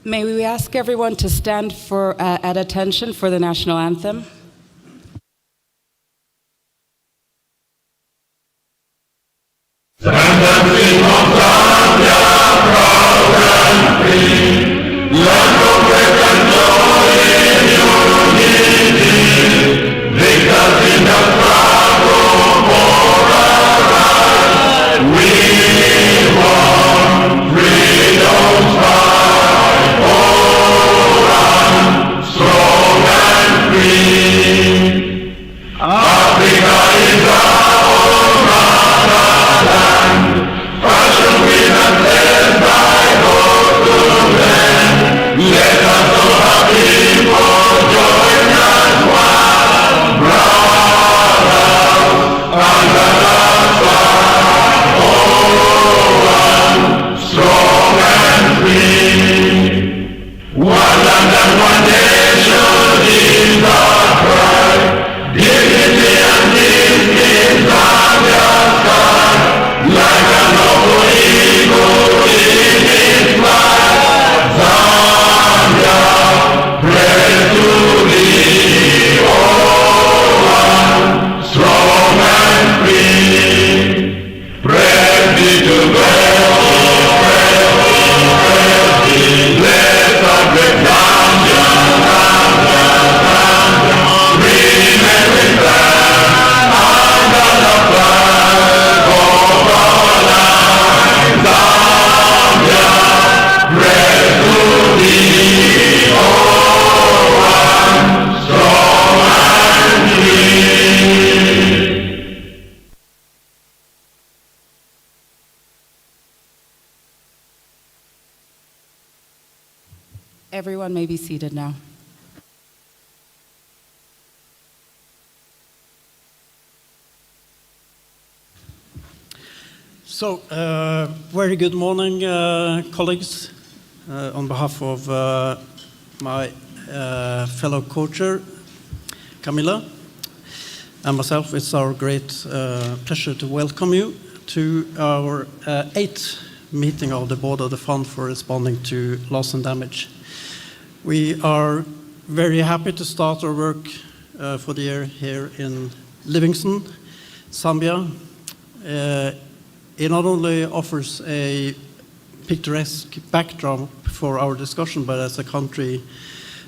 May we ask everyone to stand at attention for the national anthem? Stand and sing on Zambia, proud and free, land of faith and joy in unity, victors in the struggle for our rights. We want freedom's fight, oh, strong and free. Africa is our motherland, fashioned with and led by those who lend. Let us all our people join as one, brothers under the sun, oh, one, strong and free. One land and one nation is our cry, dignity and peace in Zambia's sky, like a noble eagle in its flight. Zambia, praise to thee, oh, one, strong and free. Praise be to God, praise be, bless our great Zambia, remain with us under the flag of our land. Zambia, praise to thee, oh, one, strong and free. Everyone may be seated now. So, very good morning, colleagues. On behalf of my fellow co-chair, Camilla, and myself, it's our great pleasure to welcome you to our 8th meeting of the Board of the Fund for Responding to Loss and Damage. We are very happy to start our work for the year here in Livingston, Zambia. It not only offers a picturesque backdrop for our discussion, but as a country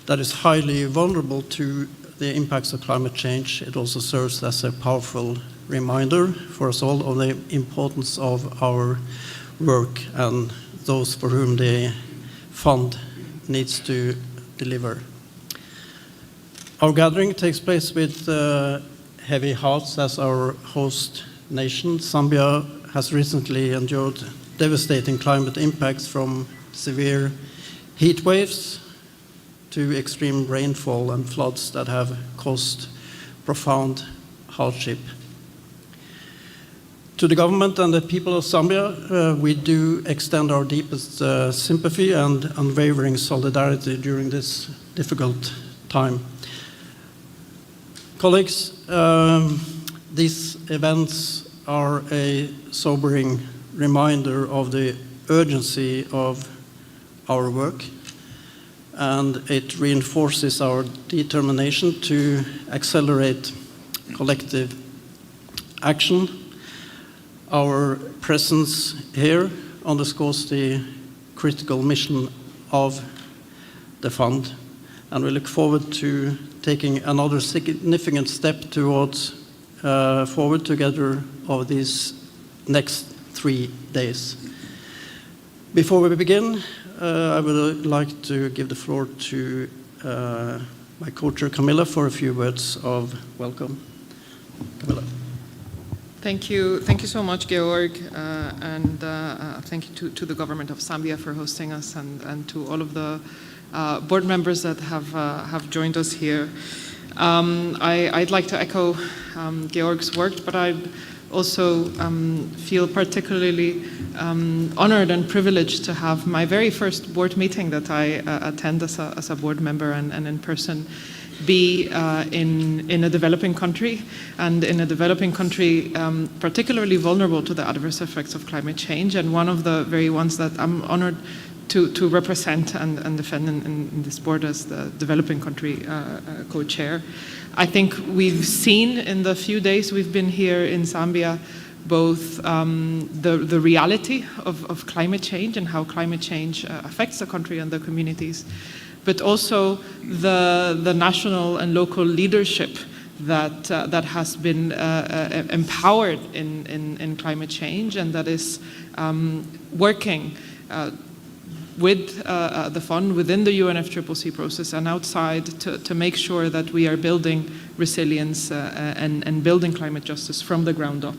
that is highly vulnerable to the impacts of climate change, it also serves as a powerful reminder for us all of the importance of our work and those for whom the fund needs to deliver. Our gathering takes place with heavy hearts as our host nation. Zambia has recently endured devastating climate impacts from severe heat waves to extreme rainfall and floods that have caused profound hardship. To the government and the people of Zambia, we do extend our deepest sympathy and unwavering solidarity during this difficult time. Colleagues, these events are a sobering reminder of the urgency of our work, and it reinforces our determination to accelerate collective action. Our presence here underscores the critical mission of the fund, and we look forward to taking another significant step towards forward together over these next 3 days. Before we begin, I would like to give the floor to my co-chair Camilla for a few words of welcome. Camilla. Thank you so much, Georg, and thank you to the government of Zambia for hosting us, and to all of the board members that have joined us here. I'd like to echo Georg's work, but I'd also feel particularly honored and privileged to have my very first board meeting that I attend as a board member and in person be in a developing country, and in a developing country particularly vulnerable to the adverse effects of climate change, and one of the very ones that I'm honored to represent and defend in this board as the developing country co-chair. I think we've seen in the few days we've been here in Zambia both the reality of climate change and how climate change affects the country and the communities, but also the national and local leadership that has been empowered in climate change and that is working with the fund within the UNFCCC process and outside to make sure that we are building resilience and building climate justice from the ground up.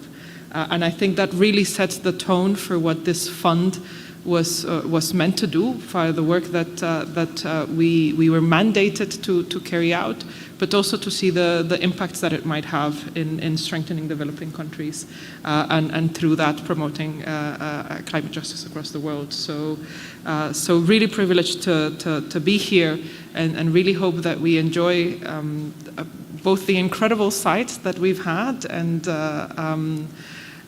And I think that really sets the tone for what this fund was meant to do, for the work that we were mandated to carry out, but also to see the impacts that it might have in strengthening developing countries and through that promoting climate justice across the world. So really privileged to be here and really hope that we enjoy both the incredible sights that we've had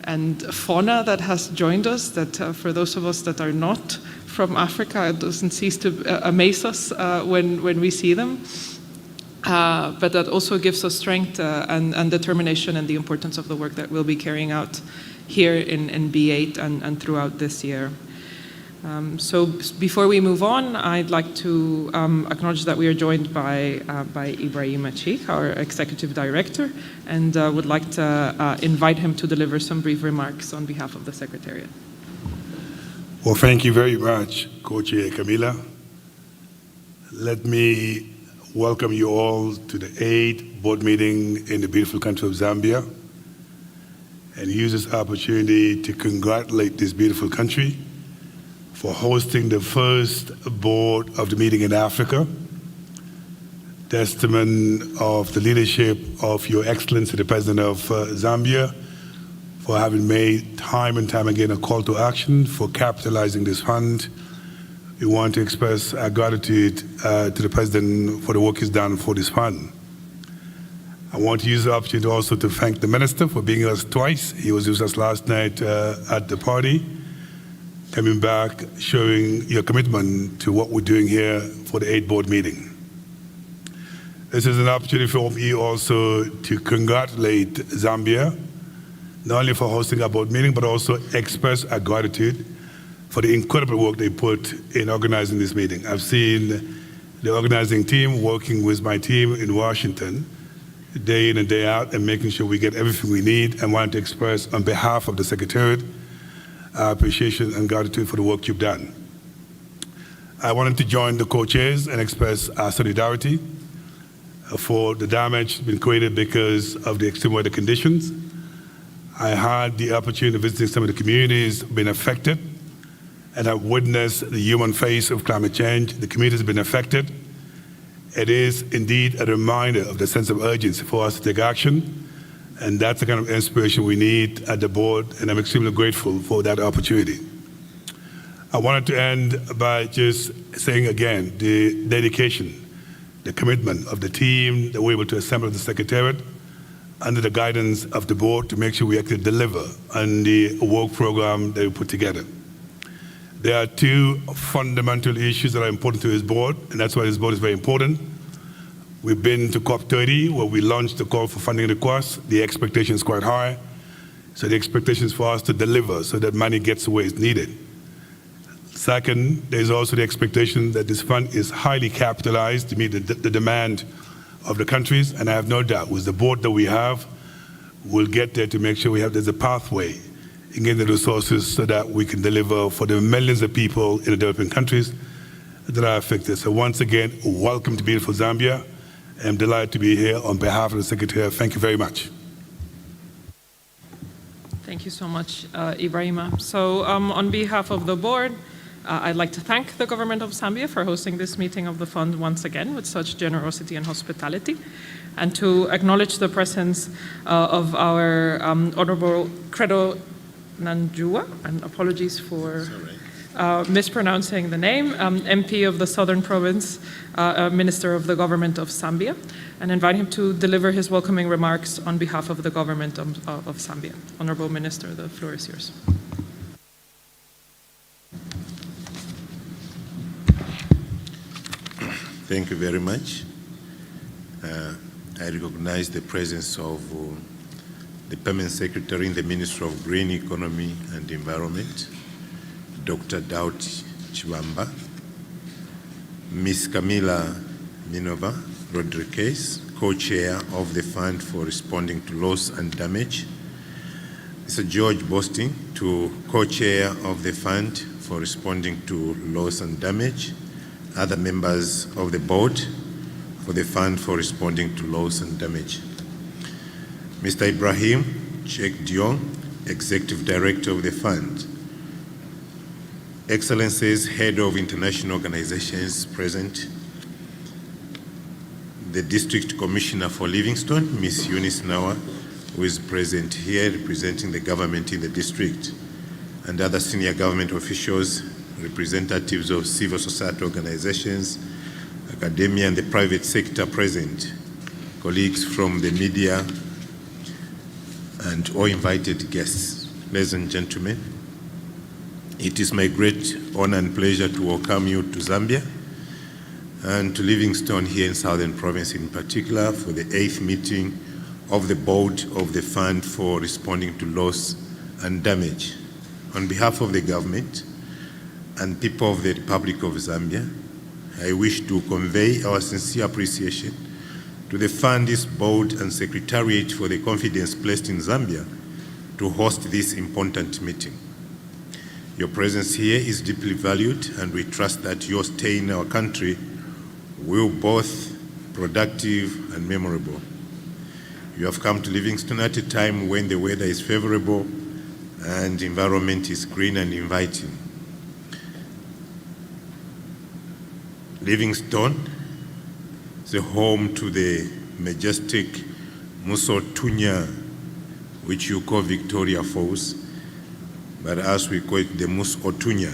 and fauna that has joined us, that for those of us that are not from Africa, it doesn't cease to amaze us when we see them. But that also gives us strength and determination and the importance of the work that we'll be carrying out here in B8 and throughout this year. So before we move on, I'd like to acknowledge that we are joined by Ibrahima Cheikh, our Executive Director, and would like to invite him to deliver some brief remarks on behalf of the Secretariat. Well, thank you very much, Co-Chair Camilla. Let me welcome you all to the 8th board meeting in the beautiful country of Zambia and use this opportunity to congratulate this beautiful country for hosting the first board of the meeting in Africa, testament of the leadership of Your Excellency, the President of Zambia, for having made time and time again a call to action for capitalizing this fund. We want to express our gratitude to the President for the work he's done for this fund. I want to use the opportunity also to thank the Minister for being with us twice. He was with us last night at the party, coming back, showing your commitment to what we're doing here for the 8th board meeting. This is an opportunity for me also to congratulate Zambia, not only for hosting our board meeting, but also express our gratitude for the incredible work they put in organizing this meeting. I've seen the organizing team working with my team in Washington, day in and day out, and making sure we get everything we need, and want to express on behalf of the Secretariat our appreciation and gratitude for the work you've done. I wanted to join the co-chairs and express our solidarity for the damage been created because of the extreme weather conditions. I had the opportunity of visiting some of the communities been affected, and I've witnessed the human face of climate change. The community has been affected. It is indeed a reminder of the sense of urgency for us to take action. And that's the kind of inspiration we need at the board, and I'm extremely grateful for that opportunity. I wanted to end by just saying again, the dedication, the commitment of the team that we're able to assemble the Secretariat under the guidance of the board to make sure we actually deliver on the work program that we put together. There are two fundamental issues that are important to this board, and that's why this board is very important. We've been to COP30, where we launched the call for funding requests. The expectation is quite high. So the expectation is for us to deliver so that money gets where it's needed. Second, there's also the expectation that this fund is highly capitalized to meet the demand of the countries. And I have no doubt with the board that we have, we'll get there to make sure there's a pathway in getting the resources so that we can deliver for the millions of people in the developing countries that are affected. So once again, welcome to beautiful Zambia. I'm delighted to be here on behalf of the Secretary. Thank you very much. Thank you so much, Ibrahima. So on behalf of the board, I'd like to thank the government of Zambia for hosting this meeting of the fund once again with such generosity and hospitality, and to acknowledge the presence of our Honorable Credo Nanjua, and apologies for mispronouncing the name, MP of the Southern Province, Minister of the Government of Zambia, and invite him to deliver his welcoming remarks on behalf of the government of Zambia. Honorable Minister, the floor is yours. Thank you very much. I recognize the presence of the Permanent Secretary in the Ministry of Green Economy and Environment, Dr. Daut Chibamba, Ms. Camila Minova Rodriguez, co-chair of the Fund for Responding to Loss and Damage, Mr. George Bosting, co-chair of the Fund for Responding to Loss and Damage, other members of the board for the Fund for Responding to Loss and Damage, Mr. Ibrahim Chek Diong, Executive Director of the Fund, Excellencies, Head of International Organizations present, the District Commissioner for Livingstone, Ms. Eunice Nawa, who is present here representing the government in the district, and other senior government officials, representatives of civil society organizations, academia, and the private sector present, colleagues from the media, and all invited guests. Ladies and gentlemen, it is my great honor and pleasure to welcome you to Zambia and to Livingstone here in Southern Province in particular for the 8th meeting of the Board of the Fund for Responding to Loss and Damage. On behalf of the government and people of the Republic of Zambia, I wish to convey our sincere appreciation to the Fund's Board and Secretariat for the confidence placed in Zambia to host this important meeting. Your presence here is deeply valued, and we trust that your stay in our country will be both productive and memorable. You have come to Livingstone at a time when the weather is favorable and the environment is green and inviting. Livingstone is a home to the majestic Muso Tunya, which you call Victoria Falls, but as we call it the Mus Otunya,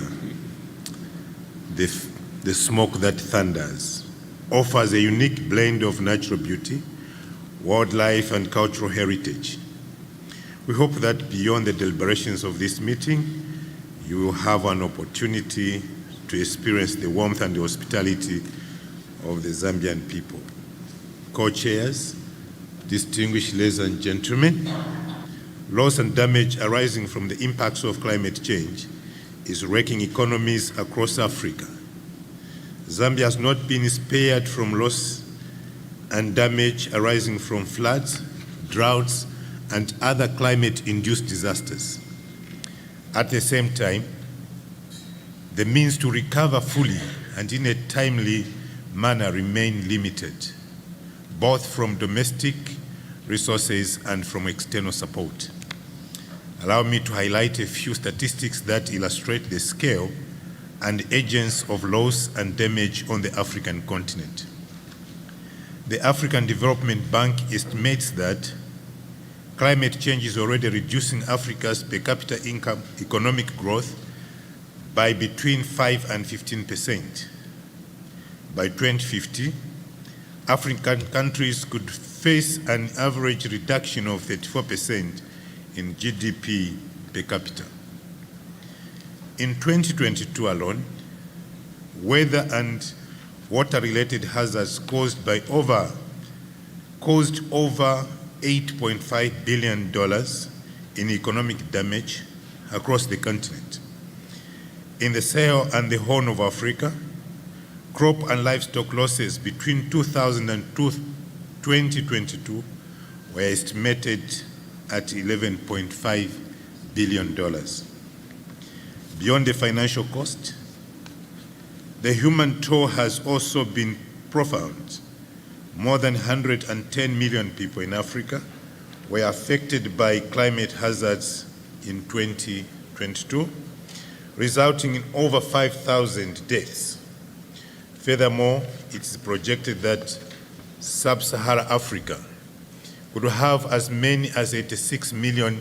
the smoke that thunders, offers a unique blend of natural beauty, wildlife, and cultural heritage. We hope that beyond the deliberations of this meeting, you will have an opportunity to experience the warmth and the hospitality of the Zambian people. Co-chairs, distinguished ladies and gentlemen, loss and damage arising from the impacts of climate change is wrecking economies across Africa. Zambia has not been spared from loss and damage arising from floods, droughts, and other climate-induced disasters. At the same time, the means to recover fully and in a timely manner remain limited, both from domestic resources and from external support. Allow me to highlight a few statistics that illustrate the scale and agents of loss and damage on the African continent. The African Development Bank estimates that climate change is already reducing Africa's per capita income economic growth by between 5 and 15%. By 2050, African countries could face an average reduction of 34% in GDP per capita. In 2022 alone, weather and water-related hazards caused over $8.5 billion in economic damage across the continent. In the Sahel and the Horn of Africa, crop and livestock losses between 2000 and 2022 were estimated at $11.5 billion. Beyond the financial cost, the human toll has also been profound. More than 110 million people in Africa were affected by climate hazards in 2022, resulting in over 5,000 deaths. Furthermore, it is projected that sub-Saharan Africa could have as many as 86 million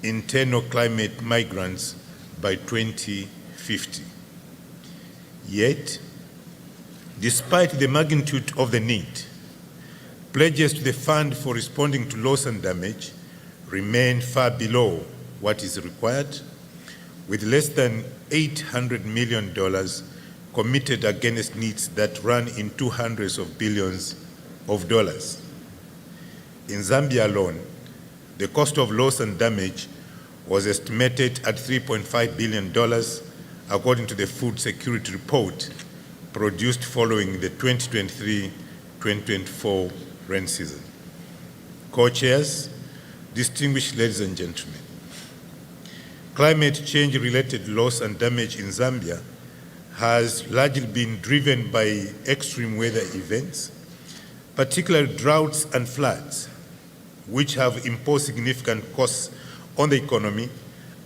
internal climate migrants by 2050. Yet, despite the magnitude of the need, pledges to the Fund for Responding to Loss and Damage remain far below what is required, with less than $800 million committed against needs that run into hundreds of billions of dollars. In Zambia alone, the cost of loss and damage was estimated at $3.5 billion, according to the Food Security Report produced following the 2023-2024 rain season. Co-chairs, distinguished ladies and gentlemen, climate change-related loss and damage in Zambia has largely been driven by extreme weather events, particularly droughts and floods, which have imposed significant costs on the economy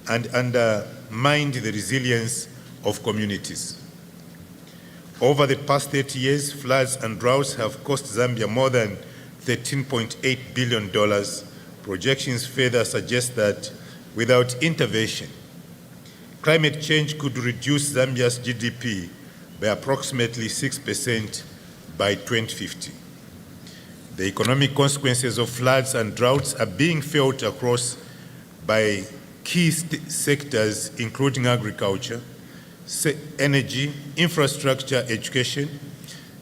and undermined the resilience of communities. Over the past 30 years, floods and droughts have cost Zambia more than $13.8 billion. Projections further suggest that without intervention, climate change could reduce Zambia's GDP by approximately 6% by 2050. The economic consequences of floods and droughts are being felt across by key sectors, including agriculture, energy, infrastructure, education.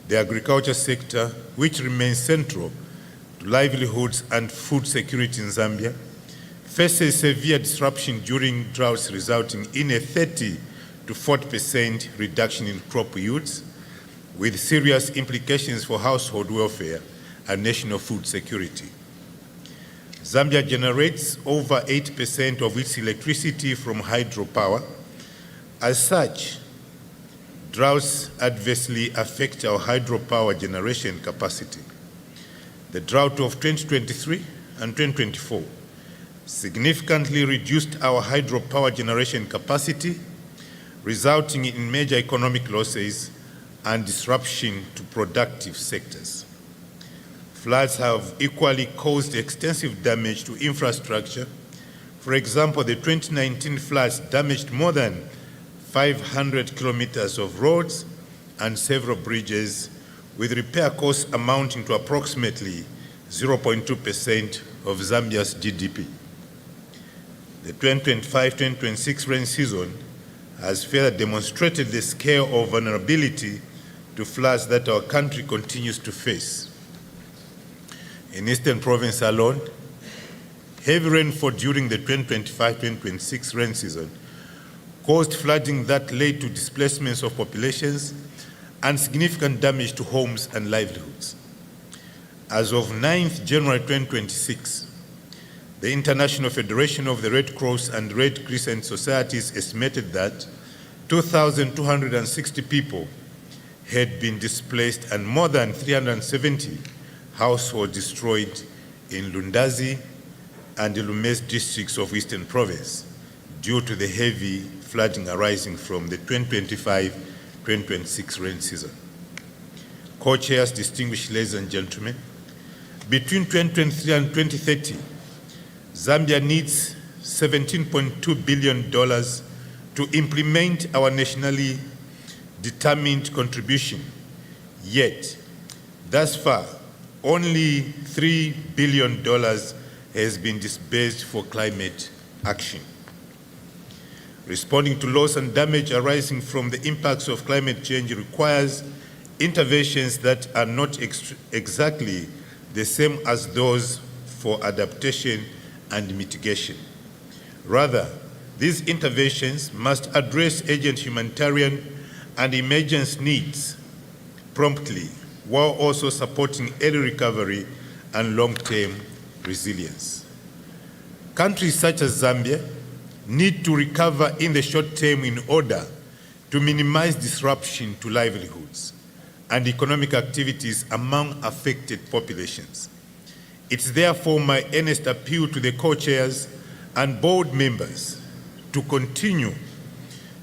The agriculture sector, which remains central to livelihoods and food security in Zambia, faces severe disruption during droughts, resulting in a 30 to 40% reduction in crop yields, with serious implications for household welfare and national food security. Zambia generates over 80% of its electricity from hydropower. As such, droughts adversely affect our hydropower generation capacity. The drought of 2023 and 2024 significantly reduced our hydropower generation capacity, resulting in major economic losses and disruption to productive sectors. Floods have equally caused extensive damage to infrastructure. For example, the 2019 floods damaged more than 500 kilometers of roads and several bridges, with repair costs amounting to approximately 0.2% of Zambia's GDP. The 2025-2026 rain season has further demonstrated the scale of vulnerability to floods that our country continues to face. In Eastern Province alone, heavy rainfall during the 2025-2026 rain season caused flooding that led to displacements of populations and significant damage to homes and livelihoods. As of 9th January 2026, the International Federation of the Red Cross and Red Crescent Societies estimated that 2,260 people had been displaced and more than 370 households destroyed in Lundazi and the Lumezi districts of Eastern Province due to the heavy flooding arising from the 2025-2026 rain season. Co-chairs, distinguished ladies and gentlemen, between 2023 and 2030, Zambia needs $17.2 billion to implement our nationally determined contribution. Yet, thus far, only $3 billion has been disbursed for climate action. Responding to loss and damage arising from the impacts of climate change requires interventions that are not exactly the same as those for adaptation and mitigation. Rather, these interventions must address urgent humanitarian and emergency needs promptly, while also supporting early recovery and long-term resilience. Countries such as Zambia need to recover in the short term in order to minimize disruption to livelihoods and economic activities among affected populations. It's therefore my earnest appeal to the co-chairs and board members to continue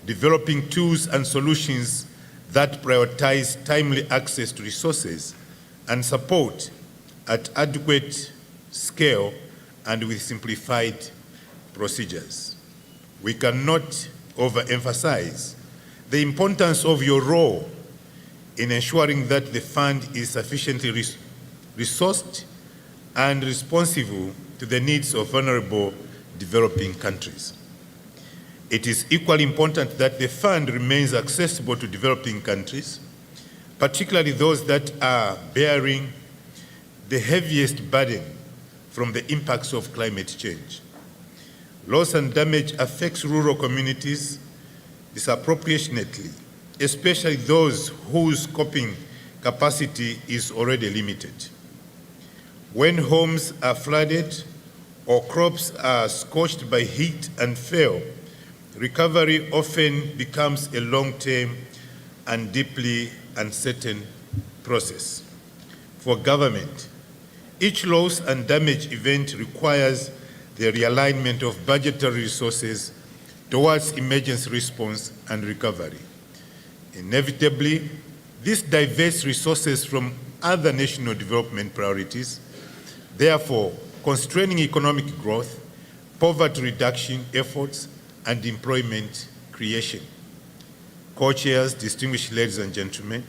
developing tools and solutions that prioritize timely access to resources and support at adequate scale and with simplified procedures. We cannot overemphasize the importance of your role in ensuring that the fund is sufficiently resourced and responsive to the needs of vulnerable developing countries. It is equally important that the fund remains accessible to developing countries, particularly those that are bearing the heaviest burden from the impacts of climate change. Loss and damage affects rural communities disproportionately, especially those whose coping capacity is already limited. When homes are flooded or crops are scorched by heat and fail, recovery often becomes a long-term and deeply uncertain process. For government, each loss and damage event requires the realignment of budgetary resources towards emergency response and recovery. Inevitably, this diverts resources from other national development priorities, therefore constraining economic growth, poverty reduction efforts, and employment creation. Co-chairs, distinguished ladies and gentlemen,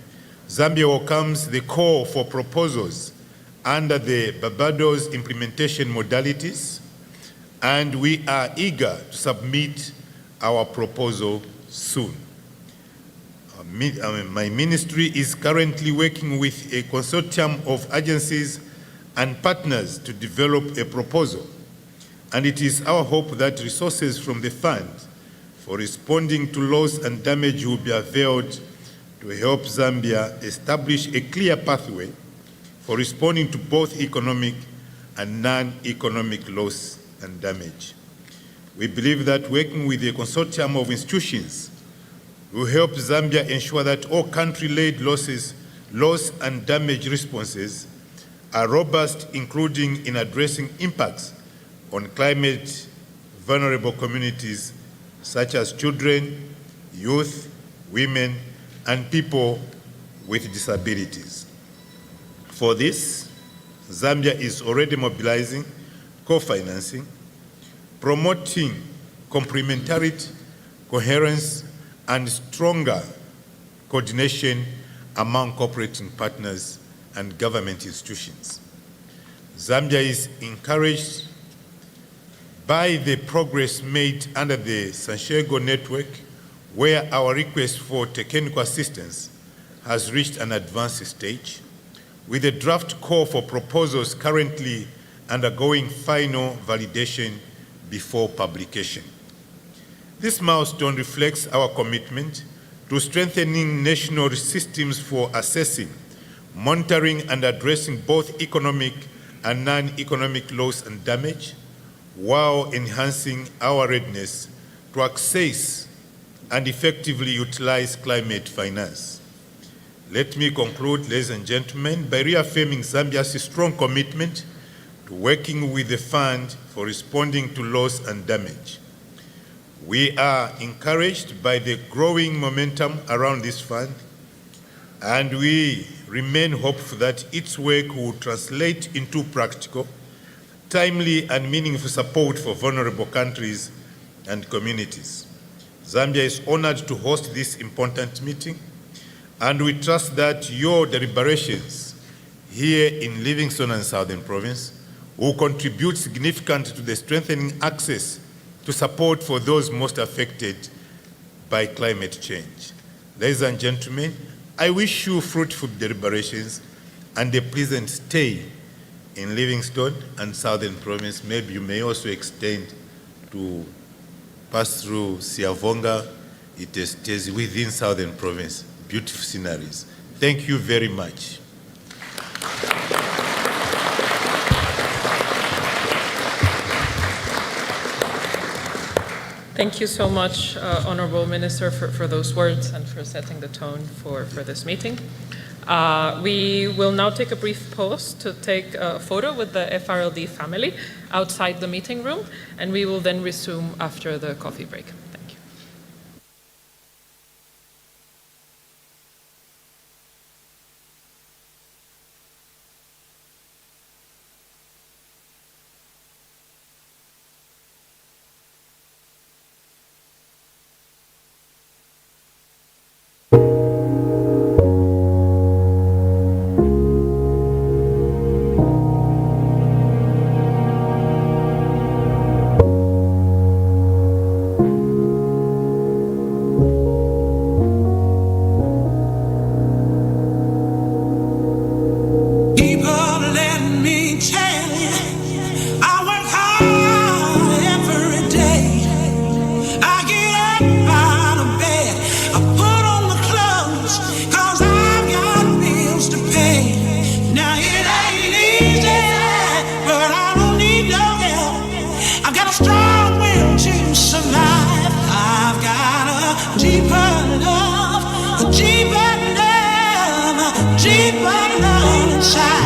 Zambia welcomes the call for proposals under the Barbados implementation modalities, and we are eager to submit our proposal soon. My ministry is currently working with a consortium of agencies and partners to develop a proposal, and it is our hope that resources from the fund for responding to loss and damage will be availed to help Zambia establish a clear pathway for responding to both economic and non-economic loss and damage. We believe that working with a consortium of institutions will help Zambia ensure that all country-led loss and damage responses are robust, including in addressing impacts on climate vulnerable communities such as children, youth, women, and people with disabilities. For this, Zambia is already mobilizing, co-financing, promoting complementarity, coherence, and stronger coordination among cooperating partners and government institutions. Zambia is encouraged by the progress made under the Santiago network, where our request for technical assistance has reached an advanced stage, with a draft call for proposals currently undergoing final validation before publication. This milestone reflects our commitment to strengthening national systems for assessing, monitoring, and addressing both economic and non-economic loss and damage, while enhancing our readiness to access and effectively utilize climate finance. Let me conclude, ladies and gentlemen, by reaffirming Zambia's strong commitment to working with the Fund for responding to loss and damage. We are encouraged by the growing momentum around this fund, and we remain hopeful that its work will translate into practical, timely, and meaningful support for vulnerable countries and communities. Zambia is honored to host this important meeting, and we trust that your deliberations here in Livingstone and Southern Province will contribute significantly to the strengthening access to support for those most affected by climate change. Ladies and gentlemen, I wish you fruitful deliberations and a pleasant stay in Livingstone and Southern Province. Maybe you may also extend to pass through Siavonga. It stays within Southern Province. Beautiful sceneries. Thank you very much. Thank you so much, Honorable Minister, for those words and for setting the tone for this meeting. We will now take a brief pause to take a photo with the FRLD family outside the meeting room, and we will then resume after the coffee break. Thank you. deeper inside.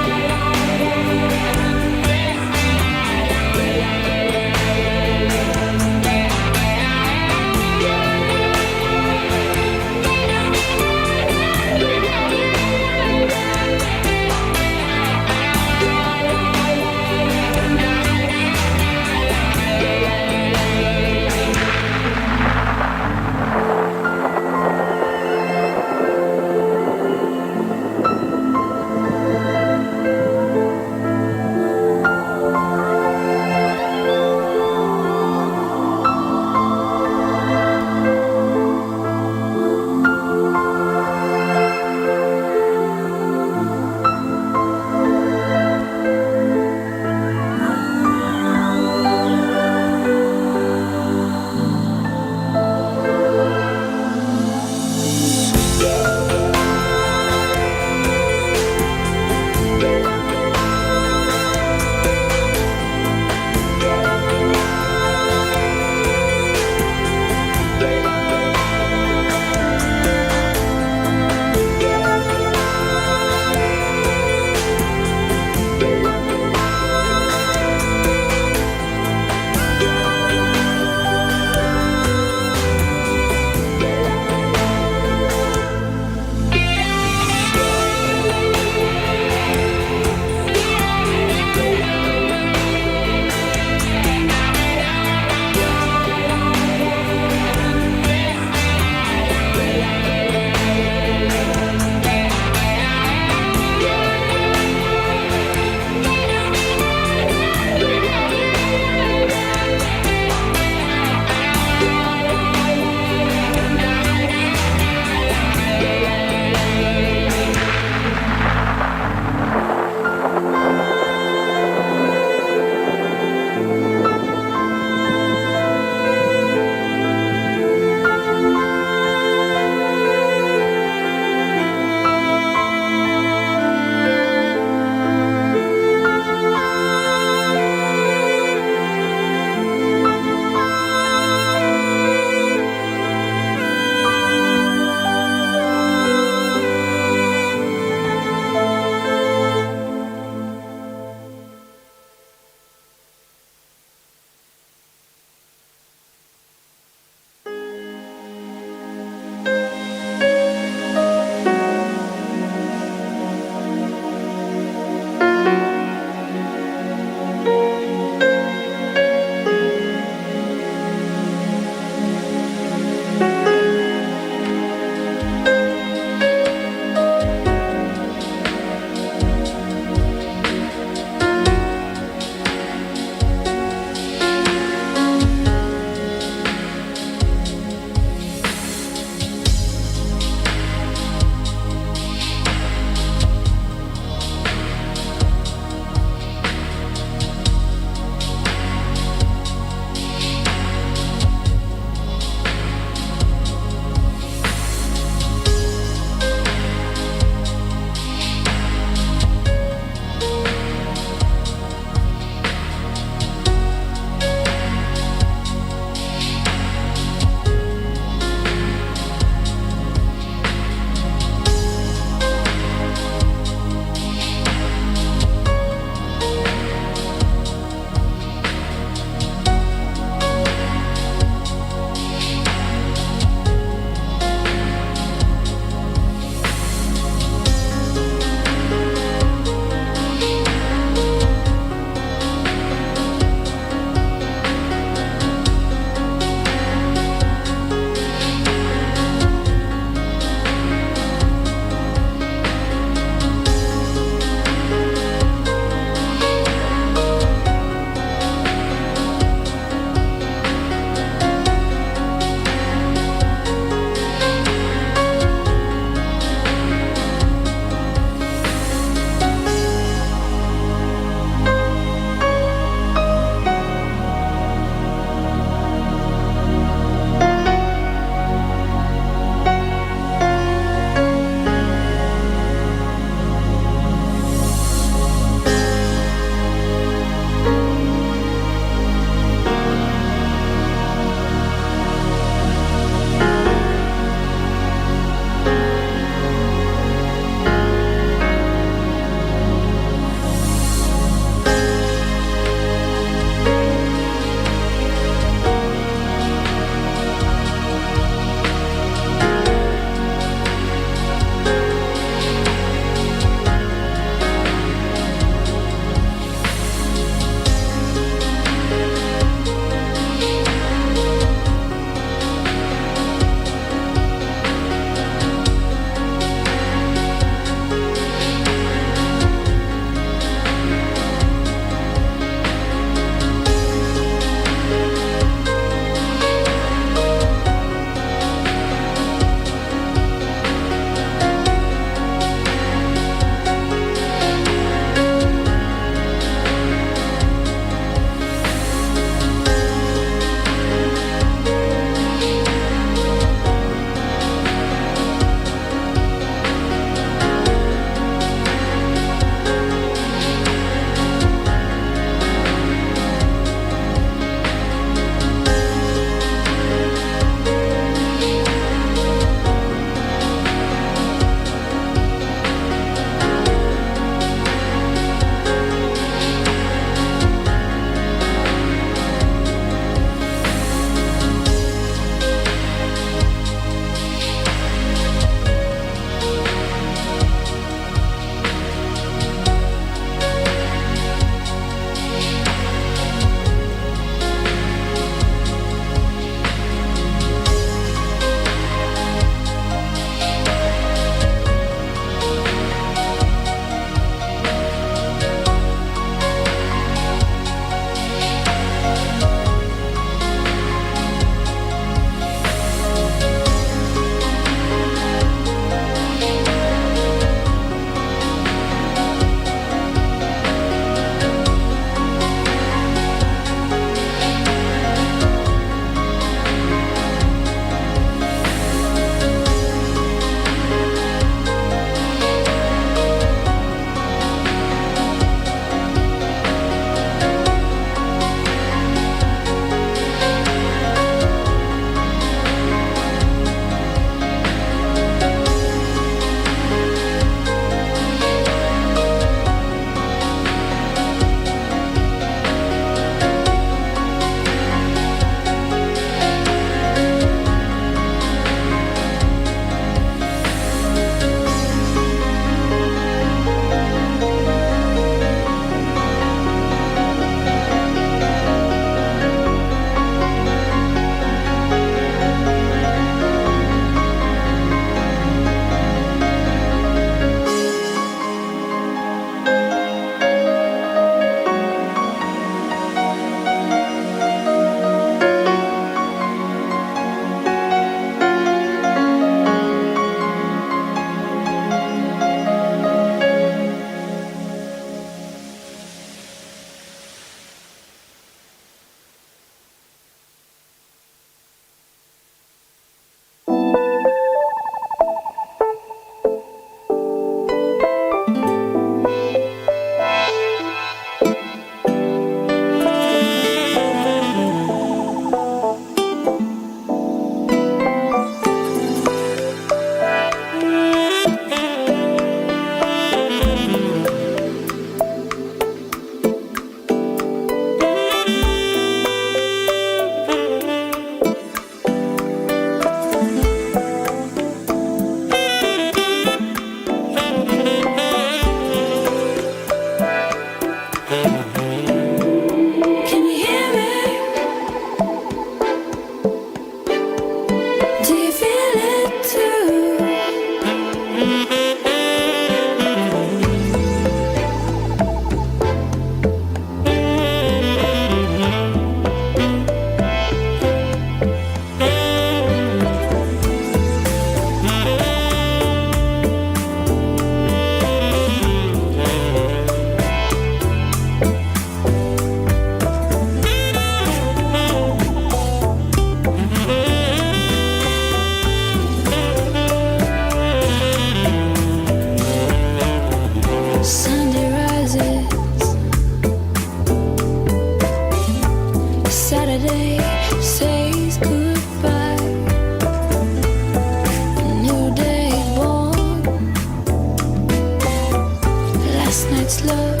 night's love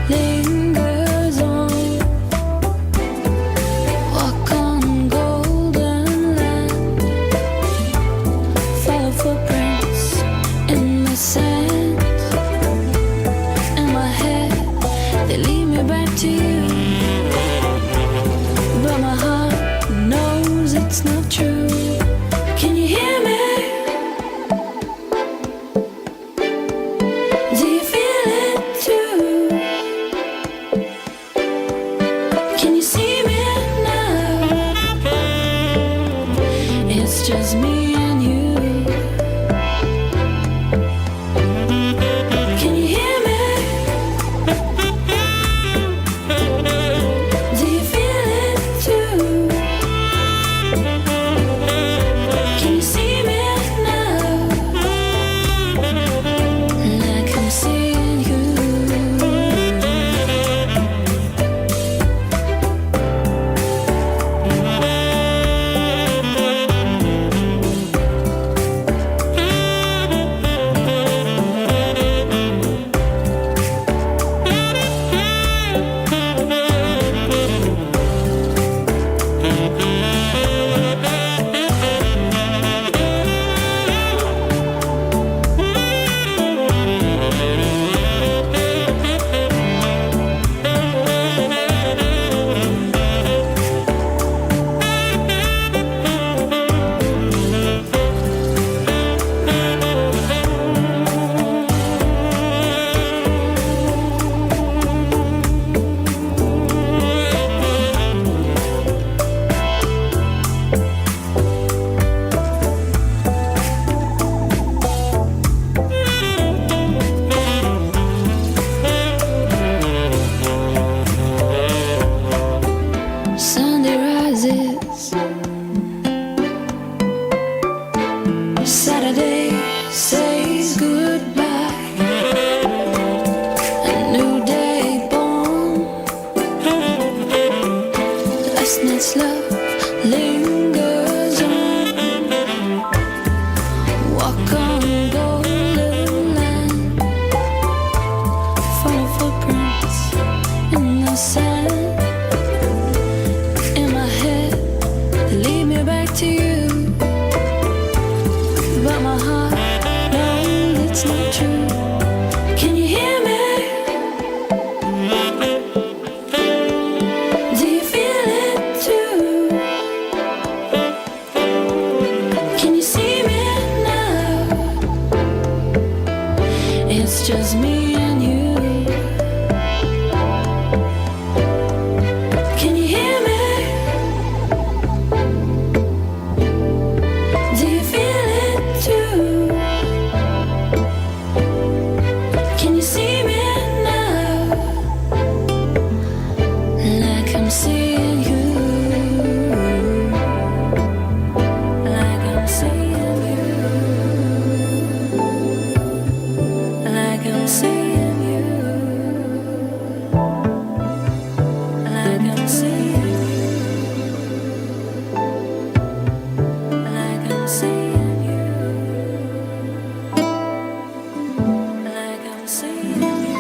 lingers on. Walk on golden land, follow footprints in the sand. In my head, they lead me back to you, but my heart knows it's not true. Can you hear me? Do you feel it too? Can you see me now? It's just me and you. Can you hear me? Do you feel it too? Can you see me now? Like I'm seeing you. Sunday rises, Saturday says goodbye. A new day born. Last night's love lingers on. Walk on golden land, follow footprints in the sand. In my head, they lead me back to you, but my heart knows it's not true. Can you hear me? Do you feel it too? Can you see me now? It's just me and you. Can you hear me? Do you feel it too? Can you see me now? Like I'm seeing you. Like I'm seeing you. Like I'm seeing you. Like I'm seeing you. Like I'm seeing you. Like I'm seeing you.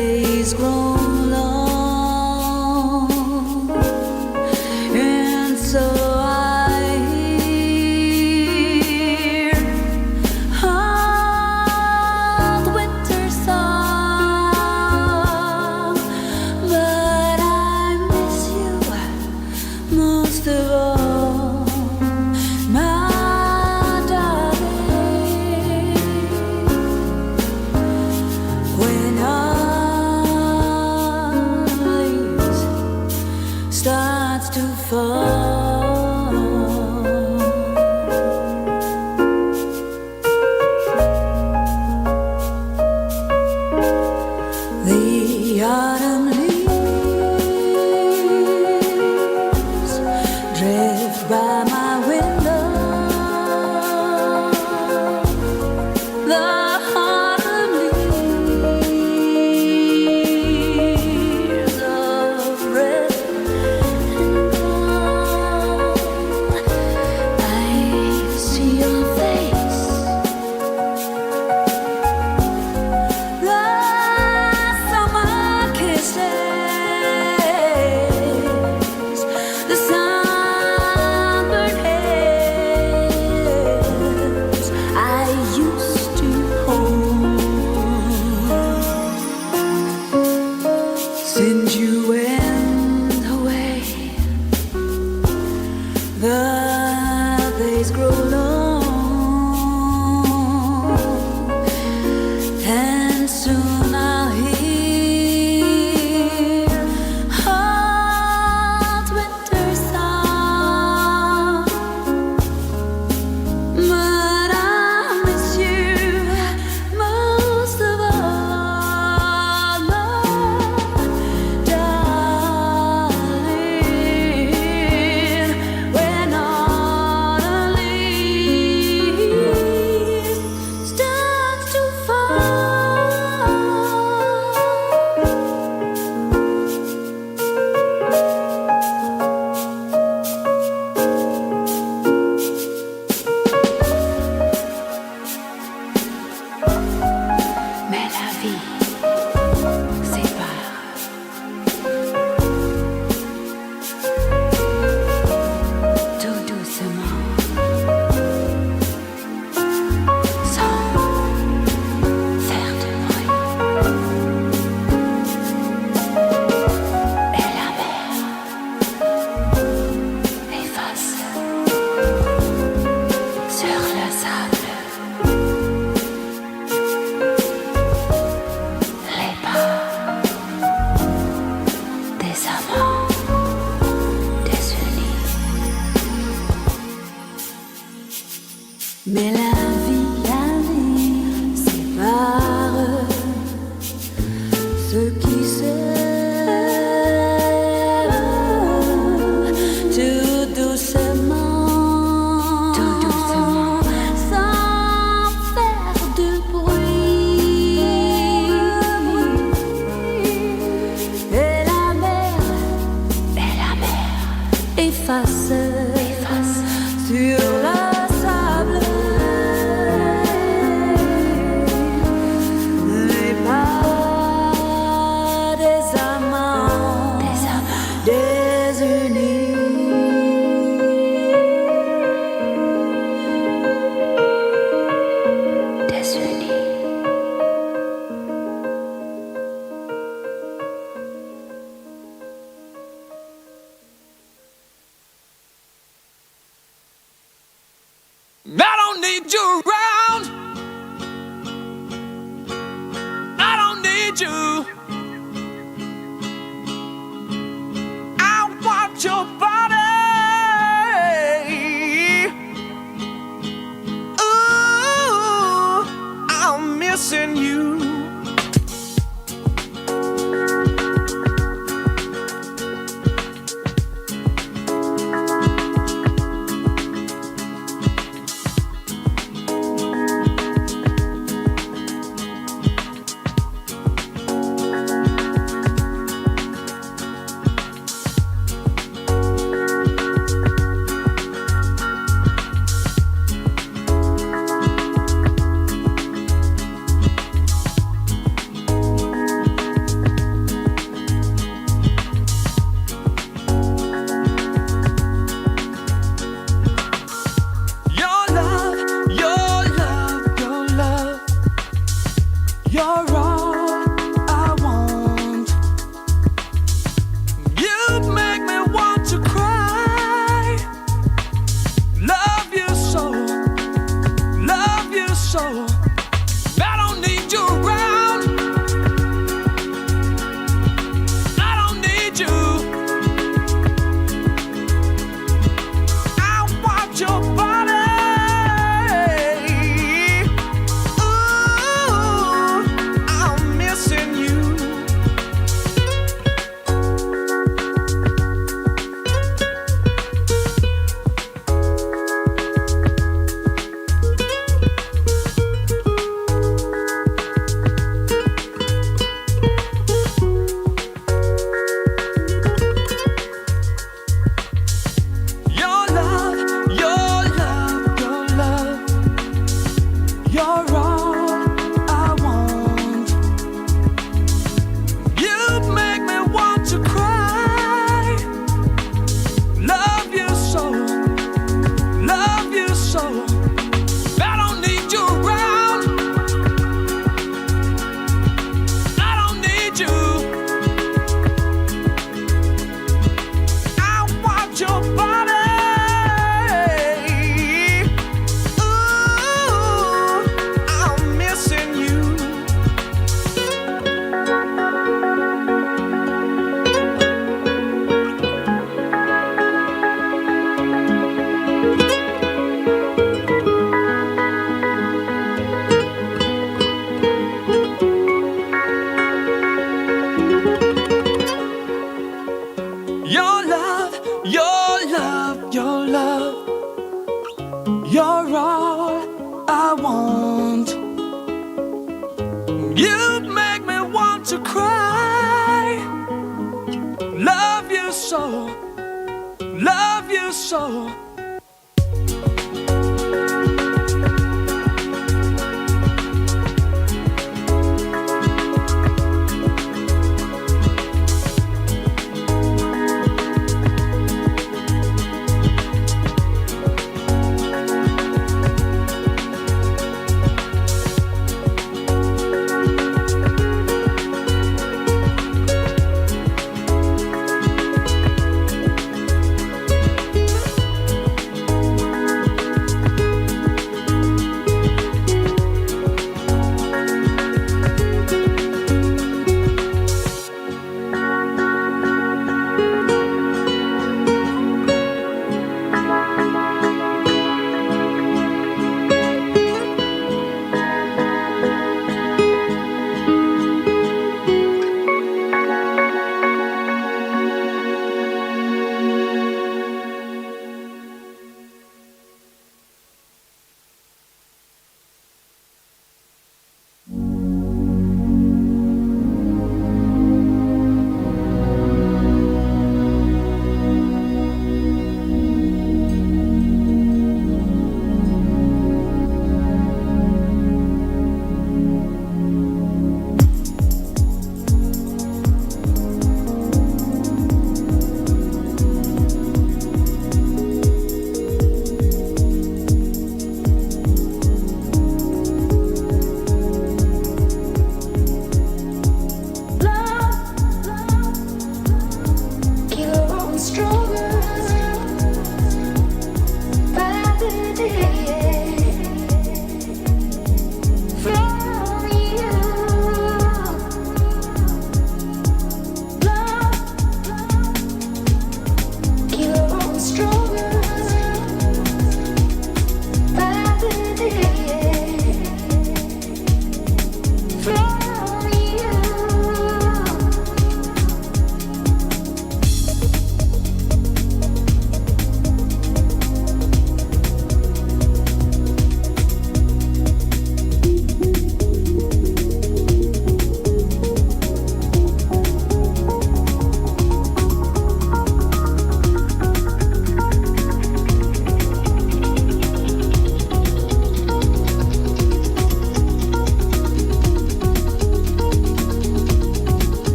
days grow long, and so I hear hard winter song, but I miss you most of all, my darling. When our leaves starts to fall, the autumn leaves drift by my window. The autumn leaves of red and brown. I see your face. The summer kisses, the sunburned hands I used to hold. Since you went away, the days grow long, and soon I'll hear hot winter song, but I miss you most of all, my darling. When autumn leaves start to fall, mais la vie sépare tout doucement, sans faire de bruit. Et la mer efface sur le sable les pas des amants désunis. Mais la vie sépare ceux qui s'aiment tout doucement, sans faire de bruit. Et la mer efface sur le sable les pas des amants désunis. I don't need you around. I don't need you. I want your body. Ooh, I'm missing you. to cry. Love you so, love you so.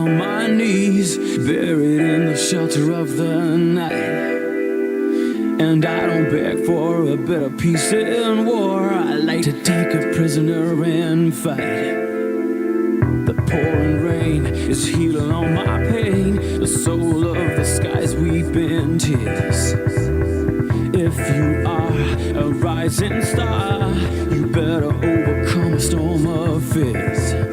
on my knees, buried in the shelter of the night. And I don't beg for a bit of peace in war. I like to take a prisoner and fight. The pouring rain is healing all my pain. The soul of the skies weep in tears. If you are a rising star, you better overcome a storm of fears.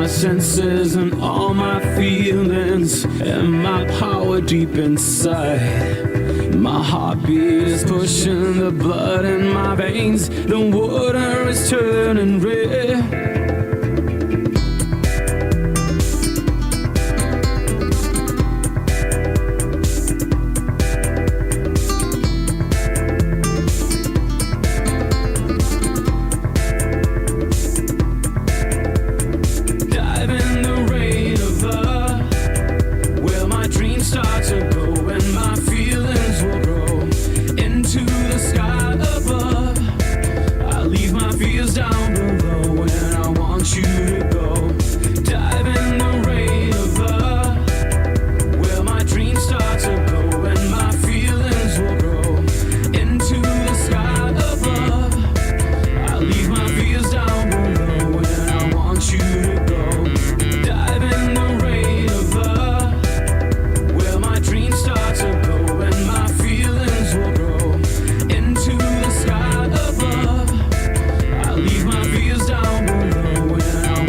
Senses and all my feelings and my power deep inside. My heartbeat is pushing the blood in my veins. The water is turning red. When I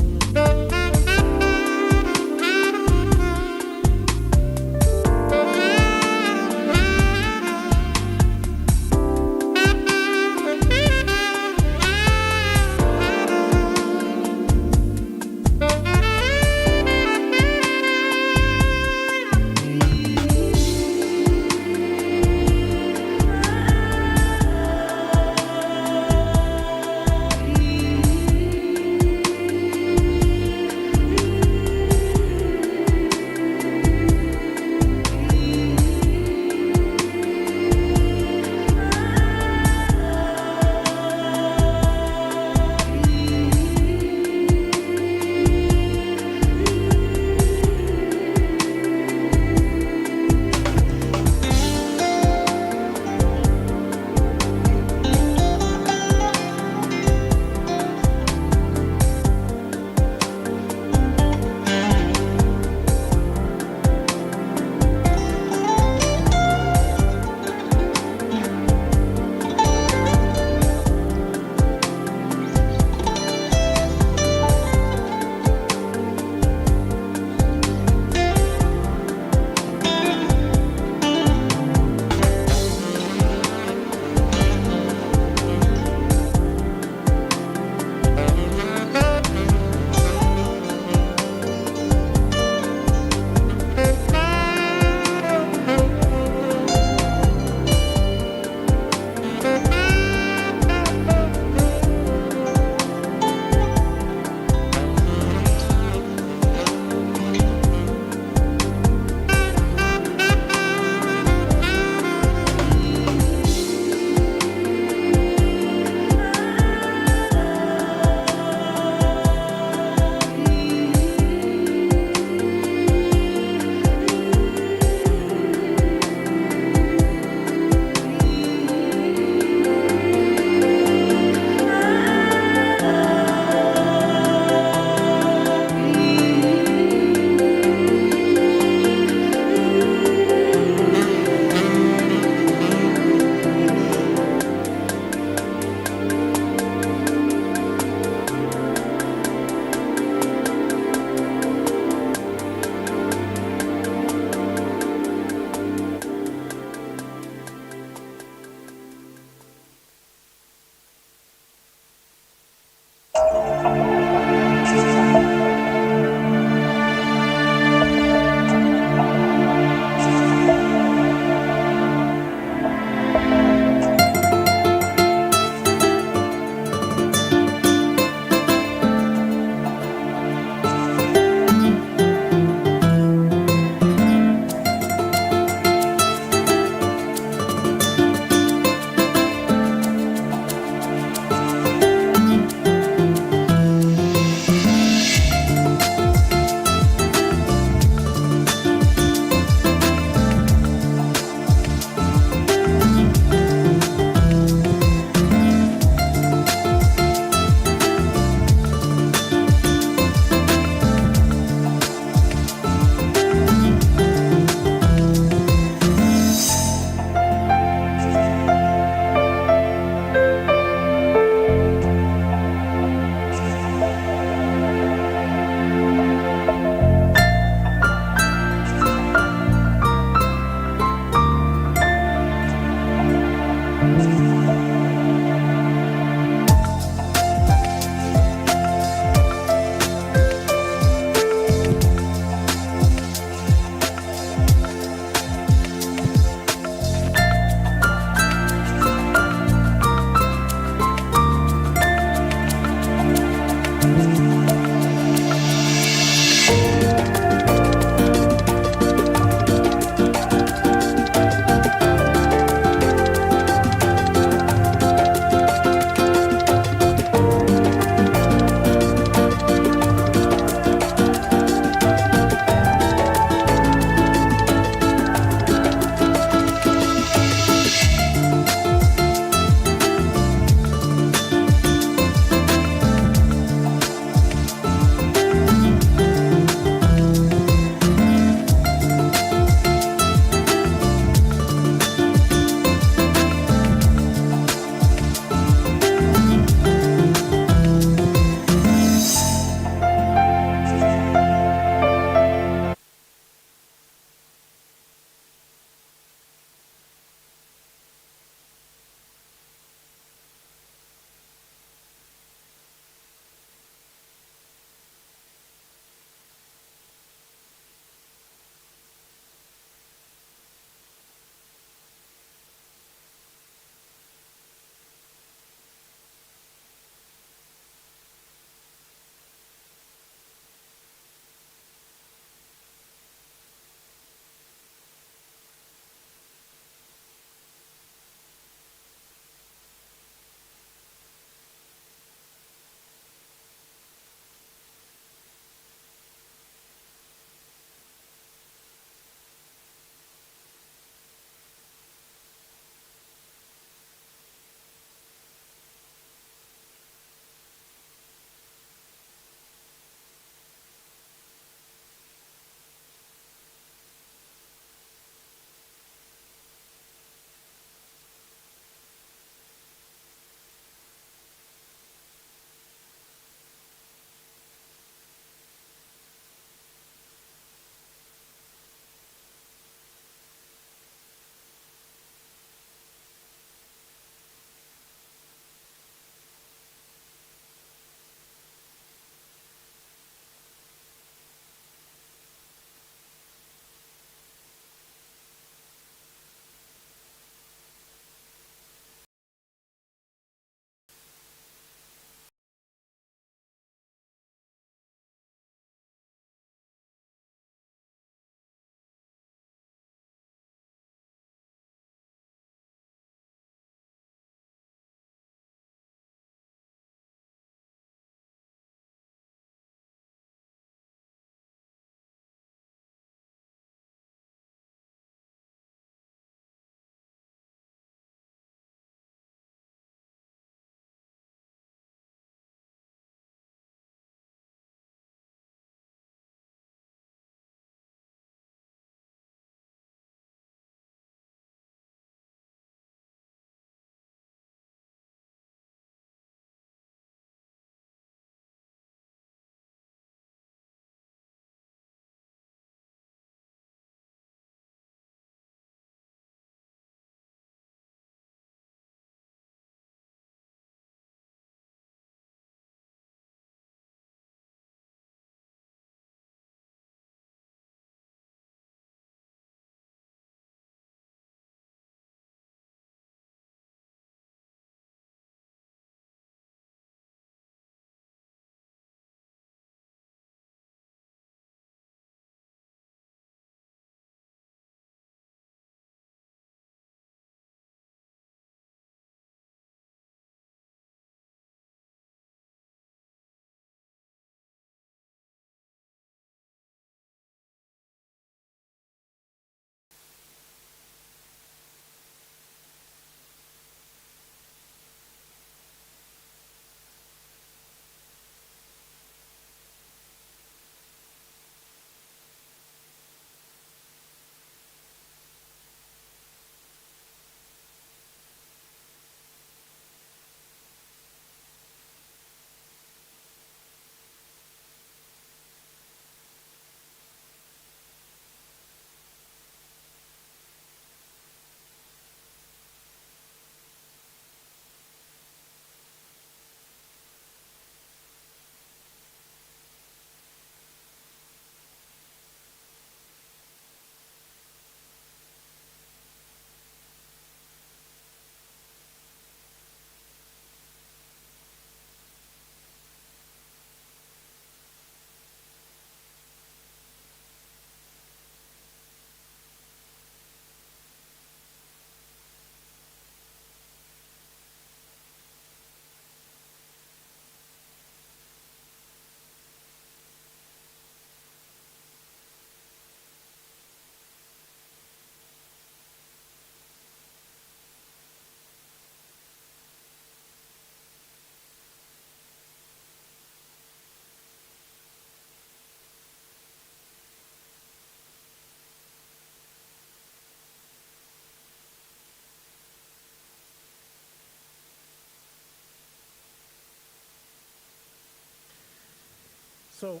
So,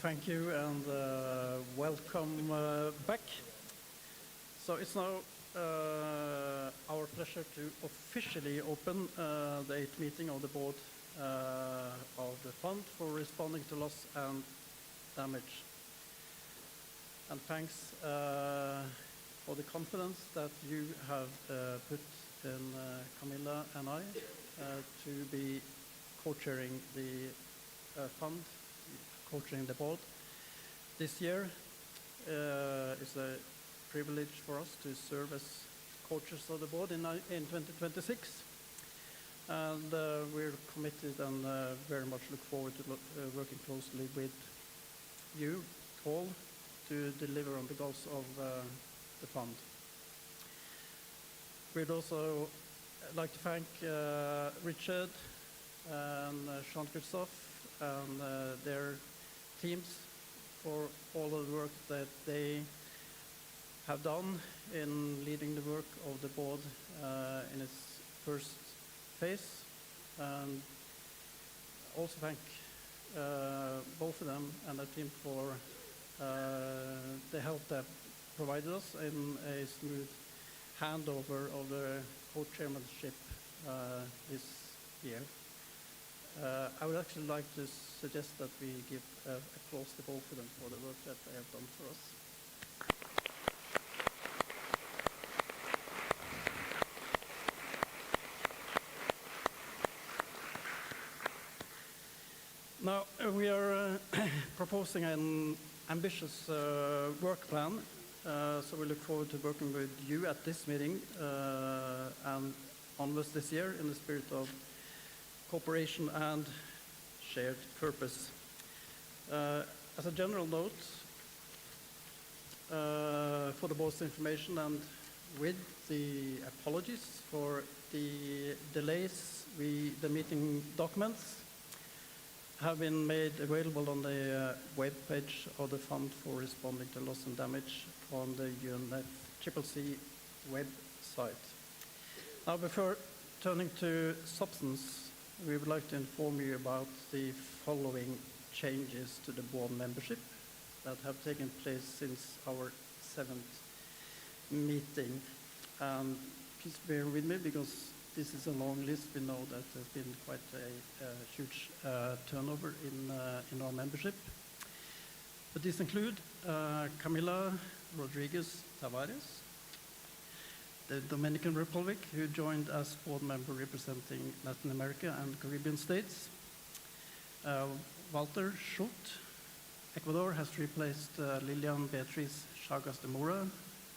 thank you and welcome back. So it's now our pleasure to officially open the 8th meeting of the board of the Fund for Responding to Loss and Damage. And thanks for the confidence that you have put in Camilla and I to be co-chairing the fund, co-chairing the board. This year is a privilege for us to serve as co-chairs of the board in 2026. And we're committed and very much look forward to working closely with you all to deliver on the goals of the fund. We'd also like to thank Richard and Jean-Christophe and their teams for all of the work that they have done in leading the work of the board in its first phase. And also thank both of them and their team for the help that provided us in a smooth handover of the co-chairmanship this year. I would actually like to suggest that we give applause to both of them for the work that they have done for us. Now, we are proposing an ambitious work plan, so we look forward to working with you at this meeting and onwards this year in the spirit of cooperation and shared purpose. As a general note, for the board's information and with the apologies for the delays, the meeting documents have been made available on the web page of the Fund for Responding to Loss and Damage on the UNFCCC website. Now, before turning to substance, we would like to inform you about the following changes to the board membership that have taken place since our 7th meeting. Please bear with me because this is a long list. We know that there's been quite a huge turnover in our membership. But these include Camila Rodriguez Tavares, the Dominican Republic, who joined as board member representing Latin America and Caribbean states. Walter Schultz, Ecuador, has replaced Lilian Beatriz Chagas de Moura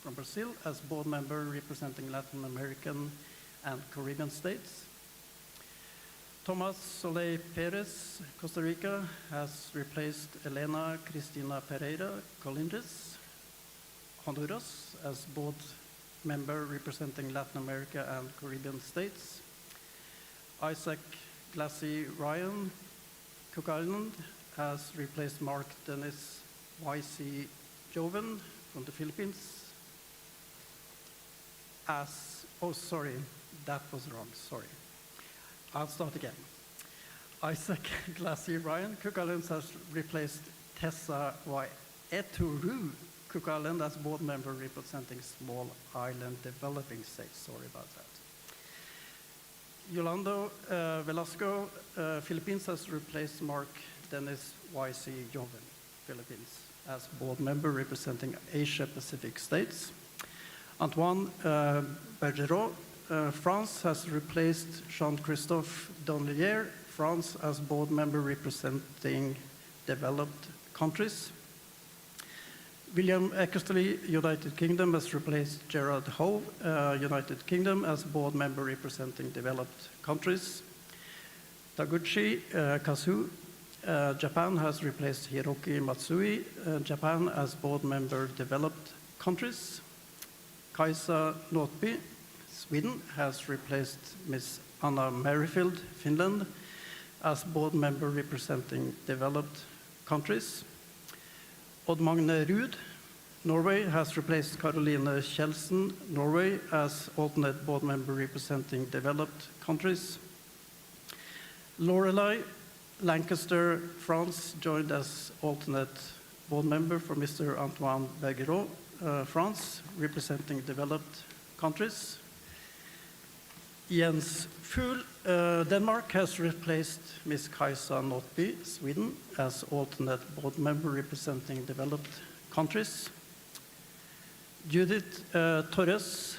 from Brazil as board member representing Latin American and Caribbean states. Tomas Soleil Perez, Costa Rica, has replaced Elena Cristina Pereira Colindres, Honduras, as board member representing Latin America and Caribbean states. Isaac Glassy Ryan, Cook Island, has replaced Mark Dennis Y.C. Joven from the Philippines as, oh sorry, that was wrong, sorry. I'll start again. Isaac Glassy Ryan, Cook Islands, has replaced Tessa Y. Eturu, Cook Island, as board member representing Small Island Developing States. Sorry about that. Yolando Velasco, Philippines, has replaced Mark Dennis Y.C. Joven, Philippines, as board member representing Asia Pacific states. Antoine Bergerot, France, has replaced Jean-Christophe Donlier, France, as board member representing developed countries. William Eckersley, United Kingdom, has replaced Gerard Howe, United Kingdom, as board member representing developed countries. Taguchi Kazu, Japan, has replaced Hiroki Matsui, Japan, as board member developed countries. Kaisa Notby, Sweden, has replaced Ms. Anna Merrifield, Finland, as board member representing developed countries. Odd Magne Ruud, Norway, has replaced Caroline Kjeldsen, Norway, as alternate board member representing developed countries. Lorelei Lancaster, France, joined as alternate board member for Mr. Antoine Bergerot, France, representing developed countries. Jens Fugl, Denmark, has replaced Ms. Kajsa Notby, Sweden, as alternate board member representing developed countries. Judith Torres,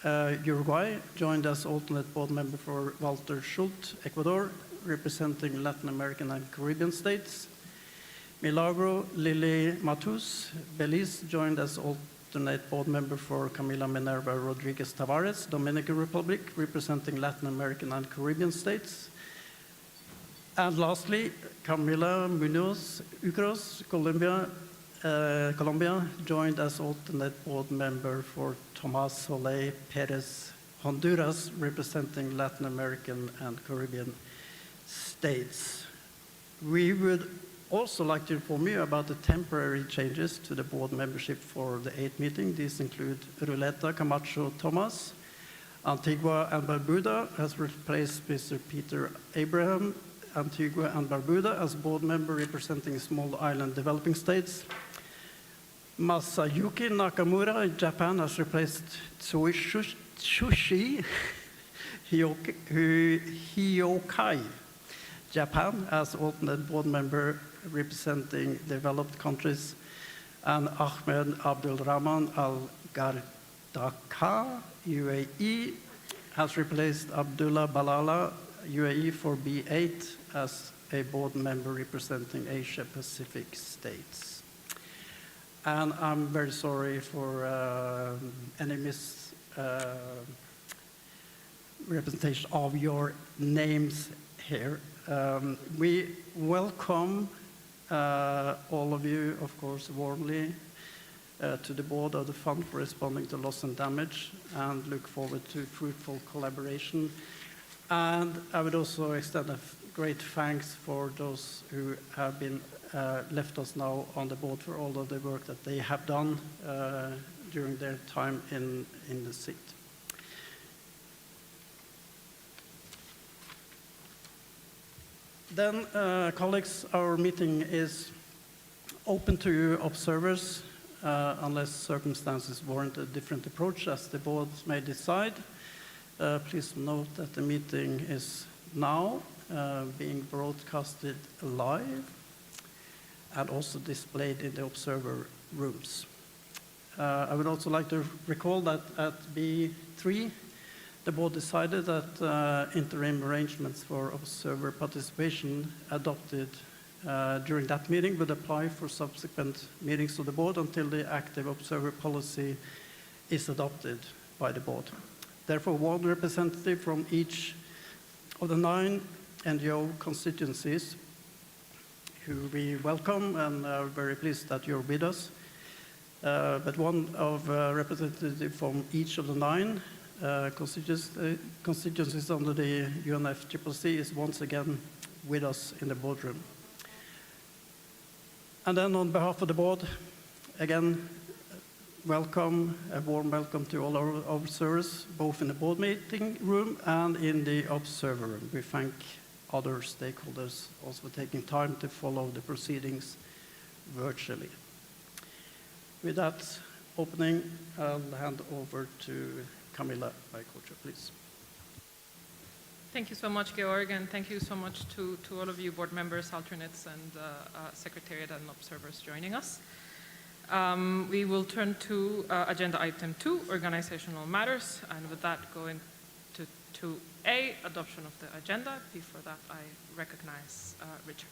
Uruguay, joined as alternate board member for Walter Schult, Ecuador, representing Latin American and Caribbean states. Milagro Lily Matus, Belize, joined as alternate board member for Camila Minerva Rodriguez Tavares, Dominican Republic, representing Latin American and Caribbean states. And lastly, Camila Munoz Ucros, Colombia, joined as alternate board member for Tomas Soleil Perez, Honduras, representing Latin American and Caribbean states. We would also like to inform you about the temporary changes to the board membership for the 8th meeting. These include Ruleta Camacho Thomas. Antigua and Barbuda has replaced Mr. Peter Abraham, Antigua and Barbuda, as board member representing small island developing states. Masayuki Nakamura in Japan has replaced Tsushi Hyokai, Japan, as alternate board member representing developed countries. And Ahmed Abdul Rahman Al Gardaka, UAE, has replaced Abdullah Balala, UAE, for B8 as a board member representing Asia Pacific states. And I'm very sorry for any misrepresentation of your names here. We welcome all of you, of course, warmly to the board of the fund for responding to loss and damage, and look forward to fruitful collaboration. And I would also extend a great thanks for those who have been left us now on the board for all of the work that they have done during their time in the seat. Then, colleagues, our meeting is open to observers unless circumstances warrant a different approach, as the board may decide. Please note that the meeting is now being broadcasted live and also displayed in the observer rooms. I would also like to recall that at B3, the board decided that interim arrangements for observer participation adopted during that meeting would apply for subsequent meetings of the board until the active observer policy is adopted by the board. Therefore, one representative from each of the 9 NGO constituencies, who we welcome and are very pleased that you're with us, but one of representative from each of the 9 constituencies under the UNFCCC is once again with us in the boardroom. And then on behalf of the board, again, welcome, a warm welcome to all our observers, both in the board meeting room and in the observer room. We thank other stakeholders also for taking time to follow the proceedings virtually. With that opening, I'll hand over to Camilla, my co-chair, please. Thank you so much, Georg, and thank you so much to all of you board members, alternates, and Secretariat and observers joining us. We will turn to agenda item 2, organizational matters, and with that go into 2A, adoption of the agenda. Before that, I recognize Richard.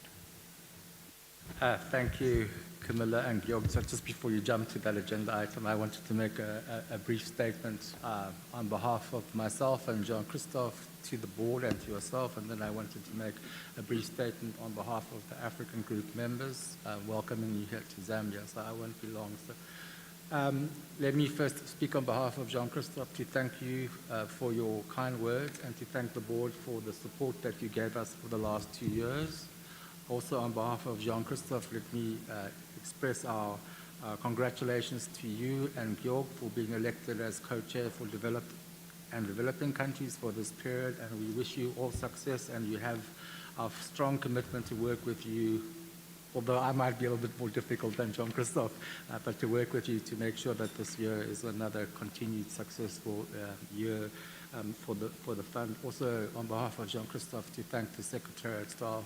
Thank you, Camilla and Georg. So just before you jump to that agenda item, I wanted to make a brief statement on behalf of myself and Jean-Christophe to the board and to yourself, and then I wanted to make a brief statement on behalf of the African group members, welcoming you here to Zambia, so I won't be long. So, let me first speak on behalf of Jean-Christophe to thank you for your kind words and to thank the board for the support that you gave us for the last 2 years. Also, on behalf of Jean-Christophe, let me express our congratulations to you and Georg for being elected as co-chair for developed and developing countries for this period, and we wish you all success, and you have our strong commitment to work with you, although I might be a little bit more difficult than Jean-Christophe, but to work with you to make sure that this year is another continued successful year for the fund. Also, on behalf of Jean-Christophe, to thank the Secretariat staff,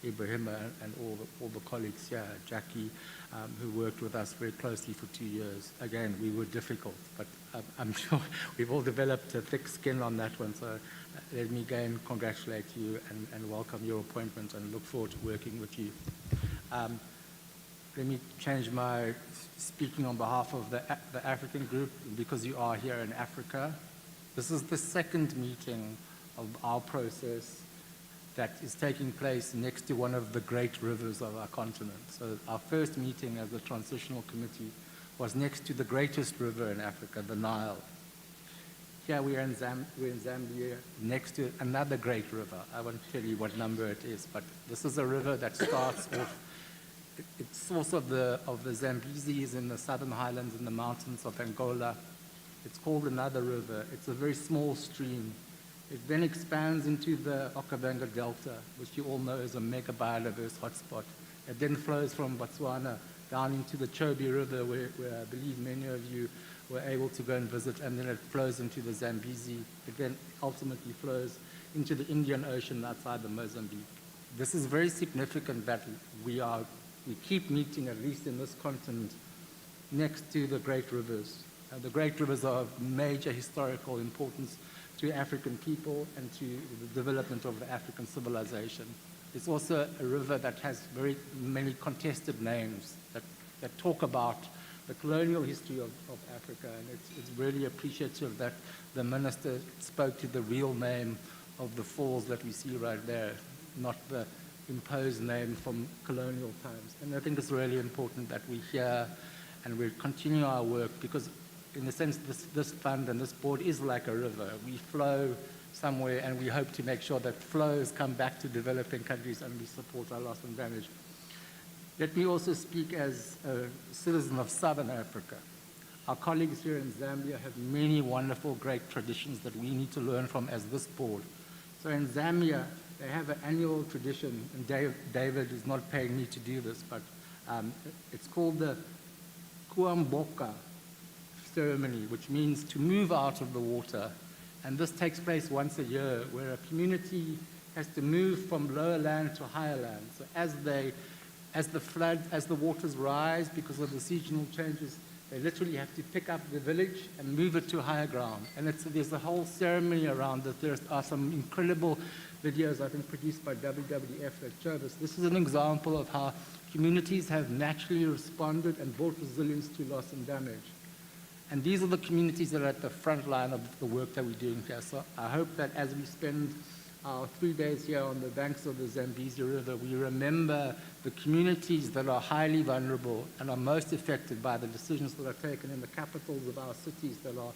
Ibrahim, and all the colleagues here, Jackie, who worked with us very closely for 2 years. Again, we were difficult, but I'm sure we've all developed a thick skin on that one. So let me again congratulate you and welcome your appointment and look forward to working with you. Let me change my speaking on behalf of the African group, because you are here in Africa. This is the second meeting of our process that is taking place next to one of the great rivers of our continent. So our first meeting as a transitional committee was next to the greatest river in Africa, the Nile. Here we're in Zambia, next to another great river. I won't tell you what number it is, but this is a river that starts off, its source of the Zambezi is in the southern highlands in the mountains of Angola. It's called another river. It's a very small stream. It then expands into the Okavango Delta, which you all know is a mega biodiverse hotspot. It then flows from Botswana down into the Chobe River, where I believe many of you were able to go and visit, and then it flows into the Zambezi. It then ultimately flows into the Indian Ocean outside of Mozambique. This is very significant that we keep meeting, at least in this continent, next to the great rivers. The great rivers are of major historical importance to African people and to the development of the African civilization. It's also a river that has very many contested names that talk about the colonial history of Africa, and it's really appreciative that the minister spoke to the real name of the falls that we see right there, not the imposed name from colonial times. And I think it's really important that we hear and we continue our work, because in a sense, this fund and this board is like a river. We flow somewhere, and we hope to make sure that flows come back to developing countries and we support our loss and damage. Let me also speak as a citizen of Southern Africa. Our colleagues here in Zambia have many wonderful, great traditions that we need to learn from as this board. So in Zambia, they have an annual tradition, and David is not paying me to do this, but it's called the Kuamboka ceremony, which means to move out of the water. And this takes place once a year, where a community has to move from lower land to higher land. So as the waters rise because of the seasonal changes, they literally have to pick up the village and move it to higher ground. And there's a whole ceremony around it. There are some incredible videos, I think, produced by WWF that show this. This is an example of how communities have naturally responded and built resilience to loss and damage. And these are the communities that are at the front line of the work that we're doing here. So I hope that as we spend our 3 days here on the banks of the Zambezi River, we remember the communities that are highly vulnerable and are most affected by the decisions that are taken in the capitals of our cities that are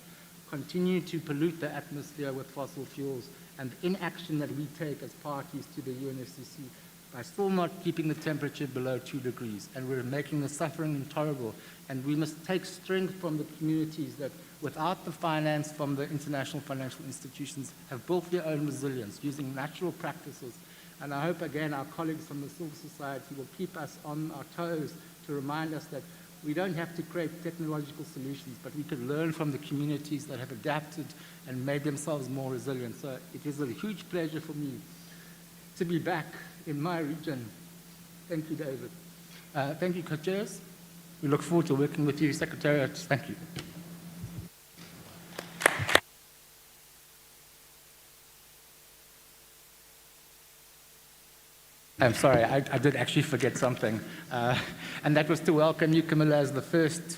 continue to pollute the atmosphere with fossil fuels, and inaction that we take as parties to the UNFCCC by still not keeping the temperature below 2 degrees. And we're making the suffering intolerable. And we must take strength from the communities that, without the finance from the international financial institutions, have built their own resilience using natural practices. And I hope, again, our colleagues from the civil society will keep us on our toes to remind us that we don't have to create technological solutions, but we can learn from the communities that have adapted and made themselves more resilient. So it is a huge pleasure for me to be back in my region. Thank you, David. Thank you, co-chairs. We look forward to working with you, Secretariat. Thank you. I'm sorry, I did actually forget something. And that was to welcome you, Camilla, as the first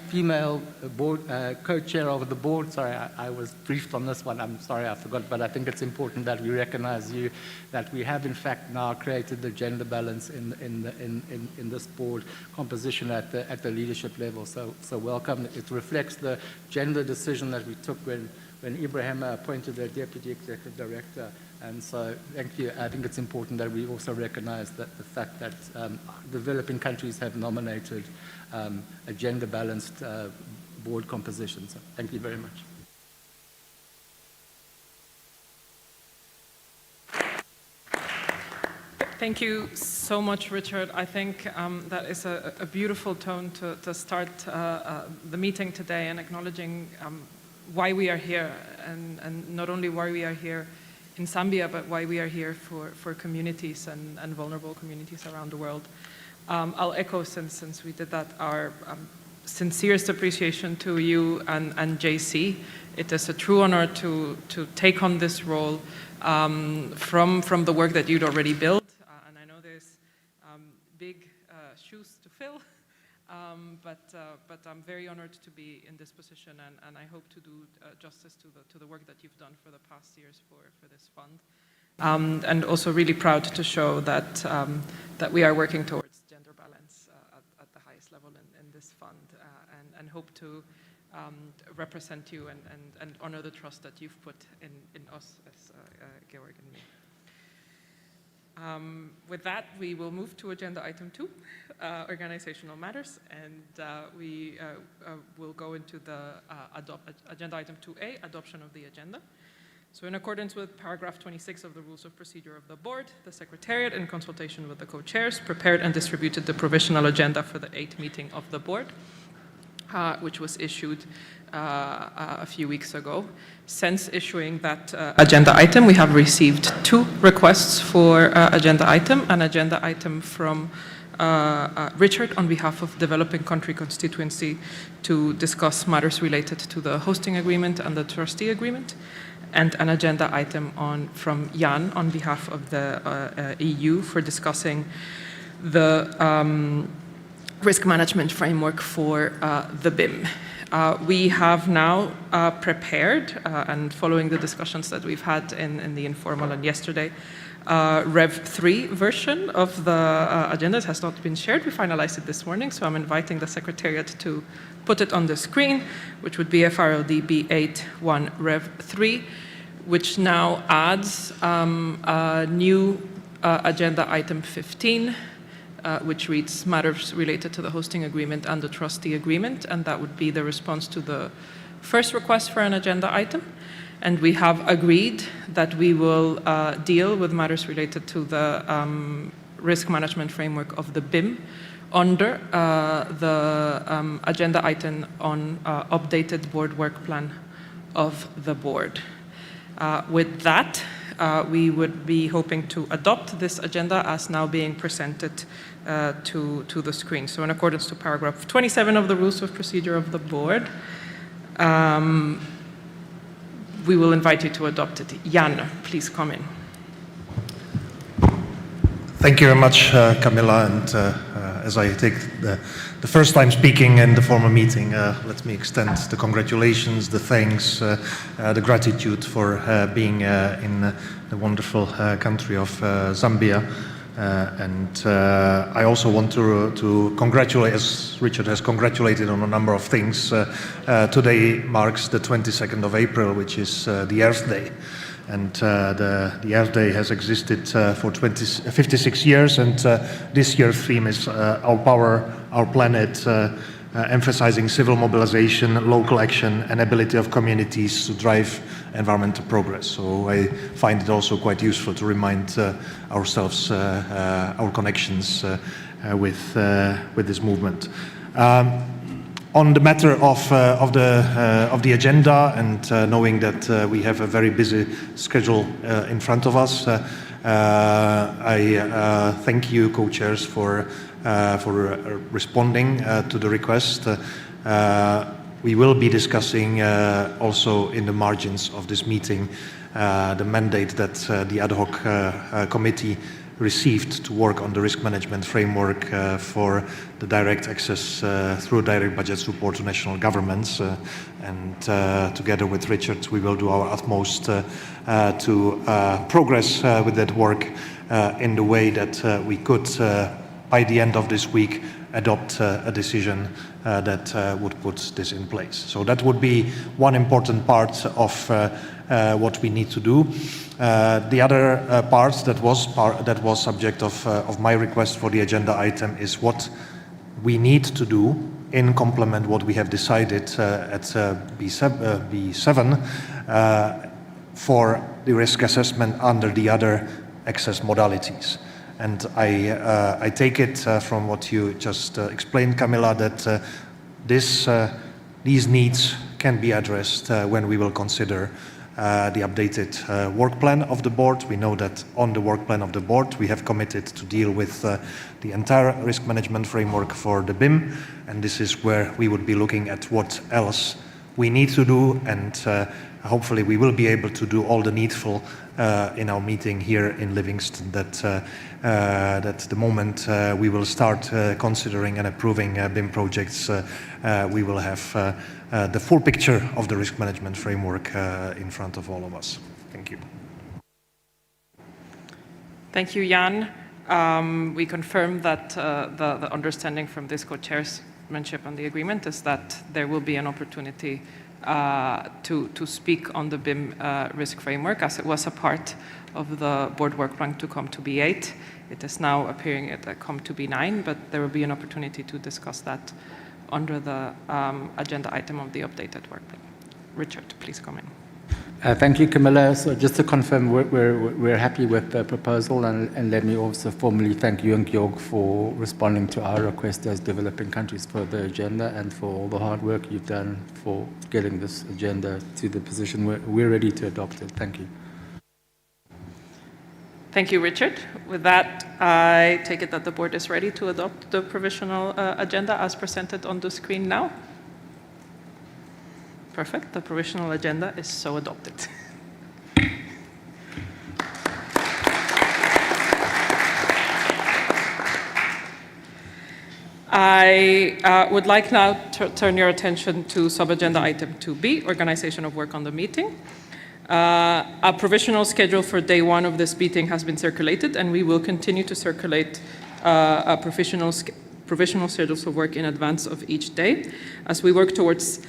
female board co-chair of the board. Sorry, I was briefed on this one. I'm sorry I forgot, but I think it's important that we recognize you, that we have in fact now created the gender balance in this board composition at the leadership level. So welcome. It reflects the gender decision that we took when Ibrahim appointed a deputy executive director. And so, thank you. I think it's important that we also recognize that the fact that developing countries have nominated a gender-balanced board composition. So, thank you very much. Thank you so much, Richard. I think that is a beautiful tone to start the meeting today, and acknowledging why we are here, and not only why we are here in Zambia, but why we are here for communities and vulnerable communities around the world. I'll echo, since we did that, our sincerest appreciation to you and JC. It is a true honor to take on this role from the work that you'd already built. And I know there's big shoes to fill, but I'm very honored to be in this position, and I hope to do justice to the work that you've done for the past years for this fund. And also really proud to show that we are working towards gender balance at the highest level in this fund, and hope to represent you and honor the trust that you've put in us as Georg and me. With that, we will move to agenda item 2, organizational matters, and we will go into the agenda item 2A, adoption of the agenda. So in accordance with paragraph 26 of the Rules of Procedure of the Board, the Secretariat, in consultation with the co-chairs, prepared and distributed the provisional agenda for the 8th meeting of the Board, which was issued a few weeks ago. Since issuing that agenda item, we have received 2 requests for agenda item, an agenda item from Richard on behalf of Developing Country Constituency to discuss matters related to the hosting agreement and the trustee agreement, and an agenda item from Jan on behalf of the EU for discussing the risk management framework for the BIM. We have now prepared, and following the discussions that we've had in the informal and yesterday, Rev 3 version of the agenda. It has not been shared. We finalized it this morning, so I'm inviting the Secretariat to put it on the screen, which would be FRLD B81 Rev 3, which now adds a new agenda item 15, which reads matters related to the hosting agreement and the trustee agreement, and that would be the response to the first request for an agenda item. And we have agreed that we will deal with matters related to the risk management framework of the BIM under the agenda item on updated board work plan of the board. With that, we would be hoping to adopt this agenda as now being presented to the screen. So in accordance to paragraph 27 of the Rules of Procedure of the Board, we will invite you to adopt it. Jan, please come in. Thank you very much, Camilla. And as I take the first time speaking in the formal meeting, let me extend the congratulations, the thanks, the gratitude for being in the wonderful country of Zambia. And I also want to congratulate, as Richard has congratulated on a number of things. Today marks the 22nd of April, which is the Earth Day. And the Earth Day has existed for 56 years, and this year's theme is Our Power, Our Planet, emphasizing civil mobilization, local action, and ability of communities to drive environmental progress. So I find it also quite useful to remind ourselves our connections with this movement. On the matter of the agenda, and knowing that we have a very busy schedule in front of us, I thank you, co-chairs, for responding to the request. We will be discussing also in the margins of this meeting the mandate that the ad hoc committee received to work on the risk management framework for the direct access through direct budget support to national governments. And together with Richard, we will do our utmost to progress with that work in the way that we could, by the end of this week, adopt a decision that would put this in place. So that would be one important part of what we need to do. The other part that was subject of my request for the agenda item is what we need to do in complement what we have decided at B7 for the risk assessment under the other access modalities. And I take it from what you just explained, Camilla, that these needs can be addressed when we will consider the updated work plan of the board. We know that on the work plan of the board, we have committed to deal with the entire risk management framework for the BIM, and this is where we would be looking at what else we need to do, and hopefully we will be able to do all the needful in our meeting here in Livingston, that the moment we will start considering and approving BIM projects, we will have the full picture of the risk management framework in front of all of us. Thank you. Thank you, Jan. We confirm that the understanding from this co-chairmanship on the agreement is that there will be an opportunity to speak on the BIM risk framework, as it was a part of the board work plan to come to B8. It is now appearing at come to B9, but there will be an opportunity to discuss that under the agenda item of the updated work plan. Richard, please come in. Thank you, Camilla. So just to confirm, we're happy with the proposal, and let me also formally thank you and Georg for responding to our request as developing countries for the agenda and for all the hard work you've done for getting this agenda to the position where we're ready to adopt it. Thank you. Thank you, Richard. With that, I take it that the board is ready to adopt the provisional agenda as presented on the screen now. Perfect. The provisional agenda is so adopted. I would like now to turn your attention to sub-agenda item 2B, organization of work on the meeting. A provisional schedule for day 1 of this meeting has been circulated, and we will continue to circulate a provisional schedules of work in advance of each day. As we work towards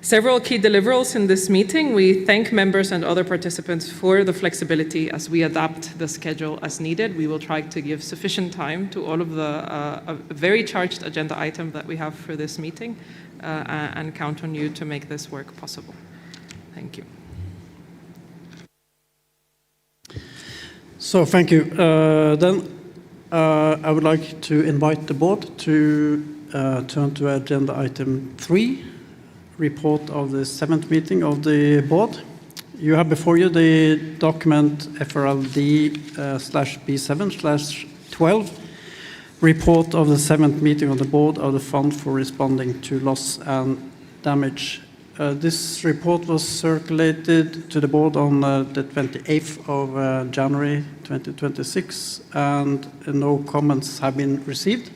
several key deliverables in this meeting, we thank members and other participants for the flexibility as we adapt the schedule as needed. We will try to give sufficient time to all of the very charged agenda item that we have for this meeting and count on you to make this work possible. Thank you. So thank you. Then I would like to invite the board to turn to agenda item 3, report of the 7th meeting of the board. You have before you the document FRLD/B7/12, report of the 7th meeting of the board of the Fund for Responding to Loss and Damage. This report was circulated to the board on the 28th of January 2026, and no comments have been received.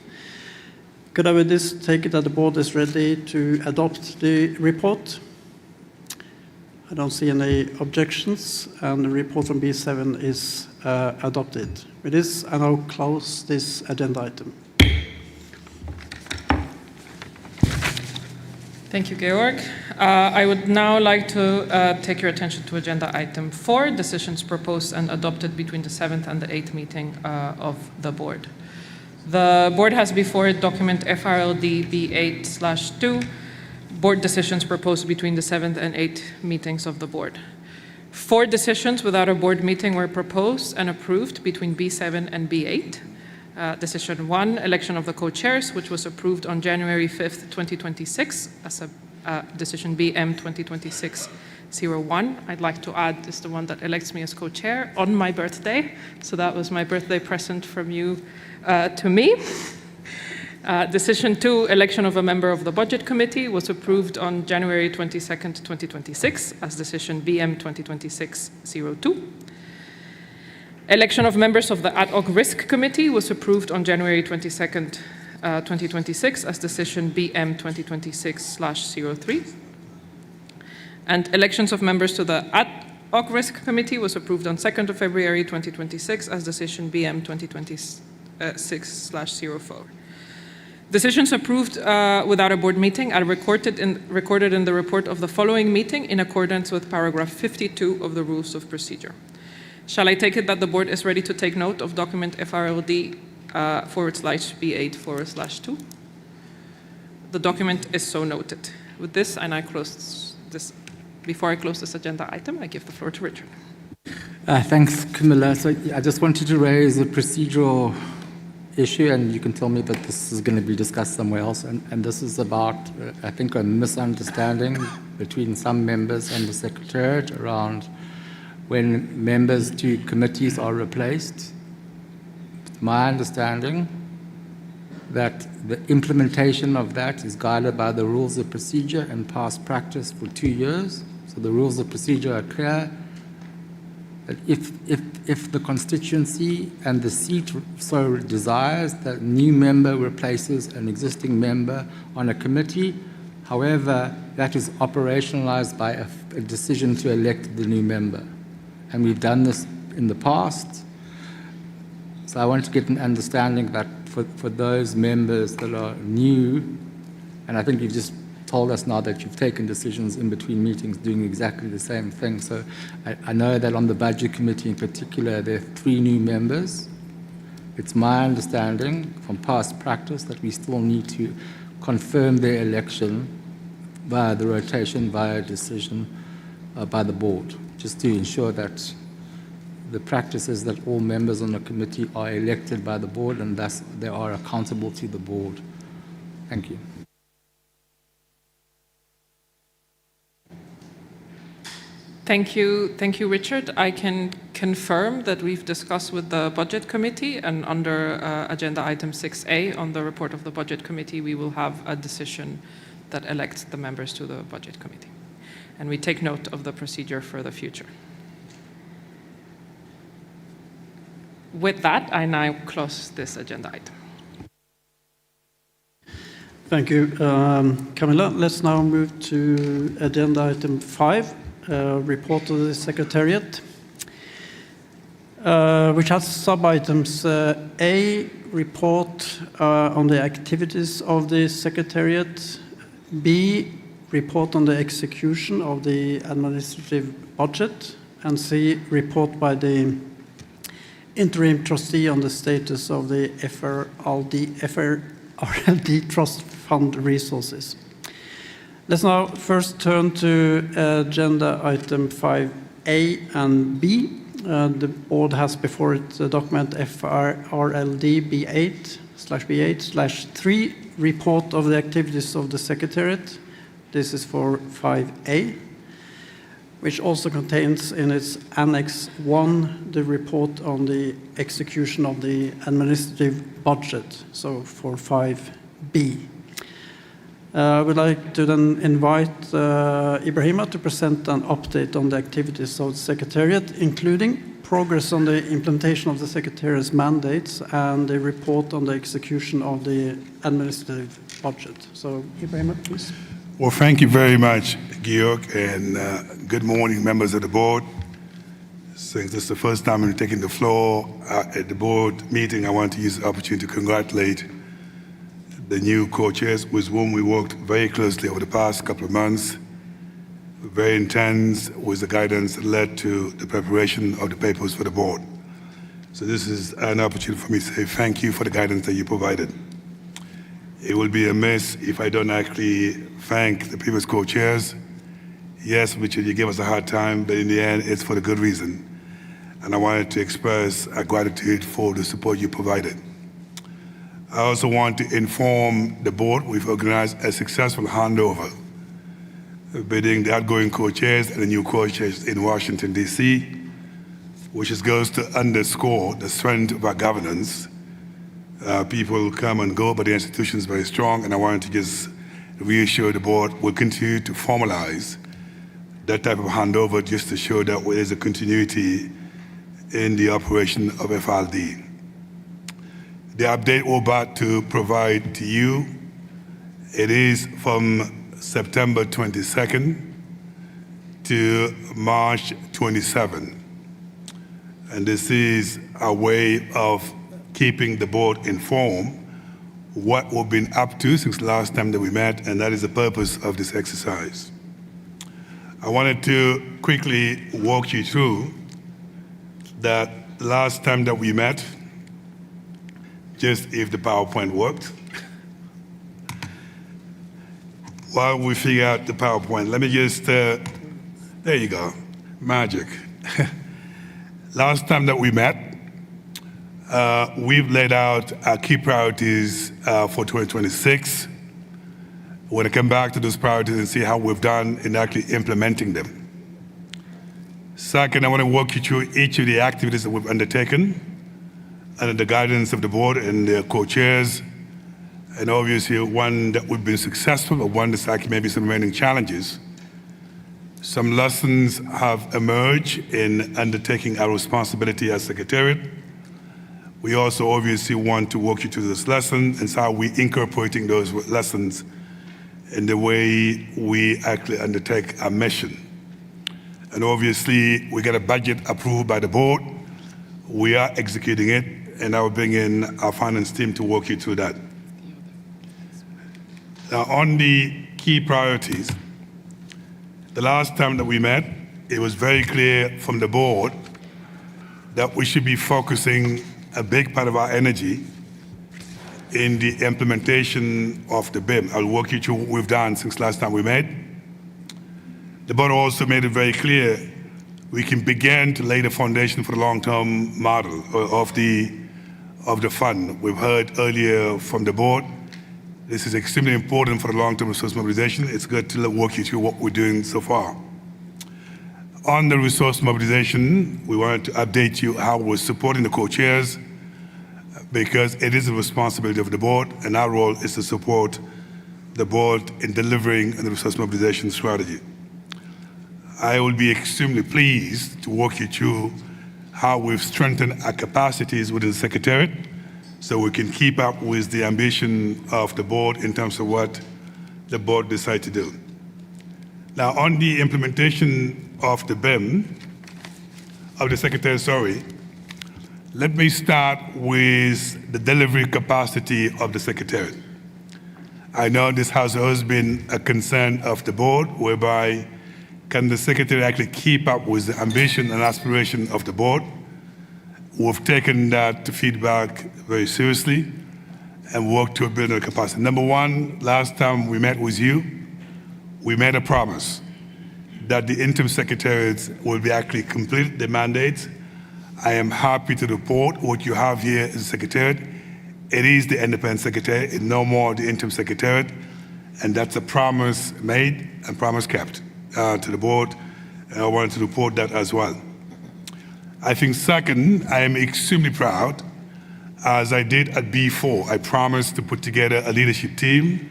Could I with this take it that the board is ready to adopt the report? I don't see any objections, and the report from B7 is adopted. With this, I now close this agenda item. Thank you, Georg. I would now like to take your attention to agenda item 4, decisions proposed and adopted between the 7th and the 8th meeting of the board. The board has before it document FRLD B8/2, board decisions proposed between the 7th and 8th meetings of the board. 4 decisions without a board meeting were proposed and approved between B7 and B8. Decision 1, election of the co-chairs, which was approved on January 5th, 2026 as a decision BM 2026-01. I'd like to add is the one that elects me as co-chair on my birthday. So that was my birthday present from you to me. Decision 2, election of a member of the Budget Committee, was approved on January 22nd, 2026 as decision BM 2026-02. Election of members of the Ad Hoc Risk Committee was approved on January 22nd, 2026 as decision BM 2026/03. And elections of members to the Ad Hoc Risk Committee was approved on 2nd of February 2026 as decision BM 2026/04. Decisions approved without a board meeting are recorded in the report of the following meeting in accordance with paragraph 52 of the Rules of Procedure. Shall I take it that the board is ready to take note of document FRLD /B8/2? The document is so noted. With this, and I close this. Before I close this agenda item, I give the floor to Richard. Thanks, Camilla. So I just wanted to raise a procedural issue, and you can tell me that this is going to be discussed somewhere else. And this is about, I think, a misunderstanding between some members and the Secretariat around when members to committees are replaced. It's my understanding that the implementation of that is guided by the rules of procedure and past practice for 2 years. So the rules of procedure are clear. That if the constituency and the seat so desires, that a new member replaces an existing member on a committee. However, that is operationalized by a decision to elect the new member. And we've done this in the past. So I want to get an understanding that for those members that are new, and I think you've just told us now that you've taken decisions in between meetings doing exactly the same thing. So I know that on the Budget Committee in particular, there are 3 new members. It's my understanding from past practice that we still need to confirm their election via the rotation, via decision by the board, just to ensure that the practice is that all members on the committee are elected by the board and thus they are accountable to the board. Thank you. Thank you, Richard. I can confirm that we've discussed with the Budget Committee, and under Agenda Item 6A on the report of the Budget Committee, we will have a decision that elects the members to the Budget Committee. And we take note of the procedure for the future. With that, I now close this agenda item. Thank you, Camilla. Let's now move to agenda item 5, report of the Secretariat, which has sub-items A, report on the activities of the Secretariat, B, report on the execution of the administrative budget, and C, report by the interim trustee on the status of the FRLD Trust Fund resources. Let's now first turn to agenda item 5A and B. The board has before it the document FRLD B8/B8/3, report of the activities of the Secretariat. This is for 5A, which also contains in its Annex 1 the report on the execution of the administrative budget, so for 5B. I would like to then invite Ibrahima to present an update on the activities of the Secretariat, including progress on the implementation of the Secretariat's mandates and the report on the execution of the administrative budget. So, Ibrahima, please. Well, thank you very much, Georg, and good morning, members of the board. Since this is the first time I'm taking the floor at the board meeting, I want to use the opportunity to congratulate the new co-chairs with whom we worked very closely over the past couple of months. Very intense with the guidance that led to the preparation of the papers for the board. So this is an opportunity for me to say thank you for the guidance that you provided. It will be amiss if I don't actually thank the previous co-chairs. Yes, Richard, you gave us a hard time, but in the end, it's for the good reason. And I wanted to express our gratitude for the support you provided. I also want to inform the board we've organized a successful handover, bidding the outgoing co-chairs and the new co-chairs in Washington, D.C., which goes to underscore the strength of our governance. People come and go, but the institution is very strong, and I wanted to just reassure the board we'll continue to formalize that type of handover just to show that there is a continuity in the operation of FRLD. The update we're about to provide to you, it is from September 22nd to March 27. And this is a way of keeping the board informed what we've been up to since last time that we met, and that is the purpose of this exercise. I wanted to quickly walk you through that last time that we met, just if the PowerPoint worked. While we figure out the PowerPoint, let me just, there you go, magic. Last time that we met, we've laid out our key priorities for 2026. We're going to come back to those priorities and see how we've done in actually implementing them. Second, I want to walk you through each of the activities that we've undertaken under the guidance of the board and the co-chairs, and obviously one that we've been successful, but one that's actually maybe some remaining challenges. Some lessons have emerged in undertaking our responsibility as Secretariat. We also obviously want to walk you through this lesson and how we're incorporating those lessons in the way we actually undertake our mission. And obviously, we get a budget approved by the board. We are executing it, and I will bring in our finance team to walk you through that. Now, on the key priorities, the last time that we met, it was very clear from the board that we should be focusing a big part of our energy in the implementation of the BIM. I'll walk you through what we've done since last time we met. The board also made it very clear we can begin to lay the foundation for the long-term model of the fund. We've heard earlier from the board, this is extremely important for the long-term resource mobilization. It's good to walk you through what we're doing so far. On the resource mobilization, we wanted to update you how we're supporting the co-chairs, because it is a responsibility of the board, and our role is to support the board in delivering the resource mobilization strategy. I will be extremely pleased to walk you through how we've strengthened our capacities within the Secretariat so we can keep up with the ambition of the board in terms of what the board decides to do. Now, on the implementation of the BIM, of the Secretariat, let me start with the delivery capacity of the Secretariat. I know this has always been a concern of the board, whereby can the Secretariat actually keep up with the ambition and aspiration of the board? We've taken that feedback very seriously and worked to build our capacity. Number one, last time we met with you, we made a promise that the interim secretariats will be actually complete the mandates. I am happy to report what you have here is a secretariat. It is the independent secretariat, and no more the interim secretariat, and that's a promise made and promise kept to the board, and I wanted to report that as well. I think second, I am extremely proud, as I did at B4, I promised to put together a leadership team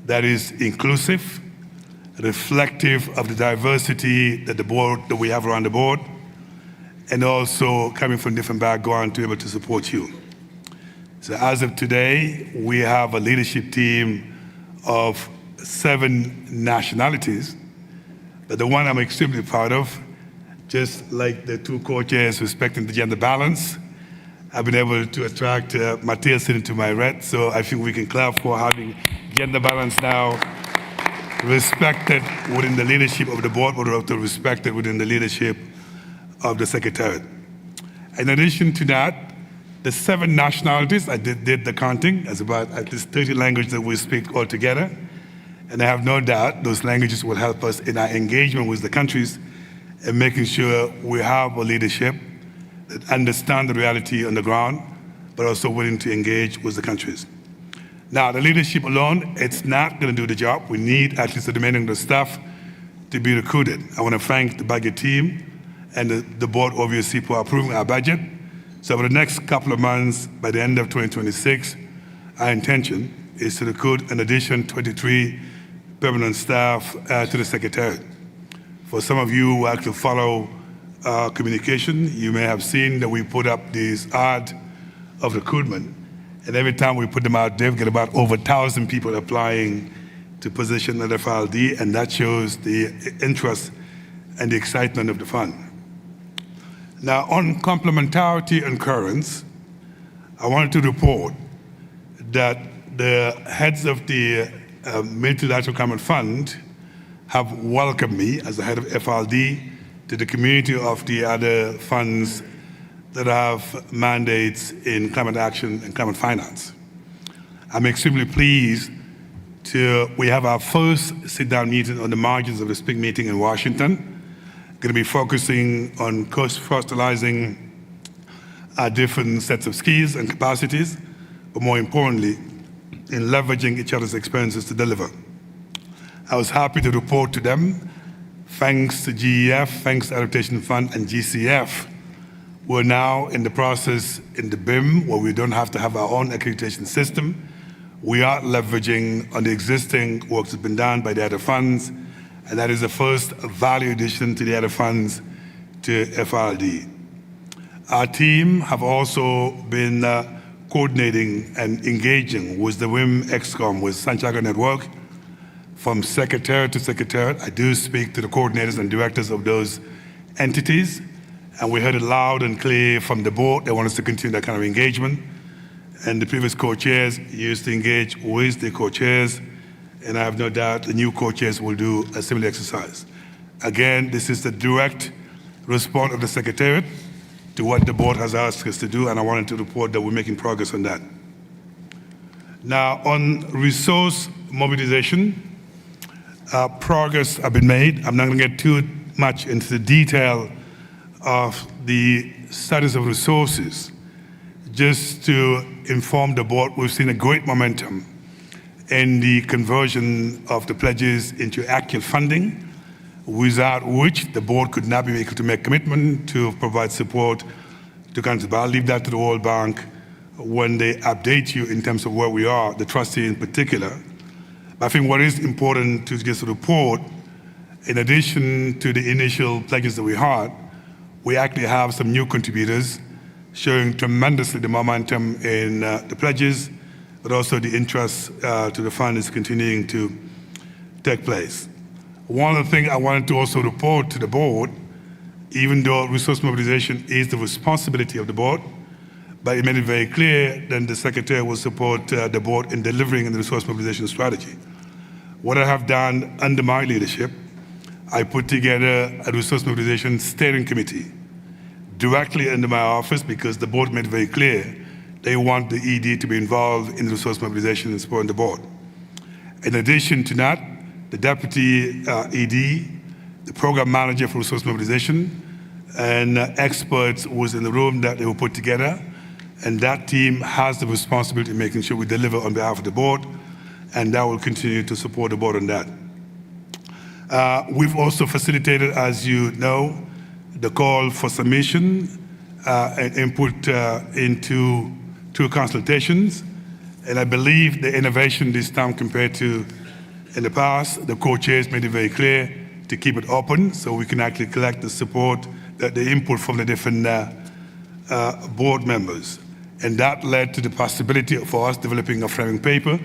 that is inclusive, reflective of the diversity that we have around the board, and also coming from different backgrounds to be able to support you. So as of today, we have a leadership team of 7 nationalities, but the one I'm extremely proud of, just like the 2 co-chairs respecting the gender balance, I've been able to attract Matthias into my right, so I think we can clap for having gender balance now respected within the leadership of the board, but also respected within the leadership of the Secretariat. In addition to that, the 7 nationalities, I did the counting, there's about at least 30 languages that we speak all together, and I have no doubt those languages will help us in our engagement with the countries and making sure we have a leadership that understand the reality on the ground, but also willing to engage with the countries. Now, the leadership alone, it's not going to do the job. We need at least the remaining of the staff to be recruited. I want to thank the budget team and the board, obviously, for approving our budget. So over the next couple of months, by the end of 2026, our intention is to recruit an additional 23 permanent staff to the Secretariat. For some of you who actually follow communication, you may have seen that we put up this ad of recruitment, and every time we put them out there, we get about over 1,000 people applying to position at FLD, and that shows the interest and the excitement of the fund. Now, on complementarity and currents, I wanted to report that the heads of the Multilateral Common Fund have welcomed me as the head of FLD to the community of the other funds that have mandates in climate action and climate finance. I'm extremely pleased we have our first sit-down meeting on the margins of the SPIC meeting in Washington. Going to be focusing on cross-fertilizing our different sets of skills and capacities, but more importantly, in leveraging each other's experiences to deliver. I was happy to report to them, thanks to GEF, thanks to Adaptation Fund and GCF, we're now in the process in the BIM where we don't have to have our own accreditation system. We are leveraging on the existing work that's been done by the other funds, and that is the first value addition to the other funds to FRLD. Our team have also been coordinating and engaging with the WIM XCOM, with Santiago Network, from Secretariat to Secretariat. I do speak to the coordinators and directors of those entities, and we heard it loud and clear from the board. They want us to continue that kind of engagement. And the previous co-chairs used to engage with the co-chairs, and I have no doubt the new co-chairs will do a similar exercise. Again, this is the direct response of the Secretariat to what the board has asked us to do, and I wanted to report that we're making progress on that. Now, on resource mobilization, progress has been made. I'm not going to get too much into the detail of the status of resources. Just to inform the board, we've seen a great momentum in the conversion of the pledges into actual funding, without which the board could not be able to make commitment to provide support to countries. But I'll leave that to the World Bank when they update you in terms of where we are, the trustee in particular. But I think what is important to just report, in addition to the initial pledges that we had, we actually have some new contributors showing tremendously the momentum in the pledges, but also the interest to the fund is continuing to take place. One of the things I wanted to also report to the board, even though resource mobilization is the responsibility of the board, but it made it very clear that the Secretary will support the board in delivering the resource mobilization strategy. What I have done under my leadership, I put together a resource mobilization steering committee directly under my office, because the board made very clear they want the ED to be involved in resource mobilization and supporting the board. In addition to that, the deputy ED, the program manager for resource mobilization, and experts was in the room that they were put together, and that team has the responsibility of making sure we deliver on behalf of the board, and that will continue to support the board on that. We've also facilitated, as you know, the call for submission and input into two consultations. And I believe the innovation this time compared to in the past, the co-chairs made it very clear to keep it open so we can actually collect the support, the input from the different board members. And that led to the possibility for us developing a framing paper,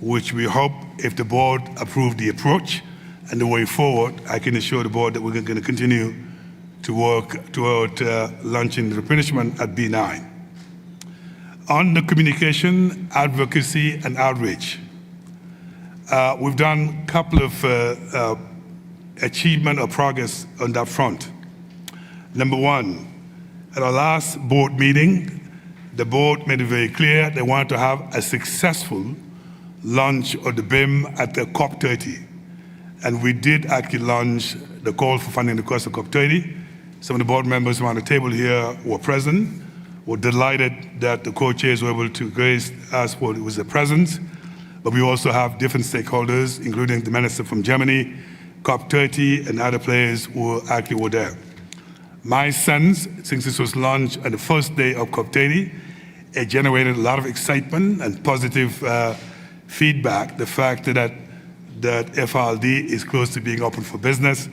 which we hope, if the board approved the approach and the way forward, I can assure the board that we're going to continue to work toward launching the replenishment at B9. On the communication, advocacy, and outreach, we've done a couple of achievement or progress on that front. Number one, at our last board meeting, the board made it very clear they wanted to have a successful launch of the BIM at the COP30. And we did actually launch the call for funding the cost of COP30. Some of the board members around the table here were present. We're delighted that the co-chairs were able to grace us with their presence. But we also have different stakeholders, including the minister from Germany, COP30, and other players who actually were there. My sense, since this was launched on the first day of COP30, it generated a lot of excitement and positive feedback, the fact that FRLD is close to being open for business.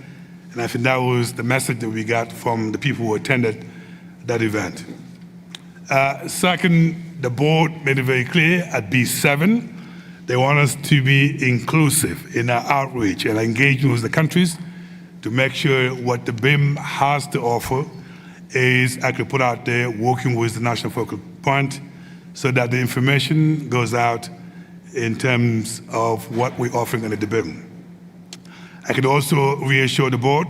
And I think that was the message that we got from the people who attended that event. Second, the board made it very clear at B7, they want us to be inclusive in our outreach and engagement with the countries to make sure what the BIM has to offer is actually put out there, working with the national focal point, so that the information goes out in terms of what we're offering under the BIM. I can also reassure the board,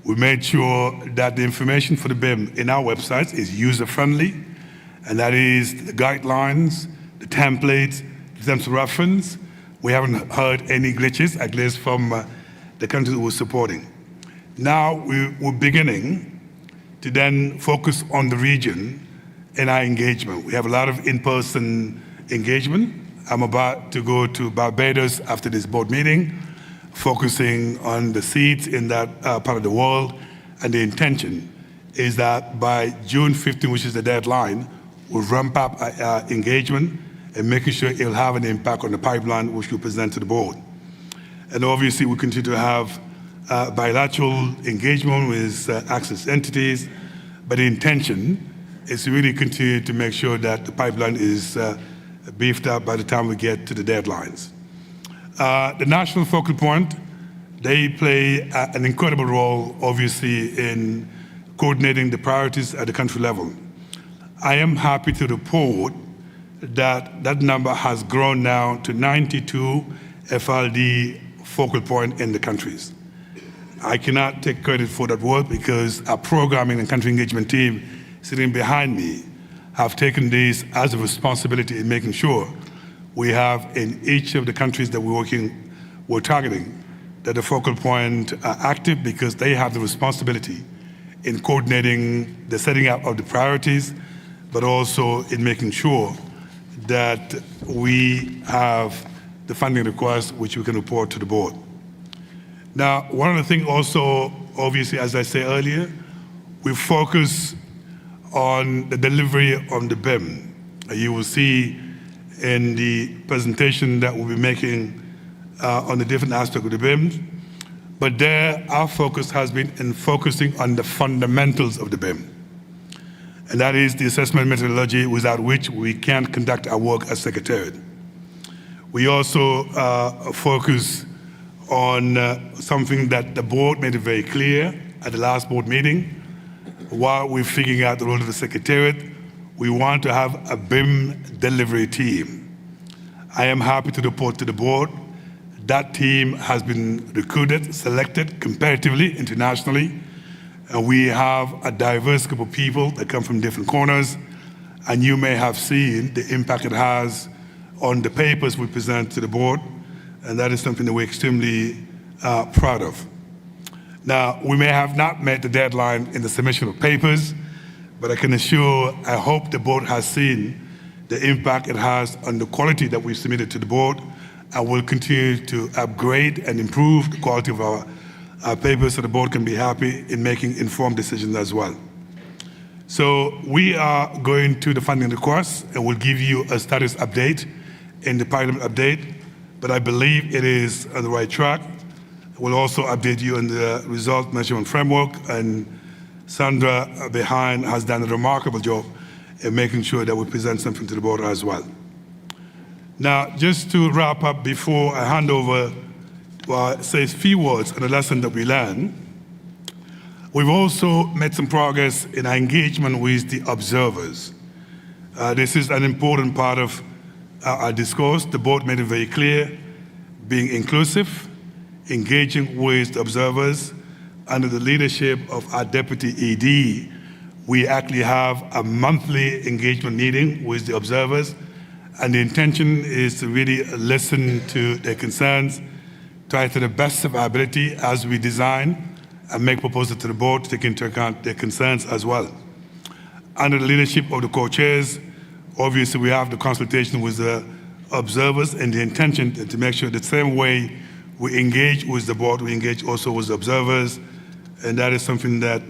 we made sure that the information for the BIM in our websites is user-friendly, and that is the guidelines, the templates, the terms of reference. We haven't heard any glitches, at least from the countries we're supporting. Now we're beginning to then focus on the region in our engagement. We have a lot of in-person engagement. I'm about to go to Barbados after this board meeting, focusing on the seeds in that part of the world. And the intention is that by June 15, which is the deadline, we'll ramp up our engagement and making sure it'll have an impact on the pipeline which we'll present to the board. And obviously we continue to have bilateral engagement with access entities, but the intention is to really continue to make sure that the pipeline is beefed up by the time we get to the deadlines. The national focal point, they play an incredible role, obviously, in coordinating the priorities at the country level. I am happy to report that that number has grown now to 92 FLD focal point in the countries. I cannot take credit for that work because our programming and country engagement team sitting behind me have taken this as a responsibility in making sure we have in each of the countries that we're targeting, that the focal point are active because they have the responsibility in coordinating the setting up of the priorities, but also in making sure that we have the funding requests which we can report to the board. Now, one of the things also, obviously, as I said earlier, we focus on the delivery on the BIM. You will see in the presentation that we'll be making on the different aspects of the BIM. But there, our focus has been in focusing on the fundamentals of the BIM. And that is the assessment methodology without which we can't conduct our work as Secretariat. We also focus on something that the board made it very clear at the last board meeting. While we're figuring out the role of the Secretariat, we want to have a BIM delivery team. I am happy to report to the board that team has been recruited, selected comparatively, internationally, and we have a diverse group of people that come from different corners, and you may have seen the impact it has on the papers we present to the board, and that is something that we're extremely proud of. Now, we may have not met the deadline in the submission of papers, but I can assure, I hope the board has seen the impact it has on the quality that we've submitted to the board, and will continue to upgrade and improve the quality of our papers so the board can be happy in making informed decisions as well. So we are going to the funding request, and we'll give you a status update in the Parliament update, but I believe it is on the right track. We'll also update you on the result measurement framework, and Sandra behind has done a remarkable job in making sure that we present something to the board as well. Now, just to wrap up before I hand over, say a few words on the lesson that we learned, we've also made some progress in our engagement with the observers. This is an important part of our discourse. The board made it very clear, being inclusive, engaging with the observers. Under the leadership of our Deputy ED, we actually have a monthly engagement meeting with the observers, and the intention is to really listen to their concerns, try to the best of our ability as we design and make proposals to the board to take into account their concerns as well. Under the leadership of the co-chairs, obviously we have the consultation with the observers, and the intention to make sure the same way we engage with the board, we engage also with the observers, and that is something that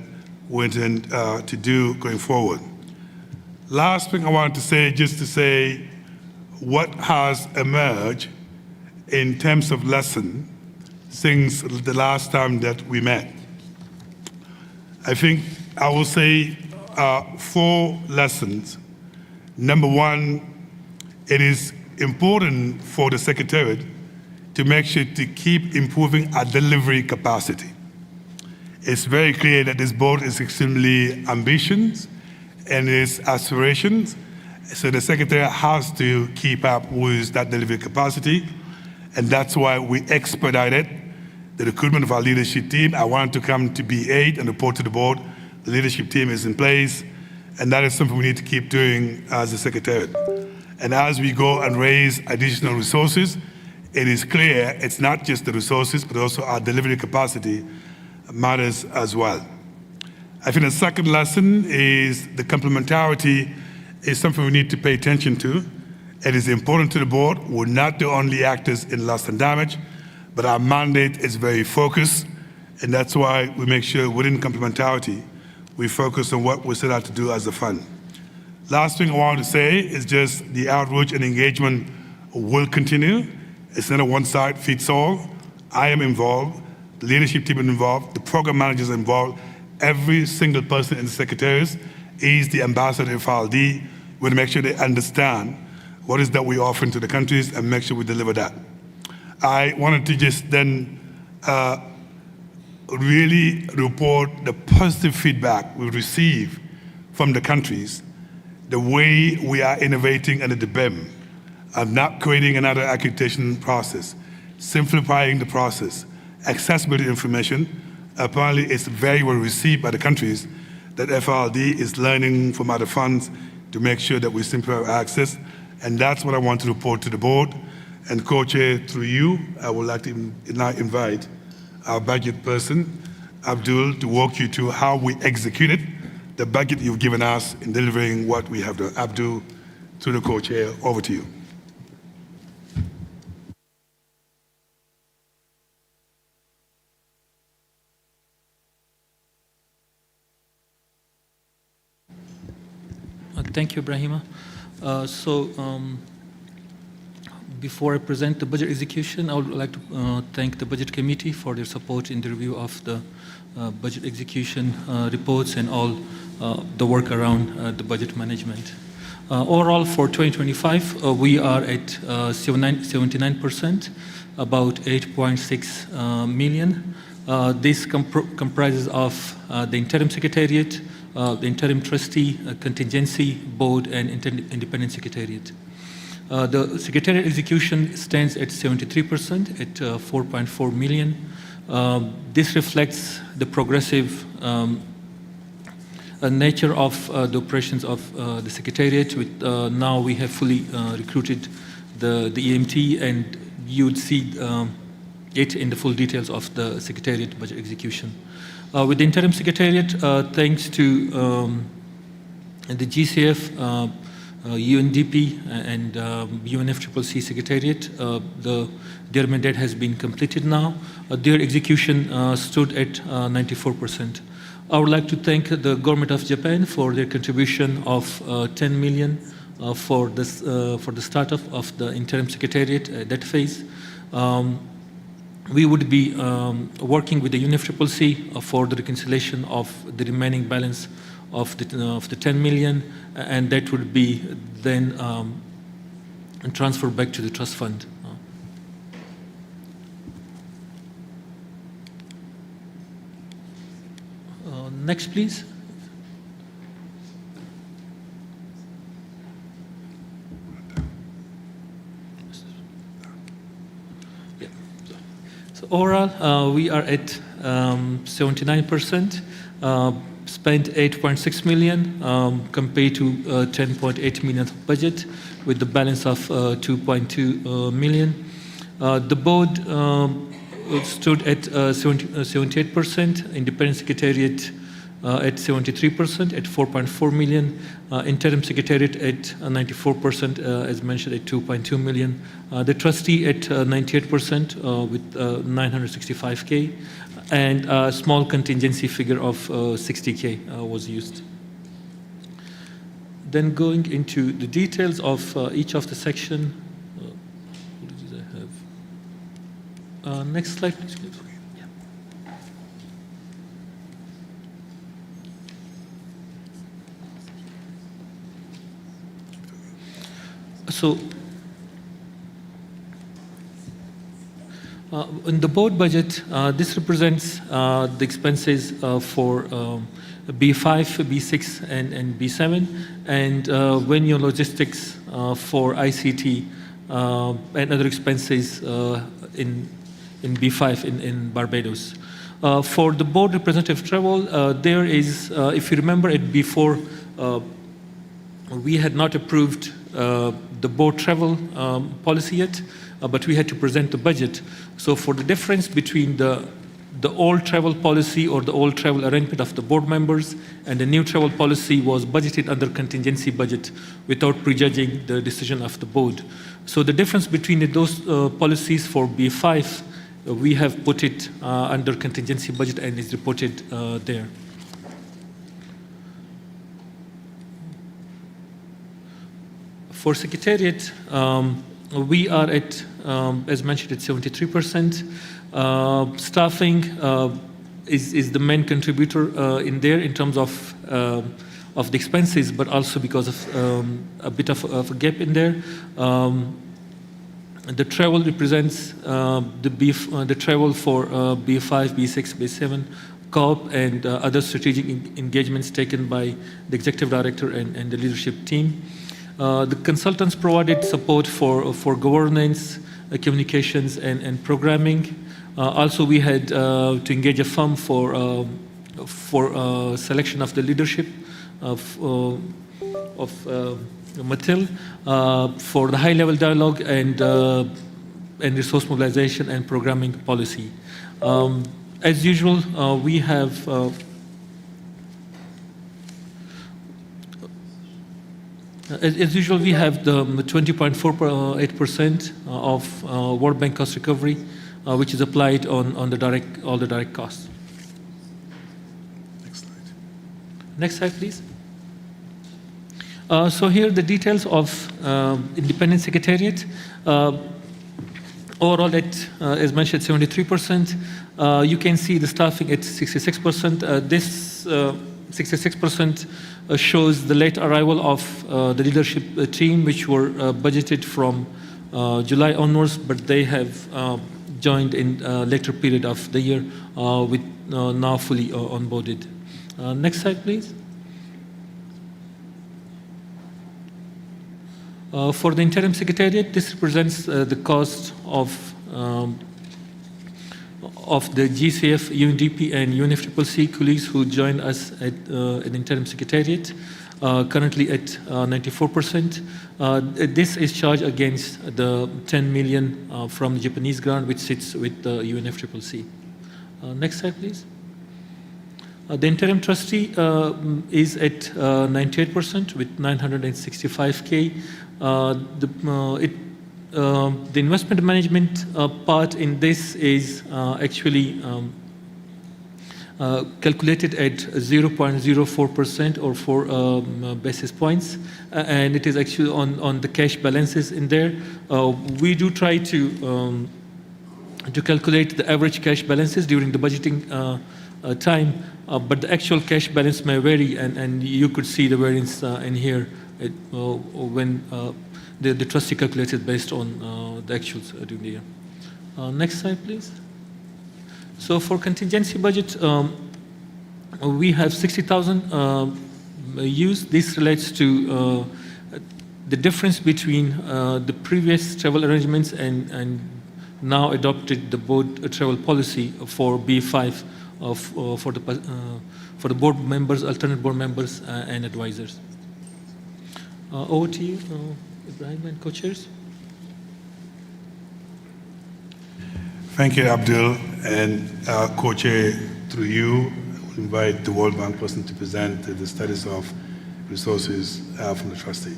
we intend to do going forward. Last thing I wanted to say, just to say what has emerged in terms of lesson since the last time that we met. I think I will say 4 lessons. Number one, it is important for the Secretariat to make sure to keep improving our delivery capacity. It's very clear that this board is extremely ambitious and its aspirations, so the Secretariat has to keep up with that delivery capacity, and that's why we expedited the recruitment of our leadership team. I want to come to B8 and report to the board. The leadership team is in place, and that is something we need to keep doing as a Secretariat. And as we go and raise additional resources, it is clear it's not just the resources, but also our delivery capacity matters as well. I think the second lesson is the complementarity is something we need to pay attention to. It is important to the board. We're not the only actors in loss and damage, but our mandate is very focused, and that's why we make sure within complementarity, we focus on what we set out to do as a fund. Last thing I want to say is just the outreach and engagement will continue. It's not a one-size-fits-all. I am involved, the leadership team is involved, the program managers are involved, every single person in the Secretariat is the ambassador of FRLD. We want to make sure they understand what is that we're offering to the countries and make sure we deliver that. I wanted to just then really report the positive feedback we receive from the countries, the way we are innovating under the BEM, of not creating another accreditation process, simplifying the process, accessibility information. Apparently it's very well received by the countries that FRLD is learning from other funds to make sure that we simplify our access. And that's what I want to report to the board. And co-chair, through you, I would like to now invite our budget person, Abdul, to walk you through how we executed the budget you've given us in delivering what we have done. Abdul, through the co-chair, over to you. Thank you, Ibrahima. Before I present the budget execution, I would like to thank the Budget Committee for their support in the review of the budget execution reports and all the work around the budget management. Overall, for 2025, we are at 79%, about 8.6 million. This comprises of the Interim Secretariat, the Interim Trustee, Contingency Board, and Independent Secretariat. The Secretariat execution stands at 73% at 4.4 million. This reflects the progressive nature of the operations of the Secretariat. With, now we have fully recruited the EMT, and you'd see it in the full details of the Secretariat budget execution. With the Interim Secretariat, thanks to the GCF, UNDP, and UNFCCC Secretariat, their mandate has been completed now. Their execution stood at 94%. I would like to thank the government of Japan for their contribution of 10 million for the startup of the Interim Secretariat at that phase. We would be working with the UNFCCC for the reconciliation of the remaining balance of the 10 million, and that would be then transferred back to the trust fund. Next, please. Yeah. So overall, we are at 79%. Spent 8.6 million compared to 10.8 million budget, with the balance of 2.2 million. The board stood at 78%, Independent Secretariat at 73% at 4.4 million, Interim Secretariat at 94%, as mentioned, at 2.2 million. The trustee at 98% with 965K, and a small contingency figure of 60K was used. Then going into the details of each of the section. Apologies, I have. Next slide, please. Yeah. So, in the board budget, this represents the expenses for B5, B6, and B7, and venue logistics for ICT and other expenses in B5 in Barbados. For the board representative travel, there is, if you remember it before, we had not approved the board travel policy yet, but we had to present the budget. So for the difference between the the old travel policy or the old travel arrangement of the board members, and the new travel policy was budgeted under contingency budget without prejudging the decision of the board. So the difference between those policies for B5, we have put it under contingency budget and is reported there. For Secretariat, we are at, as mentioned, at 73%. Staffing is the main contributor in there in terms of the expenses, but also because of a bit of a gap in there. The travel represents the travel for B5, B6, B7, COP, and other strategic engagements taken by the executive director and the leadership team. The consultants provided support for governance, communications, and programming. Also, we had to engage a firm for selection of the leadership of Matil for the high-level dialogue and resource mobilization and programming policy. As usual, we have the 20.48% of World Bank cost recovery, which is applied on all the direct costs. Next slide. Next slide, please. So here are the details of Independent Secretariat. Overall, as mentioned, 73%. You can see the staffing at 66%. This 66% shows the late arrival of the leadership team, which were budgeted from July onwards, but they have joined in a later period of the year with now fully onboarded. Next slide, please. For the interim secretariat, this represents the cost of the GCF, UNDP, and UNFCCC colleagues who joined us at an interim secretariat, currently at 94%. This is charged against the 10 million from the Japanese grant, which sits with the UNFCCC. Next slide, please. The interim trustee is at 98% with 965K. The investment management part in this is actually calculated at 0.04% or 4 basis points, and it is actually on the cash balances in there. We do try to calculate the average cash balances during the budgeting time, but the actual cash balance may vary, and you could see the variance in here when the trustee calculated based on the actuals during the year. Next slide, please. So for contingency budget, we have 60,000 used. This relates to the difference between the previous travel arrangements and now adopted the board travel policy for B5 for the board members, alternate board members, and advisors. Over to you, Ibrahim and co-chairs. Thank you, Abdul. And co-chair, through you, we'll invite the World Bank person to present the status of resources from the trustee.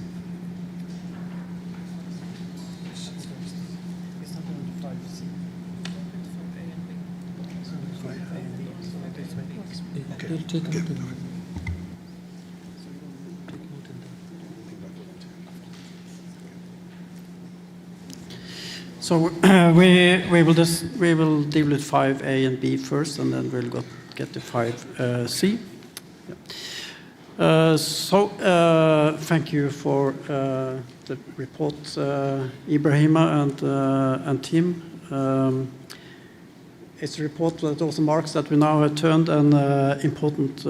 Okay. So we will deal with 5A and B first, and then we'll get to 5C. Thank you for the report, Ibrahima and team. It's a report that also marks that we now have turned an important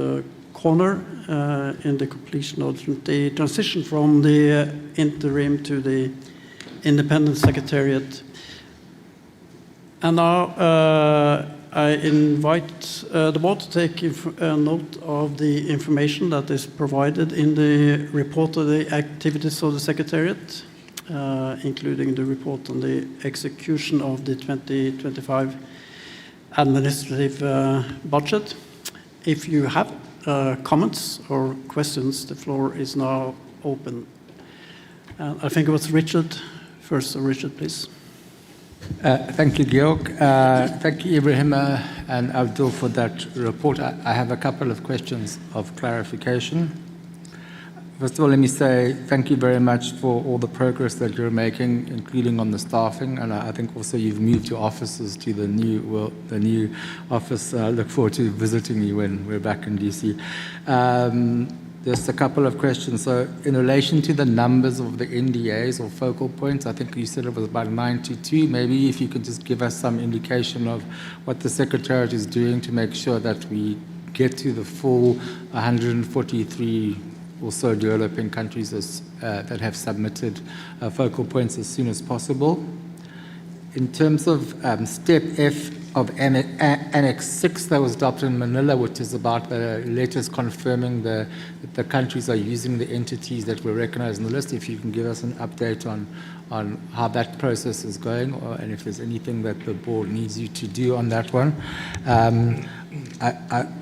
corner in the completion of the transition from the interim to the independent secretariat. And now I invite the board to take note of the information that is provided in the report of the activities of the secretariat, including the report on the execution of the 2025 administrative budget. If you have comments or questions, the floor is now open. I think it was Richard first. So Richard, please. Thank you, Georg. Thank you, Ibrahim and Abdul, for that report. I have a couple of questions of clarification. First of all, let me say thank you very much for all the progress that you're making, including on the staffing. And I think also you've moved your offices to the new office. I look forward to visiting you when we're back in DC. Just a couple of questions. So in relation to the numbers of the NDAs or focal points, I think you said it was about 92. Maybe if you could just give us some indication of what the Secretariat is doing to make sure that we get to the full 143 or so developing countries that have submitted focal points as soon as possible. In terms of step F of Annex 6 that was adopted in Manila, which is about the letters confirming that the countries are using the entities that were recognized in the list, if you can give us an update on how that process is going, and if there's anything that the board needs you to do on that one.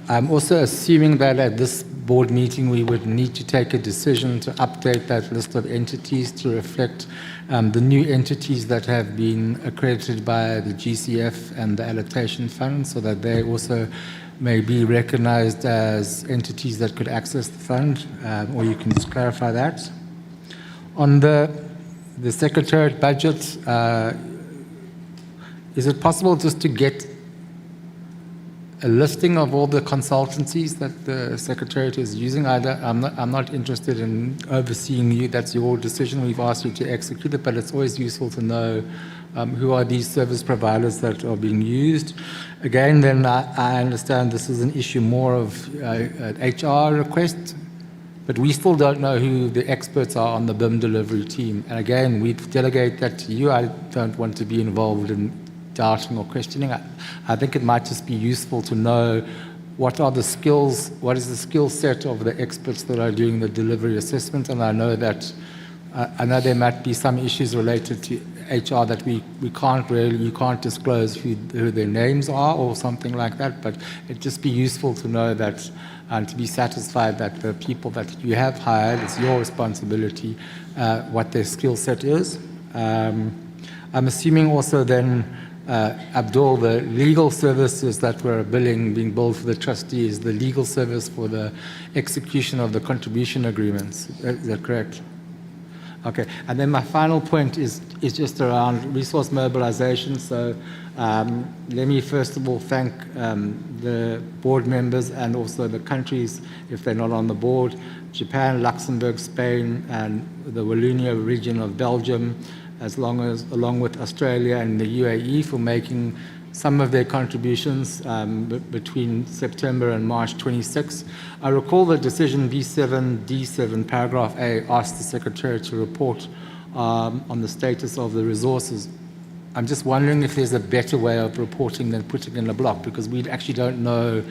I'm also assuming that at this board meeting we would need to take a decision to update that list of entities to reflect the new entities that have been accredited by the GCF and the Allocation Fund, so that they also may be recognized as entities that could access the fund, or you can just clarify that. On the Secretariat budget, is it possible just to get a listing of all the consultancies that the Secretariat is using? I'm not interested in overseeing you. That's your decision. We've asked you to execute it, but it's always useful to know who are these service providers that are being used. Again, then I understand this is an issue more of an HR request, but we still don't know who the experts are on the BIM delivery team. And again, we delegate that to you. I don't want to be involved in doubting or questioning. I think it might just be useful to know what is the skill set of the experts that are doing the delivery assessment. And I know there might be some issues related to HR that you can't disclose who their names are or something like that, but it'd just be useful to know that and to be satisfied that the people that you have hired, it's your responsibility what their skill set is. I'm assuming also then Abdul, the legal services that were being billed for the trustees, the legal service for the execution of the contribution agreements. Is that correct? Okay. And then my final point is just around resource mobilization. So let me first of all thank the board members and also the countries, if they're not on the board, Japan, Luxembourg, Spain, and the Wallonia region of Belgium, along with Australia and the UAE, for making some of their contributions between September and March 26. I recall the decision B7D7 paragraph A asked the Secretary to report on the status of the resources. I'm just wondering if there's a better way of reporting than putting in a block, because we actually don't know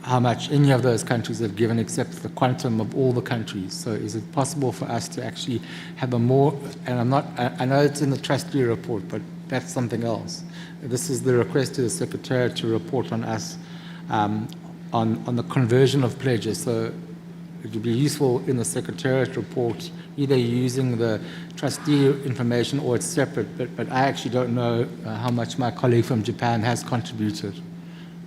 how much any of those countries have given except the quantum of all the countries. So is it possible for us to actually have a more, and I know it's in the trustee report, but that's something else. This is the request to the Secretariat to report on us on the conversion of pledges. So it would be useful in the Secretariat report, either using the trustee information or it's separate, but I actually don't know how much my colleague from Japan has contributed,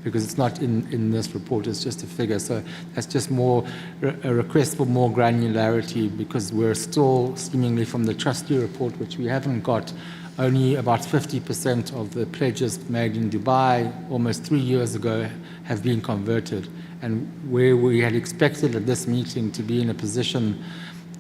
because it's not in this report, it's just a figure. So that's just more a request for more granularity, because we're still, seemingly from the trustee report, which we haven't got, only about 50% of the pledges made in Dubai almost 3 years ago have been converted. And where we had expected at this meeting to be in a position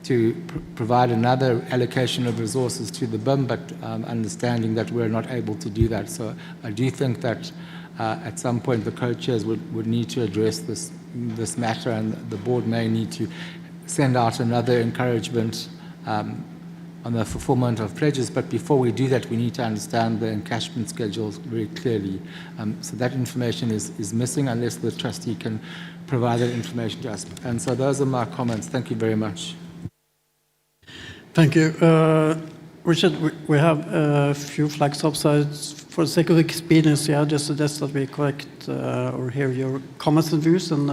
to provide another allocation of resources to the BIM, but understanding that we're not able to do that. So I do think that at some point the co-chairs would need to address this matter, and the board may need to send out another encouragement on the fulfillment of pledges. But before we do that, we need to understand the encashment schedules very clearly. So that information is missing unless the trustee can provide that information to us. And so those are my comments. Thank you very much. Thank you. Richard, we have a few flags up, so for the sake of experience, I just suggest that we correct or hear your comments and views and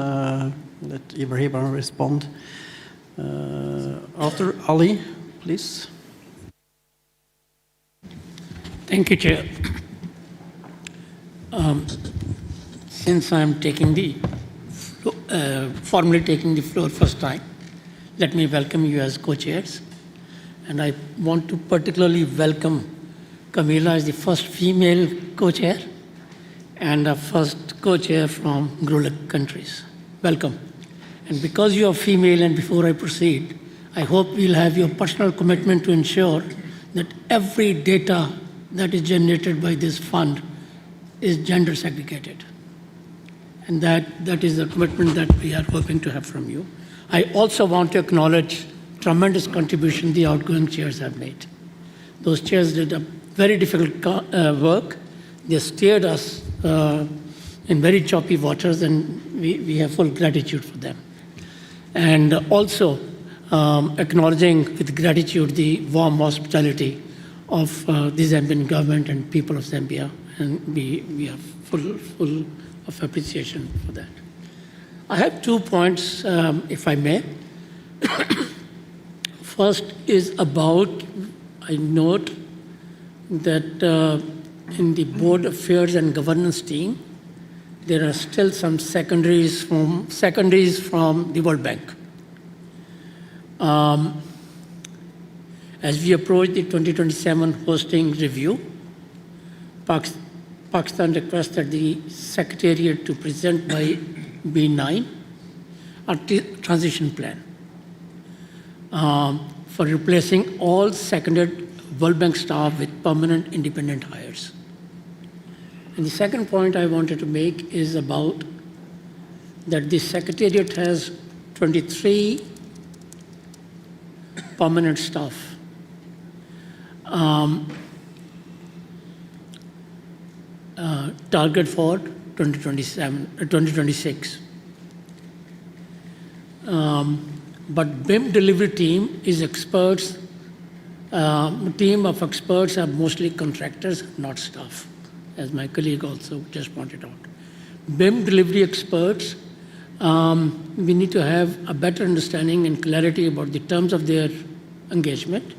let Ibrahim respond. After Ali, please. Thank you, Chair. Since I'm formally taking the floor first time, let me welcome you as co-chairs. And I want to particularly welcome Camilla as the first female co-chair and the first co-chair from GRULAC countries. Welcome. And because you are female, and before I proceed, I hope you'll have your personal commitment to ensure that every data that is generated by this fund is gender segregated. And that is the commitment that we are hoping to have from you. I also want to acknowledge tremendous contribution the outgoing chairs have made. Those chairs did a very difficult work. They steered us in very choppy waters, and we have full gratitude for them. And also acknowledging with gratitude the warm hospitality of the Zambian government and people of Zambia, and we are full of appreciation for that. I have 2 points, if I may. First is about, I note that in the board affairs and governance team, there are still some secondaries from the World Bank. As we approach the 2027 hosting review, Pakistan requested the Secretariat to present by B9 a transition plan for replacing all seconded World Bank staff with permanent independent hires. And the second point I wanted to make is about that the Secretariat has 23 permanent staff. Target for 2026. But BIM delivery team is experts. Team of experts are mostly contractors, not staff, as my colleague also just pointed out. BIM delivery experts, we need to have a better understanding and clarity about the terms of their engagement,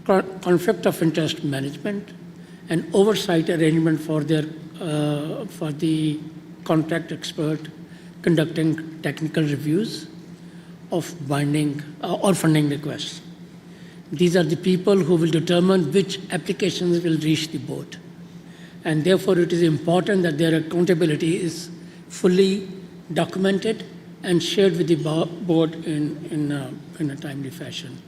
conflict of interest management, and oversight arrangement for the contract expert conducting technical reviews of binding or funding requests. These are the people who will determine which applications will reach the board. And therefore, it is important that their accountability is fully documented and shared with the board in a timely fashion.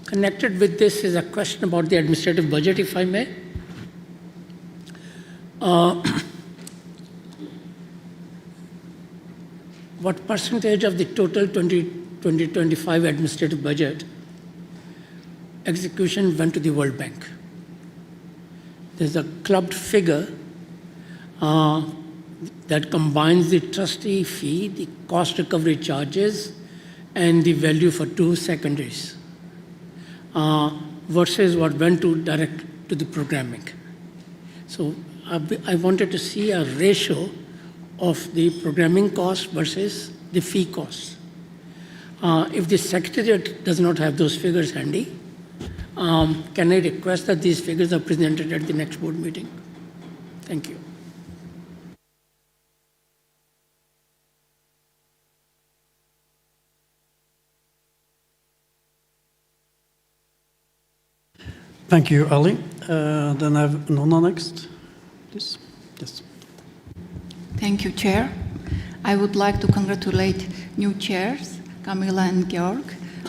Connected with this is a question about the administrative budget, if I may. What percentage of the total 2025 administrative budget execution went to the World Bank? There's a clubbed figure that combines the trustee fee, the cost recovery charges, and the value for 2 secondaries versus what went to direct to the programming. So I wanted to see a ratio of the programming cost versus the fee costs. If the Secretariat does not have those figures handy, can I request that these figures are presented at the next board meeting? Thank you. Thank you, Ali. Then I have Nonna next, please. Yes. Thank you, Chair. I would like to congratulate new chairs, Camilla and Georg.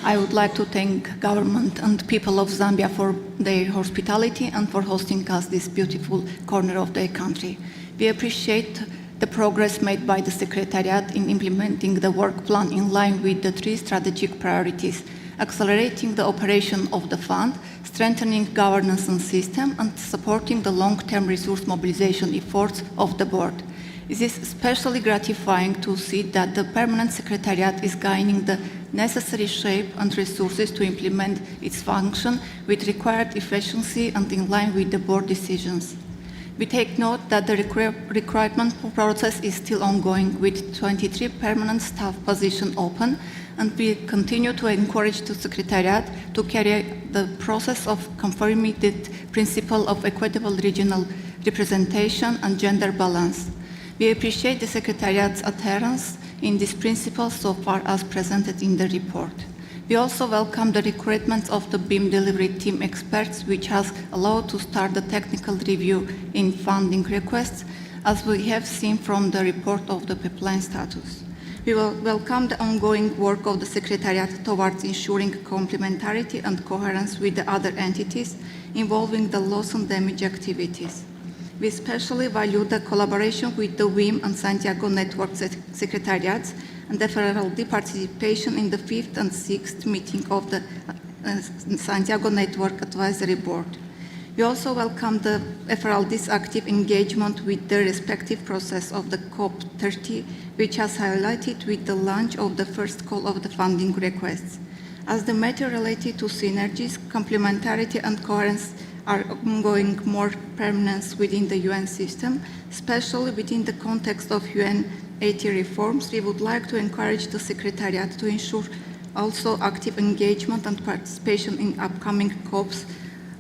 I would like to thank government and people of Zambia for their hospitality and for hosting us this beautiful corner of their country. We appreciate the progress made by the Secretariat in implementing the work plan in line with the 3 strategic priorities: accelerating the operation of the fund, strengthening governance and system, and supporting the long-term resource mobilization efforts of the board. It is especially gratifying to see that the Permanent Secretariat is gaining the necessary shape and resources to implement its function with required efficiency and in line with the board decisions. We take note that the recruitment process is still ongoing with 23 permanent staff positions open, and we continue to encourage the Secretariat to carry the process of confirming the principle of equitable regional representation and gender balance. We appreciate the Secretariat's adherence in this principle so far as presented in the report. We also welcome the recruitment of the BIM delivery team experts, which has allowed to start the technical review in funding requests, as we have seen from the report of the pipeline status. We will welcome the ongoing work of the Secretariat towards ensuring complementarity and coherence with the other entities involving the loss and damage activities. We especially value the collaboration with the WIM and Santiago Network Secretariats and the FRLD participation in the 5th and 6th meeting of the Santiago Network Advisory Board. We also welcome the FRLD's active engagement with the respective process of the COP30, which has highlighted with the launch of the first call of the funding requests. As the matter related to synergies, complementarity and coherence are ongoing more permanence within the UN system, especially within the context of UN 80 reforms, we would like to encourage the Secretariat to ensure also active engagement and participation in upcoming COPs,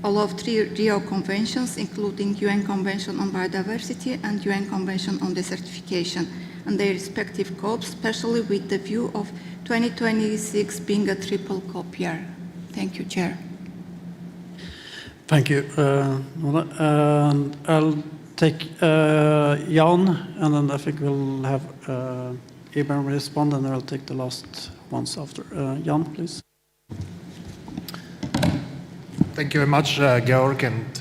all of 3 Rio Conventions, including UN Convention on Biodiversity and UN Convention on Desertification, and their respective COPs, especially with the view of 2026 being a triple COP year. Thank you, Chair. Thank you, Mona. I'll take Jan, and then I think we'll have Ibrahim respond, and I'll take the last ones after. Jan, please. Thank you very much, Georg, and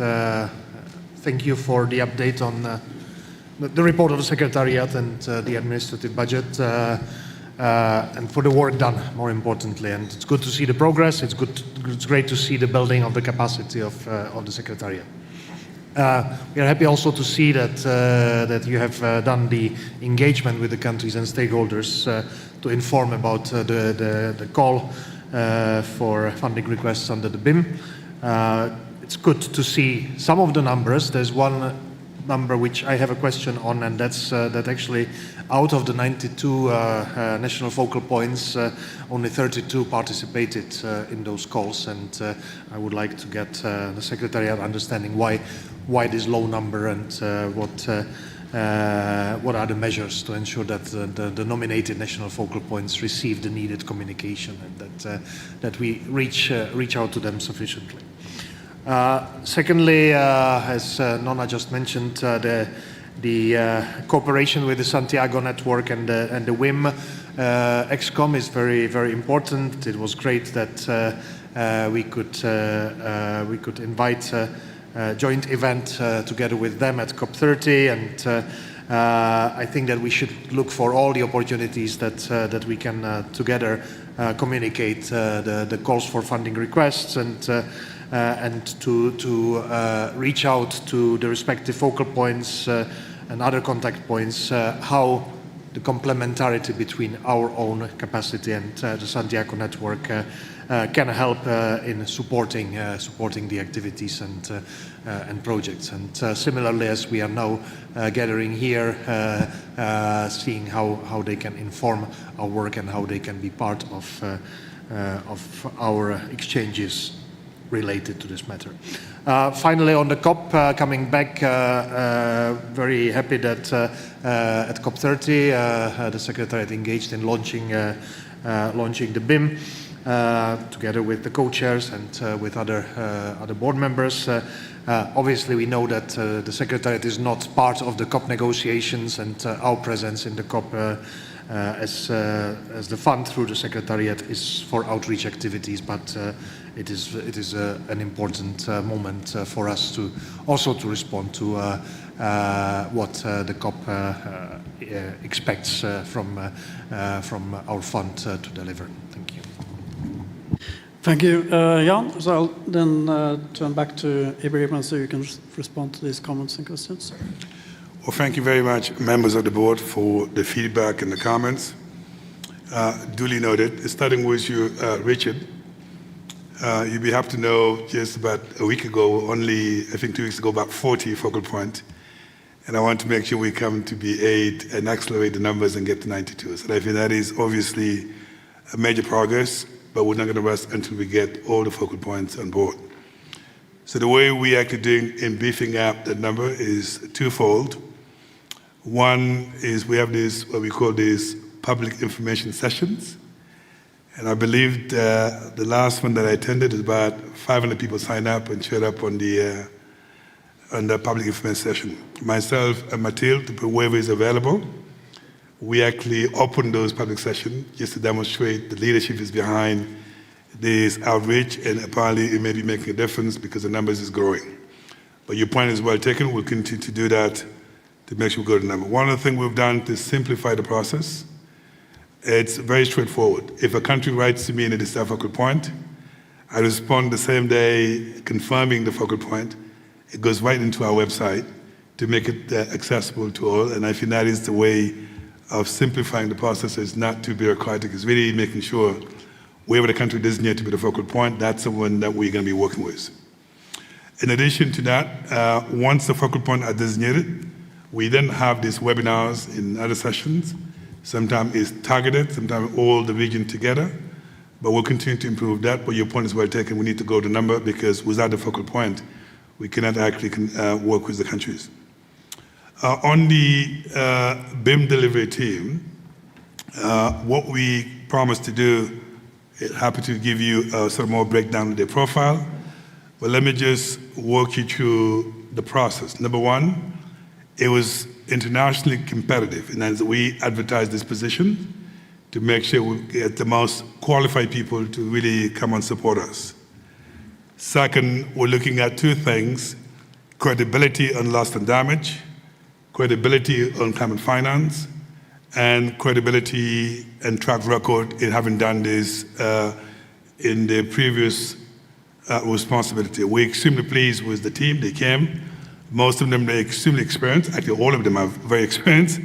thank you for the update on the report of the Secretariat and the administrative budget, and for the work done, more importantly. And it's good to see the progress. It's great to see the building of the capacity of the Secretariat. We are happy also to see that you have done the engagement with the countries and stakeholders to inform about the call for funding requests under the BIM. It's good to see some of the numbers. There's one number which I have a question on, and that's that actually out of the 92 national focal points, only 32 participated in those calls, and I would like to get the Secretariat understanding why this low number, and what are the measures to ensure that the nominated national focal points receive the needed communication, and that we reach out to them sufficiently. Secondly, as Nona just mentioned, the cooperation with the Santiago Network and the WIM ExCom is very, very important. It was great that we could invite a joint event together with them at COP30, and I think that we should look for all the opportunities that we can together communicate the calls for funding requests, and to reach out to the respective focal points and other contact points, how the complementarity between our own capacity and the Santiago Network can help in supporting the activities and projects. And similarly, as we are now gathering here, seeing how they can inform our work and how they can be part of our exchanges related to this matter. Finally, on the COP, coming back, very happy that at COP30 the Secretariat engaged in launching the BIM together with the co-chairs and with other board members. Obviously, we know that the Secretariat is not part of the COP negotiations, and our presence in the COP as the fund through the Secretariat is for outreach activities, but it is an important moment for us to also to respond to what the COP expects from our fund to deliver. Thank you. Thank you, Jan. So I'll then turn back to Ibrahim so you can respond to these comments and questions. Well, thank you very much, members of the board, for the feedback and the comments. Duly noted. Starting with you, Richard. You'll be happy to know just about a week ago, only I think 2 weeks ago, about 40 focal points. And I want to make sure we come to be 8 and accelerate the numbers and get to 92. So I think that is obviously a major progress, but we're not going to rest until we get all the focal points on board. So the way we are actually doing in beefing up that number is twofold. One is we have this, what we call these public information sessions. And I believe the last one that I attended is about 500 people signed up and showed up on the public information session. Myself and Mathilde, whoever is available, we actually opened those public sessions just to demonstrate the leadership is behind this outreach, and apparently it may be making a difference because the numbers is growing. But your point is well taken. We'll continue to do that to make sure we go to the number. One of the things we've done to simplify the process, it's very straightforward. If a country writes to me and it is a focal point, I respond the same day confirming the focal point. It goes right into our website to make it accessible to all, and I think that is the way of simplifying the process. It's not too bureaucratic. It's really making sure wherever the country designated to be the focal point, that's the one that we're going to be working with. In addition to that, once the focal point are designated, we then have these webinars in other sessions. Sometimes it's targeted, sometimes all the region together, but we'll continue to improve that. But your point is well taken. We need to go to number because without the focal point, we cannot actually work with the countries. On the BIM delivery team, what we promised to do, happy to give you sort of more breakdown of their profile, but let me just walk you through the process. Number one, it was internationally competitive, and as we advertised this position to make sure we get the most qualified people to really come and support us. Second, we're looking at two things: credibility on loss and damage, credibility on climate finance, and credibility and track record in having done this in the previous responsibility. We're extremely pleased with the team. They came. Most of them are extremely experienced. Actually, all of them are very experienced.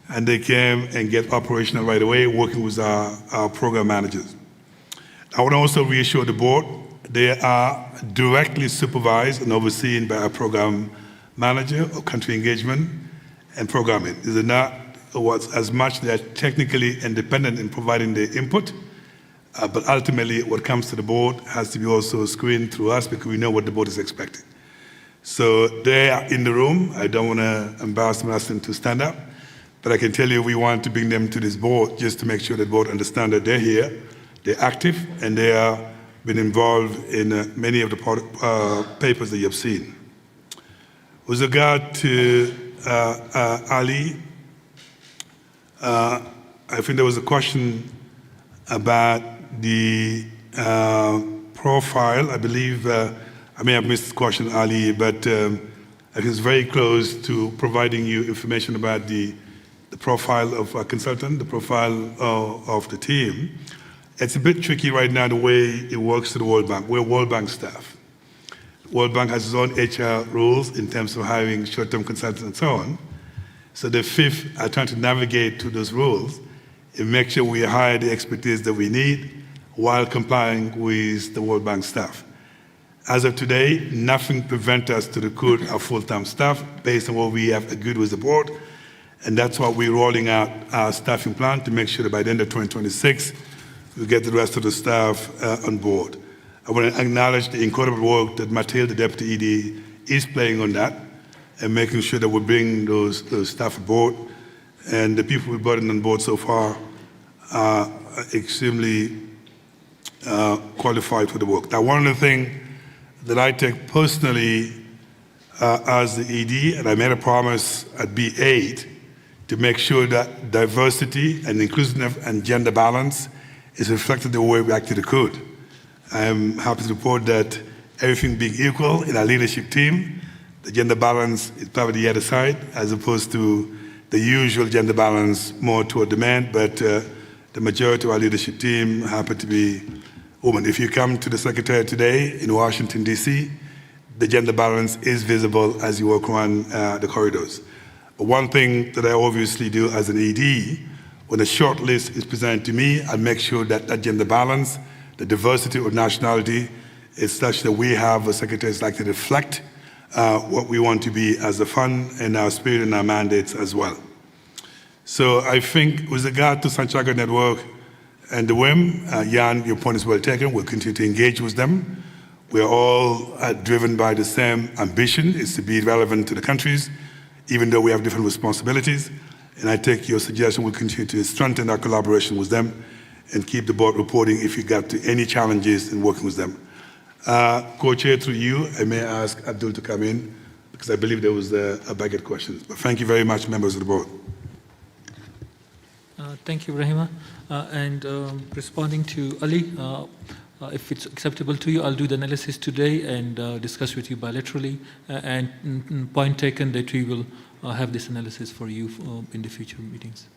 And they came and get operational right away, working with our program managers. I want to also reassure the board, they are directly supervised and overseen by our program manager of country engagement and programming. These are not as much they are technically independent in providing the input, but ultimately what comes to the board has to be also screened through us because we know what the board is expecting. So they are in the room. I don't want to embarrass them and ask them to stand up, but I can tell you we want to bring them to this board just to make sure the board understands that they're here, they're active, and they are been involved in many of the papers that you have seen. With regard to Ali, I think there was a question about the profile. I believe, I may have missed the question, Ali, but I think it's very close to providing you information about the profile of a consultant, the profile of the team. It's a bit tricky right now the way it works to the World Bank. We're World Bank staff. World Bank has its own HR rules in terms of hiring short-term consultants and so on. So the fifth are trying to navigate to those rules and make sure we hire the expertise that we need while complying with the World Bank staff. As of today, nothing prevents us to recruit our full-time staff based on what we have agreed with the board, and that's why we're rolling out our staffing plan to make sure that by the end of 2026, we get the rest of the staff on board. I want to acknowledge the incredible work that Mathilde, the Deputy ED, is playing on that and making sure that we bring those staff aboard. And the people we brought in on board so far are extremely qualified for the work. Now, one of the things that I take personally as the ED, and I made a promise at B8 to make sure that diversity and inclusiveness and gender balance is reflected the way we actually recruit. I'm happy to report that everything being equal in our leadership team, the gender balance is probably the other side, as opposed to the usual gender balance more toward the men, but the majority of our leadership team happen to be women. If you come to the Secretariat today in Washington, D.C., the gender balance is visible as you walk around the corridors. But one thing that I obviously do as an ED, When a short list is presented to me, I make sure that that gender balance, the diversity of nationality is such that we have a secretariat like to reflect what we want to be as a fund and our spirit and our mandates as well. So I think with regard to Santiago Network and the WIM, Jan, your point is well taken. We'll continue to engage with them. We're all driven by the same ambition, is to be relevant to the countries, even though we have different responsibilities. And I take your suggestion, we'll continue to strengthen our collaboration with them and keep the board reporting if you got to any challenges in working with them. Co-chair, through you, I may ask Abdul to come in, because I believe there was a baguette question. But thank you very much, members of the board. Thank you, Rahima. Responding to Ali, if it's acceptable to you, I'll do the analysis today and discuss with you bilaterally. Point taken that we will have this analysis for you in the future meetings.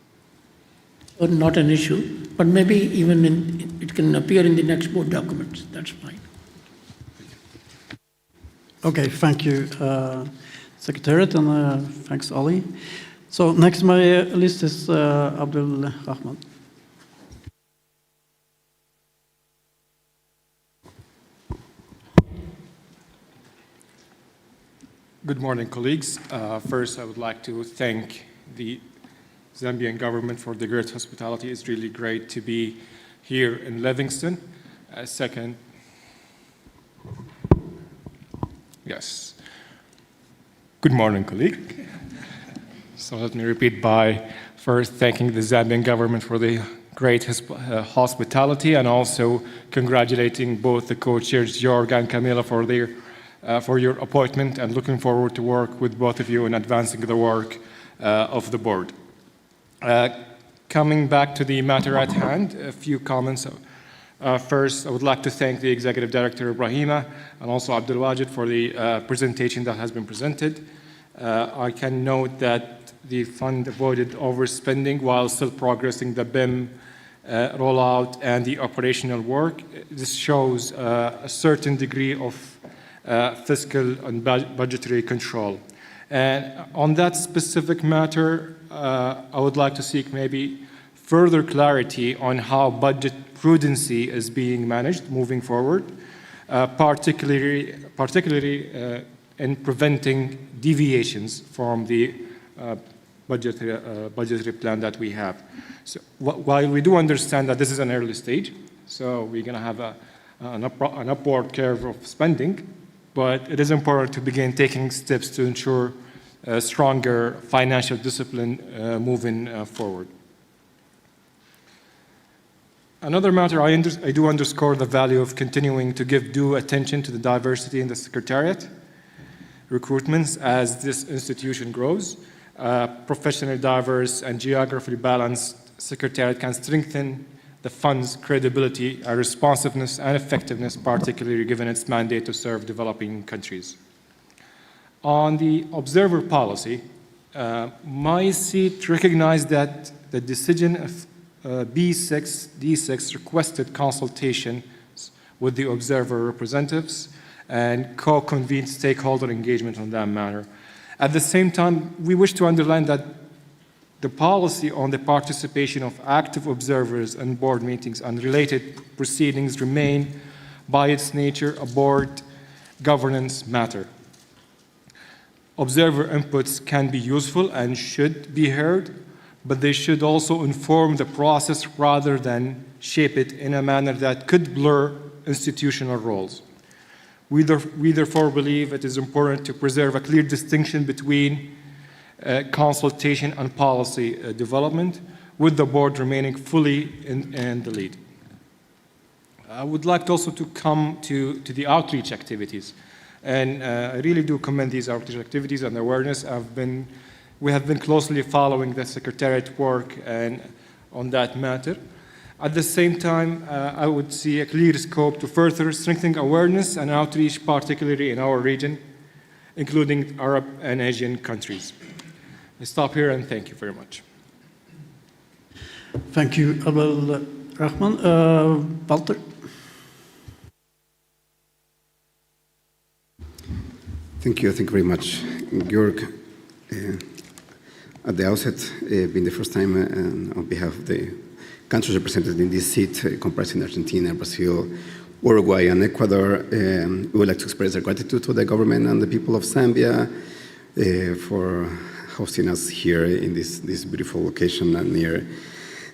Not an issue, but maybe even it can appear in the next board documents. That's fine. Okay, thank you, Secretariat, and thanks, Ali. So next on my list is Abdul Rahman. Good morning, colleagues. First, I would like to thank the Zambian government for the great hospitality. It's really great to be here in Livingston. Second, yes. Good morning, colleague. So let me repeat by first thanking the Zambian government for the great hospitality, and also congratulating both the co-chairs, Jorg and Camilla, for your appointment, and looking forward to work with both of you in advancing the work of the board. Coming back to the matter at hand, a few comments. First, I would like to thank the Executive Director, Ibrahima, and also Abdul Wajid for the presentation that has been presented. I can note that the fund avoided overspending while still progressing the BIM rollout and the operational work. This shows a certain degree of fiscal and budgetary control. And on that specific matter, I would like to seek maybe further clarity on how budget prudency is being managed moving forward, particularly in preventing deviations from the budgetary plan that we have. So while we do understand that this is an early stage, so we're going to have an upward curve of spending, but it is important to begin taking steps to ensure stronger financial discipline moving forward. Another matter, I do underscore the value of continuing to give due attention to the diversity in the Secretariat recruitments as this institution grows. Professionally diverse and geographically balanced Secretariat can strengthen the fund's credibility, responsiveness, and effectiveness, particularly given its mandate to serve developing countries. On the observer policy, my seat recognized that the decision of D6 requested consultation with the observer representatives and co-convened stakeholder engagement on that matter. At the same time, we wish to underline that the policy on the participation of active observers in board meetings and related proceedings remain, by its nature, a board governance matter. Observer inputs can be useful and should be heard, but they should also inform the process rather than shape it in a manner that could blur institutional roles. We therefore believe it is important to preserve a clear distinction between consultation and policy development, with the board remaining fully in the lead. I would like also to come to the outreach activities. And I really do commend these outreach activities and awareness. We have been closely following the Secretariat work and on that matter. At the same time, I would see a clear scope to further strengthen awareness and outreach, particularly in our region, including Arab and Asian countries. I stop here and thank you very much. Thank you, Abdul Rahman. Walter. Thank you very much, Georg. at the outset, being the first time on behalf of the countries represented in this seat, comprising Argentina, Brazil, Uruguay, and Ecuador, we would like to express our gratitude to the government and the people of Zambia for hosting us here in this beautiful location near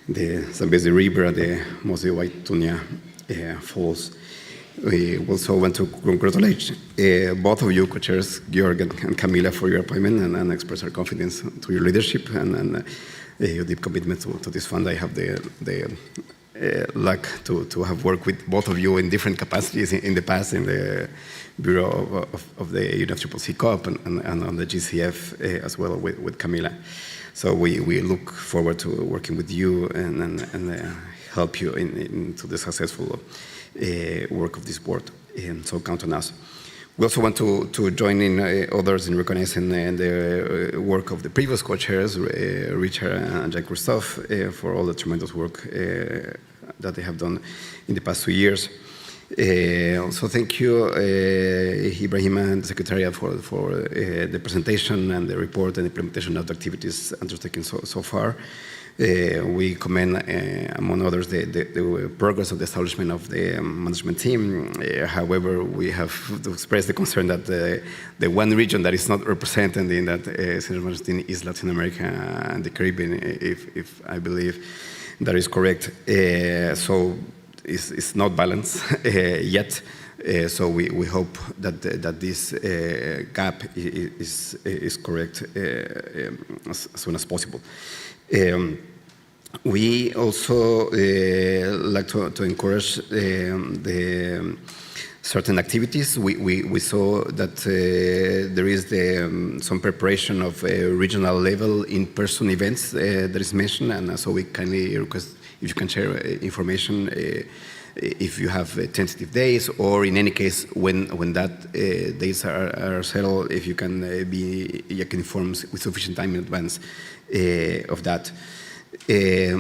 the Zambezi River at the Mosi Waitunia Falls. We also want to congratulate both of you, co-chairs, Georg and Camila, for your appointment and express our confidence to your leadership and your deep commitment to this fund. I have the luck to have worked with both of you in different capacities in the past in the Bureau of the UNFCCC COP and on the GCF as well with Camila. So we look forward to working with you and help you into the successful work of this board. So count on us. We also want to join in others in recognizing the work of the previous co-chairs, Richard and Jean-Christophe, for all the tremendous work that they have done in the past 2 years. Also, thank you, Ibrahima and the Secretariat for the presentation and the report and implementation of the activities undertaken so far. We commend, among others, the progress of the establishment of the management team. However, we have to express the concern that the one region that is not represented in that central management team is Latin America and the Caribbean, if I believe that is correct. So it's not balanced yet. So we hope that this gap is correct as soon as possible. We also like to encourage the certain activities. We saw that there is some preparation of regional level in-person events that is mentioned, and so we kindly request if you can share information if you have tentative days, or in any case when that days are settled, if you can inform with sufficient time in advance of that.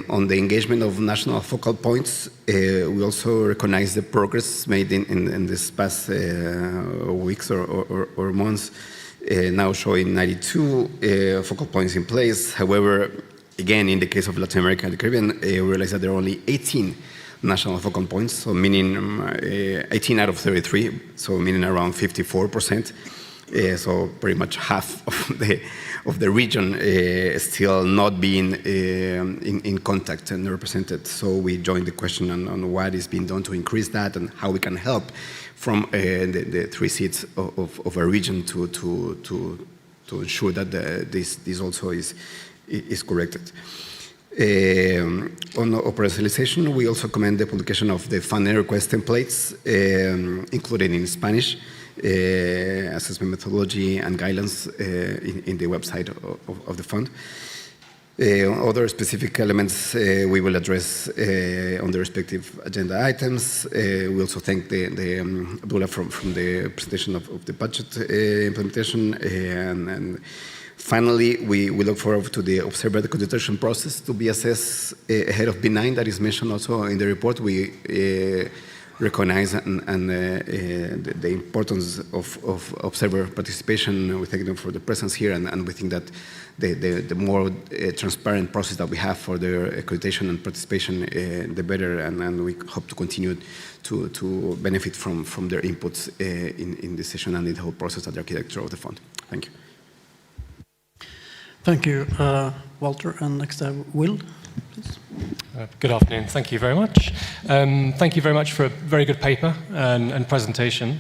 On the engagement of national focal points, we also recognize the progress made in this past weeks or months, now showing 92 focal points in place. However, again, in the case of Latin America and the Caribbean, we realize that there are only 18 national focal points, so meaning 18 out of 33, so meaning around 54%. So pretty much half of the region still not being in contact and represented. So we joined the question on what is being done to increase that and how we can help from the 3 seats of a region to ensure that this also is corrected. On operationalization, we also commend the publication of the funding request templates, including in Spanish, assessment methodology and guidelines in the website of the fund. Other specific elements we will address on the respective agenda items. We also thank Abdullah from the presentation of the budget implementation. And finally, we look forward to the observer consultation process to be assessed ahead of B9 that is mentioned also in the report. We recognize the importance of observer participation. We thank them for the presence here, and we think that the more transparent process that we have for their accreditation and participation, the better, and we hope to continue to benefit from their inputs in this session and in the whole process of the architecture of the fund. Thank you. Thank you, Walter. And next, Will, please. Good afternoon. Thank you very much. Thank you very much for a very good paper and presentation.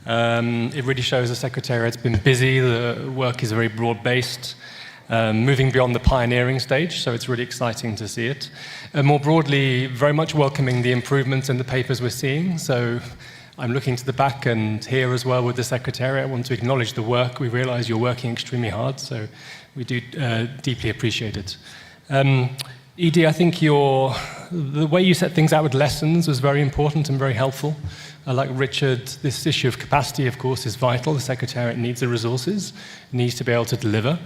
It really shows the Secretariat's been busy. The work is very broad-based, moving beyond the pioneering stage, so it's really exciting to see it. More broadly, very much welcoming the improvements in the papers we're seeing. So I'm looking to the back and here as well with the Secretariat. I want to acknowledge the work. We realize you're working extremely hard, so we do deeply appreciate it. Edie, I think the way you set things out with lessons was very important and very helpful. Like Richard, this issue of capacity, of course, is vital. The Secretariat needs the resources, needs to be able to deliver.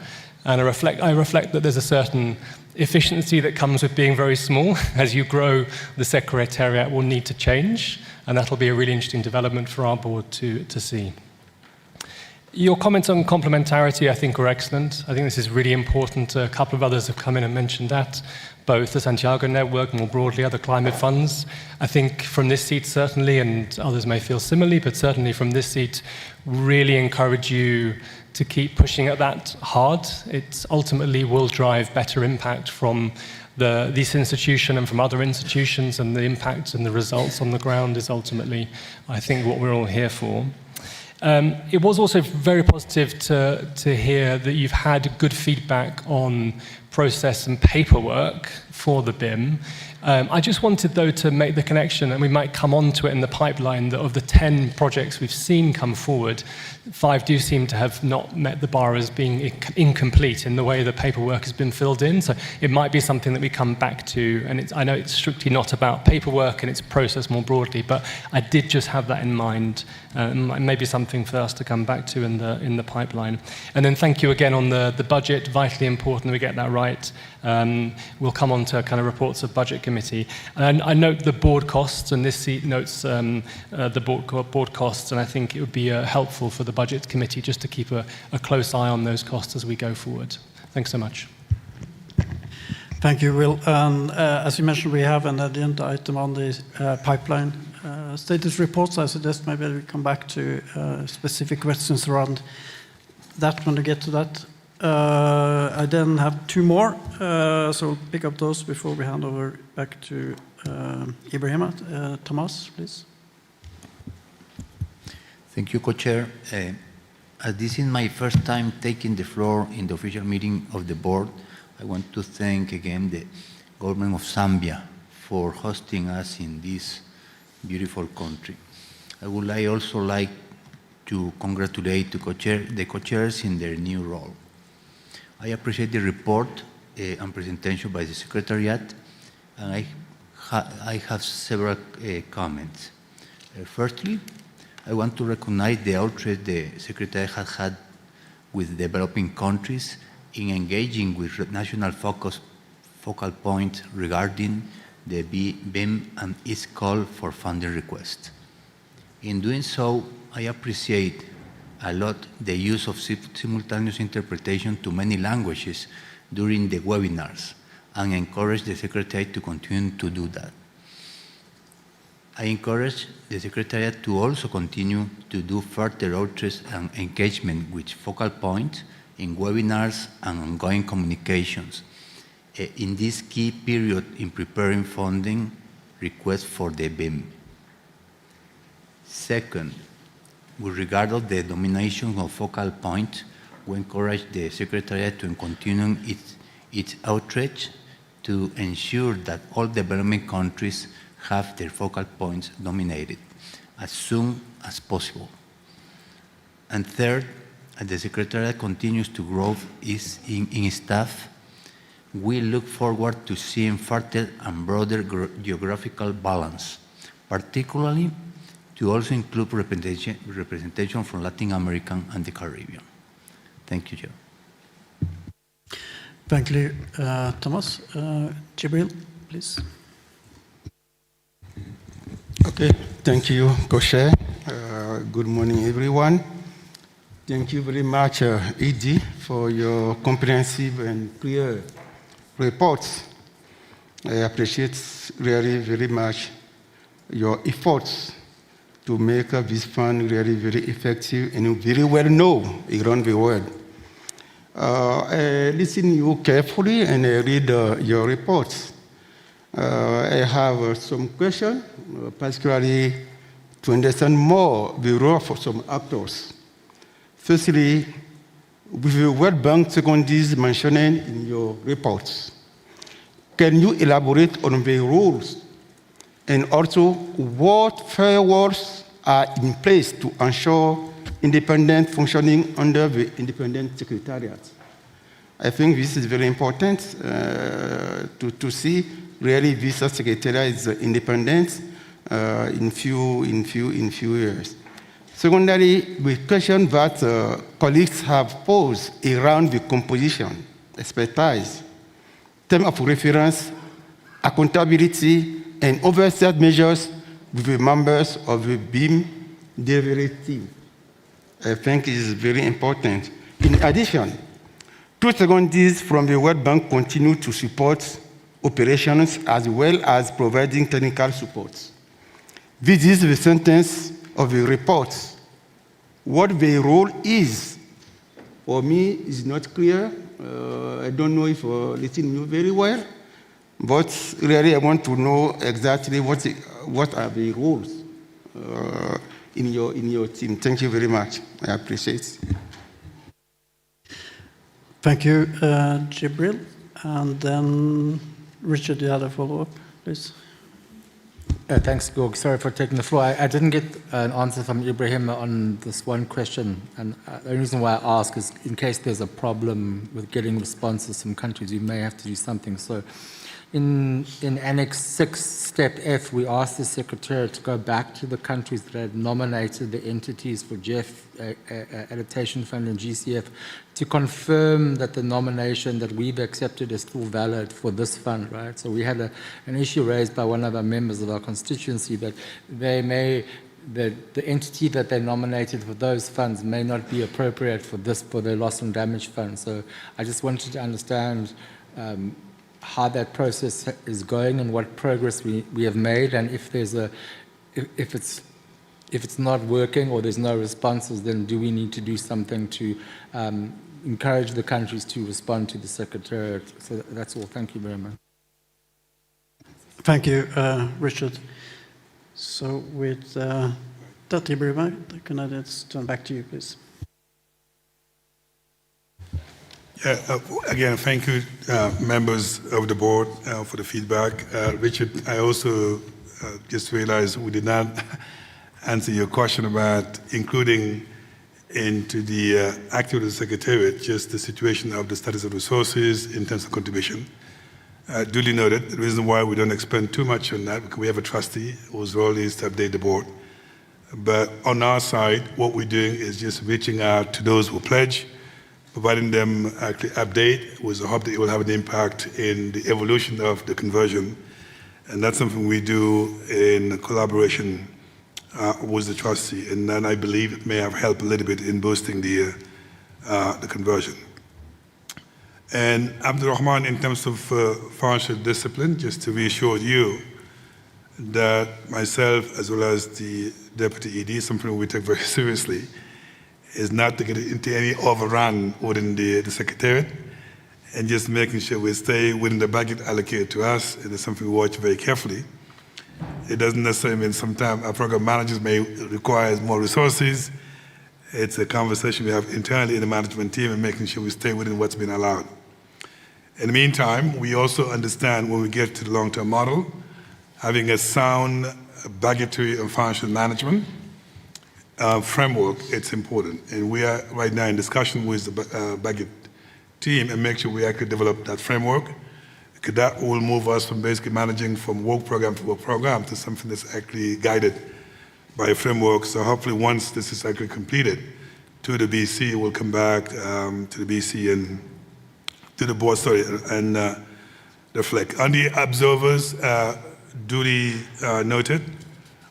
And I reflect that there's a certain efficiency that comes with being very small. As you grow, the Secretariat will need to change, and that'll be a really interesting development for our board to see. Your comments on complementarity, I think, are excellent. I think this is really important. A couple of others have come in and mentioned that, both the Santiago Network, more broadly, other climate funds. I think from this seat, certainly, and others may feel similarly, but certainly from this seat, really encourage you to keep pushing at that hard. It ultimately will drive better impact from this institution and from other institutions, and the impact and the results on the ground is ultimately, I think, what we're all here for. It was also very positive to hear that you've had good feedback on process and paperwork for the BIM. I just wanted, though, to make the connection, and we might come on to it in the pipeline, that of the 10 projects we've seen come forward, 5 do seem to have not met the bar as being incomplete in the way the paperwork has been filled in. So it might be something that we come back to, and I know it's strictly not about paperwork and its process more broadly, but I did just have that in mind, maybe something for us to come back to in the pipeline. And then thank you again on the budget, vitally important we get that right. We'll come on to kind of reports of budget committee. And I note the board costs, and this seat notes the board costs, and I think it would be helpful for the budget committee just to keep a close eye on those costs as we go forward. Thanks so much. Thank you, Will. And as you mentioned, we have an agenda item on the pipeline status reports. I suggest maybe we come back to specific questions around that when we get to that. I then have 2 more, so we'll pick up those before we hand over back to Ibrahima. Thomas, please. Thank you, Co-Chair. As this is my first time taking the floor in the official meeting of the board, I want to thank again the government of Zambia for hosting us in this beautiful country. I would also like to congratulate the co-chairs in their new role. I appreciate the report and presentation by the Secretariat, and I have several comments. Firstly, I want to recognize the outreach the Secretariat has had with developing countries in engaging with national focal points regarding the BIM and its call for funding requests. In doing so, I appreciate a lot the use of simultaneous interpretation to many languages during the webinars, and encourage the Secretariat to continue to do that. I encourage the Secretariat to also continue to do further outreach and engagement with focal points in webinars and ongoing communications in this key period in preparing funding requests for the BIM. Second, with regard to the nomination of focal points, we encourage the Secretariat to continue its outreach to ensure that all developing countries have their focal points nominated as soon as possible. And third, as the Secretariat continues to grow in staff, we look forward to seeing further and broader geographical balance, particularly to also include representation from Latin America and the Caribbean. Thank you, Chair. Thank you, Thomas. Jibril, please. Okay, thank you, Co-Chair. Good morning, everyone. Thank you very much, ED, for your comprehensive and clear reports. I appreciate really very much your efforts to make this fund really very effective and very well known around the world. I listen to you carefully and I read your reports. I have some questions, particularly to understand more the role for some actors. Firstly, with the World Bank secondaries mentioned in your reports, can you elaborate on the rules and also what frameworks are in place to ensure independent functioning under the independent secretariat? I think this is very important to see really this secretariat is independent in few years. Secondly, the question that colleagues have posed around the composition, expertise, term of reference, accountability, and oversight measures with the members of the BIM delivery team. I think is very important. In addition, 2 secondaries from the World Bank continue to support operations as well as providing technical support. This is the sentence of the report. What their role is, for me, is not clear. I don't know if Litin knew very well, but really I want to know exactly what are the roles in your team. Thank you very much. I appreciate it. Thank you, Jibril. And then, Richard, you had a follow-up, please. Thanks, Georg. Sorry for taking the floor. I didn't get an answer from Ibrahim on this one question. And the only reason why I ask is in case there's a problem with getting responses from countries, you may have to do something. So in Annex 6, Step F, we asked the Secretariat to go back to the countries that had nominated the entities for GEF, Adaptation Fund and GCF to confirm that the nomination that we've accepted is still valid for this fund, right? So we had an issue raised by one of our members of our constituency that the entity that they nominated for those funds may not be appropriate for their loss and damage fund. So I just wanted to understand how that process is going and what progress we have made, and if it's not working or there's no responses, then do we need to do something to encourage the countries to respond to the Secretariat? So that's all. Thank you very much. Thank you, Richard. So with that, Ibrahim, can I just turn back to you, please? Yeah, again, thank you, members of the board, for the feedback. Richard, I also just realized we did not answer your question about including into the activity of the Secretariat just the situation of the status of resources in terms of contribution. Duly noted. The reason why we don't expend too much on that, because we have a trustee whose role is to update the board. But on our side, what we're doing is just reaching out to those who pledge, providing them actually update with the hope that it will have an impact in the evolution of the conversion. And that's something we do in collaboration with the trustee. And then I believe it may have helped a little bit in boosting the conversion. And Abdurrahman, in terms of financial discipline, just to reassure you that myself, as well as the Deputy ED, something we take very seriously, is not to get into any overrun within the Secretariat, and just making sure we stay within the budget allocated to us. It is something we watch very carefully. It doesn't necessarily mean sometimes our program managers may require more resources. It's a conversation we have internally in the management team and making sure we stay within what's been allowed. In the meantime, we also understand when we get to the long-term model, having a sound budgetary and financial management framework, it's important. And we are right now in discussion with the budget team and make sure we actually develop that framework, because that will move us from basically managing from work program to work program to something that's actually guided by a framework. So hopefully once this is actually completed, to the BC, we'll come back to the BC and to the board, and reflect. On the observers, duly noted.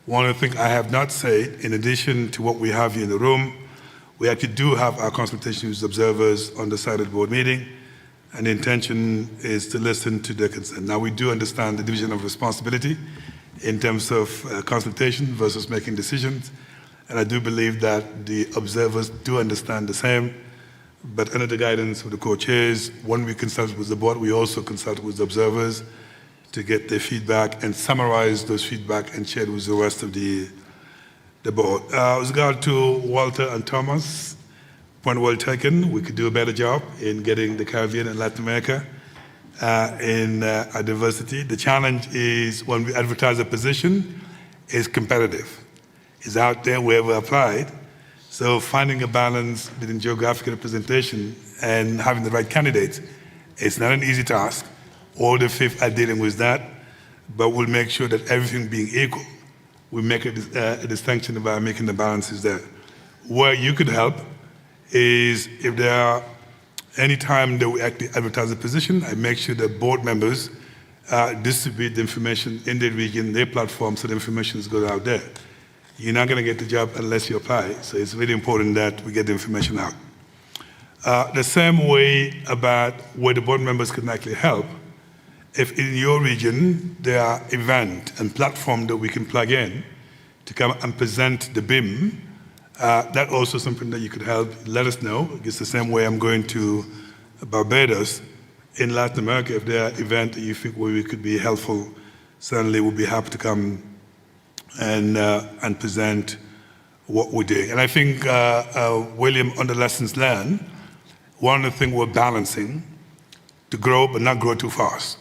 One of the things I have not said, in addition to what we have here in the room, we actually do have our consultation with observers on the side of the board meeting, and the intention is to listen to their concern. Now, we do understand the division of responsibility in terms of consultation versus making decisions, and I do believe that the observers do understand the same, but under the guidance of the co-chairs, when we consult with the board, we also consult with the observers to get their feedback and summarize those feedback and share it with the rest of the board. With regard to Walter and Thomas, point well taken. We could do a better job in getting the Caribbean and Latin America in our diversity. The challenge is when we advertise a position, is competitive. It's out there wherever applied. So finding a balance between geographic representation and having the right candidates, it's not an easy task. All the fifth are dealing with that, but we'll make sure that everything being equal, we make a distinction about making the balances there. Where you could help is if there are any time that we actually advertise a position, I make sure that board members distribute the information in their region, their platform, so the information is good out there. You're not going to get the job unless you apply. So it's really important that we get the information out. The same way about where the board members can actually help. If in your region there are events and platforms that we can plug in to come and present the BIM, that's also something that you could help. Let us know. It's the same way I'm going to Barbados in Latin America. If there are events that you think where we could be helpful, certainly we'll be happy to come and present what we're doing. And I think, William, on the lessons learned, one of the things we're balancing to grow but not grow too fast.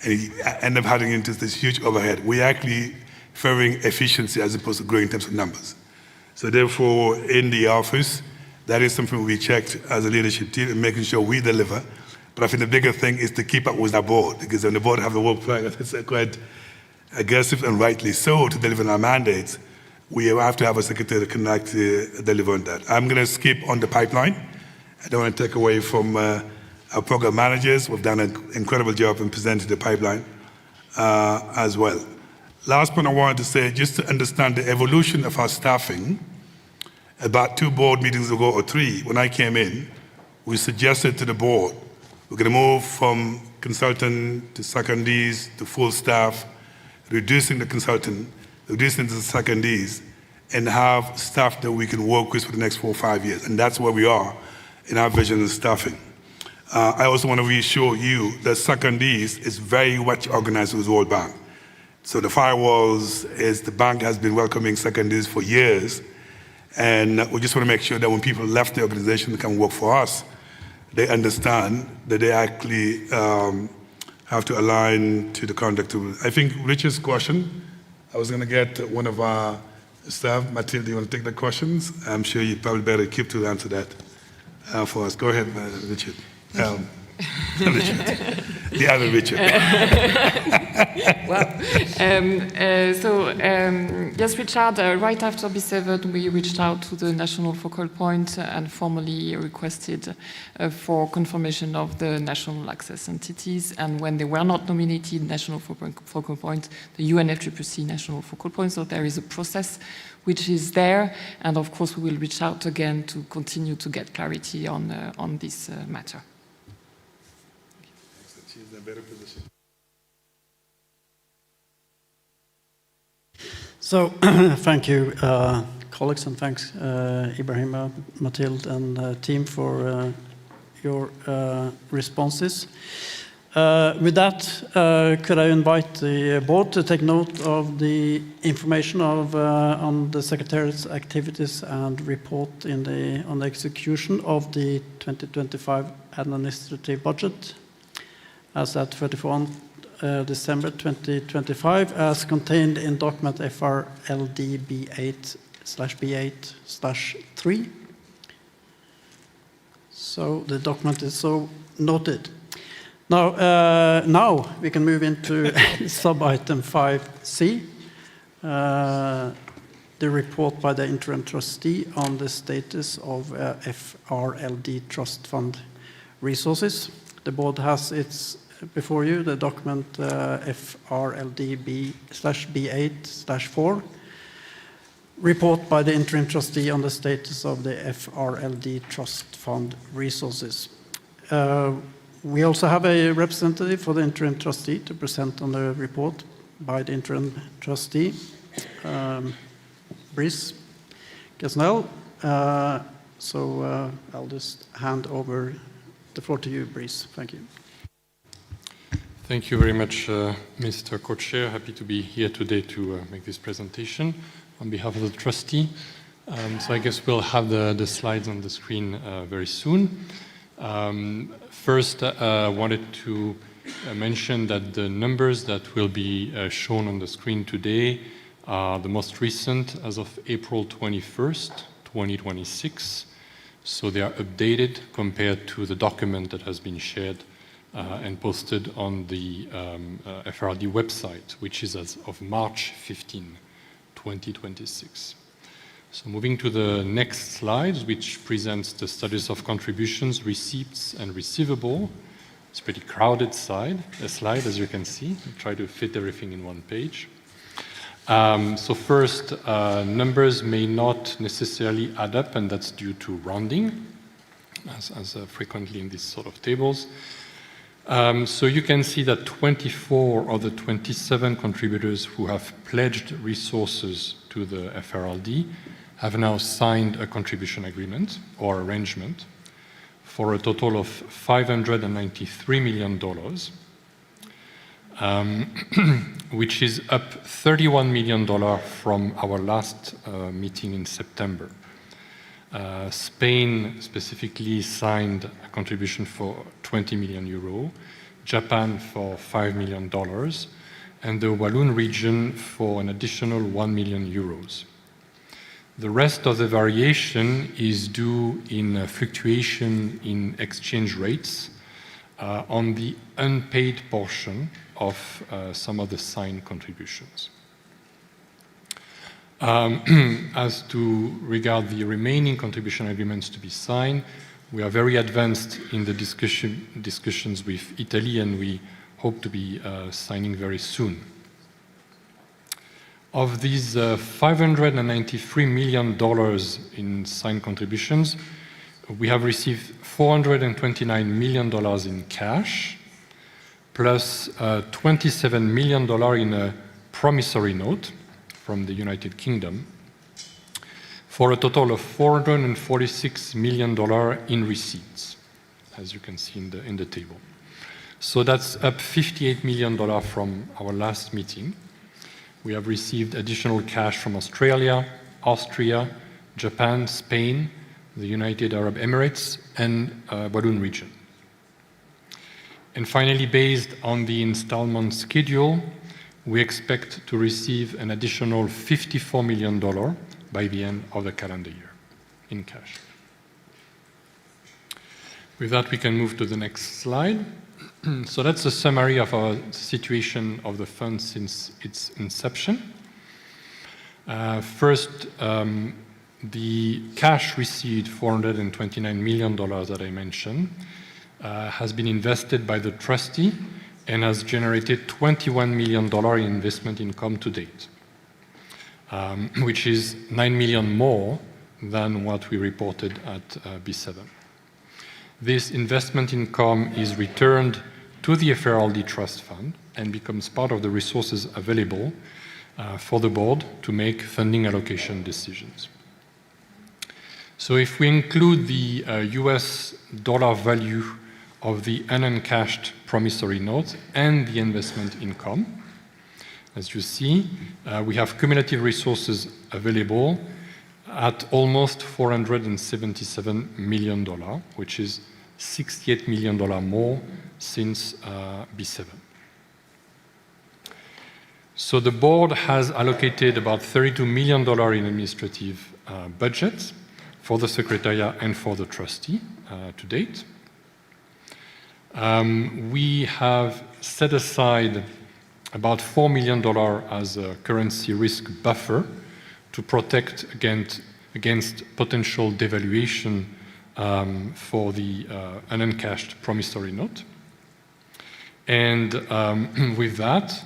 And you end up having into this huge overhead. We're actually favoring efficiency as opposed to growing in terms of numbers. So therefore, in the office, that is something we checked as a leadership team and making sure we deliver. But I think the bigger thing is to keep up with our board, because when the board have the work plan, it's quite aggressive and rightly so to deliver on our mandates. We have to have a secretary that can actually deliver on that. I'm going to skip on the pipeline. I don't want to take away from our program managers. We've done an incredible job in presenting the pipeline as well. Last point I wanted to say, just to understand the evolution of our staffing, about 2 board meetings ago or 3, when I came in, we suggested to the board, we're going to move from consultant to secondees to full staff, reducing the consultant, reducing the secondees, and have staff that we can work with for the next 4 or 5 years. And that's where we are in our vision of staffing. I also want to reassure you that secondees is very much organized with the World Bank. So the firewalls is the bank has been welcoming secondees for years. And we just want to make sure that when people left the organization to come work for us, they understand that they actually have to align to the conduct of. I think Richard's question, I was going to get one of our staff. Mathilde, do you want to take the questions? I'm sure you probably better keep to answer that for us. Go ahead, Richard. Richard. The other Richard. Yes, Richard, right after B7, we reached out to the national focal point and formally requested for confirmation of the national access entities. And when they were not nominated national focal point, the UNFCCC national focal point. So there is a process which is there. And of course, we will reach out again to continue to get clarity on this matter. She's in a better position. So, thank you, colleagues, and thanks, Ibrahima, Mathilde, and team for your responses. With that, could I invite the board to take note of the information on the Secretariat's activities and report on the execution of the 2025 administrative budget as at 31 December 2025, as contained in document FRLD B8/B8/3. So the document is so noted. Now we can move into sub-item 5C, the report by the interim trustee on the status of FRLD Trust Fund resources. The board has before you the document FRLD B/B8/4, report by the interim trustee on the status of the FRLD Trust Fund resources. We also have a representative for the interim trustee to present on the report by the interim trustee, Brice Gasnel. So I'll just hand over the floor to you, Brice. Thank you. Thank you very much, Mr. Co-Chair. Happy to be here today to make this presentation on behalf of the trustee. So I guess we'll have the slides on the screen very soon. First, I wanted to mention that the numbers that will be shown on the screen today are the most recent as of April 21st, 2026. So they are updated compared to the document that has been shared and posted on the FRD website, which is as of March 15, 2026. So moving to the next slide, which presents the status of contributions, receipts, and receivable. It's a pretty crowded slide, as you can see. I'll try to fit everything in one page. So first, numbers may not necessarily add up, and that's due to rounding, as frequently in these sort of tables. So you can see that 24 of the 27 contributors who have pledged resources to the FRLD have now signed a contribution agreement or arrangement for a total of $593 million, which is up $31 million from our last meeting in September. Spain specifically signed a contribution for 20 million euro, Japan for $5 million, and the Walloon region for an additional 1 million euros. The rest of the variation is due in fluctuation in exchange rates on the unpaid portion of some of the signed contributions. As to regard the remaining contribution agreements to be signed, we are very advanced in the discussions with Italy, and we hope to be signing very soon. Of these $593 million in signed contributions, we have received $429 million in cash, plus $27 million in a promissory note from the United Kingdom, for a total of $446 million in receipts, as you can see in the table. So that's up $58 million from our last meeting. We have received additional cash from Australia, Austria, Japan, Spain, the United Arab Emirates, and Walloon region. And finally, based on the installment schedule, we expect to receive an additional $54 million by the end of the calendar year in cash. With that, we can move to the next slide. So that's a summary of our situation of the fund since its inception. First, the cash received, $429 million that I mentioned, has been invested by the trustee and has generated $21 million in investment income to date, which is $9 million more than what we reported at B7. This investment income is returned to the FRLD Trust Fund and becomes part of the resources available for the board to make funding allocation decisions. So if we include the US dollar value of the unencashed promissory note and the investment income, as you see, we have cumulative resources available at almost $477 million, which is $68 million more since B7. So the board has allocated about $32 million in administrative budget for the Secretariat and for the trustee to date. We have set aside about $4 million as a currency risk buffer to protect against potential devaluation for the unencashed promissory note. And with that,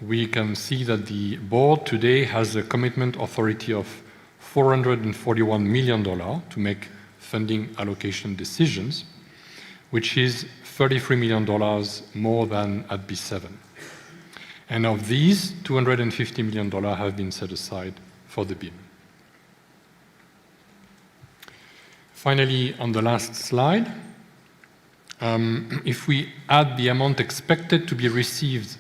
we can see that the board today has a commitment authority of $441 million to make funding allocation decisions, which is $33 million more than at B7. And of these, $250 million have been set aside for the BIM. Finally, on the last slide, if we add the amount expected to be received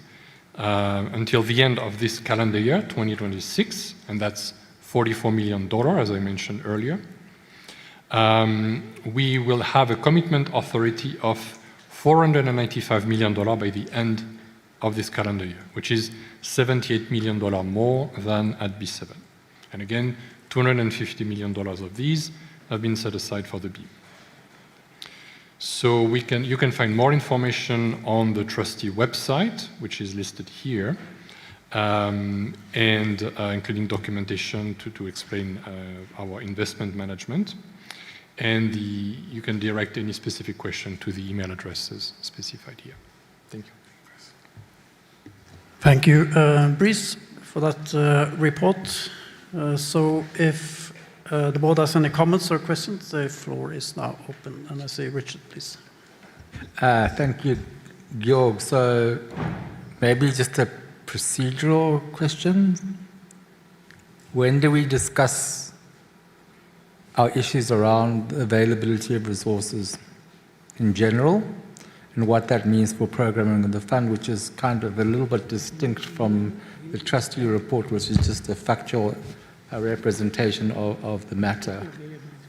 until the end of this calendar year, 2026, and that's $44 million, as I mentioned earlier, we will have a commitment authority of $495 million by the end of this calendar year, which is $78 million more than at B7. And again, $250 million of these have been set aside for the BIM. So you can find more information on the trustee website, which is listed here, and including documentation to explain our investment management. And you can direct any specific question to the email addresses specified here. Thank you. Thank you, Brice, for that report. So if the board has any comments or questions, the floor is now open. And I say, Richard, please. Thank you, Georg. So maybe just a procedural question. When do we discuss our issues around the availability of resources in general and what that means for programming of the fund, which is kind of a little bit distinct from the trustee report, which is just a factual representation of the matter?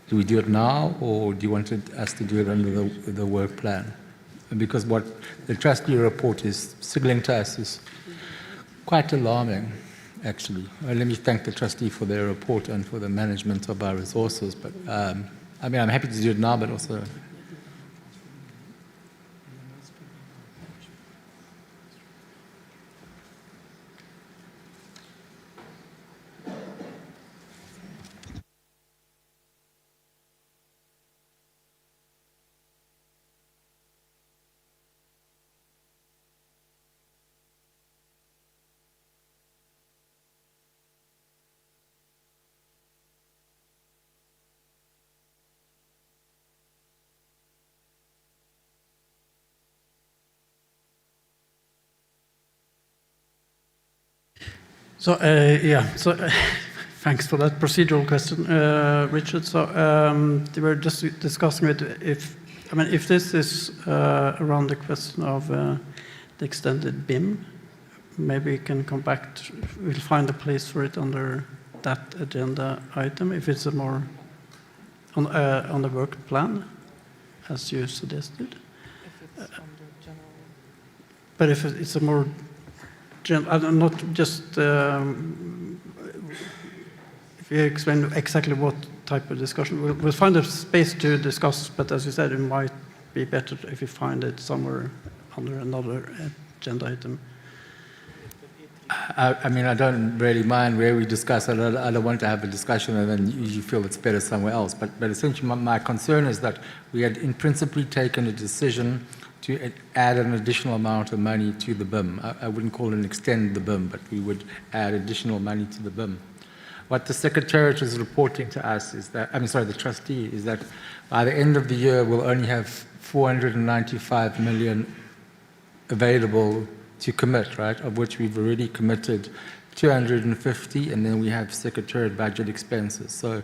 Do we do it now, or do you want us to do it under the work plan? Because what the trustee report is signaling to us is quite alarming, actually. Let me thank the trustee for their report and for the management of our resources. But I mean, I'm happy to do it now, but also. So, thanks for that procedural question, Richard. So, we were just discussing it. If this is around the question of the extended BIM, maybe we can come back. We'll find a place for it under that agenda item. If it's a more on the work plan, as you suggested. But if it's a more I'm not just if you explain exactly what type of discussion, we'll find a space to discuss, but as you said, it might be better if you find it somewhere under another agenda item. I mean, I don't really mind where we discuss. I don't want to have a discussion and then you feel it's better somewhere else. But essentially, my concern is that we had in principle taken a decision to add an additional amount of money to the BIM. I wouldn't call it extend the BIM, but we would add additional money to the BIM. What the Secretariat is reporting to us is that, the trustee, is that by the end of the year, we'll only have 495 million available to commit, right? Of which we've already committed 250, and then we have Secretariat budget expenses. So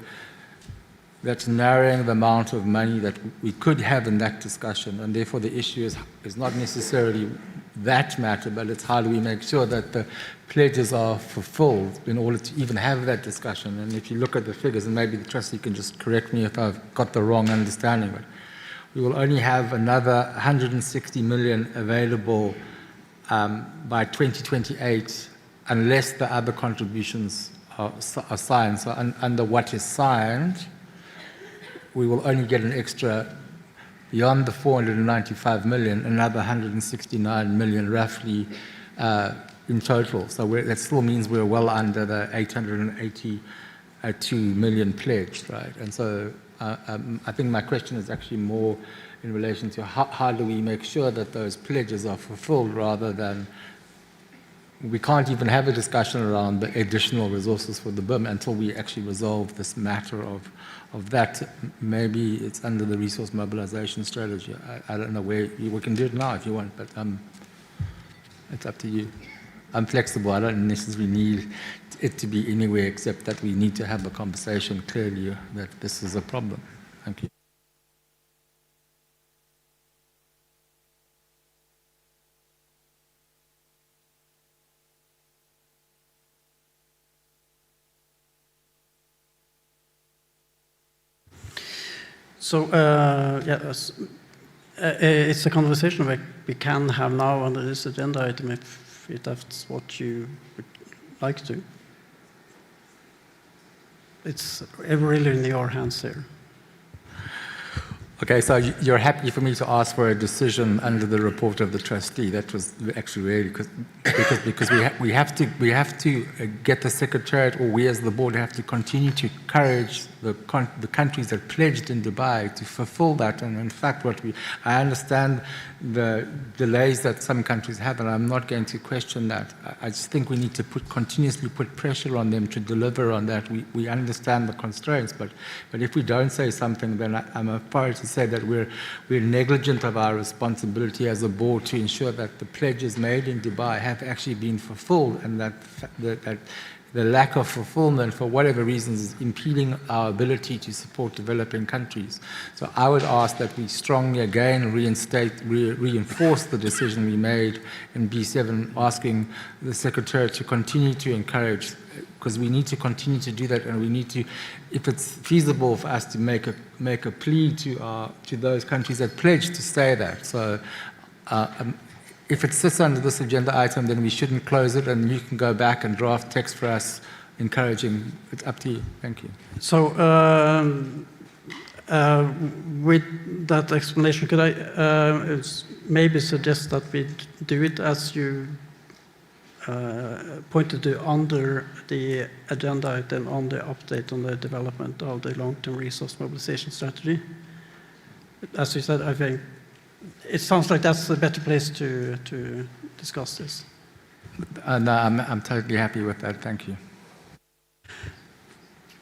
that's narrowing the amount of money that we could have in that discussion, and therefore the issue is not necessarily that matter, but it's how do we make sure that the pledges are fulfilled in order to even have that discussion. And if you look at the figures, and maybe the trustee can just correct me if I've got the wrong understanding, but we will only have another 160 million available by 2028 unless the other contributions are signed. So under what is signed, we will only get an extra, beyond the 495 million, another 169 million roughly in total. So that still means we're well under the 882 million pledged, right? And so I think my question is actually more in relation to how do we make sure that those pledges are fulfilled rather than we can't even have a discussion around the additional resources for the BIM until we actually resolve this matter of that. Maybe it's under the resource mobilization strategy. I don't know where we can do it now if you want, but it's up to you. I'm flexible. I don't necessarily need it to be anywhere except that we need to have a conversation clearly that this is a problem. Thank you. So, it's a conversation we can have now under this agenda item if that's what you would like to. It's really in your hands here. Okay, so you're happy for me to ask for a decision under the report of the trustee. That was actually really because we have to get the Secretariat, or we as the board have to continue to encourage the countries that pledged in Dubai to fulfill that. And in fact, I understand the delays that some countries have, and I'm not going to question that. I just think we need to continuously put pressure on them to deliver on that. We understand the constraints, but if we don't say something, then I'm afraid to say that we're negligent of our responsibility as a board to ensure that the pledges made in Dubai have actually been fulfilled, and that the lack of fulfillment, for whatever reasons, is impeding our ability to support developing countries. So I would ask that we strongly again reinforce the decision we made in B7, asking the Secretariat to continue to encourage, because we need to continue to do that, and we need to, if it's feasible for us to make a plea to those countries that pledged to say that. So if it sits under this agenda item, then we shouldn't close it, and you can go back and draft text for us encouraging. It's up to you. Thank you. So with that explanation, could I maybe suggest that we do it as you pointed to under the agenda item on the update on the development of the long-term resource mobilization strategy? As you said, I think it sounds like that's a better place to discuss this. No, I'm totally happy with that. Thank you.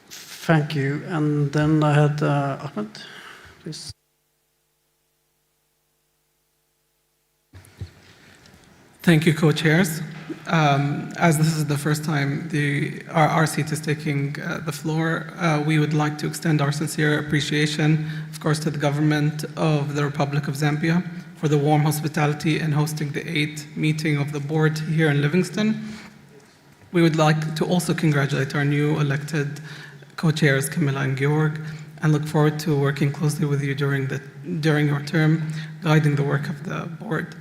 Thank you. And then I had Ahmed, please. Thank you, co-chairs. As this is the first time our seat is taking the floor, we would like to extend our sincere appreciation, of course, to the government of the Republic of Zambia for the warm hospitality in hosting the 8th meeting of the board here in Livingston. We would like to also congratulate our new elected co-chairs, Camilla and Georg, and look forward to working closely with you during your term, guiding the work of the board.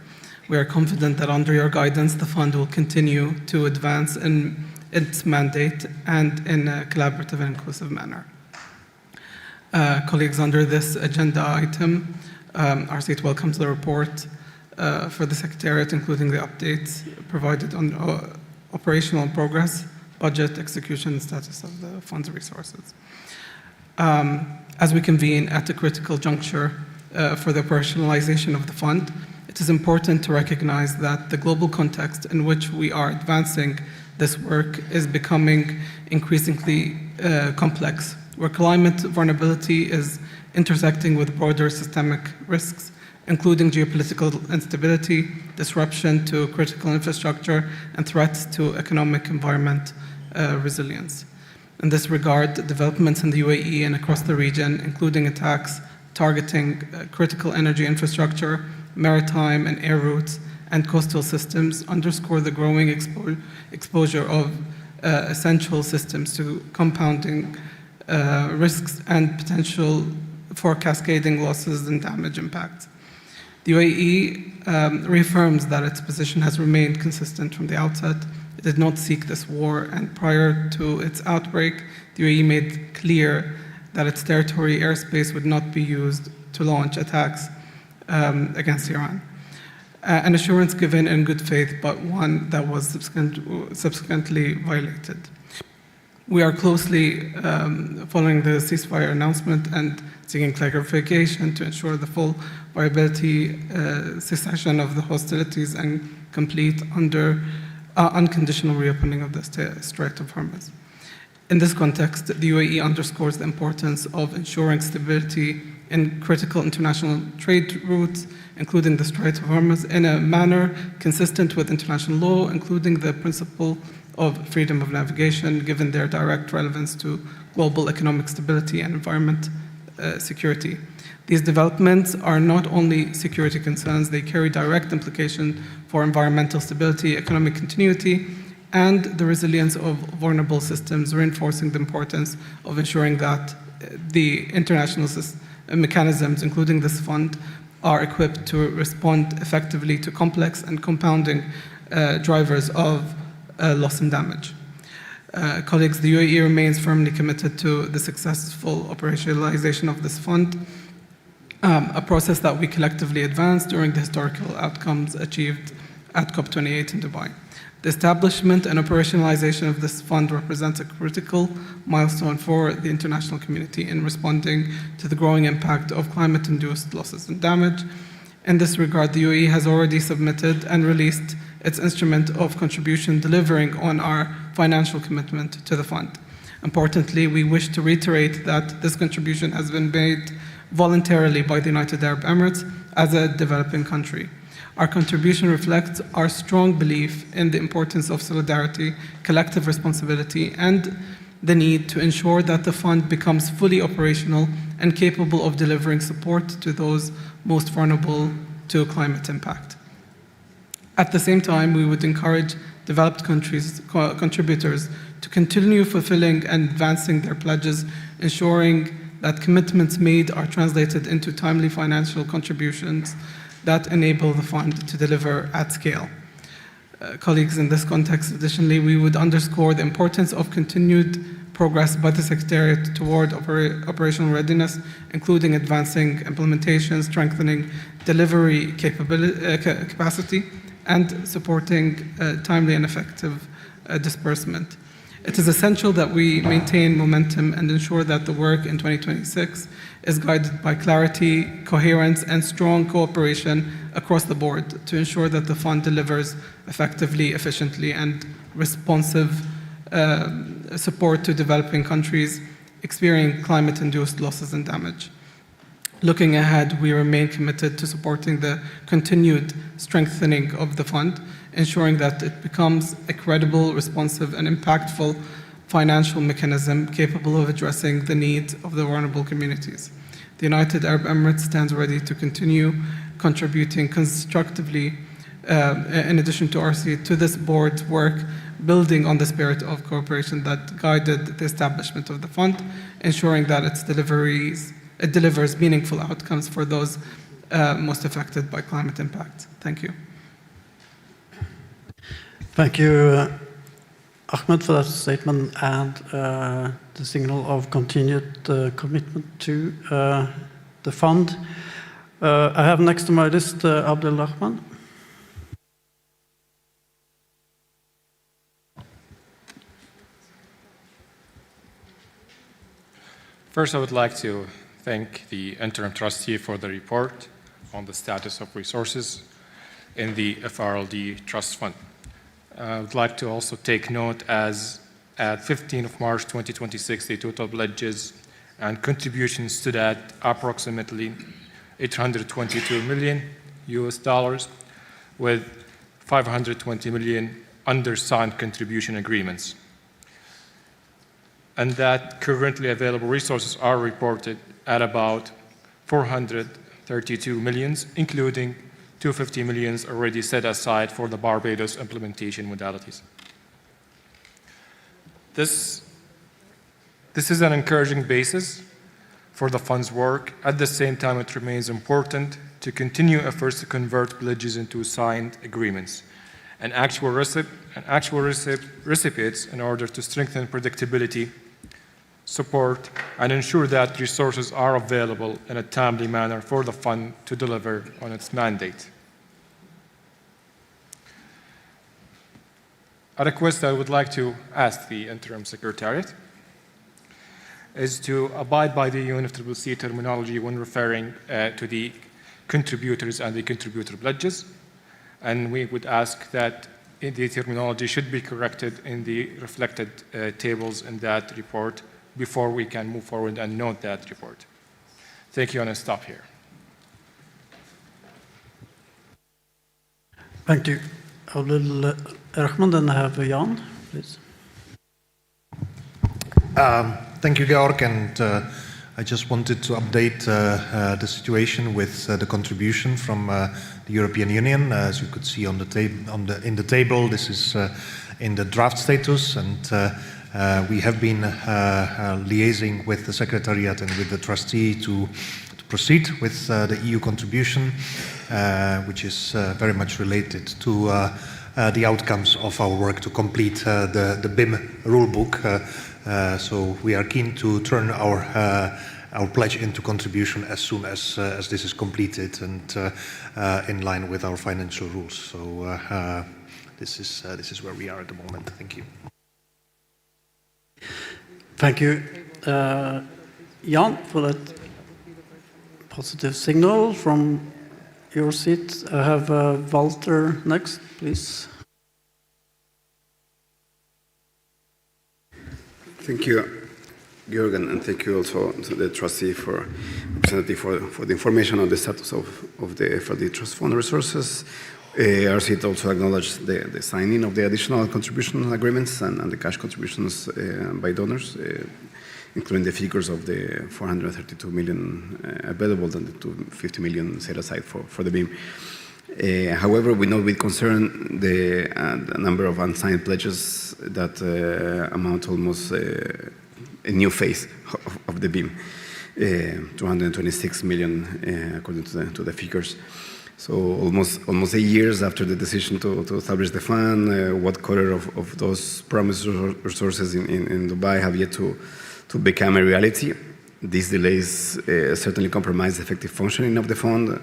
We are confident that under your guidance, the fund will continue to advance in its mandate and in a collaborative and inclusive manner. Colleagues, under this agenda item, our seat welcomes the report for the Secretariat, including the updates provided on operational progress, budget, execution, and status of the fund's resources. As we convene at a critical juncture for the operationalization of the fund, it is important to recognize that the global context in which we are advancing this work is becoming increasingly complex, where climate vulnerability is intersecting with broader systemic risks, including geopolitical instability, disruption to critical infrastructure, and threats to economic environment resilience. In this regard, developments in the UAE and across the region, including attacks targeting critical energy infrastructure, maritime and air routes, and coastal systems, underscore the growing exposure of essential systems to compounding risks and potential for cascading losses and damage impacts. The UAE reaffirms that its position has remained consistent from the outset. It did not seek this war, and prior to its outbreak, the UAE made clear that its territory airspace would not be used to launch attacks against Iran. An assurance given in good faith, but one that was subsequently violated. We are closely following the ceasefire announcement and seeking clarification to ensure the full viability, cessation of the hostilities, and complete unconditional reopening of the Strait of Hormuz. In this context, the UAE underscores the importance of ensuring stability in critical international trade routes, including the Strait of Hormuz, in a manner consistent with international law, including the principle of freedom of navigation, given their direct relevance to global economic stability and environment security. These developments are not only security concerns, they carry direct implication for environmental stability, economic continuity, and the resilience of vulnerable systems, reinforcing the importance of ensuring that the international mechanisms, including this fund, are equipped to respond effectively to complex and compounding drivers of loss and damage. Colleagues, the UAE remains firmly committed to the successful operationalization of this fund, a process that we collectively advanced during the historical outcomes achieved at COP28 in Dubai. The establishment and operationalization of this fund represents a critical milestone for the international community in responding to the growing impact of climate-induced losses and damage. In this regard, the UAE has already submitted and released its instrument of contribution, delivering on our financial commitment to the fund. Importantly, we wish to reiterate that this contribution has been made voluntarily by the United Arab Emirates as a developing country. Our contribution reflects our strong belief in the importance of solidarity, collective responsibility, and the need to ensure that the fund becomes fully operational and capable of delivering support to those most vulnerable to climate impact. At the same time, we would encourage developed countries, contributors to continue fulfilling and advancing their pledges, ensuring that commitments made are translated into timely financial contributions that enable the fund to deliver at scale. Colleagues, in this context, additionally, we would underscore the importance of continued progress by the Secretariat toward operational readiness, including advancing implementation, strengthening delivery capacity, and supporting timely and effective disbursement. It is essential that we maintain momentum and ensure that the work in 2026 is guided by clarity, coherence, and strong cooperation across the board to ensure that the fund delivers effectively, efficiently, and responsive support to developing countries experiencing climate-induced losses and damage. Looking ahead, we remain committed to supporting the continued strengthening of the fund, ensuring that it becomes a credible, responsive, and impactful financial mechanism capable of addressing the needs of the vulnerable communities. The United Arab Emirates stands ready to continue contributing constructively, in addition to RC, to this board's work, building on the spirit of cooperation that guided the establishment of the fund, ensuring that it delivers meaningful outcomes for those most affected by climate impact. Thank you. Thank you, Ahmed, for that statement and the signal of continued commitment to the fund. I have next to my list Abdel Rahman. First, I would like to thank the interim trustee for the report on the status of resources in the FRLD Trust Fund. I would like to also take note as at 15th of March 2026, the total pledges and contributions stood at approximately $822 million US, with 520 million undersigned contribution agreements. And that currently available resources are reported at about 432 millions, including 250 millions already set aside for the Barbados implementation modalities. This is an encouraging basis for the fund's work. At the same time, it remains important to continue efforts to convert pledges into signed agreements and actual recipients in order to strengthen predictability, support, and ensure that resources are available in a timely manner for the fund to deliver on its mandate. A request I would like to ask the Interim Secretariat is to abide by the UNFCCC terminology when referring to the contributors and the contributor pledges. And we would ask that the terminology should be corrected in the reflected tables in that report before we can move forward and note that report. Thank you, and I'll stop here. Thank you. Abdul Rahman, then I have Jan, please. Thank you, Georg, and I just wanted to update the situation with the contribution from the European Union. As you could see on the in the table, this is in the draft status, and we have been liaising with the Secretariat and with the trustee to proceed with the EU contribution, which is very much related to the outcomes of our work to complete the BIM rulebook. So we are keen to turn our our pledge into contribution as soon as this is completed and in line with our financial rules. So this is where we are at the moment. Thank you. Thank you, Jan, for that positive signal from your seat. I have Walter next, please. Thank you, Jürgen, and thank you also to the trustee for the information on the status of the FRD Trust Fund resources. Our seat also acknowledged the signing of the additional contribution agreements and the cash contributions by donors, including the figures of the 432 million available and the 250 million set aside for the BIM. However, we note with concern the number of unsigned pledges that amount almost a new phase of the BIM, 226 million according to the figures. So almost 8 years after the decision to establish the fund, what quarter of those promised resources in Dubai have yet to become a reality? These delays certainly compromise the effective functioning of the fund,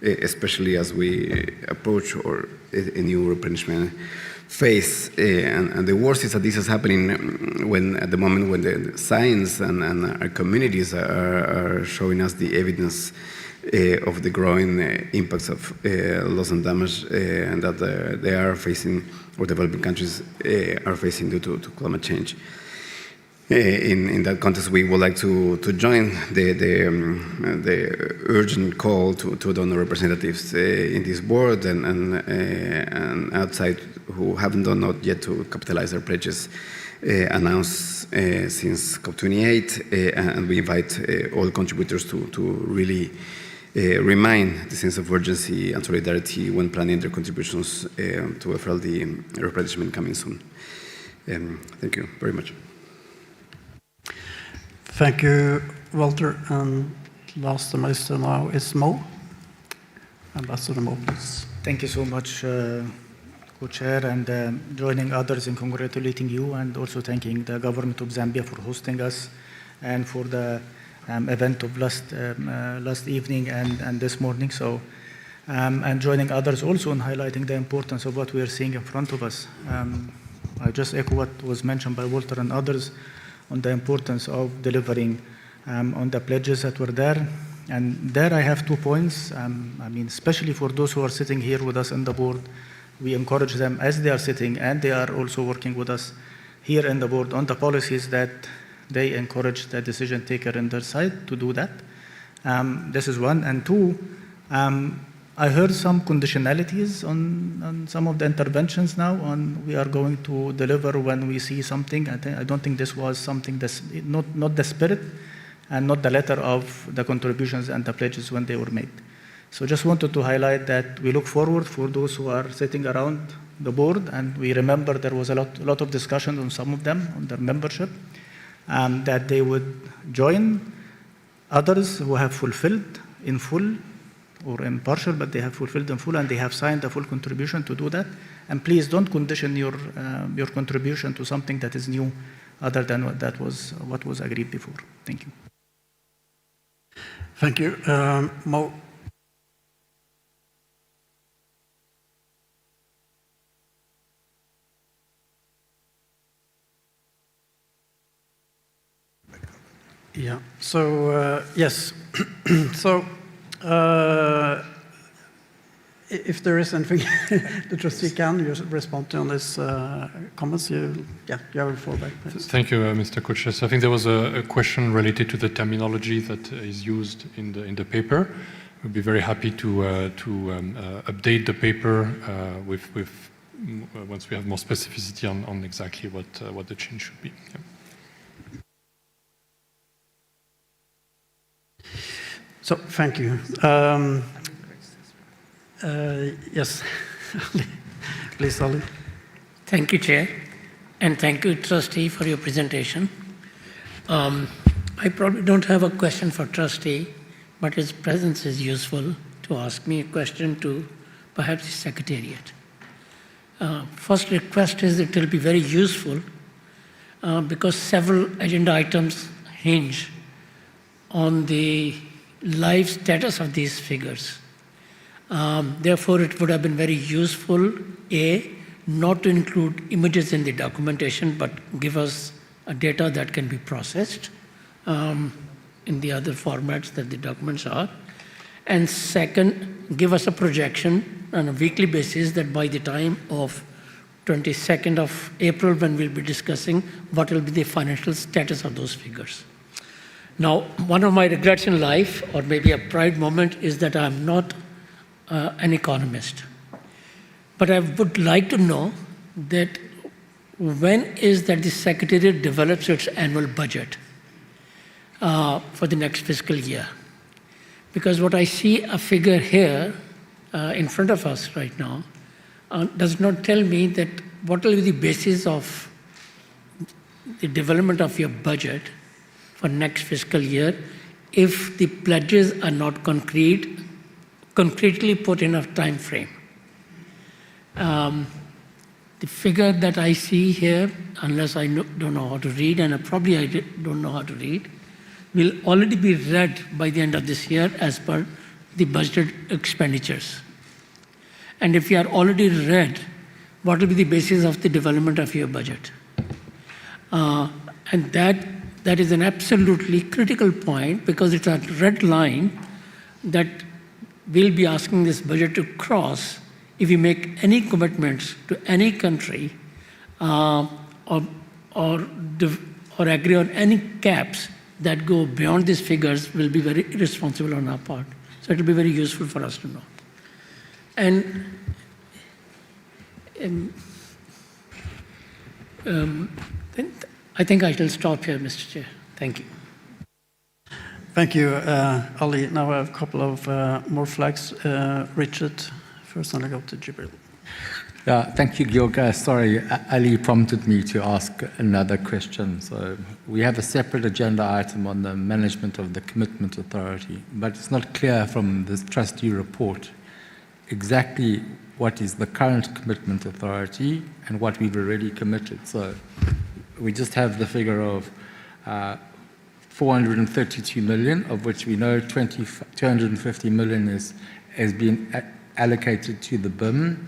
especially as we approach a new replenishment phase. And the worst is that this is happening at the moment when the science and our communities are showing us the evidence of the growing impacts of loss and damage and that they are facing, or developing countries are facing due to climate change. In that context, we would like to join the urgent call to donor representatives in this board and outside who haven't done not yet to capitalize their pledges announced since COP28, and we invite all contributors to really remind the sense of urgency and solidarity when planning their contributions to FLD replenishment coming soon. Thank you very much. Thank you, Walter. And last semester now is Mo. Ambassador Mo, please. Thank you so much, Co-Chair, and joining others in congratulating you and also thanking the government of Zambia for hosting us and for the event of last evening and this morning. So, and joining others also in highlighting the importance of what we are seeing in front of us. I just echo what was mentioned by Walter and others on the importance of delivering on the pledges that were there. And there I have 2 points. I mean, especially for those who are sitting here with us on the board, we encourage them as they are sitting and they are also working with us here in the board on the policies that they encourage the decision taker in their side to do that. This is one. And 2, I heard some conditionalities on some of the interventions now on we are going to deliver when we see something. I don't think this was something that's not the spirit and not the letter of the contributions and the pledges when they were made. So just wanted to highlight that we look forward for those who are sitting around the board, and we remember there was a lot of discussion on some of them, on their membership, that they would join others who have fulfilled in full or in partial, but they have fulfilled in full and they have signed a full contribution to do that. And please don't condition your contribution to something that is new other than what was agreed before. Thank you. Thank you. Mo. Yeah, so yes, so if there is anything the trustee can, you respond to on this comments, you have a fallback. Thank you, Mr. Co-Chair. So I think there was a question related to the terminology that is used in the paper. We'd be very happy to update the paper with once we have more specificity on exactly what the change should be. Yeah. So, thank you. Yes, please, Ali. Thank you, Chair, and thank you, Trustee, for your presentation. I probably don't have a question for Trustee, but his presence is useful to ask me a question to perhaps the Secretariat. First request is it will be very useful because several agenda items hinge on the live status of these figures. Therefore, it would have been very useful, A, not to include images in the documentation, but give us a data that can be processed in the other formats that the documents are. And second, give us a projection on a weekly basis that by the time of 22nd of April, when we'll be discussing what will be the financial status of those figures. Now, one of my regrets in life, or maybe a pride moment, is that I'm not an economist. But I would like to know that when is that the Secretariat develops its annual budget for the next fiscal year? Because what I see a figure here in front of us right now does not tell me that what will be the basis of the development of your budget for next fiscal year if the pledges are not concretely put in a time frame. The figure that I see here, unless I don't know how to read, and probably I don't know how to read, will already be read by the end of this year as per the budgeted expenditures. And if you are already read, what will be the basis of the development of your budget? And that is an absolutely critical point, because it's a red line that we'll be asking this budget to cross if we make any commitments to any country or agree on any caps that go beyond these figures. Will be very irresponsible on our part. So it will be very useful for us to know. And I think I shall stop here, Mr. Chair. Thank you. Thank you, Ali. Now I have a couple of more flags. Richard, first I'll go to Jibril. Yeah, thank you, Georg. Sorry, Ali prompted me to ask another question. So we have a separate agenda item on the management of the commitment authority, but it's not clear from this trustee report exactly what is the current commitment authority and what we've already committed. So we just have the figure of 432 million, of which we know 250 million has been allocated to the BIM.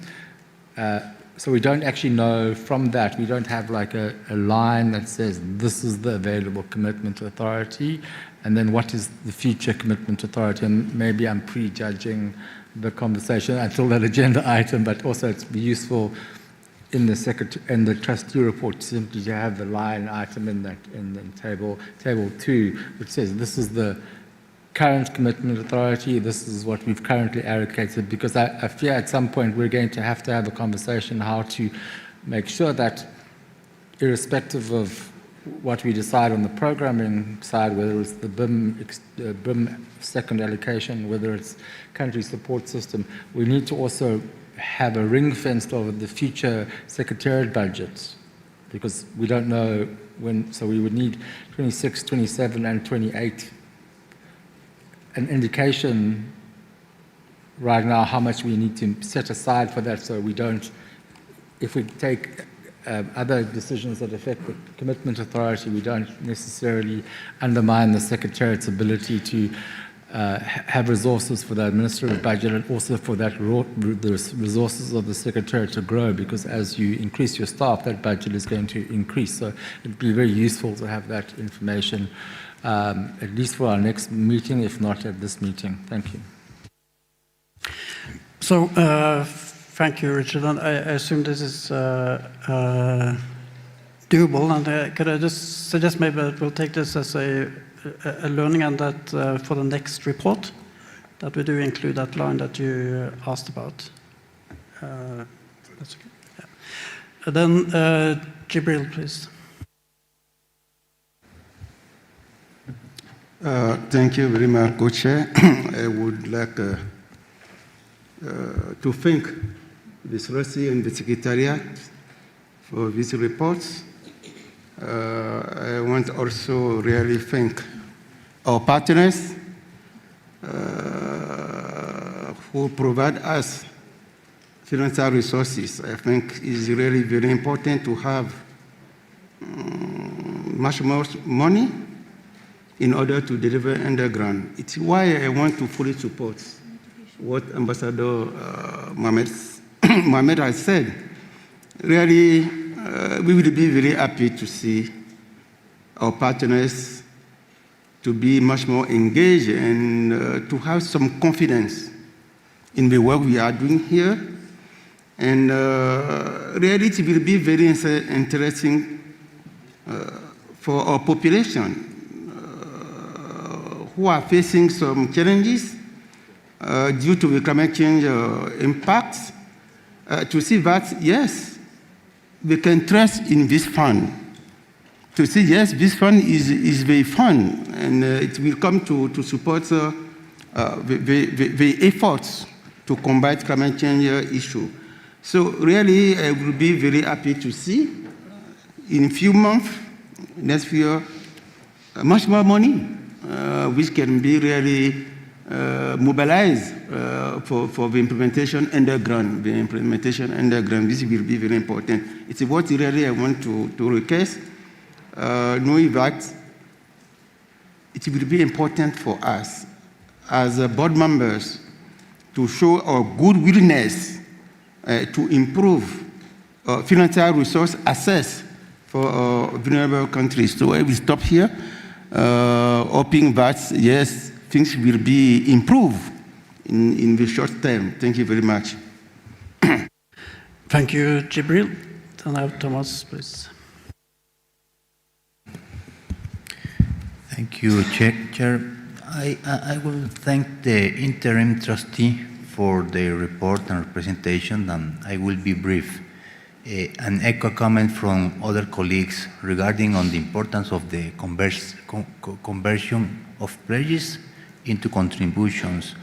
So we don't actually know from that, we don't have like a line that says this is the available commitment authority, and then what is the future commitment authority. And maybe I'm prejudging the conversation until that agenda item, but also it's useful in the trustee report simply to have the line item in the table 2, which says this is the current commitment authority, this is what we've currently allocated, because I fear at some point we're going to have a conversation how to make sure that irrespective of what we decide on the programming side, whether it's the BIM second allocation, whether it's country support system, we need to also have a ring fenced over the future Secretariat budgets, because we don't know when, so we would need 26, 27 and 28, an indication right now how much we need to set aside for that, so we don't, if we take other decisions that affect the commitment authority, we don't necessarily undermine the Secretariat's ability to have resources for the administrative budget and also for that the resources of the Secretariat to grow, because as you increase your staff, that budget is going to increase. So it'd be very useful to have that information, at least for our next meeting, if not at this meeting. Thank you. So, thank you, Richard. And I assume this is doable. And could I just suggest maybe that we'll take this as a learning, and that for the next report, that we do include that line that you asked about. That's okay. Yeah. And then Jibril, please. Thank you very much, Co-Chair. I would like to thank the trustee and the Secretariat for these reports. I want also really thank our partners who provide us financial resources. I think it's really very important to have much more money in order to deliver underground. It's why I want to fully support what Ambassador Mohamed has said. Really, we will be very happy to see our partners to be much more engaged and to have some confidence in the work we are doing here. And really, it will be very interesting for our population who are facing some challenges due to the climate change impacts, to see that, yes, we can trust in this fund. To see, yes, this fund is very fun, and it will come to support the efforts to combat climate change issue. So really, I will be very happy to see in a few months, next year, much more money, which can be really mobilized for the implementation underground. The implementation underground, this will be very important. It's what really I want to request, knowing that it will be important for us as board members to show our good willingness to improve financial resource access for vulnerable countries. So I will stop here, hoping that, yes, things will be improved in the short term. Thank you very much. Thank you, Jibril. And now, Thomas, please. Thank you, Chair. I will thank the interim trustee for the report and presentation, and I will be brief. An echo comment from other colleagues regarding on the importance of the conversion of pledges into contributions.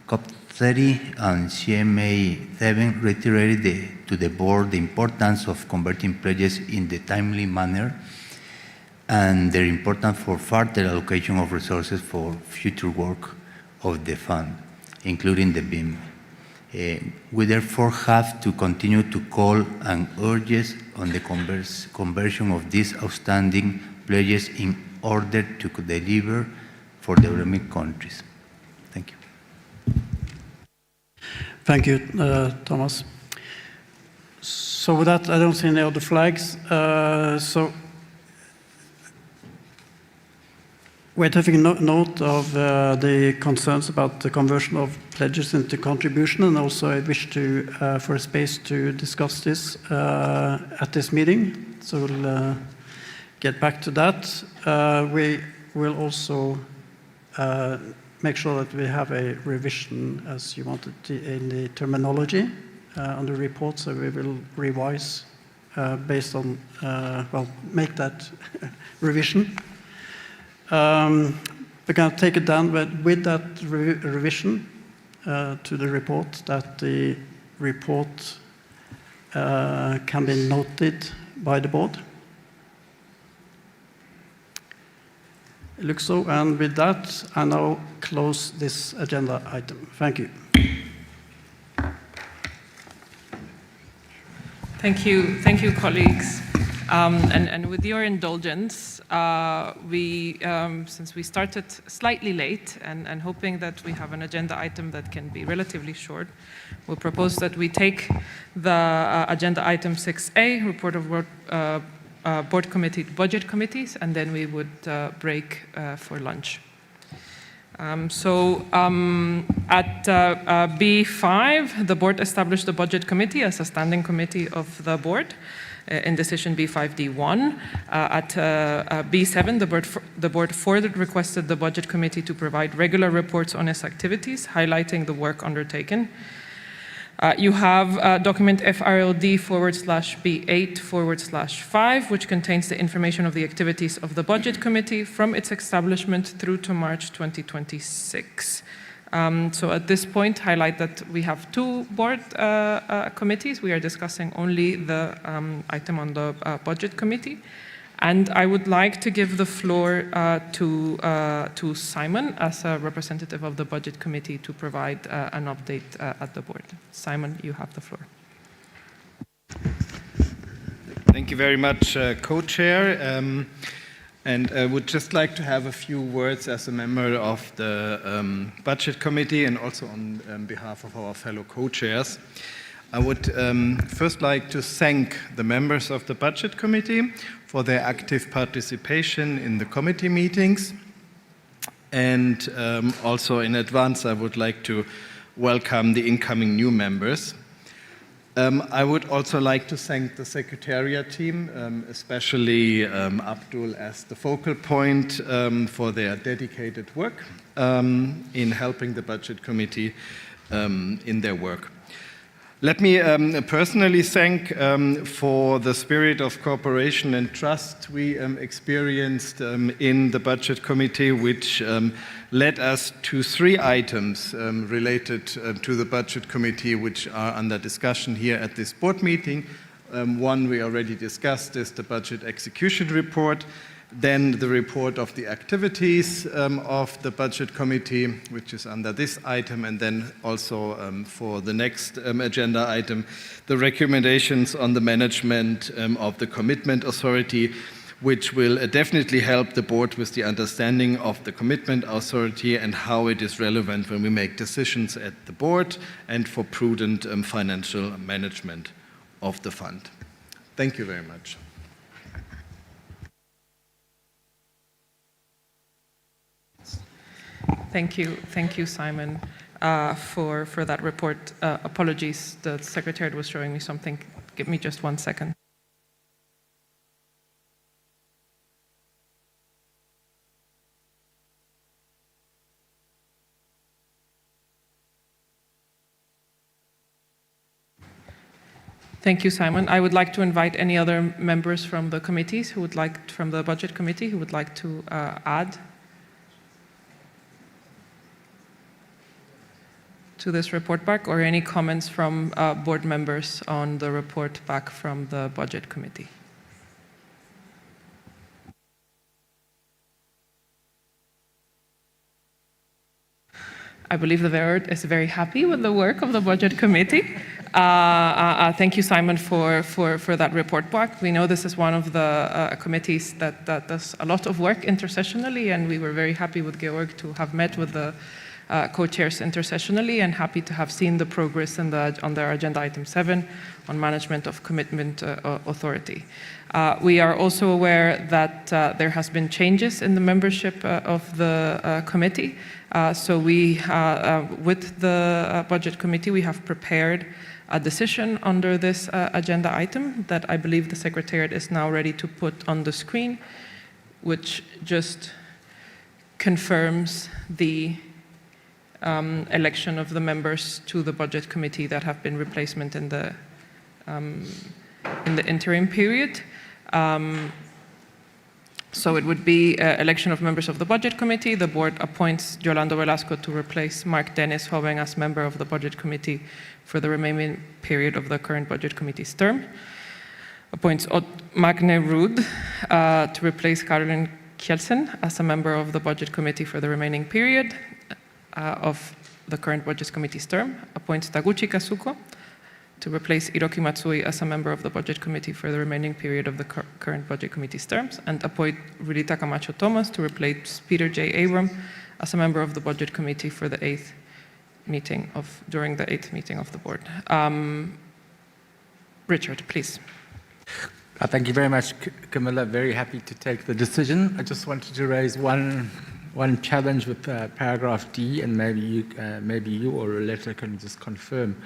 COP30 and CMA7 reiterated to the board the importance of converting pledges in the timely manner and their importance for further allocation of resources for future work of the fund, including the BIM. We therefore have to continue to call and urge on the conversion of these outstanding pledges in order to deliver for developing countries. Thank you. Thank you, Thomas. So with that, I don't see any other flags. So we're taking note of the concerns about the conversion of pledges into contribution, and also I wish to for a space to discuss this at this meeting. So we'll get back to that. We will also make sure that we have a revision, as you wanted, in the terminology on the report. So we will revise based on, well, make that revision. We're going to take it down with that revision to the report, that the report can be noted by the board. It looks so, and with that, I now close this agenda item. Thank you. Thank you, colleagues. And with your indulgence, since we started slightly late and hoping that we have an agenda item that can be relatively short, we'll propose that we take the agenda item 6A, report of board committee, budget committees, and then we would break for lunch. At B5, the board established the budget committee as a standing committee of the board in decision B5D1. At B7, the board further requested the budget committee to provide regular reports on its activities, highlighting the work undertaken. You have document FRLD/B8/5, which contains the information of the activities of the Budget Committee from its establishment through to March 2026. So at this point, highlight that we have two board committees. We are discussing only the item on the Budget Committee. And I would like to give the floor to Simon as a representative of the Budget Committee to provide an update at the board. Simon, you have the floor. Thank you very much, Co-Chair. And I would just like to have a few words as a member of the Budget Committee and also on behalf of our fellow co-chairs. I would first like to thank the members of the Budget Committee for their active participation in the committee meetings. And also in advance, I would like to welcome the incoming new members. I would also like to thank the Secretariat team, especially Abdul as the focal point for their dedicated work in helping the Budget Committee in their work. Let me personally thank for the spirit of cooperation and trust we experienced in the Budget Committee, which led us to 3 items related to the Budget Committee, which are under discussion here at this board meeting. One we already discussed is the Budget Execution Report. Then the report of the activities of the Budget Committee, which is under this item, and then also for the next agenda item, the recommendations on the management of the Commitment Authority, which will definitely help the board with the understanding of the Commitment Authority and how it is relevant when we make decisions at the board and for prudent financial management of the fund. Thank you very much. Thank you, Simon, for that report. Apologies, the Secretariat was showing me something. Give me just 1 second. Thank you, Simon. I would like to invite any other members from the committees who would like, from the Budget Committee, who would like to add to this report back, or any comments from board members on the report back from the Budget Committee. I believe the board is very happy with the work of the Budget Committee. Thank you, Simon, for that report back. We know this is one of the committees that does a lot of work intersessionally, and we were very happy with Georg to have met with the co-chairs intersessionally, and happy to have seen the progress on their agenda item 7 on management of Commitment Authority. We are also aware that there has been changes in the membership of the committee. So we, with the Budget Committee, we have prepared a decision under this agenda item that I believe the Secretariat is now ready to put on the screen, which just confirms the election of the members to the Budget Committee that have been replacement in the interim period. So it would be election of members of the Budget Committee. The board appoints Yolanda Velasco to replace Mark Dennis Hoven as member of the Budget Committee for the remaining period of the current Budget Committee's term. Appoints Magne Ruud to replace Caroline Kjelsen as a member of the Budget Committee for the remaining period of the current Budget Committee's term. Appoints Taguchi Kazuko to replace Hiroki Matsui as a member of the Budget Committee for the remaining period of the current Budget Committee's terms, and appoint Rulita Camacho Thomas to replace Peter J. Abram as a member of the Budget Committee for the during the 8th meeting of the board. Richard, please. Thank you very much, Camilla. Very happy to take the decision. I just wanted to raise one challenge with paragraph D, and maybe you or Ruleta can just confirm.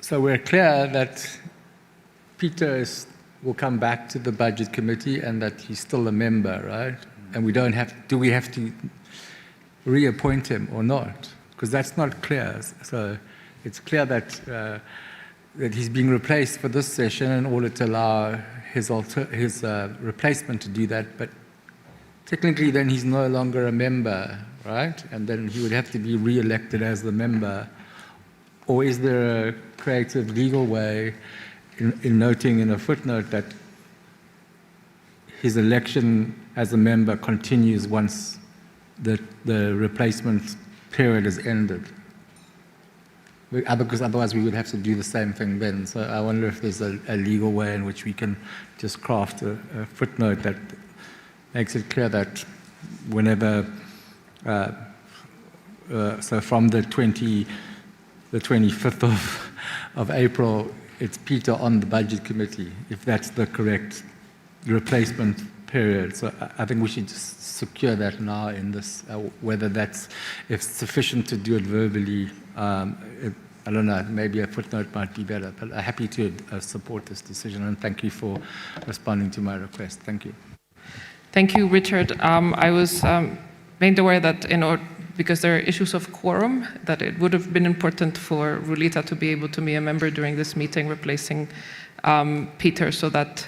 So we're clear that Peter will come back to the Budget Committee and that he's still a member, right? And we don't have, do we have to reappoint him or not? Because that's not clear. So it's clear that that he's being replaced for this session in order to allow his replacement to do that. But technically then he's no longer a member, right? And then he would have to be re-elected as the member. Or is there a creative legal way in noting in a footnote that his election as a member continues once the replacement period is ended? because otherwise we would have to do the same thing then. So I wonder if there's a legal way in which we can just craft a footnote that makes it clear that whenever, so from the 25th of April, it's Peter on the budget committee, if that's the correct replacement period. So I think we should just secure that now in this, whether that's, if it's sufficient to do it verbally, I don't know, maybe a footnote might be better, but I'm happy to support this decision, and thank you for responding to my request. Thank you. Thank you, Richard. I was made aware that because there are issues of quorum, that it would have been important for Rulita to be able to be a member during this meeting, replacing Peter, so that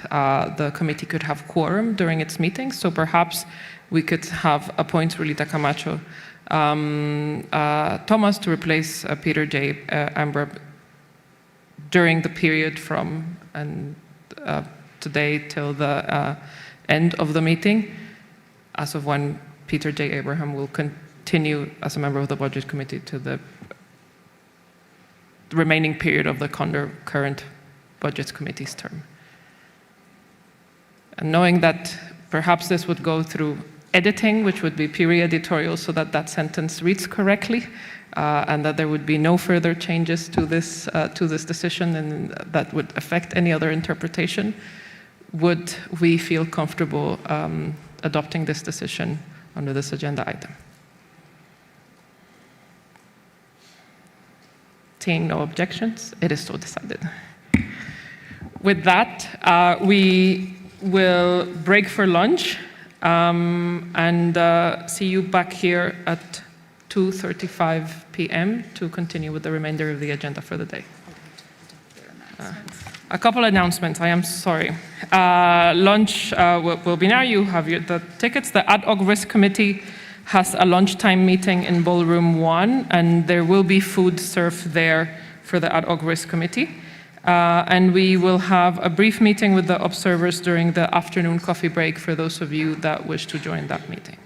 the committee could have quorum during its meetings. So perhaps we could have appoint Rulita Camacho Thomas to replace Peter J. Amber during the period from today till the end of the meeting, as of when Peter J. Abraham will continue as a member of the Budget Committee to the remaining period of the current Budget Committee's term. And knowing that perhaps this would go through editing, which would be period editorial, so that that sentence reads correctly, and that there would be no further changes to this decision, and that would affect any other interpretation, would we feel comfortable adopting this decision under this agenda item? Seeing no objections, it is so decided. With that, we will break for lunch and see you back here at 2:35 p.m. to continue with the remainder of the agenda for the day. A couple announcements, I am sorry. Lunch will be now. You have the tickets. The Ad Hoc Risk Committee has a lunchtime meeting in Ballroom 1, and there will be food served there for the Ad Hoc Risk Committee. And we will have a brief meeting with the observers during the afternoon coffee break for those of you that wish to join that meeting.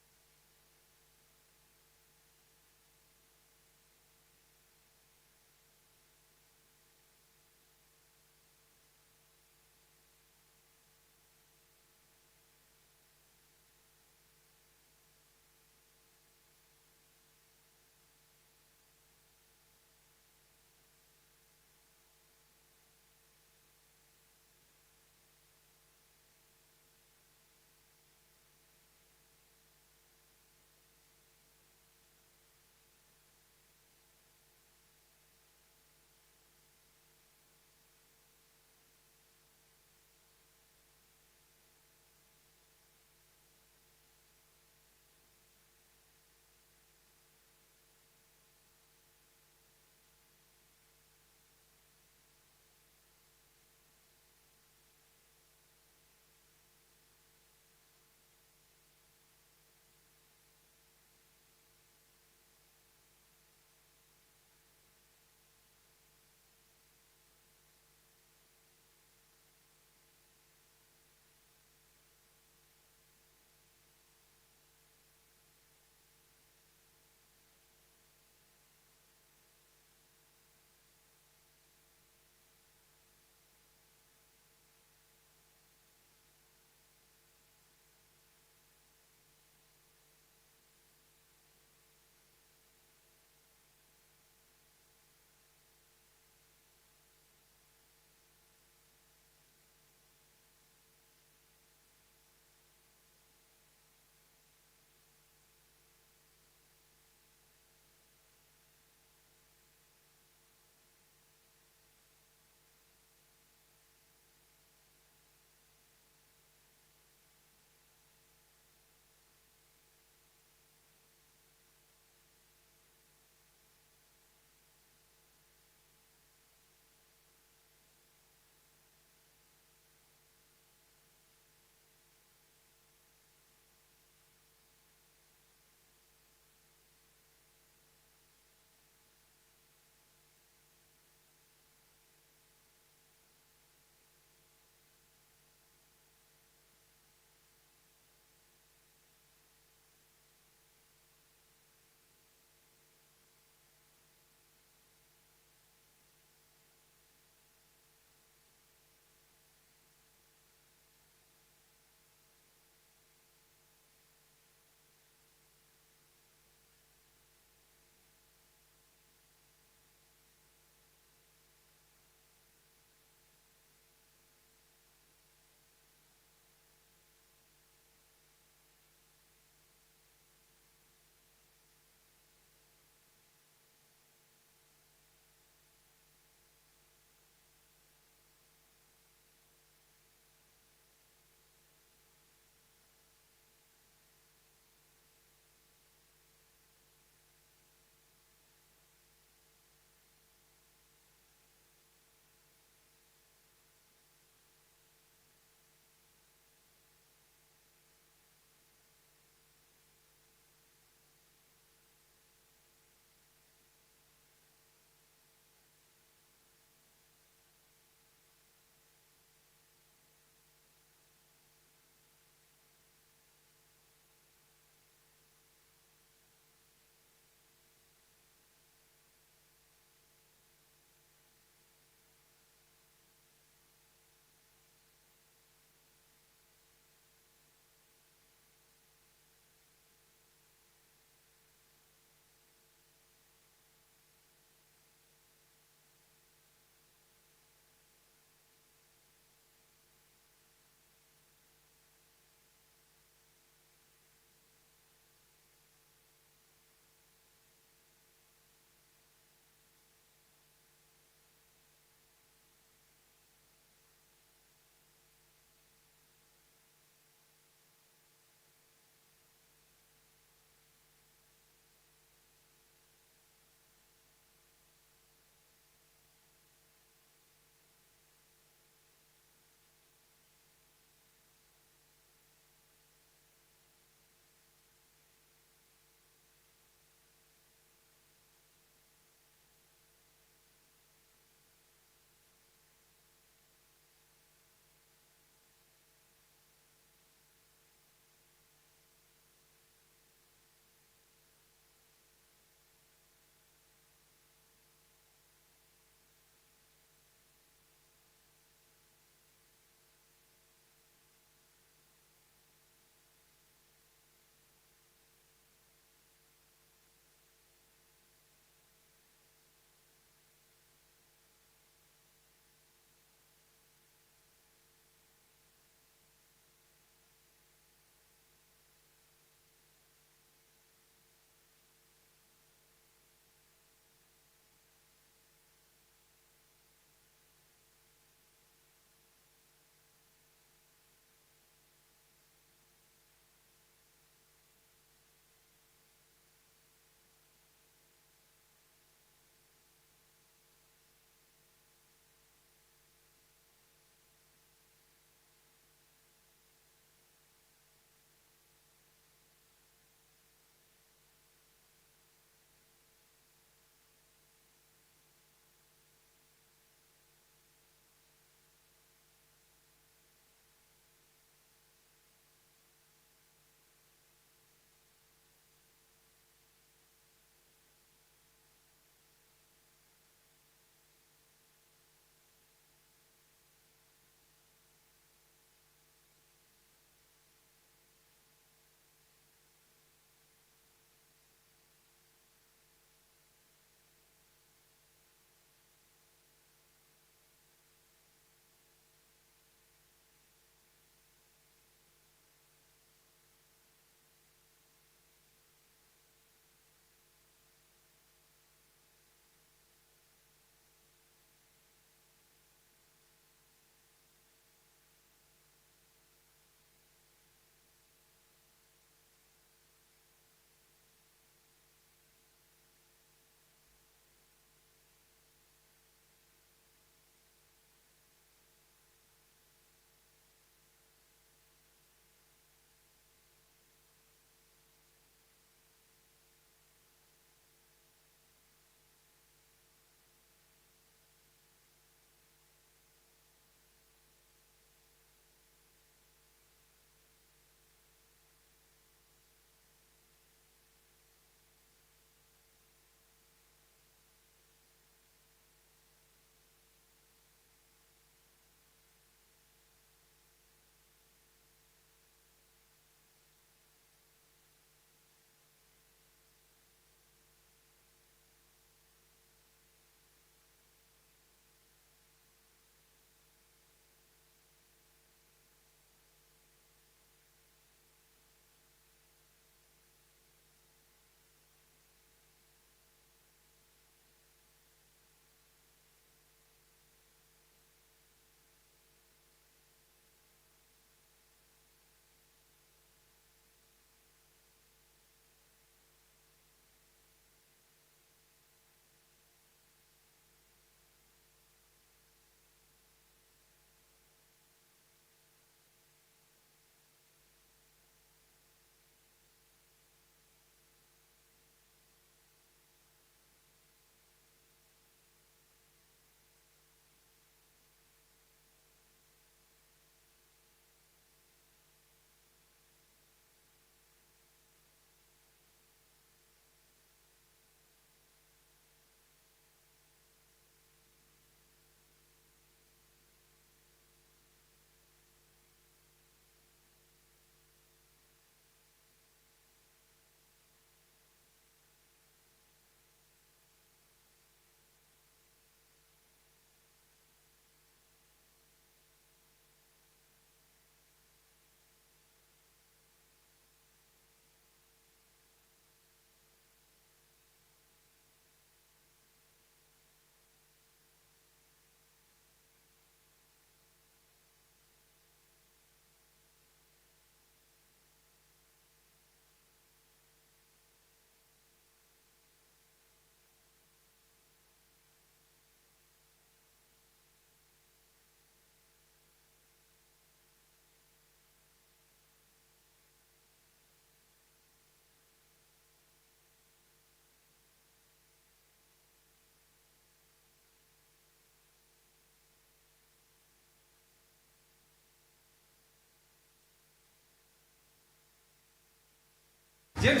Mic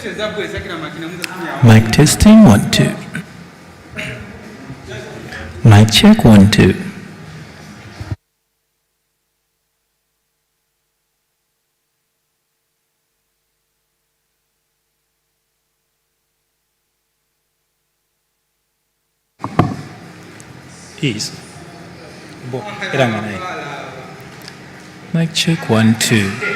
testing, 1, 2. Mic check, 1, 2. Ease. Irangan. Mic check, 1, 2.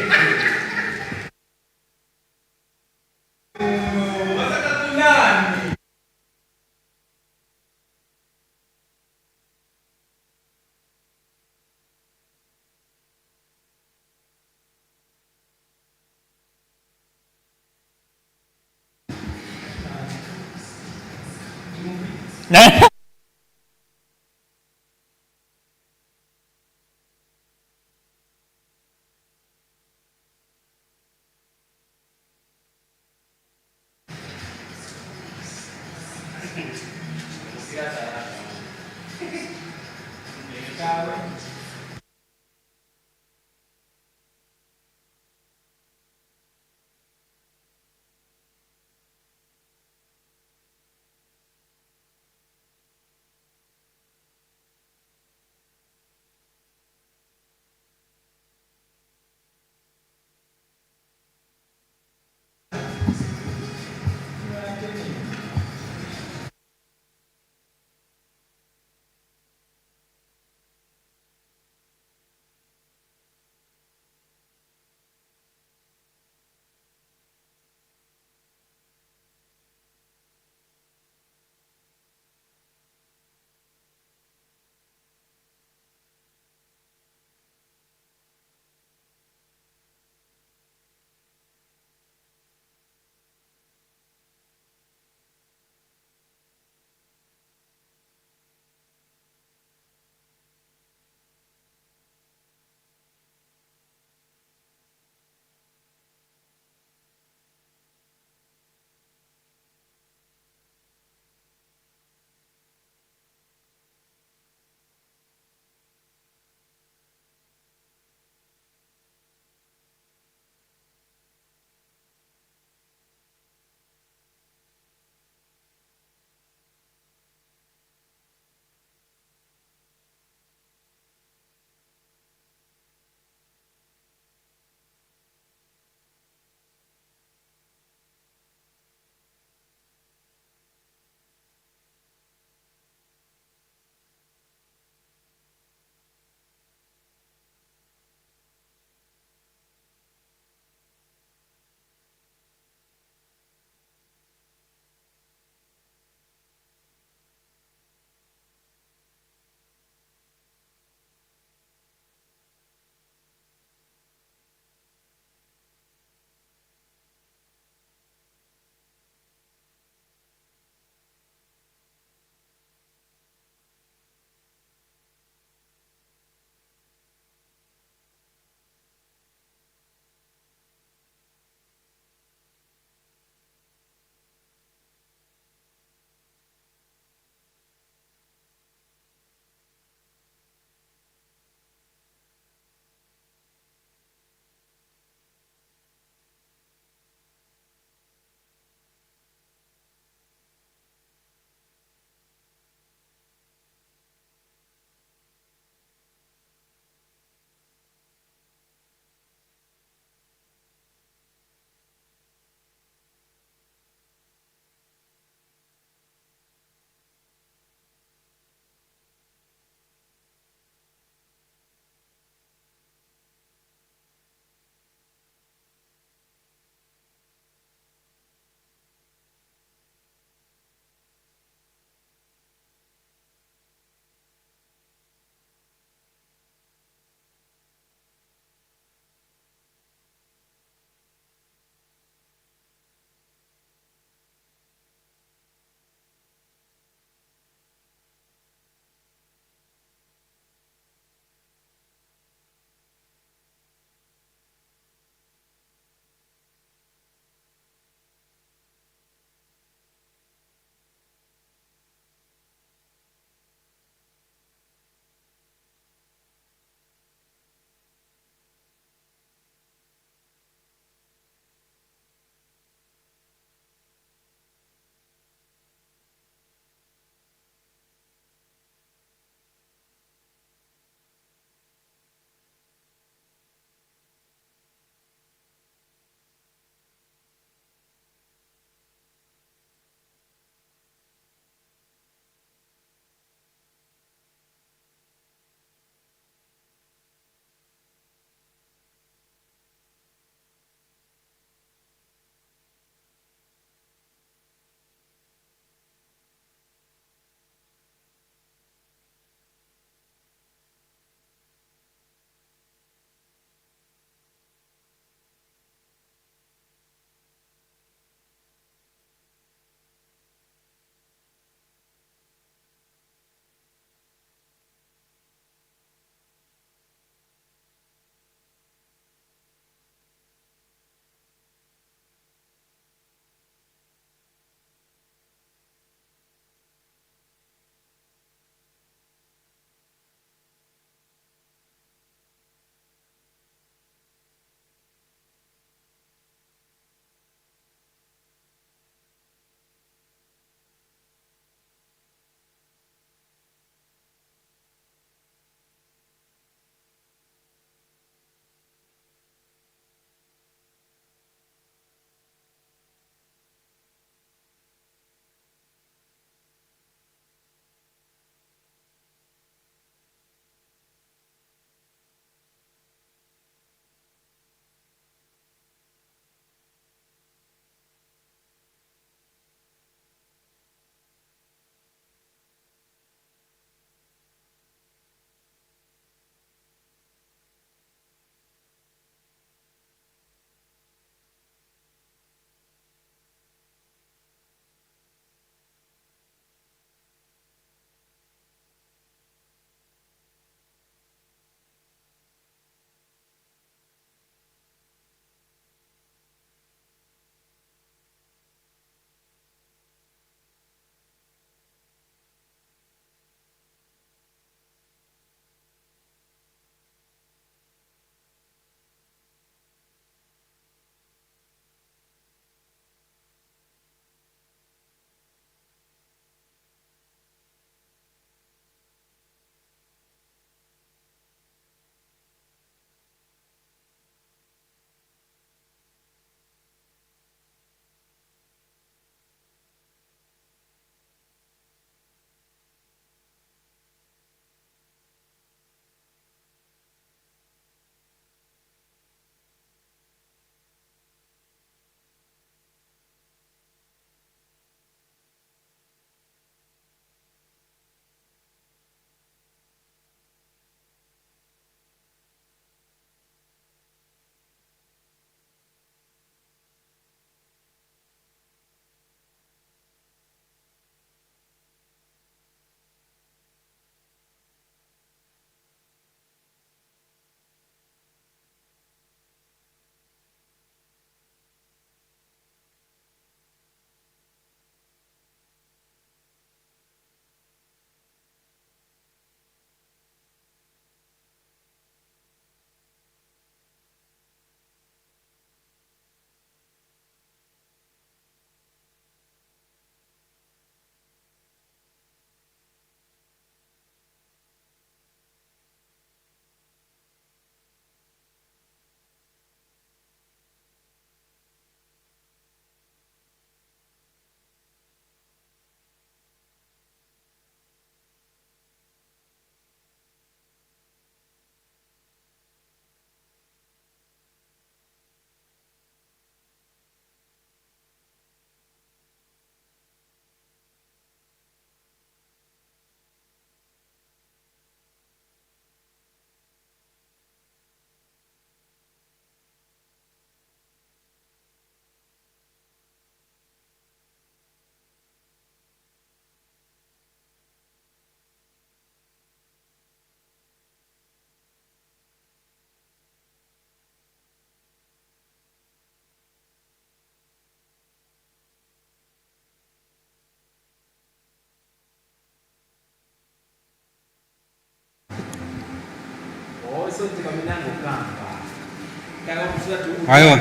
Ayo.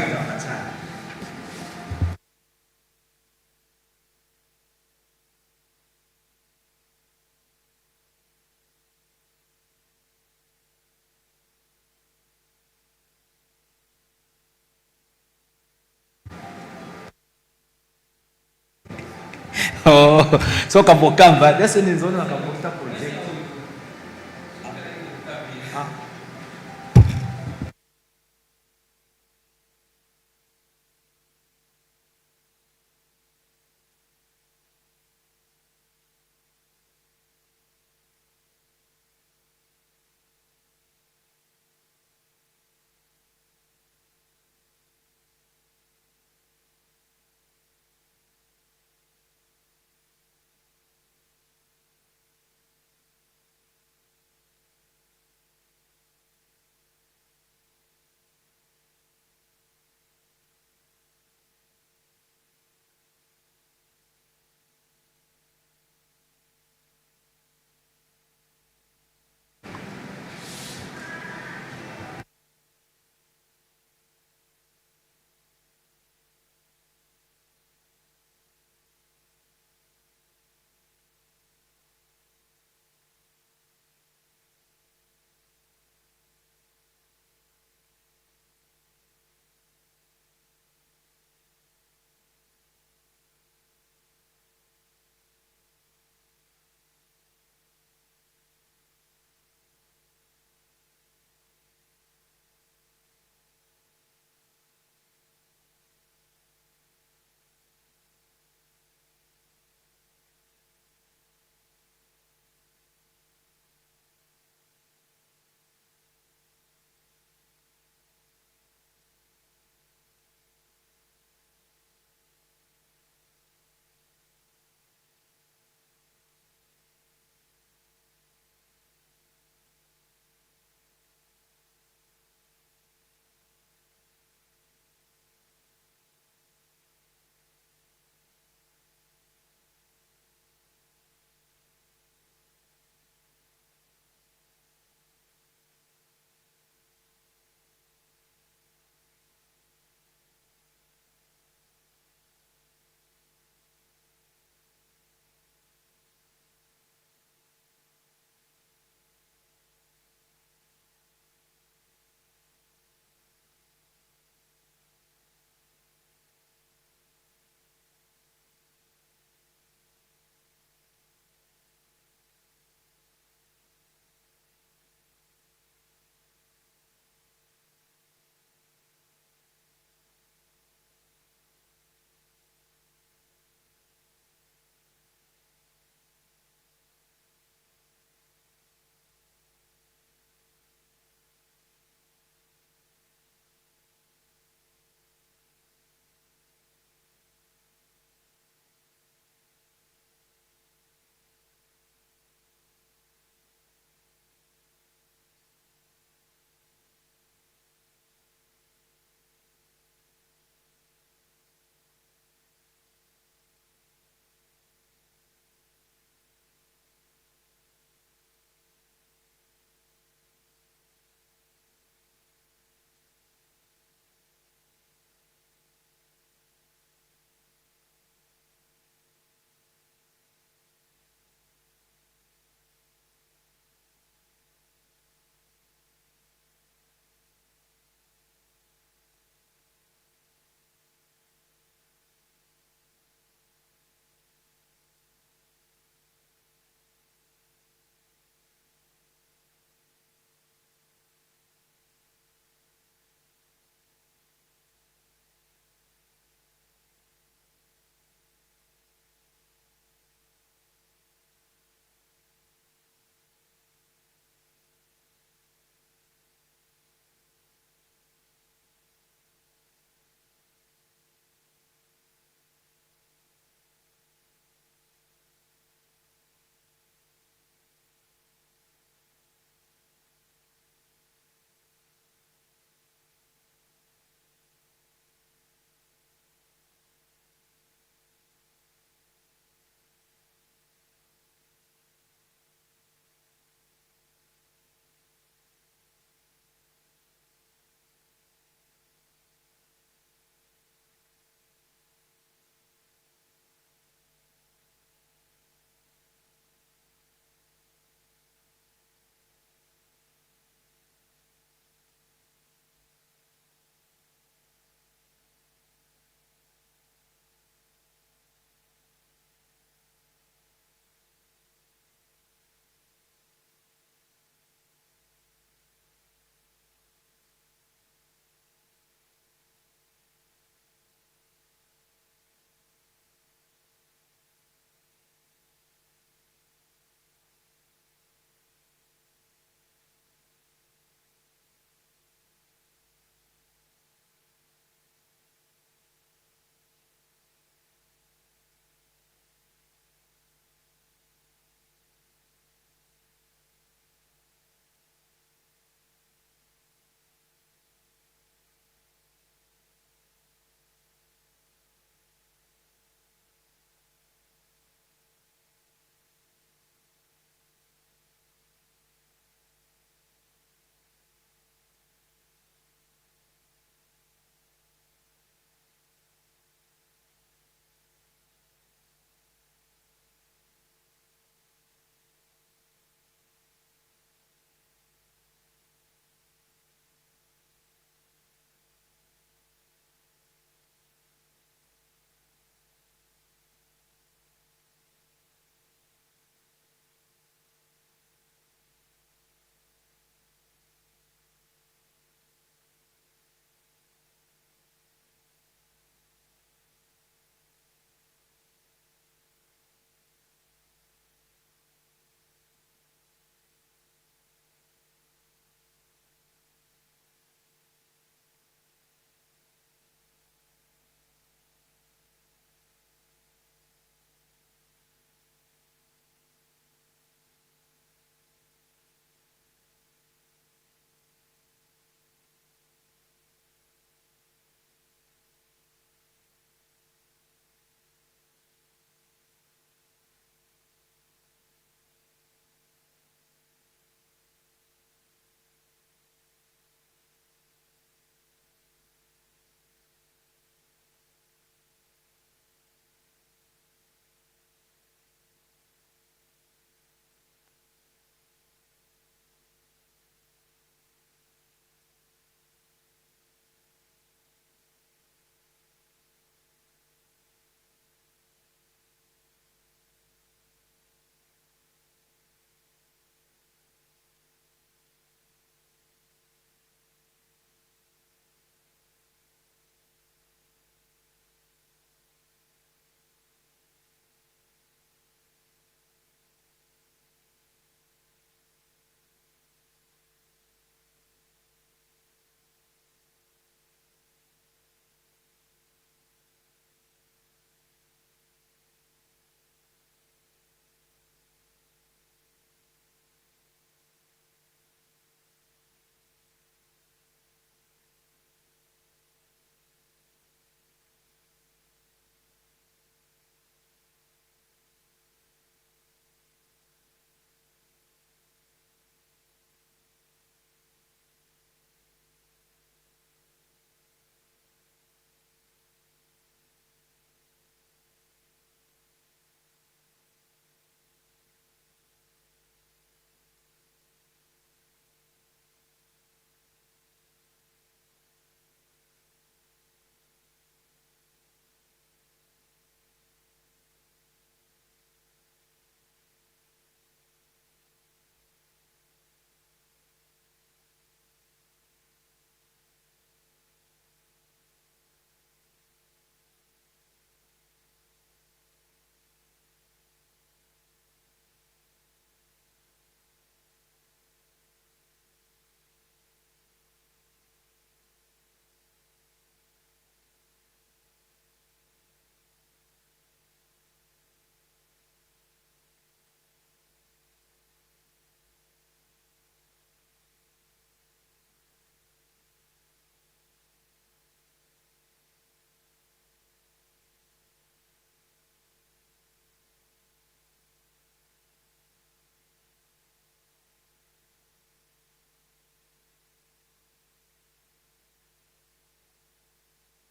Oh, so kabokamba. That's in the zone of kabokta project.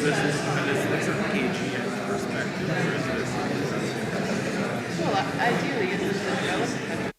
Well, ideally, it's a development.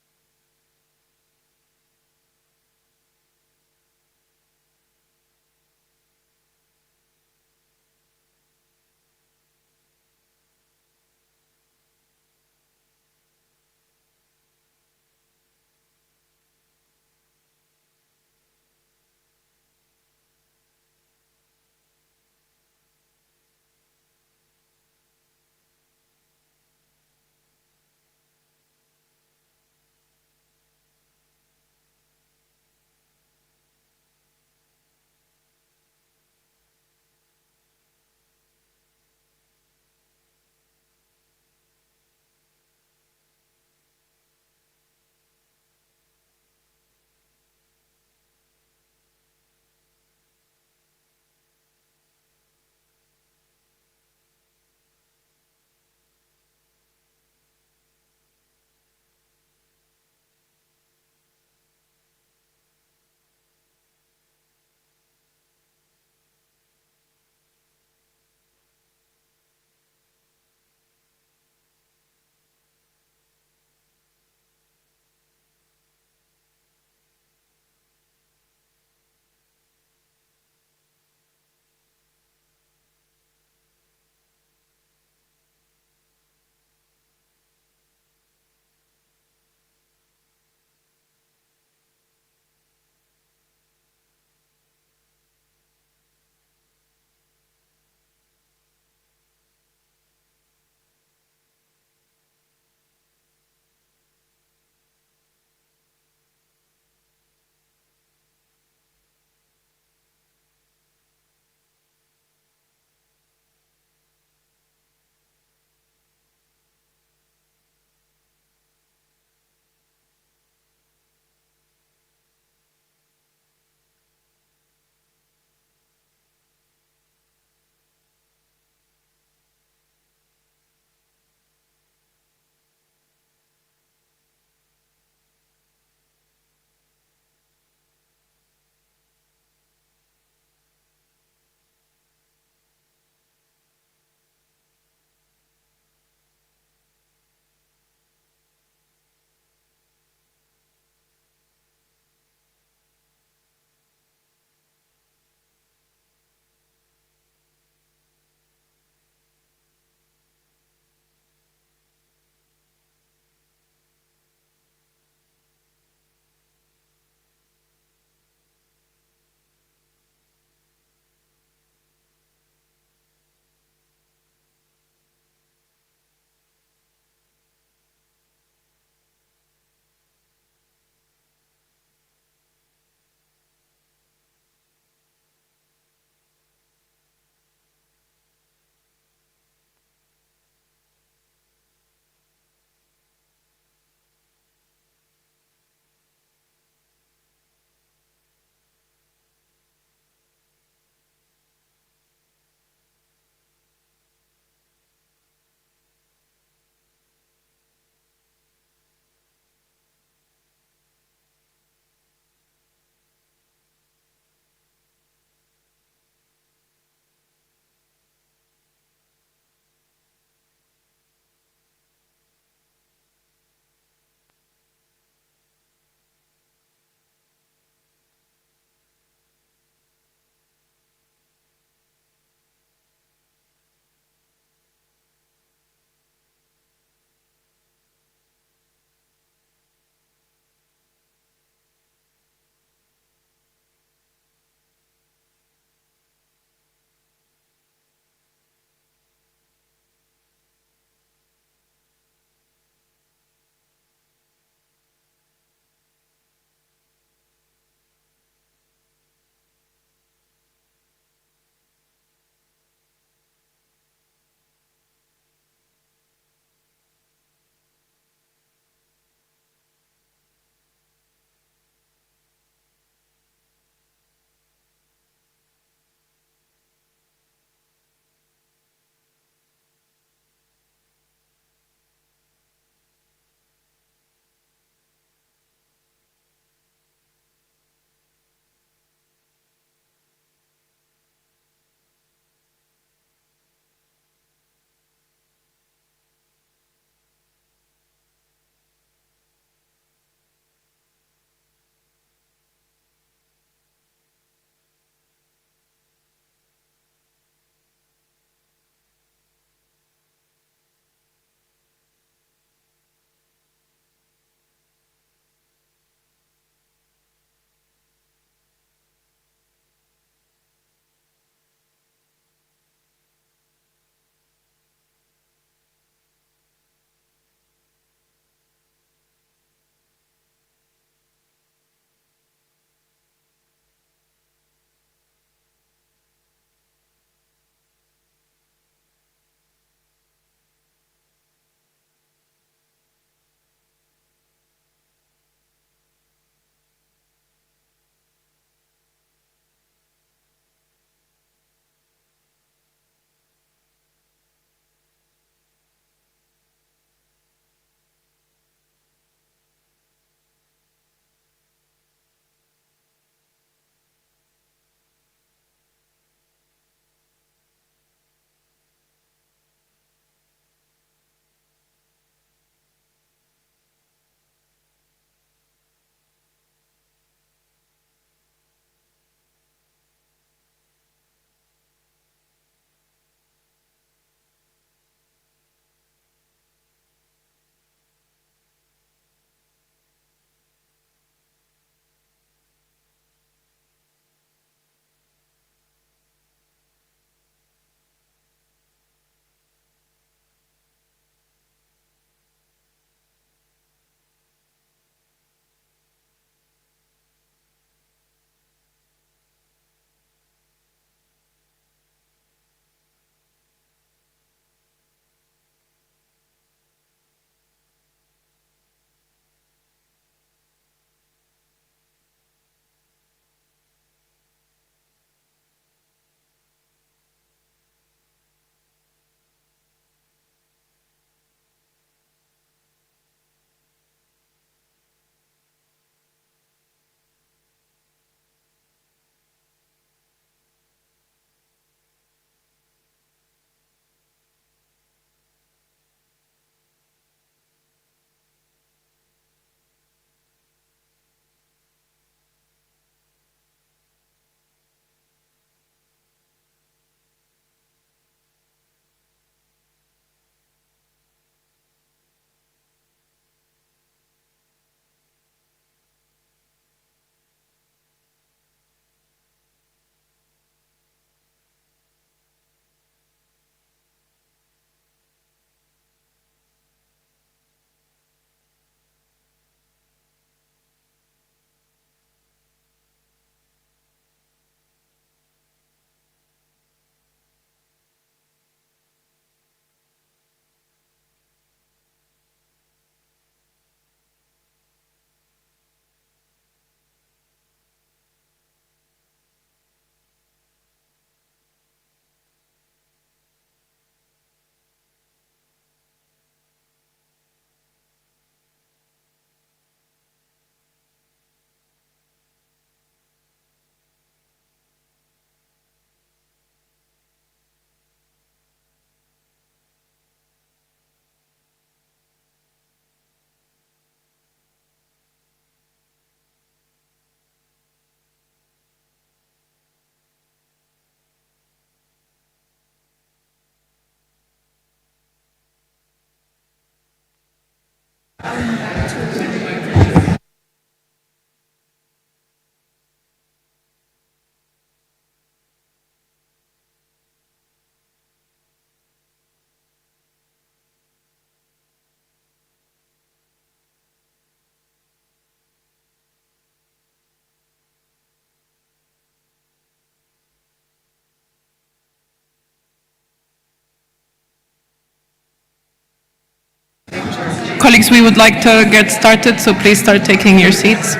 Colleagues, we would like to get started, so please start taking your seats.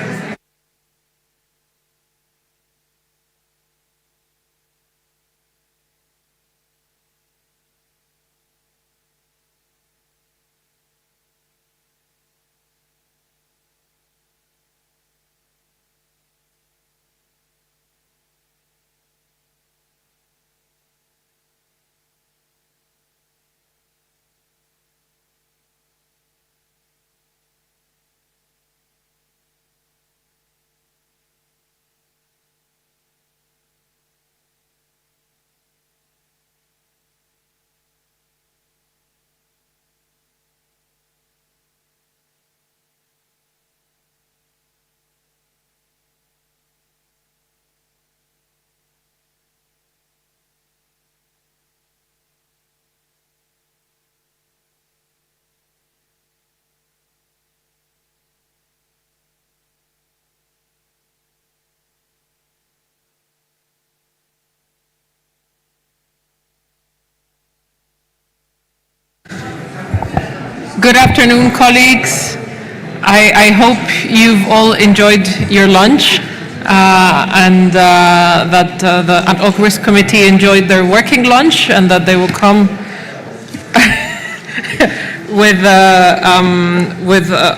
Good afternoon, colleagues. I hope you've all enjoyed your lunch and that the Ad Hoc Risk Committee enjoyed their working lunch and that they will come with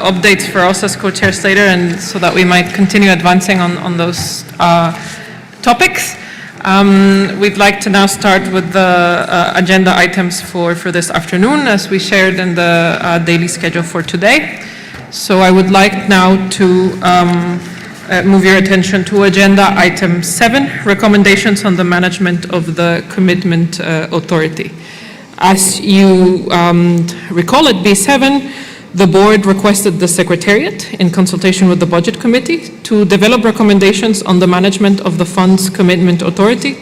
updates for us as co-chairs later, and so that we might continue advancing on those topics. We'd like to now start with the agenda items for this afternoon, as we shared in the daily schedule for today. So I would like now to move your attention to agenda item 7, recommendations on the management of the commitment authority. As you recall, at B7, the board requested the Secretariat, in consultation with the Budget Committee, to develop recommendations on the management of the Funds Commitment Authority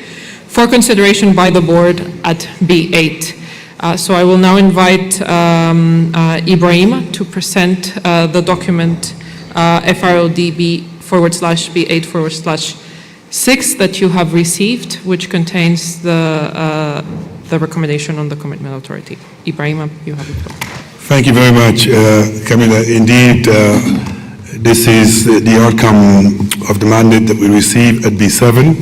for consideration by the board at B8. So I will now invite Ibrahim to present the document FRODB/B8/6 that you have received, which contains the recommendation on the Commitment Authority. Ibrahim, you have the floor. Thank you very much, Camilla. Indeed, this is the outcome of the mandate that we received at B7.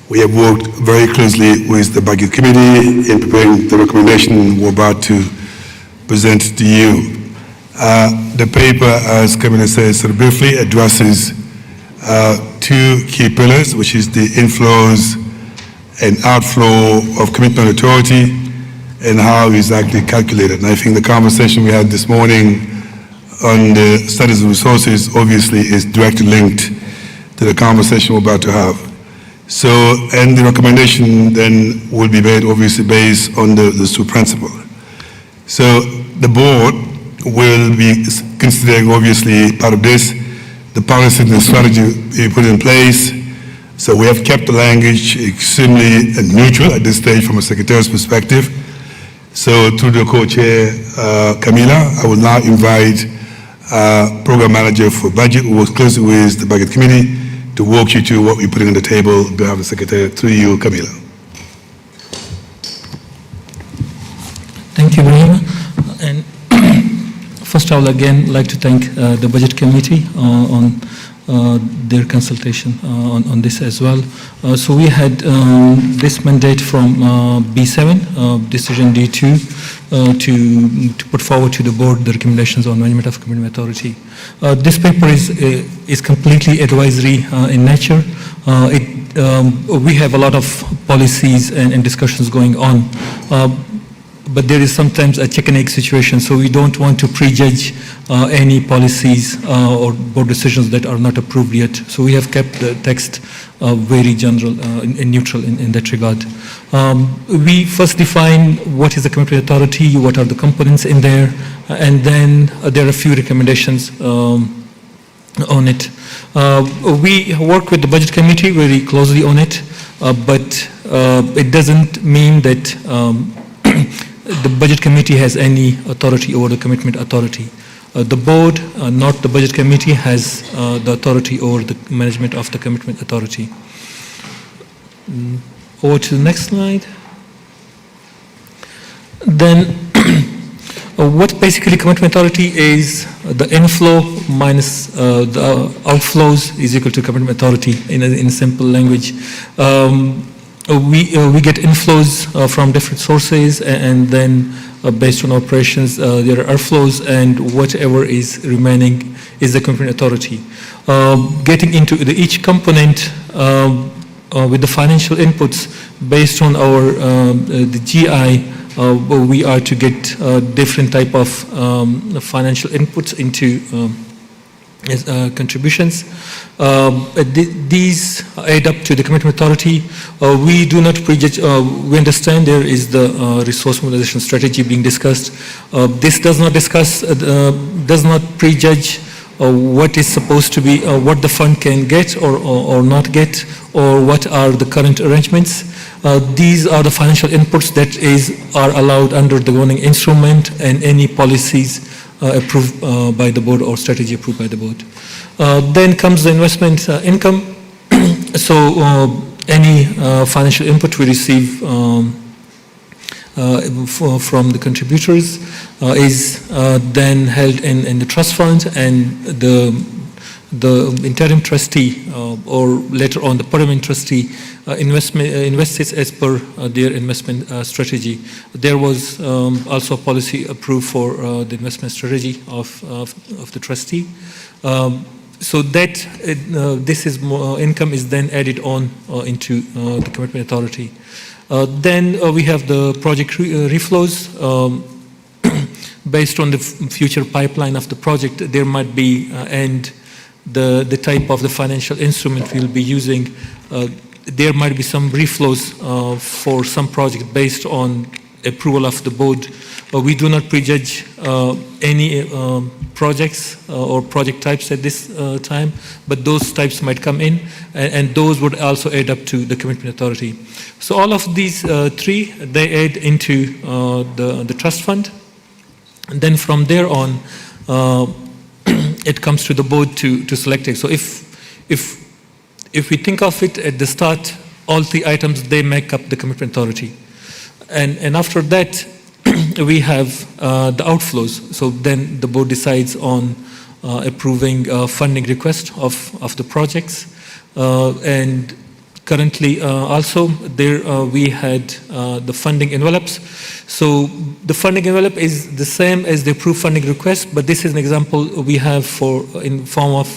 We have worked very closely with the Budget Committee in preparing the recommendation we're about to present to you. The paper, as Camilla says, sort of briefly addresses two key pillars, which is the inflows and outflow of commitment authority, and how it's actually calculated. And I think the conversation we had this morning on the studies and resources obviously is directly linked to the conversation we're about to have. So, and the recommendation then will be made obviously based on the two principles. So the board will be considering obviously part of this, the policy and the strategy we put in place. So we have kept the language extremely neutral at this stage from a Secretariat's perspective. So through the co-chair, Camilla, I will now invite Program Manager for Budget, who works closely with the Budget Committee, to walk you through what we're putting on the table on behalf of the Secretariat. Through you, Camilla. Thank you, Ibrahim. And first, I would again like to thank the Budget Committee on their consultation on this as well. So we had this mandate from B7, decision D2, to put forward to the board the recommendations on management of commitment authority. This paper is completely advisory in nature. We have a lot of policies and discussions going on. But there is sometimes a chicken egg situation, so we don't want to prejudge any policies or board decisions that are not approved yet. So we have kept the text very general and neutral in that regard. We first define what is the commitment authority, what are the components in there, and then there are a few recommendations on it. We work with the Budget Committee very closely on it, but it doesn't mean that the Budget Committee has any authority over the commitment authority. The board, not the Budget Committee, has the authority over the management of the commitment authority. Over to the next slide. Then what basically commitment authority is, the inflow minus the outflows is equal to commitment authority in simple language. We get inflows from different sources, and then based on operations, there are outflows, and whatever is remaining is the commitment authority. Getting into each component with the financial inputs based on our the GI, we are to get different type of financial inputs into contributions. These add up to the commitment authority. We do not prejudge. We understand there is the resource mobilization strategy being discussed. This does not prejudge what is supposed to be, what the fund can get or not get, or what are the current arrangements. These are the financial inputs that are allowed under the governing instrument and any policies approved by the board or strategy approved by the board. Then comes the investment income. So any financial input we receive from the contributors is then held in the trust fund, and the interim trustee or later on the permanent trustee invests as per their investment strategy. There was also a policy approved for the investment strategy of the trustee. So that this is income is then added on into the commitment authority. Then we have the project reflows. Based on the future pipeline of the project, there might be and the type of the financial instrument we'll be using, there might be some reflows for some project based on approval of the board. We do not prejudge any projects or project types at this time, but those types might come in, and those would also add up to the commitment authority. So all of these three, they add into the trust fund, and then from there on, it comes to the board to select it. So if we think of it at the start, all three items, they make up the commitment authority. And after that, we have the outflows. So then the board decides on approving funding request of the projects. And currently also there we had the funding envelopes. So the funding envelope is the same as the approved funding request, but this is an example we have for in form of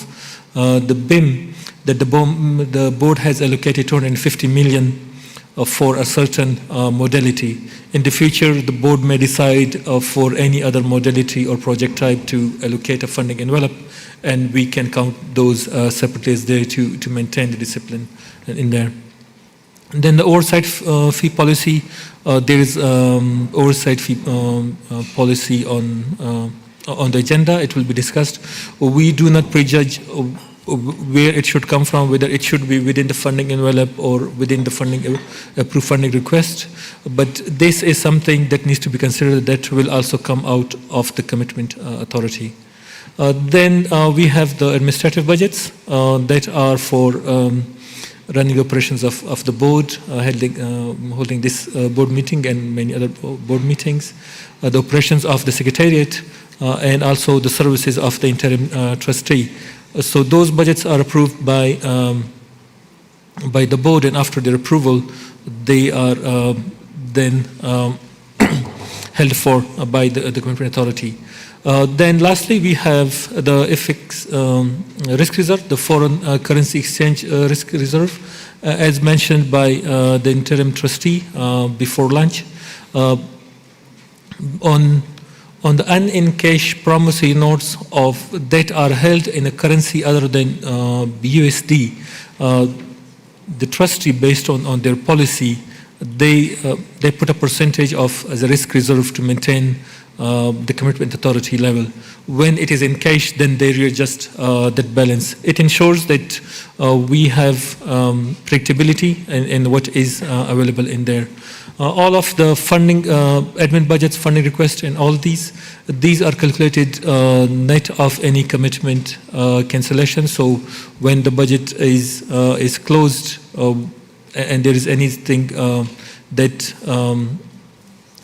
the BIM, that the board has allocated 250 million for a certain modality. In the future, the board may decide for any other modality or project type to allocate a funding envelope, and we can count those separately as there to maintain the discipline in there. And then the oversight fee policy, there is oversight fee policy on the agenda. It will be discussed. We do not prejudge where it should come from, whether it should be within the funding envelope or within the funding approved funding request. But this is something that needs to be considered that will also come out of the commitment authority. Then we have the administrative budgets that are for running operations of the board, holding this board meeting and many other board meetings, the operations of the Secretariat, and also the services of the interim trustee. So those budgets are approved by the board, and after their approval, they are then held for by the commitment authority. Then lastly, we have the FX risk reserve, the foreign currency exchange risk reserve, as mentioned by the interim trustee before lunch. On the unencashed promissory notes that are held in a currency other than USD, the trustee, based on their policy, they put a percentage as a risk reserve to maintain the commitment authority level. When it is encashed, then they readjust that balance. It ensures that we have predictability in what is available in there. All of the funding, admin budgets, funding requests, and all these are calculated net of any commitment cancellation. So when the budget is closed and there is anything that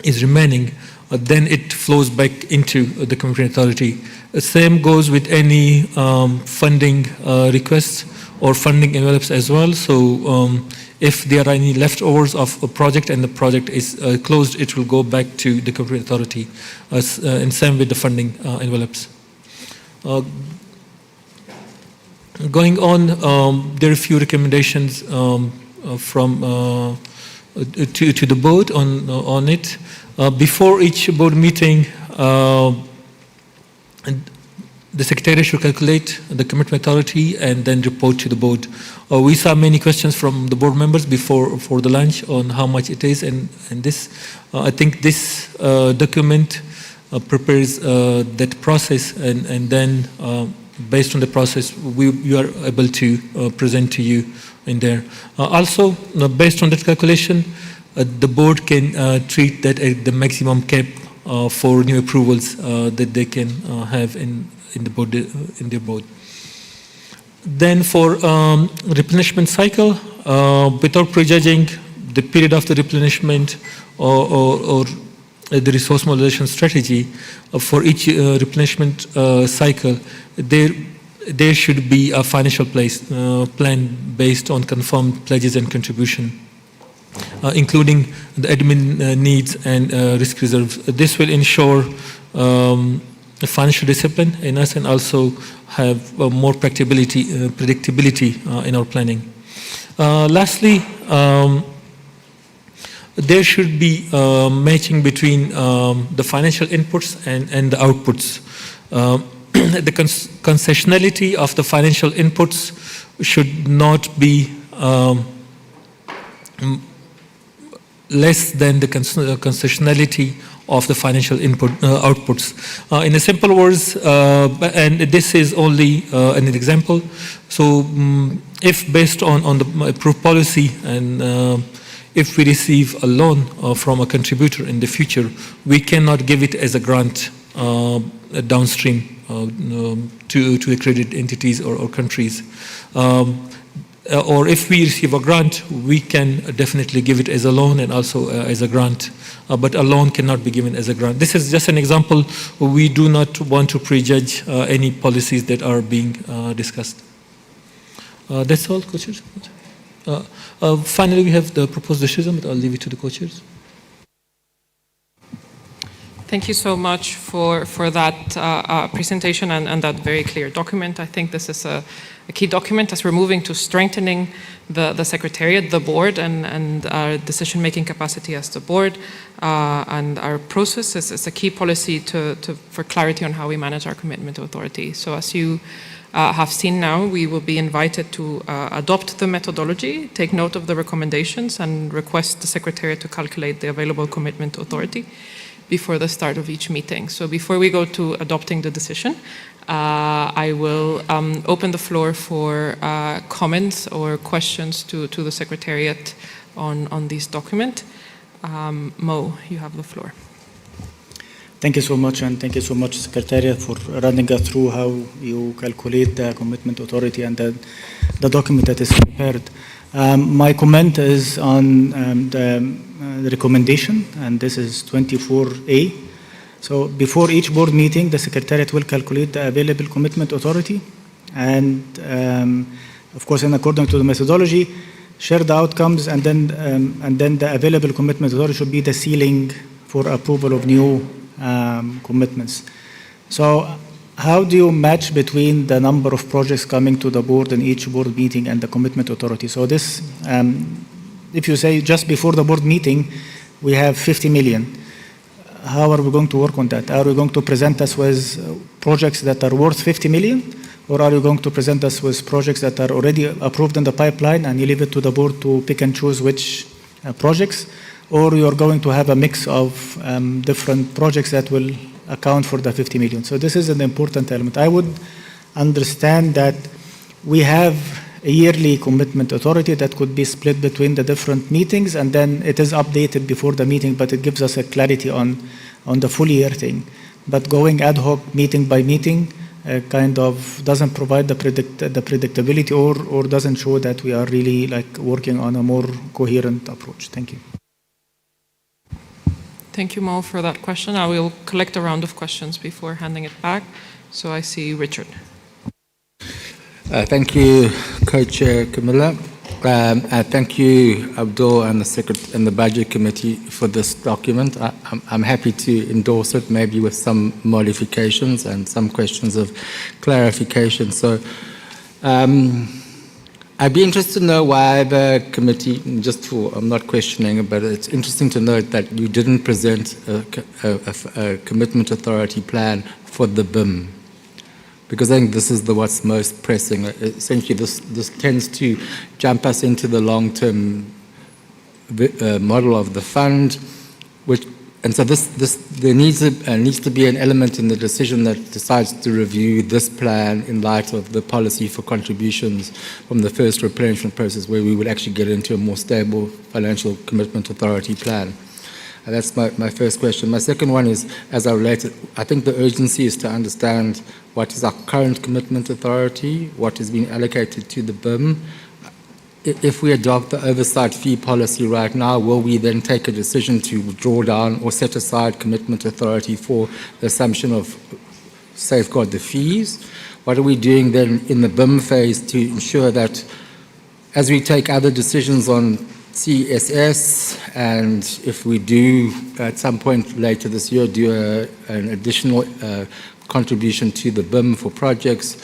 is remaining, then it flows back into the commitment authority. Same goes with any funding requests or funding envelopes as well. So if there are any leftovers of a project and the project is closed, it will go back to the commitment authority, and same with the funding envelopes. Going on, there are a few recommendations from to the board on it. Before each board meeting, the Secretariat should calculate the commitment authority and then report to the board. We saw many questions from the board members before for the lunch on how much it is, and this I think this document prepares that process, and then based on the process you are able to present to you in there. Also, based on that calculation, the board can treat that at the maximum cap for new approvals that they can have in the board, in their board. Then for replenishment cycle, without prejudging the period of the replenishment or the resource mobilization strategy, for each replenishment cycle, there should be a financial plan based on confirmed pledges and contribution, including the admin needs and risk reserves. This will ensure financial discipline in us and also have more predictability in our planning. Lastly, there should be matching between the financial inputs and the outputs. The concessionality of the financial inputs should not be less than the concessionality of the financial outputs. In a simple words, and this is only an example, so if based on the approved policy and if we receive a loan from a contributor in the future, we cannot give it as a grant downstream to accredited entities or countries. Or if we receive a grant, we can definitely give it as a loan and also as a grant, but a loan cannot be given as a grant. This is just an example. We do not want to prejudge any policies that are being discussed. That's all, co-chairs. Finally, we have the proposed decision, but I'll leave it to the co-chairs. Thank you so much for that presentation and that very clear document. I think this is a key document as we're moving to strengthening the Secretariat, the board, and our decision-making capacity as the board, and our process is a key policy for clarity on how we manage our commitment to authority. So as you have seen now, we will be invited to adopt the methodology, take note of the recommendations, and request the Secretariat to calculate the available commitment to authority before the start of each meeting. So before we go to adopting the decision, I will open the floor for comments or questions to the Secretariat on this document. Mo, you have the floor. Thank you so much, and thank you so much, Secretariat, for running us through how you calculate the commitment authority and the document that is prepared. My comment is on the recommendation, and this is 24A. So before each board meeting, the Secretariat will calculate the available commitment authority, and of course, in accordance to the methodology, share the outcomes, and then the available commitment authority should be the ceiling for approval of new commitments. So how do you match between the number of projects coming to the board in each board meeting and the commitment authority? So this, if you say just before the board meeting, we have 50 million. How are we going to work on that? Are we going to present us with projects that are worth 50 million? Or are you going to present us with projects that are already approved in the pipeline and you leave it to the board to pick and choose which projects? Or you're going to have a mix of different projects that will account for the 50 million. So this is an important element. I would understand that we have a yearly commitment authority that could be split between the different meetings, and then it is updated before the meeting, but it gives us a clarity on the full year thing. But going ad hoc meeting by meeting kind of doesn't provide the predictability or doesn't show that we are really like working on a more coherent approach. Thank you. Thank you, Mo, for that question. I will collect a round of questions before handing it back. So I see Richard. Thank you, Co-Chair Camilla. Thank you, Abdul and the Budget Committee for this document. I'm happy to endorse it, maybe with some modifications and some questions of clarification. So I'd be interested to know why the committee, I'm not questioning it, but it's interesting to note that you didn't present a commitment authority plan for the BIM. Because I think this is what's most pressing. Essentially, this tends to jump us into the long-term model of the fund, and so there needs to be an element in the decision that decides to review this plan in light of the policy for contributions from the first replenishment process, where we would actually get into a more stable financial commitment authority plan. And that's my first question. My second one is, as I related, I think the urgency is to understand what is our current commitment authority, what is being allocated to the BIM. If we adopt the oversight fee policy right now, will we then take a decision to draw down or set aside commitment authority for the assumption of safeguard the fees? What are we doing then in the BIM phase to ensure that as we take other decisions on CSS, and if we do at some point later this year do an additional contribution to the BIM for projects,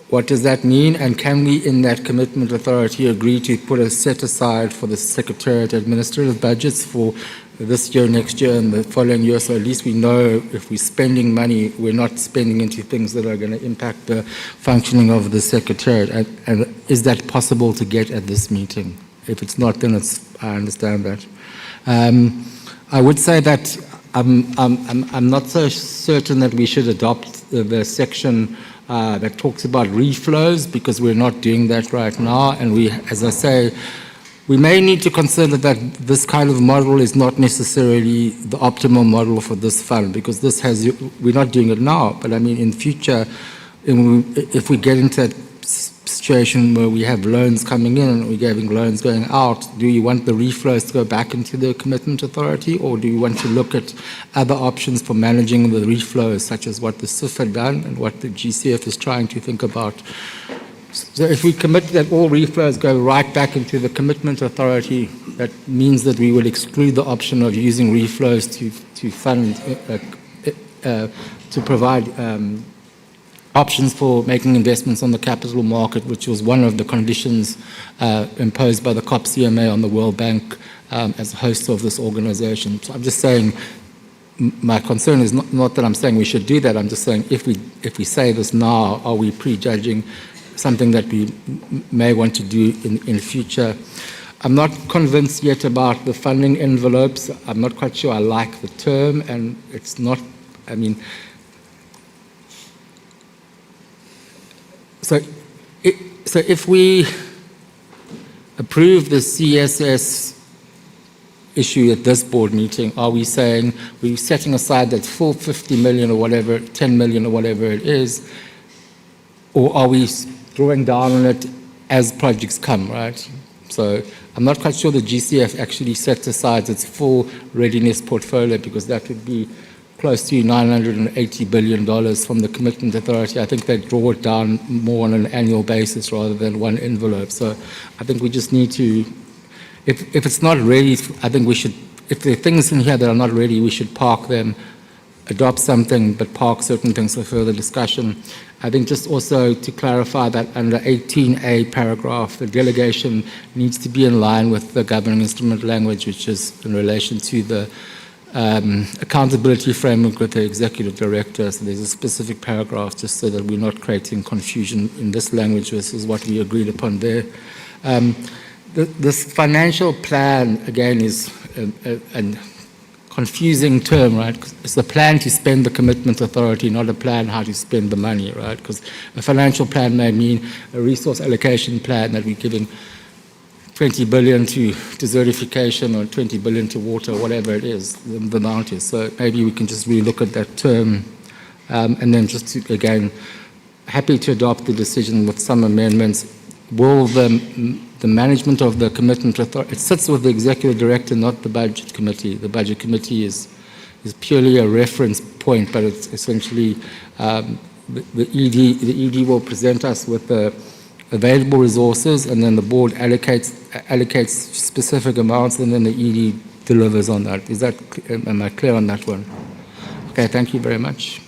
what does that mean? And can we, in that commitment authority, agree to put a set aside for the Secretariat administrative budgets for this year, next year, and the following year, so at least we know if we're spending money, we're not spending into things that are going to impact the functioning of the Secretariat. And is that possible to get at this meeting? If it's not, then I understand that. I would say that I'm not so certain that we should adopt the section that talks about reflows, because we're not doing that right now. And we, as I say, we may need to consider that this kind of model is not necessarily the optimal model for this fund, because this has, we're not doing it now, but I mean in future, if we get into that situation where we have loans coming in and we're getting loans going out, do you want the reflows to go back into the commitment authority, or do you want to look at other options for managing the reflows, such as what the SIF had done and what the GCF is trying to think about? So if we commit that all reflows go right back into the commitment authority, that means that we will exclude the option of using reflows to fund, to provide options for making investments on the capital market, which was one of the conditions imposed by the COP-CMA on the World Bank as a host of this organization. So I'm just saying, my concern is not that I'm saying we should do that, I'm just saying if we say this now, are we prejudging something that we may want to do in future? I'm not convinced yet about the funding envelopes. I'm not quite sure I like the term, and it's not, I mean, so if we approve the CSS issue at this board meeting, are we saying we're setting aside that full 50 million or whatever, 10 million or whatever it is, or are we drawing down on it as projects come, right? So I'm not quite sure the GCF actually sets aside its full readiness portfolio, because that would be close to $980 billion from the commitment authority. I think they draw it down more on an annual basis rather than one envelope. So I think we just need to, if it's not ready, I think we should, if there are things in here that are not ready, we should park them, adopt something, but park certain things for further discussion. I think just also to clarify that under 18A paragraph, the delegation needs to be in line with the governing instrument language, which is in relation to the accountability framework with the executive director. So there's a specific paragraph just so that we're not creating confusion in this language versus what we agreed upon there. This financial plan, again, is a confusing term, right? It's a plan to spend the commitment authority, not a plan how to spend the money, right? Because a financial plan may mean a resource allocation plan that we're giving 20 billion to desertification or 20 billion to water, whatever it is, the amount is. So maybe we can just relook at that term. And then just to, again, happy to adopt the decision with some amendments. Will the the management of the commitment authority, it sits with the executive director, not the budget committee. The budget committee is purely a reference point, but it's essentially the ED will present us with the available resources, and then the board allocates specific amounts, and then the ED delivers on that. Am I clear on that one? Okay, thank you very much.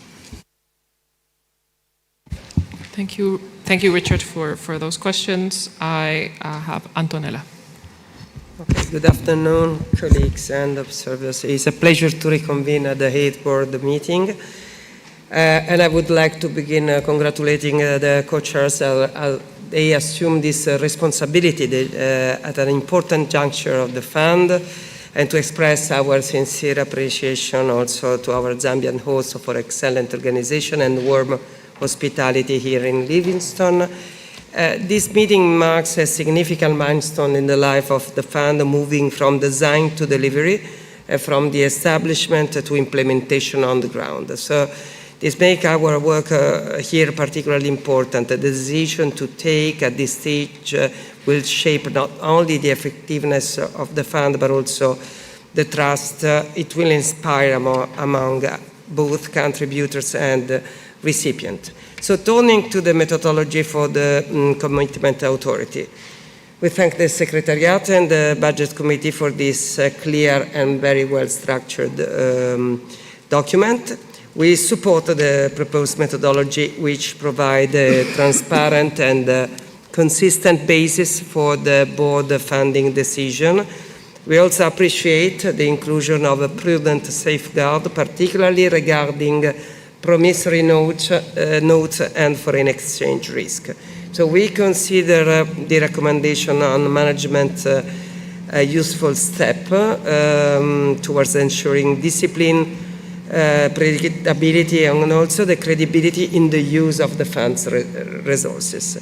Thank you, Richard, for those questions. I have Antonella. Okay, good afternoon, colleagues and observers. It's a pleasure to reconvene at the Head Board meeting. And I would like to begin congratulating the co-chairs. They assume this responsibility at an important juncture of the fund, and to express our sincere appreciation also to our Zambian hosts for excellent organization and warm hospitality here in Livingstone. This meeting marks a significant milestone in the life of the fund, moving from design to delivery, from the establishment to implementation on the ground. So this makes our work here particularly important. The decision to take at this stage will shape not only the effectiveness of the fund, but also the trust it will inspire among both contributors and recipients. So turning to the methodology for the commitment authority. We thank the Secretariat and the Budget Committee for this clear and very well-structured document. We support the proposed methodology, which provides a transparent and consistent basis for the board funding decision. We also appreciate the inclusion of a prudent safeguard, particularly regarding promissory notes and foreign exchange risk. So we consider the recommendation on management a useful step towards ensuring discipline, predictability, and also the credibility in the use of the fund's resources.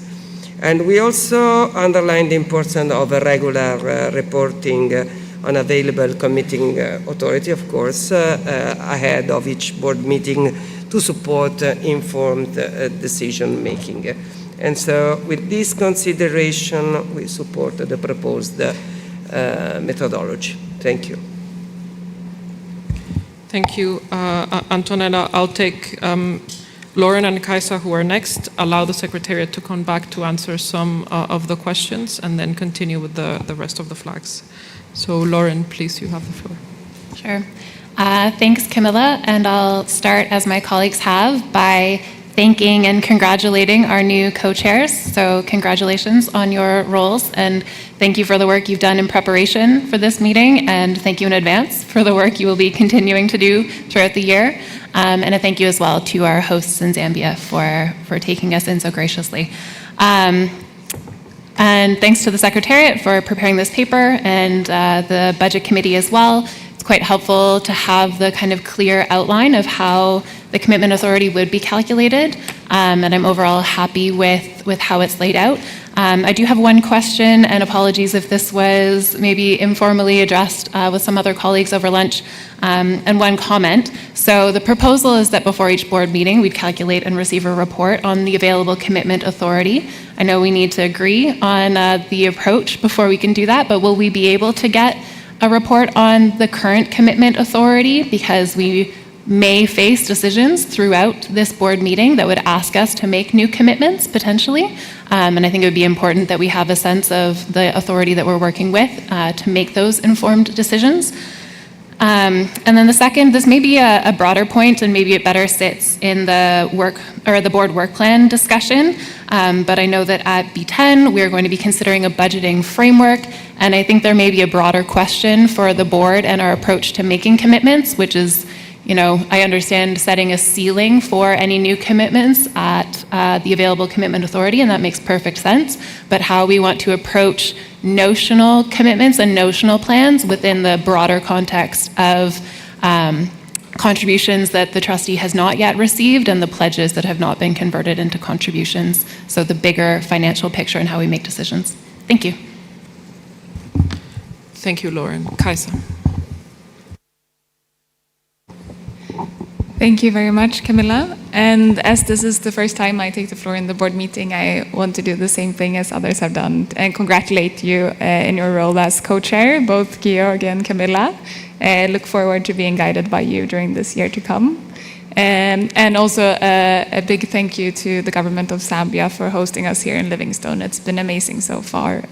And we also underline the importance of a regular reporting on available committing authority, of course, ahead of each board meeting to support informed decision making. And so with this consideration, we support the proposed methodology. Thank you. Thank you, Antonella. I'll take Lauren and Kaisa, who are next. Allow the Secretariat to come back to answer some of the questions, and then continue with the rest of the flags. So Lauren, please, you have the floor. Sure. Thanks, Camilla. And I'll start, as my colleagues have, by thanking and congratulating our new co-chairs. So congratulations on your roles, and thank you for the work you've done in preparation for this meeting, and thank you in advance for the work you will be continuing to do throughout the year. And a thank you as well to our hosts in Zambia for taking us in so graciously. And thanks to the Secretariat for preparing this paper, and the Budget Committee as well. It's quite helpful to have the kind of clear outline of how the commitment authority would be calculated, and I'm overall happy with how it's laid out. I do have one question, and apologies if this was maybe informally addressed with some other colleagues over lunch, and one comment. So the proposal is that before each board meeting, we'd calculate and receive a report on the available commitment authority. I know we need to agree on the approach before we can do that, but will we be able to get a report on the current commitment authority? Because we may face decisions throughout this board meeting that would ask us to make new commitments, potentially. And I think it would be important that we have a sense of the authority that we're working with to make those informed decisions. And then the second, this may be a broader point, and maybe it better sits in the work or the board work plan discussion. But I know that at B10, we're going to be considering a budgeting framework. And I think there may be a broader question for the board and our approach to making commitments, which is, I understand setting a ceiling for any new commitments at the available commitment authority, and that makes perfect sense. But how we want to approach notional commitments and notional plans within the broader context of contributions that the trustee has not yet received and the pledges that have not been converted into contributions. So the bigger financial picture and how we make decisions. Thank you. Thank you, Lauren. Kaisa. Thank you very much, Camilla. And as this is the first time I take the floor in the board meeting, I want to do the same thing as others have done and congratulate you in your role as co-chair, both Georg and Camilla. Look forward to being guided by you during this year to come. And also a big thank you to the government of Zambia for hosting us here in Livingstone. It's been amazing so far.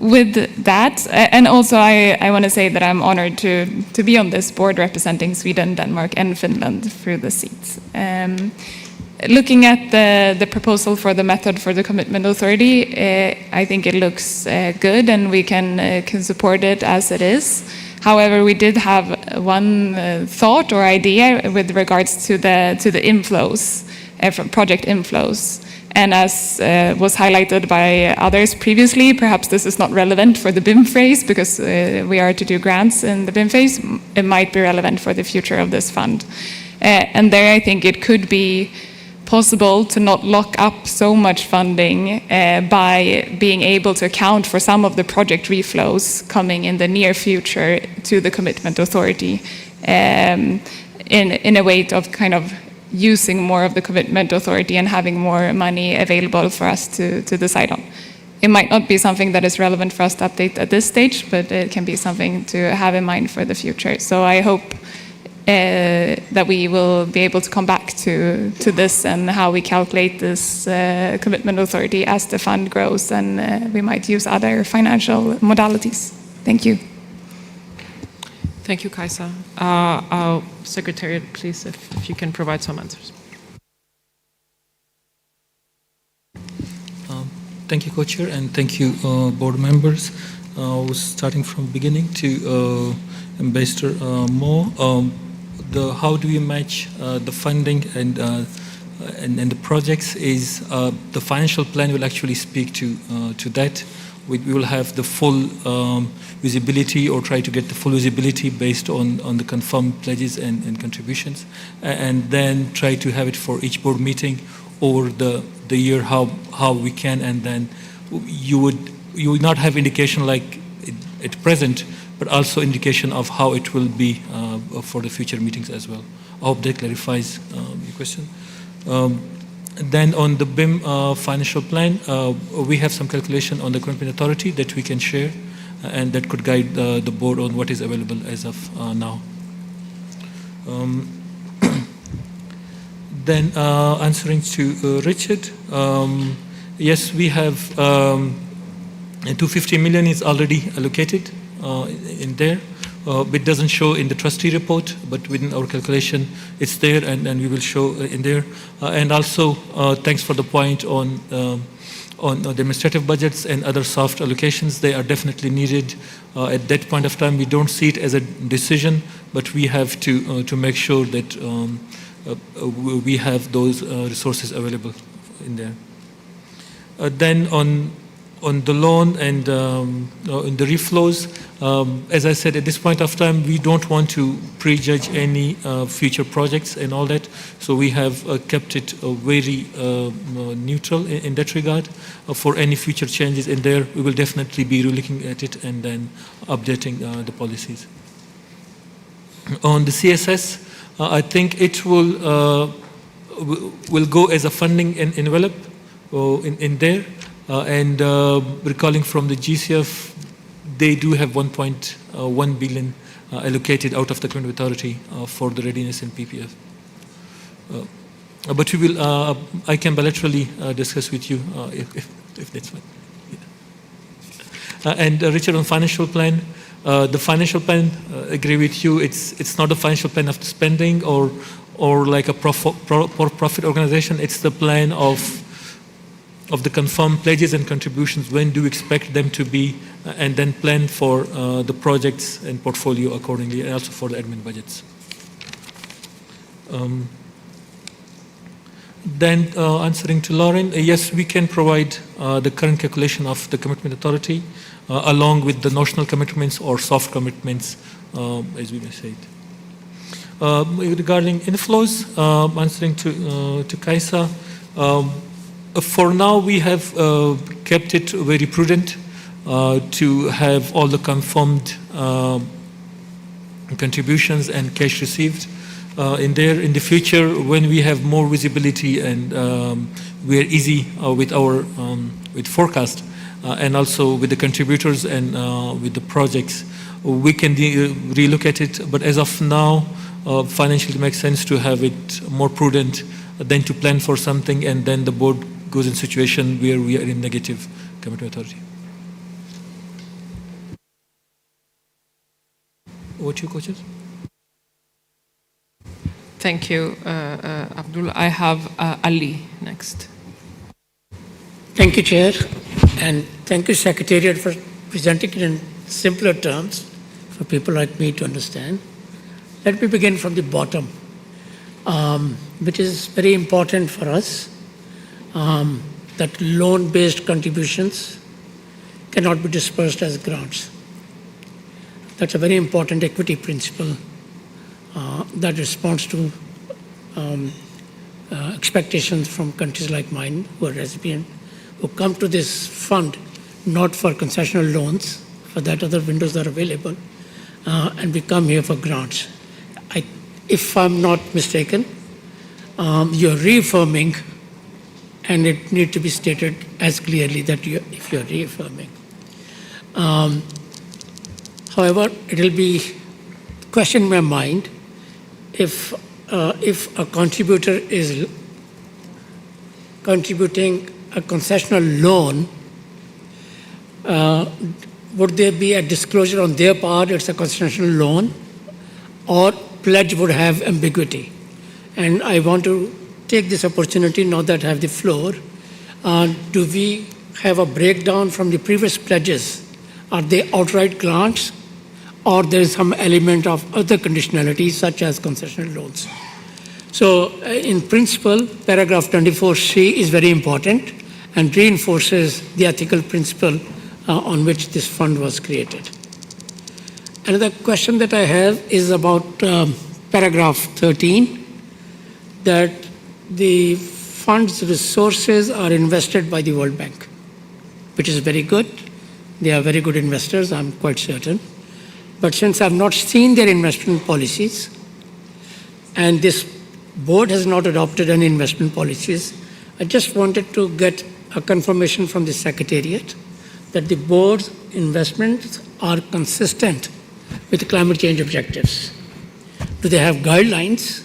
With that, and also I want to say that I'm honored to be on this board representing Sweden, Denmark, and Finland through the seats. Looking at the proposal for the method for the commitment authority, I think it looks good and we can support it as it is. However, we did have one thought or idea with regards to the inflows, from project inflows. And as was highlighted by others previously, perhaps this is not relevant for the BIM phase because we are to do grants in the BIM phase. It might be relevant for the future of this fund. And there I think it could be possible to not lock up so much funding by being able to account for some of the project reflows coming in the near future to the commitment authority in a way of kind of using more of the commitment authority and having more money available for us to decide on. It might not be something that is relevant for us to update at this stage, but it can be something to have in mind for the future. So I hope that we will be able to come back to this and how we calculate this commitment authority as the fund grows, and we might use other financial modalities. Thank you. Thank you, Kaisa. Secretariat, please, if you can provide some answers. Thank you, Co-Chair, and thank you, board members. Starting from the beginning to Ambassador Mo. How do we match the funding and the projects is the financial plan will actually speak to that. We will have the full visibility or try to get the full visibility based on the confirmed pledges and contributions, and then try to have it for each board meeting over the year how we can, and then you would not have indication like at present, but also indication of how it will be for the future meetings as well. I hope that clarifies your question. Then on the BIM financial plan, we have some calculation on the commitment authority that we can share, and that could guide the board on what is available as of now. Then answering to Richard, yes, we have 250 million is already allocated in there. It doesn't show in the trustee report, but within our calculation, it's there, and we will show in there. And also, thanks for the point on the administrative budgets and other soft allocations. They are definitely needed. At that point of time, we don't see it as a decision, but we have to make sure that we have those resources available in there. Then on the loan and in the reflows, as I said, at this point of time, we don't want to prejudge any future projects and all that. So we have kept it very neutral in that regard. For any future changes in there, we will definitely be looking at it and then updating the policies. On the CSS, I think it will go as a funding envelope in there. And recalling from the GCF, they do have 1.1 billion allocated out of the commitment authority for the readiness and PPF. But we will, I can bilaterally discuss with you if that's fine. Yeah. And Richard, on financial plan, the financial plan, agree with you. It's not a financial plan of spending or like a profit organization. It's the plan of the confirmed pledges and contributions, when do you expect them to be, and then plan for the projects and portfolio accordingly, and also for the admin budgets. Then answering to Lauren, yes, we can provide the current calculation of the commitment authority along with the notional commitments or soft commitments, as we may say it. Regarding inflows, answering to Kaisa, for now, we have kept it very prudent to have all the confirmed contributions and cash received. in there in the future when we have more visibility and we are easy with our with forecast and also with the contributors and with the projects, we can relook at it. But as of now, financially it makes sense to have it more prudent than to plan for something and then the board goes in a situation where we are in negative commitment authority. What you coaches? Thank you, Abdul. I have Ali next. Thank you, Chair, and thank you, Secretariat, for presenting it in simpler terms for people like me to understand. Let me begin from the bottom, which is very important for us, that loan-based contributions cannot be dispersed as grants. That's a very important equity principle that responds to expectations from countries like mine who are recipient, who come to this fund not for concessional loans, for that other windows are available, and we come here for grants. If I'm not mistaken, you're reaffirming, and it needs to be stated as clearly that if you're reaffirming. However, it will be question in my mind if a contributor is contributing a concessional loan, would there be a disclosure on their part it's a concessional loan, or pledge would have ambiguity? And I want to take this opportunity, now that I have the floor, do we have a breakdown from the previous pledges? Are they outright grants, or there is some element of other conditionalities such as concessional loans? So in principle, paragraph 24C is very important and reinforces the ethical principle on which this fund was created. Another question that I have is about paragraph 13, that the fund's resources are invested by the World Bank, which is very good. They are very good investors, I'm quite certain. But since I've not seen their investment policies, and this board has not adopted any investment policies, I just wanted to get a confirmation from the Secretariat that the board's investments are consistent with climate change objectives. Do they have guidelines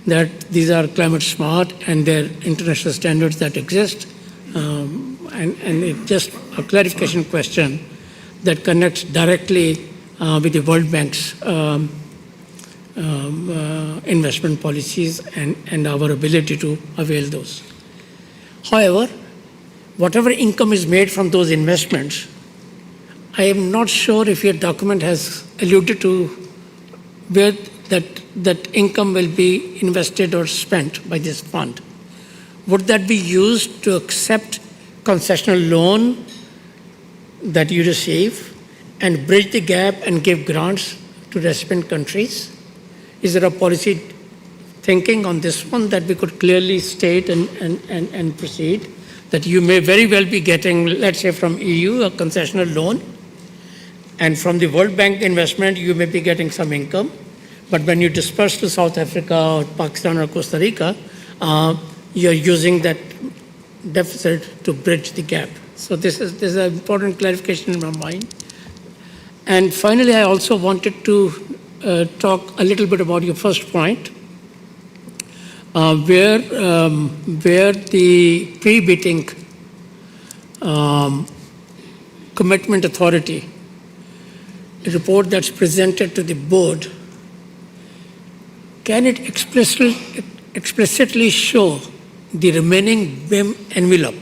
that these are climate smart and there are international standards that exist? And it's just a clarification question that connects directly with the World Bank's investment policies and our ability to avail those. However, whatever income is made from those investments, I am not sure if your document has alluded to where that income will be invested or spent by this fund. Would that be used to accept concessional loan that you receive and bridge the gap and give grants to recipient countries? Is there a policy thinking on this one that we could clearly state and proceed? That you may very well be getting, let's say from EU, a concessional loan, and from the World Bank investment, you may be getting some income. But when you disperse to South Africa or Pakistan or Costa Rica, you're using that deficit to bridge the gap. So this is an important clarification in my mind. And finally, I also wanted to talk a little bit about your first point, where the pre-bidding commitment authority report that's presented to the board, can it explicitly show the remaining BIM envelope?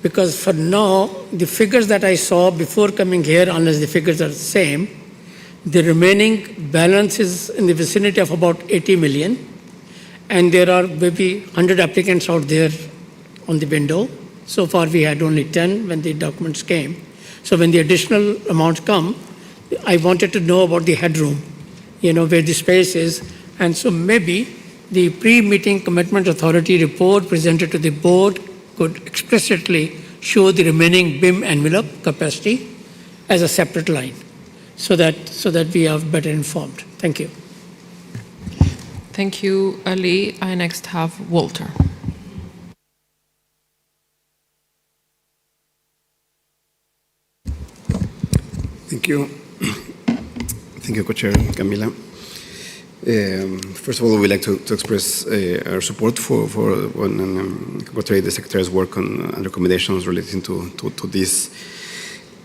Because for now, the figures that I saw before coming here, unless the figures are the same, the remaining balance is in the vicinity of about 80 million, and there are maybe 100 applicants out there on the window. So far, we had only 10 when the documents came. So when the additional amounts come, I wanted to know about the headroom, where the space is. And so maybe the pre-meeting commitment authority report presented to the board could explicitly show the remaining BIM envelope capacity as a separate line, so that we are better informed. Thank you. Thank you, Ali. I next have Walter. Thank you. Thank you, Co-Chair Camila. First of all, we'd like to express our support for congratulate the Secretariat's work on recommendations relating to this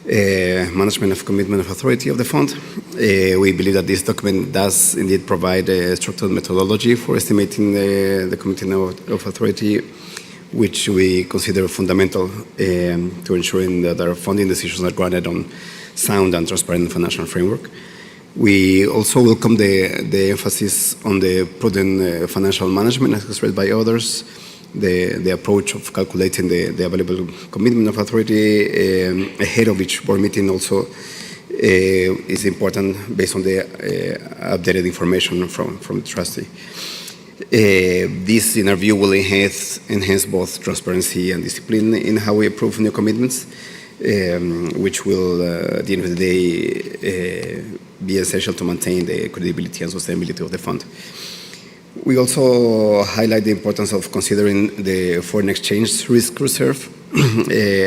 management of commitment of authority of the fund. We believe that this document does indeed provide a structured methodology for estimating the commitment of authority, which we consider fundamental to ensuring that our funding decisions are grounded on sound and transparent financial framework. We also welcome the emphasis on the prudent financial management as expressed by others, the approach of calculating the available commitment of authority ahead of each board meeting also is important based on the updated information from the trustee. This, in our view, will enhance both transparency and discipline in how we approve new commitments, which will, at the end of the day, be essential to maintain the credibility and sustainability of the fund. We also highlight the importance of considering the foreign exchange risk reserve,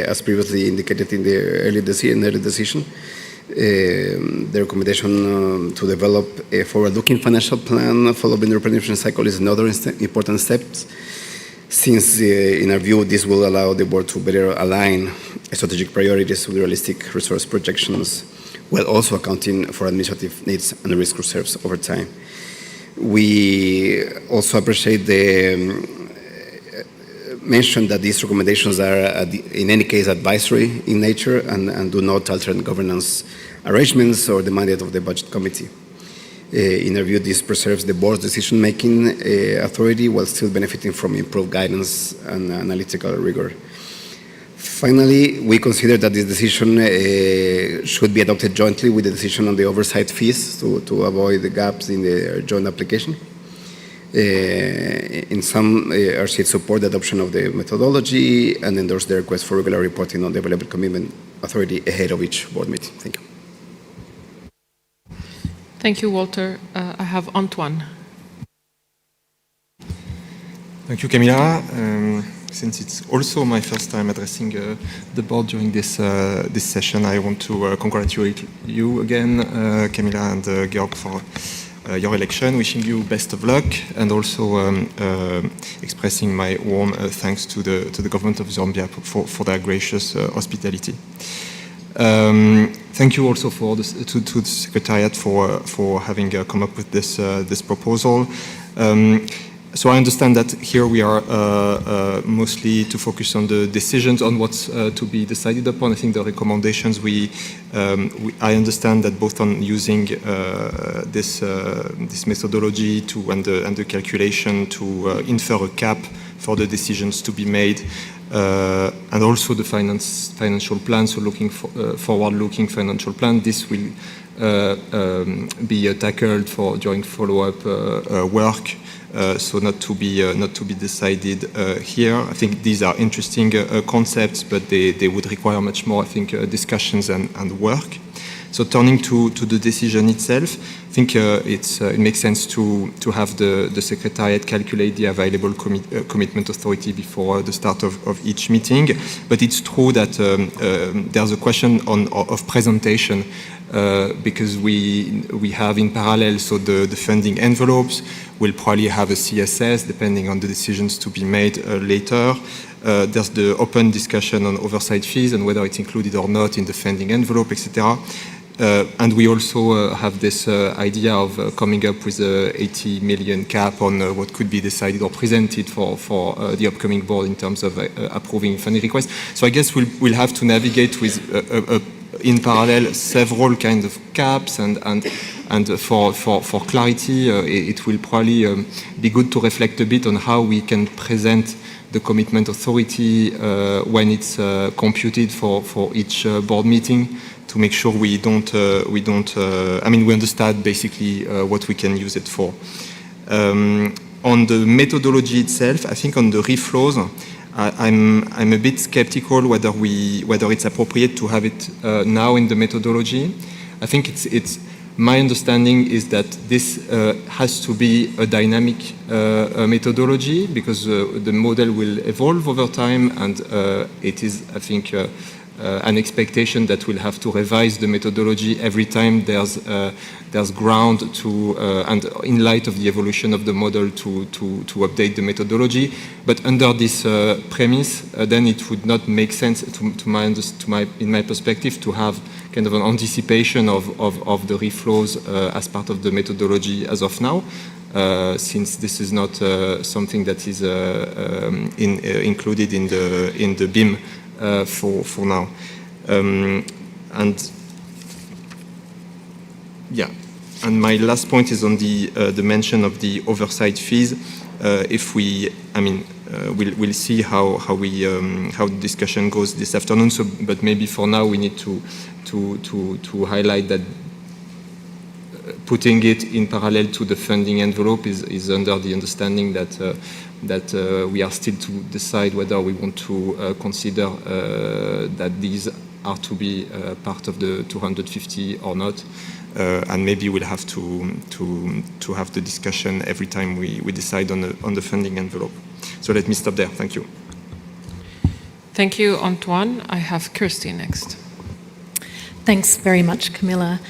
as previously indicated in the early decision. The recommendation to develop a forward-looking financial plan following the replenishment cycle is another important step, since in our view this will allow the board to better align strategic priorities with realistic resource projections, while also accounting for administrative needs and risk reserves over time. We also appreciate the mention that these recommendations are, in any case, advisory in nature and do not alter governance arrangements or the mandate of the budget committee. In our view, this preserves the board's decision-making authority while still benefiting from improved guidance and analytical rigor. Finally, we consider that this decision should be adopted jointly with the decision on the oversight fees to avoid the gaps in the joint application. In some, our seats support the adoption of the methodology and endorse the request for regular reporting on the available commitment authority ahead of each board meeting. Thank you. Thank you, Walter. I have Antoine. Thank you, Camila. Since it's also my first time addressing the board during this session, I want to congratulate you again, Camila and Georg, for your election. Wishing you best of luck, and also expressing my warm thanks to the government of Zambia for their gracious hospitality. Thank you also to the Secretariat for having come up with this proposal. So I understand that here we are mostly to focus on the decisions on what's to be decided upon. I think the recommendations I understand that both on using this methodology and the calculation to infer a cap for the decisions to be made, and also the financial plan. So looking forward-looking financial plan. This will be tackled during follow-up work. So not to be decided here. I think these are interesting concepts, but they would require much more, I think, discussions and work. So turning to the decision itself, I think it makes sense to have the Secretariat calculate the available commitment authority before the start of each meeting. But it's true that there's a question of presentation, because we have in parallel, so the funding envelopes will probably have a CSS depending on the decisions to be made later. There's the open discussion on oversight fees and whether it's included or not in the funding envelope, etc. And we also have this idea of coming up with a 80 million cap on what could be decided or presented for the upcoming board in terms of approving funding requests. So I guess we'll have to navigate with in parallel several kinds of caps, and for clarity, it will probably be good to reflect a bit on how we can present the commitment authority when it's computed for each board meeting, to make sure we understand basically what we can use it for. On the methodology itself, I think on the reflows, I'm a bit skeptical whether it's appropriate to have it now in the methodology. I think My understanding is that this has to be a dynamic methodology because the model will evolve over time, and it is, I think, an expectation that we'll have to revise the methodology every time there's ground to, and in light of the evolution of the model, to update the methodology. But under this premise, then it would not make sense, in my perspective, to have kind of an anticipation of the reflows as part of the methodology as of now, since this is not something that is included in the BIM for now. And yeah, and my last point is on the mention of the oversight fees. If we, we'll see how the discussion goes this afternoon. So, but maybe for now we need to highlight that putting it in parallel to the funding envelope is under the understanding that we are still to decide whether we want to consider that these are to be part of the 250 or not. And maybe we'll have to have the discussion every time we decide on the funding envelope. So let me stop there. Thank you. Thank you, Antoine. I have Kirsty next. Thanks very much, Camilla.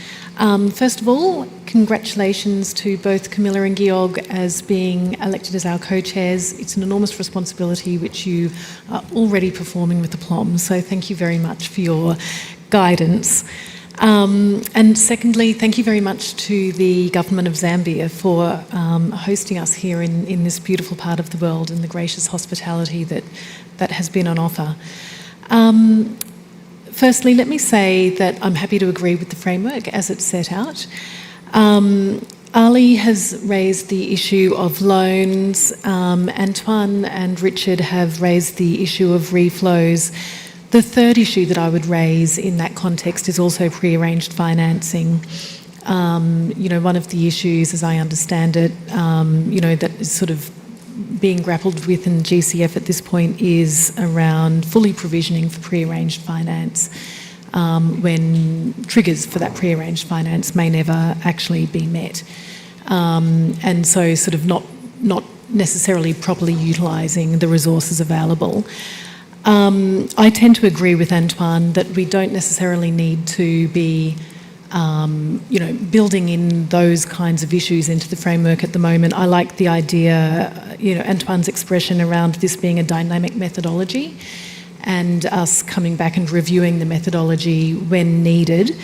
First of all, congratulations to both Camilla and Georg as being elected as our co-chairs. It's an enormous responsibility which you are already performing with aplomb, so thank you very much for your guidance. And secondly, thank you very much to the Government of Zambia for hosting us here in this beautiful part of the world and the gracious hospitality that has been on offer. Firstly, let me say that I'm happy to agree with the framework as it's set out. Ali has raised the issue of loans. Antoine and Richard have raised the issue of reflows. The third issue that I would raise in that context is also pre-arranged financing. One of the issues, as I understand it, that is sort of being grappled with in GCF at this point is around fully provisioning for pre-arranged finance when triggers for that pre-arranged finance may never actually be met. And so sort of not necessarily properly utilising the resources available. I tend to agree with Antoine that we don't necessarily need to be building in those kinds of issues into the framework at the moment. I like the idea, Antoine's expression around this being a dynamic methodology and us coming back and reviewing the methodology when needed.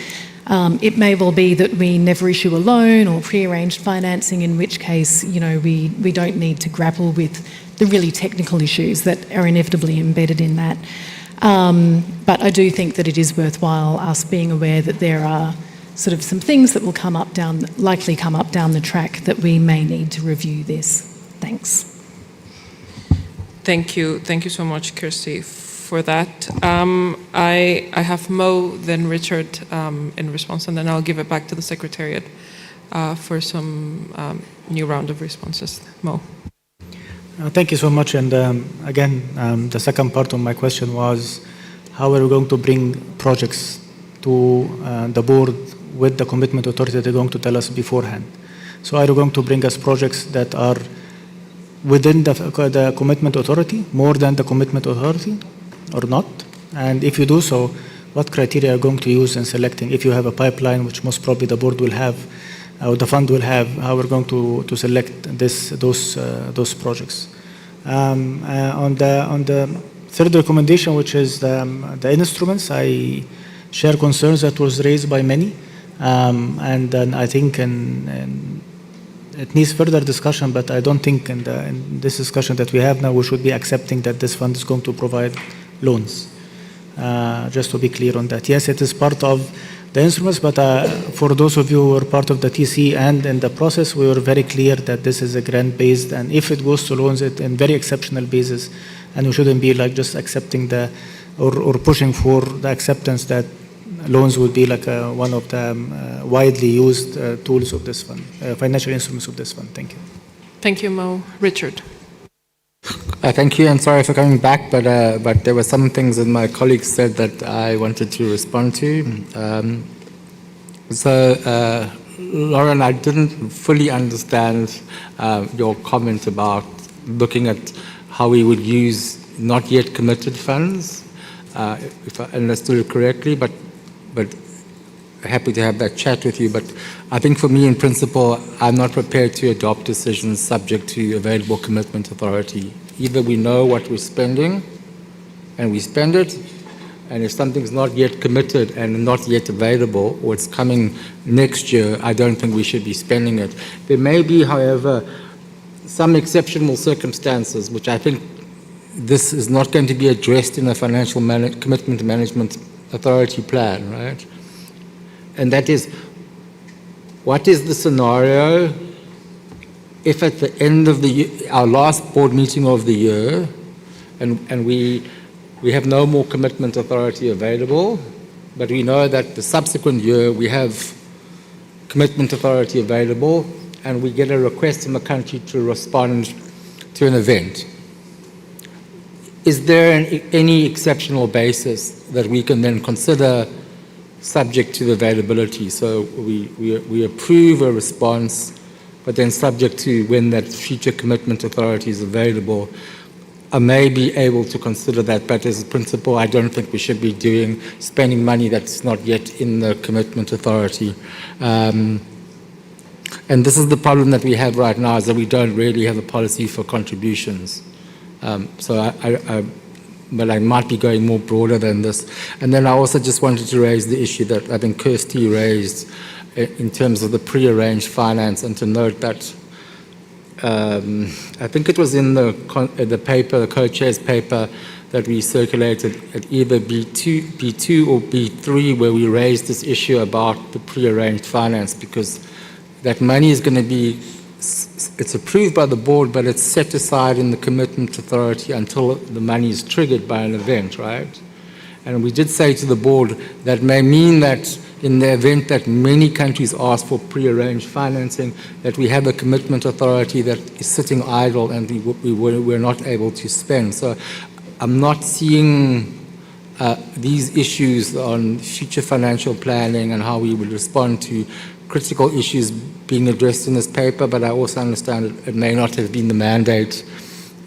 It may well be that we never issue a loan or pre-arranged financing, in which case, we don't need to grapple with the really technical issues that are inevitably embedded in that. But I do think that it is worthwhile us being aware that there are sort of some things that will likely come up down the track that we may need to review this. Thanks. Thank you so much, Kirsty, for that. I have Mo, then Richard in response, and then I'll give it back to the Secretariat for some new round of responses. Mo. Thank you so much. And again, the second part of my question was, how are we going to bring projects to the board with the commitment authority that they're going to tell us beforehand? So are you going to bring us projects that are within the commitment authority, more than the commitment authority, or not? And if you do so, what criteria are you going to use in selecting? If you have a pipeline, which most probably the board will have, or the fund will have, how we're going to select those projects. On the third recommendation, which is the instruments, I share concerns that was raised by many, and then I think it needs further discussion, but I don't think in this discussion that we have now, we should be accepting that this fund is going to provide loans. Just to be clear on that. Yes, it is part of the instruments, but for those of you who are part of the TC and in the process, we were very clear that this is a grant-based, and if it goes to loans, it in very exceptional basis, and we shouldn't be like just accepting or pushing for the acceptance that loans would be like one of the widely used tools of this fund, financial instruments of this fund. Thank you. Thank you, Mo. Richard. Thank you, and sorry for coming back, but there were some things that my colleagues said that I wanted to respond to. Lauren, I didn't fully understand your comment about looking at how we would use not yet committed funds, if I understood it correctly, but happy to have that chat with you. But I think for me, in principle, I'm not prepared to adopt decisions subject to available commitment authority. Either we know what we're spending and we spend it, and if something's not yet committed and not yet available, or it's coming next year, I don't think we should be spending it. There may be, however, some exceptional circumstances, which I think this is not going to be addressed in a financial commitment management authority plan, right? And that is, what is the scenario if at the end of the year, our last board meeting of the year, and we have no more commitment authority available, but we know that the subsequent year we have commitment authority available, and we get a request from the country to respond to an event. Is there any exceptional basis that we can then consider subject to the availability? So we approve a response, but then subject to when that future commitment authority is available, I may be able to consider that, but as a principle, I don't think we should be spending money that's not yet in the commitment authority. And this is the problem that we have right now, is that we don't really have a policy for contributions. But I might be going more broader than this. And then I also just wanted to raise the issue that I think Kirsty raised in terms of the pre-arranged finance, and to note that I think it was in the paper, the co-chair's paper, that we circulated at either B2 or B3, where we raised this issue about the pre-arranged finance, because that money is going to be, it's approved by the board, but it's set aside in the commitment authority until the money is triggered by an event, right? And we did say to the board that may mean that in the event that many countries ask for pre-arranged financing, that we have a commitment authority that is sitting idle and we're not able to spend. So I'm not seeing these issues on future financial planning and how we would respond to critical issues being addressed in this paper, but I also understand it may not have been the mandate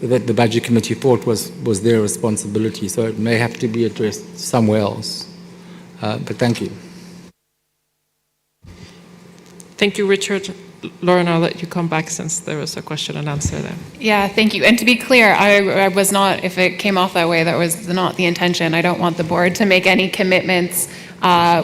that the Budget Committee thought was their responsibility, so it may have to be addressed somewhere else. But thank you. Thank you, Richard. Lauren, I'll let you come back since there was a question and answer there. Yeah, thank you. And to be clear, I was not, if it came off that way, that was not the intention. I don't want the board to make any commitments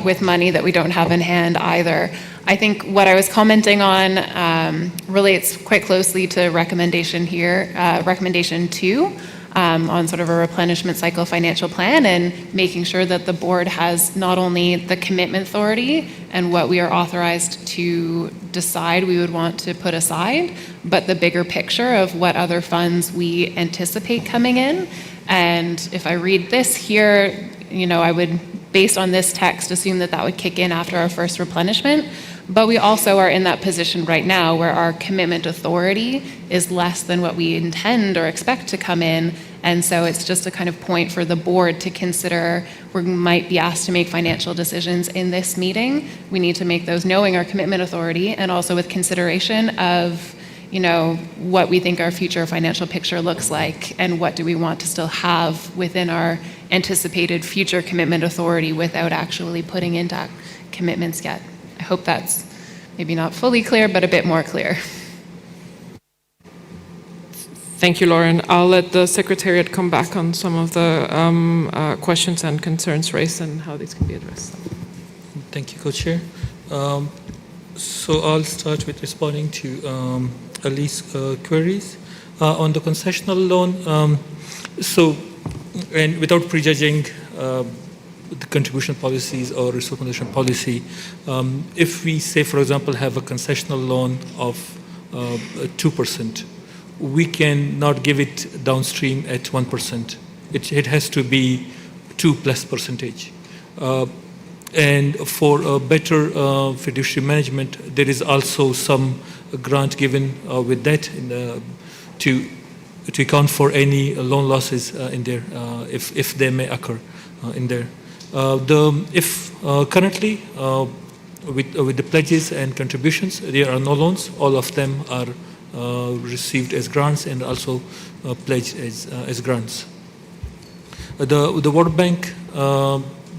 with money that we don't have in hand either. I think what I was commenting on relates quite closely to recommendation here, recommendation 2, on sort of a replenishment cycle financial plan, and making sure that the board has not only the commitment authority and what we are authorized to decide we would want to put aside, but the bigger picture of what other funds we anticipate coming in. And if I read this here, I would, based on this text, assume that that would kick in after our first replenishment. But we also are in that position right now where our commitment authority is less than what we intend or expect to come in. And so it's just a kind of point for the board to consider. We might be asked to make financial decisions in this meeting. We need to make those knowing our commitment authority, and also with consideration of what we think our future financial picture looks like, and what do we want to still have within our anticipated future commitment authority without actually putting into commitments yet. I hope that's maybe not fully clear, but a bit more clear. Thank you, Lauren. I'll let the Secretariat come back on some of the questions and concerns raised and how these can be addressed. Thank you, Co-Chair. So I'll start with responding to Ali's queries. On the concessional loan, and without prejudging the contribution policies or resource condition policy, if we say, for example, have a concessional loan of 2%, we can not give it downstream at 1%. It has to be 2+%. And for a better fiduciary management, there is also some grant given with that to account for any loan losses in there, if they may occur in there. Currently, with the pledges and contributions. There are no loans. All of them are received as grants and also pledged as grants. The World Bank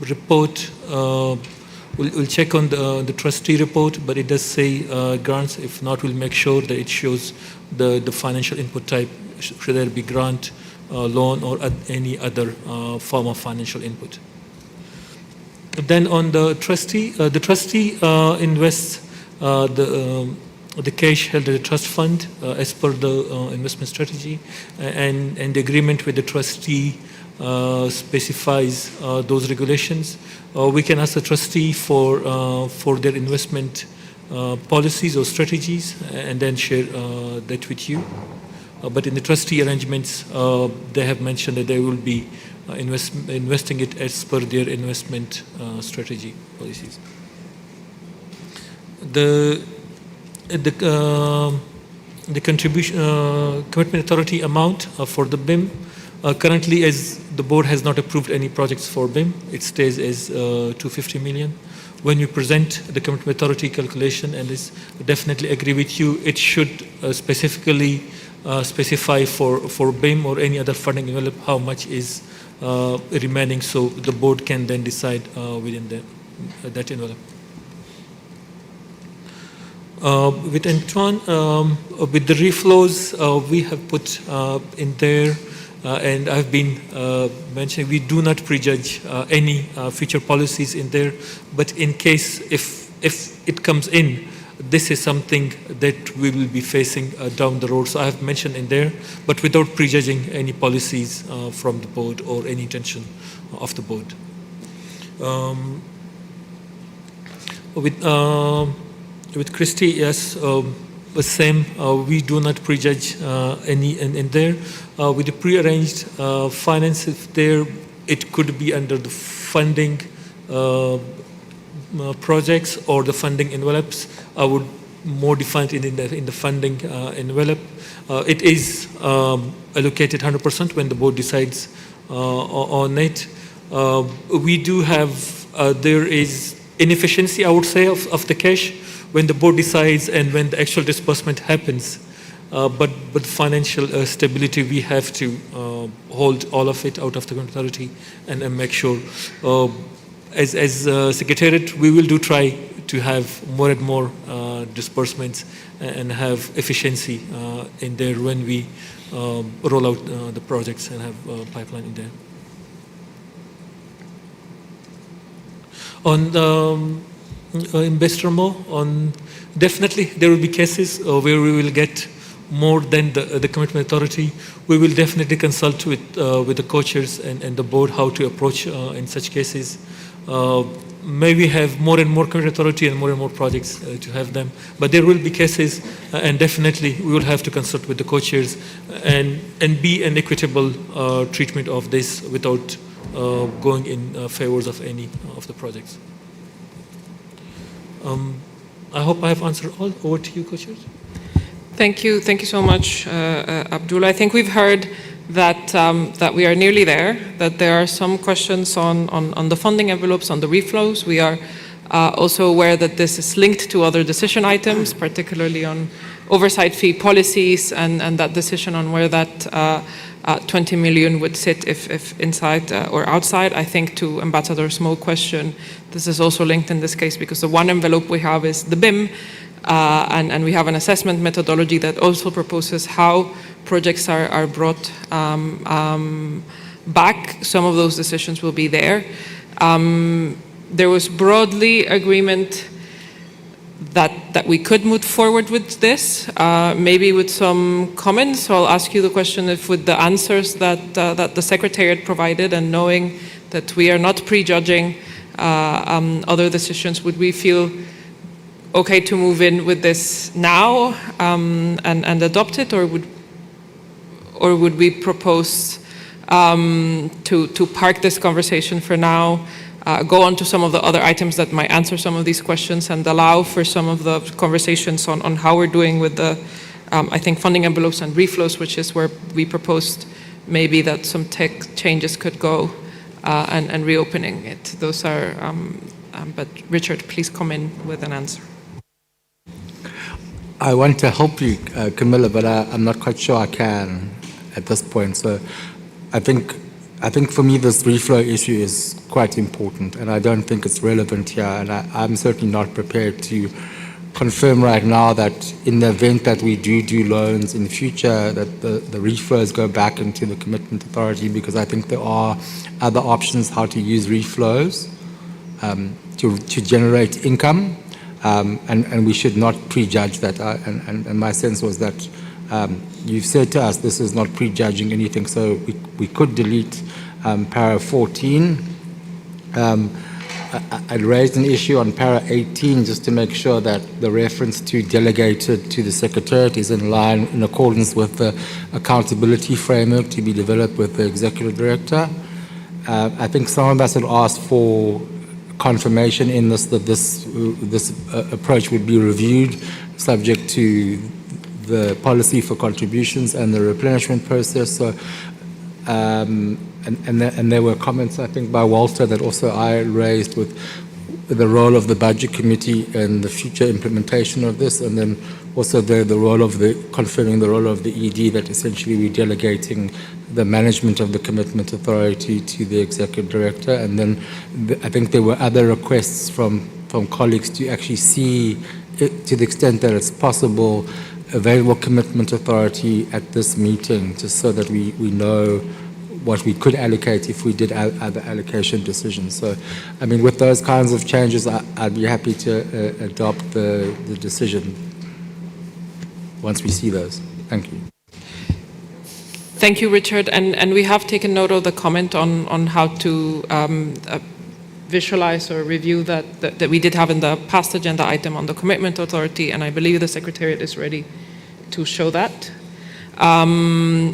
report, we'll check on the trustee report, but it does say grants. If not, we'll make sure that it shows the financial input type, should there be grant, loan, or any other form of financial input. Then on the trustee invests the cash held at the trust fund as per the investment strategy, and the agreement with the trustee specifies those regulations. We can ask the trustee for their investment policies or strategies and then share that with you. But in the trustee arrangements, they have mentioned that they will be investing it as per their investment strategy policies. The contribution commitment authority amount for the BIM, currently, as the board has not approved any projects for BIM, it stays as 250 million. When you present the commitment authority calculation, and this definitely agree with you, it should specifically specify for BIM or any other funding envelope how much is remaining, so the board can then decide within that envelope. With Antoine, with the reflows, we have put in there, and I've been mentioning, we do not prejudge any future policies in there, but in case if it comes in, this is something that we will be facing down the road. So I have mentioned in there, but without prejudging any policies from the board or any intention of the board. With Christie, yes, the same. We do not prejudge any in there. With the pre-arranged finance, if there, it could be under the funding projects or the funding envelopes. I would more define it in the funding envelope. It is allocated 100% when the board decides on it. We do have, there is inefficiency, I would say, of the cash when the board decides and when the actual disbursement happens. But financial stability, we have to hold all of it out of the authority and make sure. As Secretariat, we will try to have more and more disbursements and have efficiency in there when we roll out the projects and have a pipeline in there. On Investormo, definitely there will be cases where we will get more than the commitment authority. We will definitely consult with the co-chairs and the board how to approach in such cases. Maybe have more and more commitment authority and more projects to have them. But there will be cases, and definitely we will have to consult with the co-chairs and be an equitable treatment of this without going in favors of any of the projects. I hope I have answered all. Over to you, co-chairs. Thank you so much, Abdullah. I think we've heard that we are nearly there, that there are some questions on the funding envelopes, on the reflows. We are also aware that this is linked to other decision items, particularly on oversight fee policies and that decision on where that 20 million would sit if inside or outside. I think to Ambassador Smo's question, this is also linked in this case because the one envelope we have is the BIM, and we have an assessment methodology that also proposes how projects are brought back. Some of those decisions will be there. There was broadly agreement that we could move forward with this, maybe with some comments. So I'll ask you the question if with the answers that the Secretariat provided and knowing that we are not prejudging other decisions, would we feel okay to move in with this now and adopt it, or would we propose to park this conversation for now, go on to some of the other items that might answer some of these questions and allow for some of the conversations on how we're doing with the, I think, funding envelopes and reflows, which is where we proposed maybe that some tech changes could go, and reopening it. Those are But Richard, please come in with an answer. I want to help you, Camilla, but I'm not quite sure I can at this point. So I think for me this reflow issue is quite important, and I don't think it's relevant here. And I'm certainly not prepared to confirm right now that in the event that we do loans in the future, that the reflows go back into the commitment authority, because I think there are other options how to use reflows to generate income. And we should not prejudge that. And my sense was that you've said to us this is not prejudging anything, so we could delete para 14. I'd raised an issue on para 18 just to make sure that the reference to delegated to the Secretariat is in accordance with the accountability framework to be developed with the Executive Director. I think some of us had asked for confirmation in this that this approach would be reviewed subject to the policy for contributions and the replenishment process. So, and there were comments, I think, by Walter that also I raised with the role of the Budget Committee and the future implementation of this, and then also the role of confirming the role of the ED, that essentially we're delegating the management of the commitment authority to the Executive Director. And then I think there were other requests from colleagues to actually see, to the extent that it's possible, available commitment authority at this meeting, just so that we know what we could allocate if we did other allocation decisions. So, I mean, with those kinds of changes, I'd be happy to adopt the decision once we see those. Thank you. Thank you, Richard. And we have taken note of the comment on how to visualize or review that we did have in the past agenda item on the commitment authority, and I believe the Secretariat is ready to show that.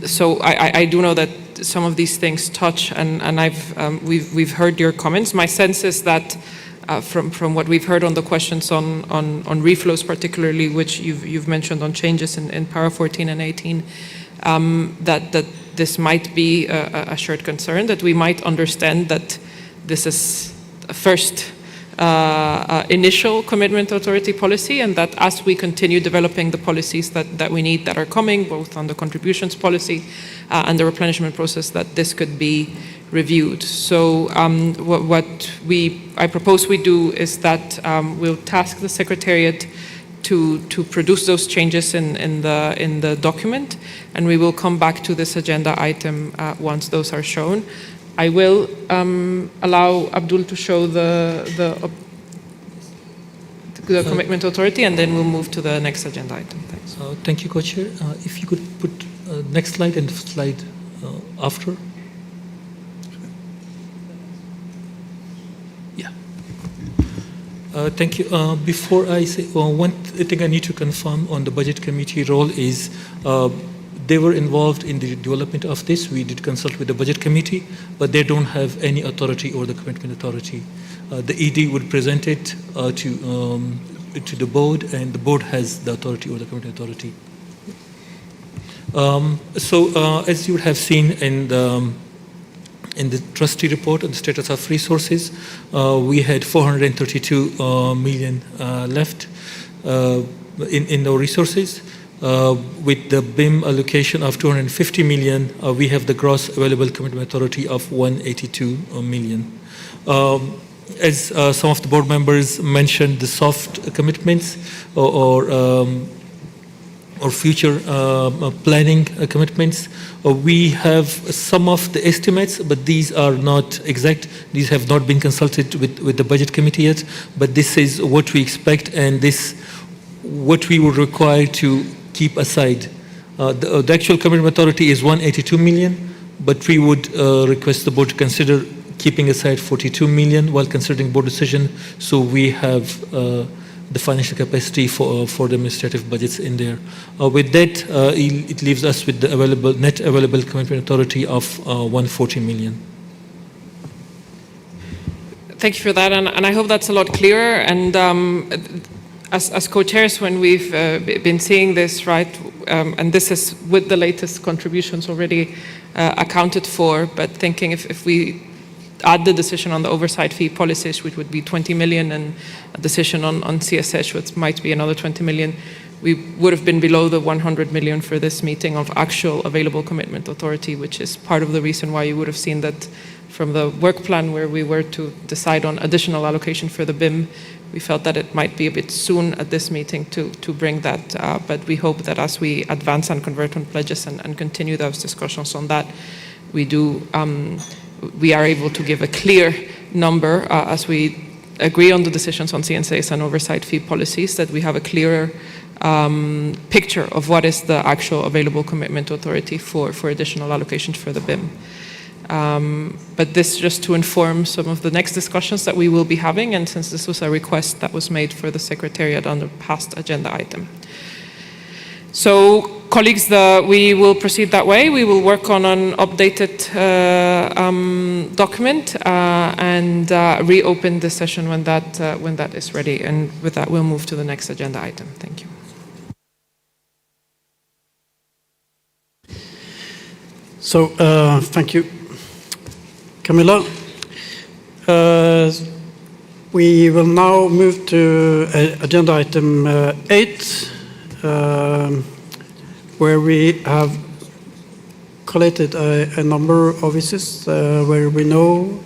So I do know that some of these things touch, and we've heard your comments. My sense is that from what we've heard on the questions on reflows, particularly, which you've mentioned on changes in para 14 and 18, that this might be a shared concern, that we might understand that this is a first initial commitment authority policy, and that as we continue developing the policies that we need that are coming, both on the contributions policy and the replenishment process, that this could be reviewed. So what I propose we do is that we'll task the Secretariat to produce those changes in the document, and we will come back to this agenda item once those are shown. I will allow Abdul to show the commitment authority, and then we'll move to the next agenda item. Thanks. Thank you, Co-Chair. If you could put next slide and slide after. Yeah. Thank you. Before I say, one thing I need to confirm on the Budget Committee role is they were involved in the development of this. We did consult with the Budget Committee, but they don't have any authority over the commitment authority. The ED would present it to the board, and the board has the authority over the commitment authority. So as you would have seen in the trustee report on the status of resources, we had 432 million left in our resources. With the BIM allocation of 250 million, we have the gross available commitment authority of 182 million. As some of the board members mentioned, the soft commitments or future planning commitments, we have some of the estimates, but these are not exact. These have not been consulted with the Budget Committee yet, but this is what we expect, and this what we would require to keep aside. The actual commitment authority is 182 million, but we would request the board to consider keeping aside 42 million while considering board decision, so we have the financial capacity for the administrative budgets in there. With that, it leaves us with the net available commitment authority of 140 million. Thank you for that, and I hope that's a lot clearer. And as co-chairs, when we've been seeing this, right, and this is with the latest contributions already accounted for, but thinking if we add the decision on the oversight fee policies, which would be 20 million, and a decision on CSH, which might be another 20 million, we would have been below the 100 million for this meeting of actual available commitment authority, which is part of the reason why you would have seen that from the work plan where we were to decide on additional allocation for the BIM, we felt that it might be a bit soon at this meeting to bring that, but we hope that as we advance and convert on pledges and continue those discussions on that, we are able to give a clear number as we agree on the decisions on CNSAs and oversight fee policies, that we have a clearer picture of what is the actual available commitment authority for additional allocations for the BIM. But this just to inform some of the next discussions that we will be having, and since this was a request that was made for the Secretariat on the past agenda item. So, colleagues, we will proceed that way. We will work on an updated document and reopen the session when that is ready. And with that, we'll move to the next agenda item. Thank you. So, thank you, Camilla. We will now move to agenda item 8, where we have collated a number of issues where we know,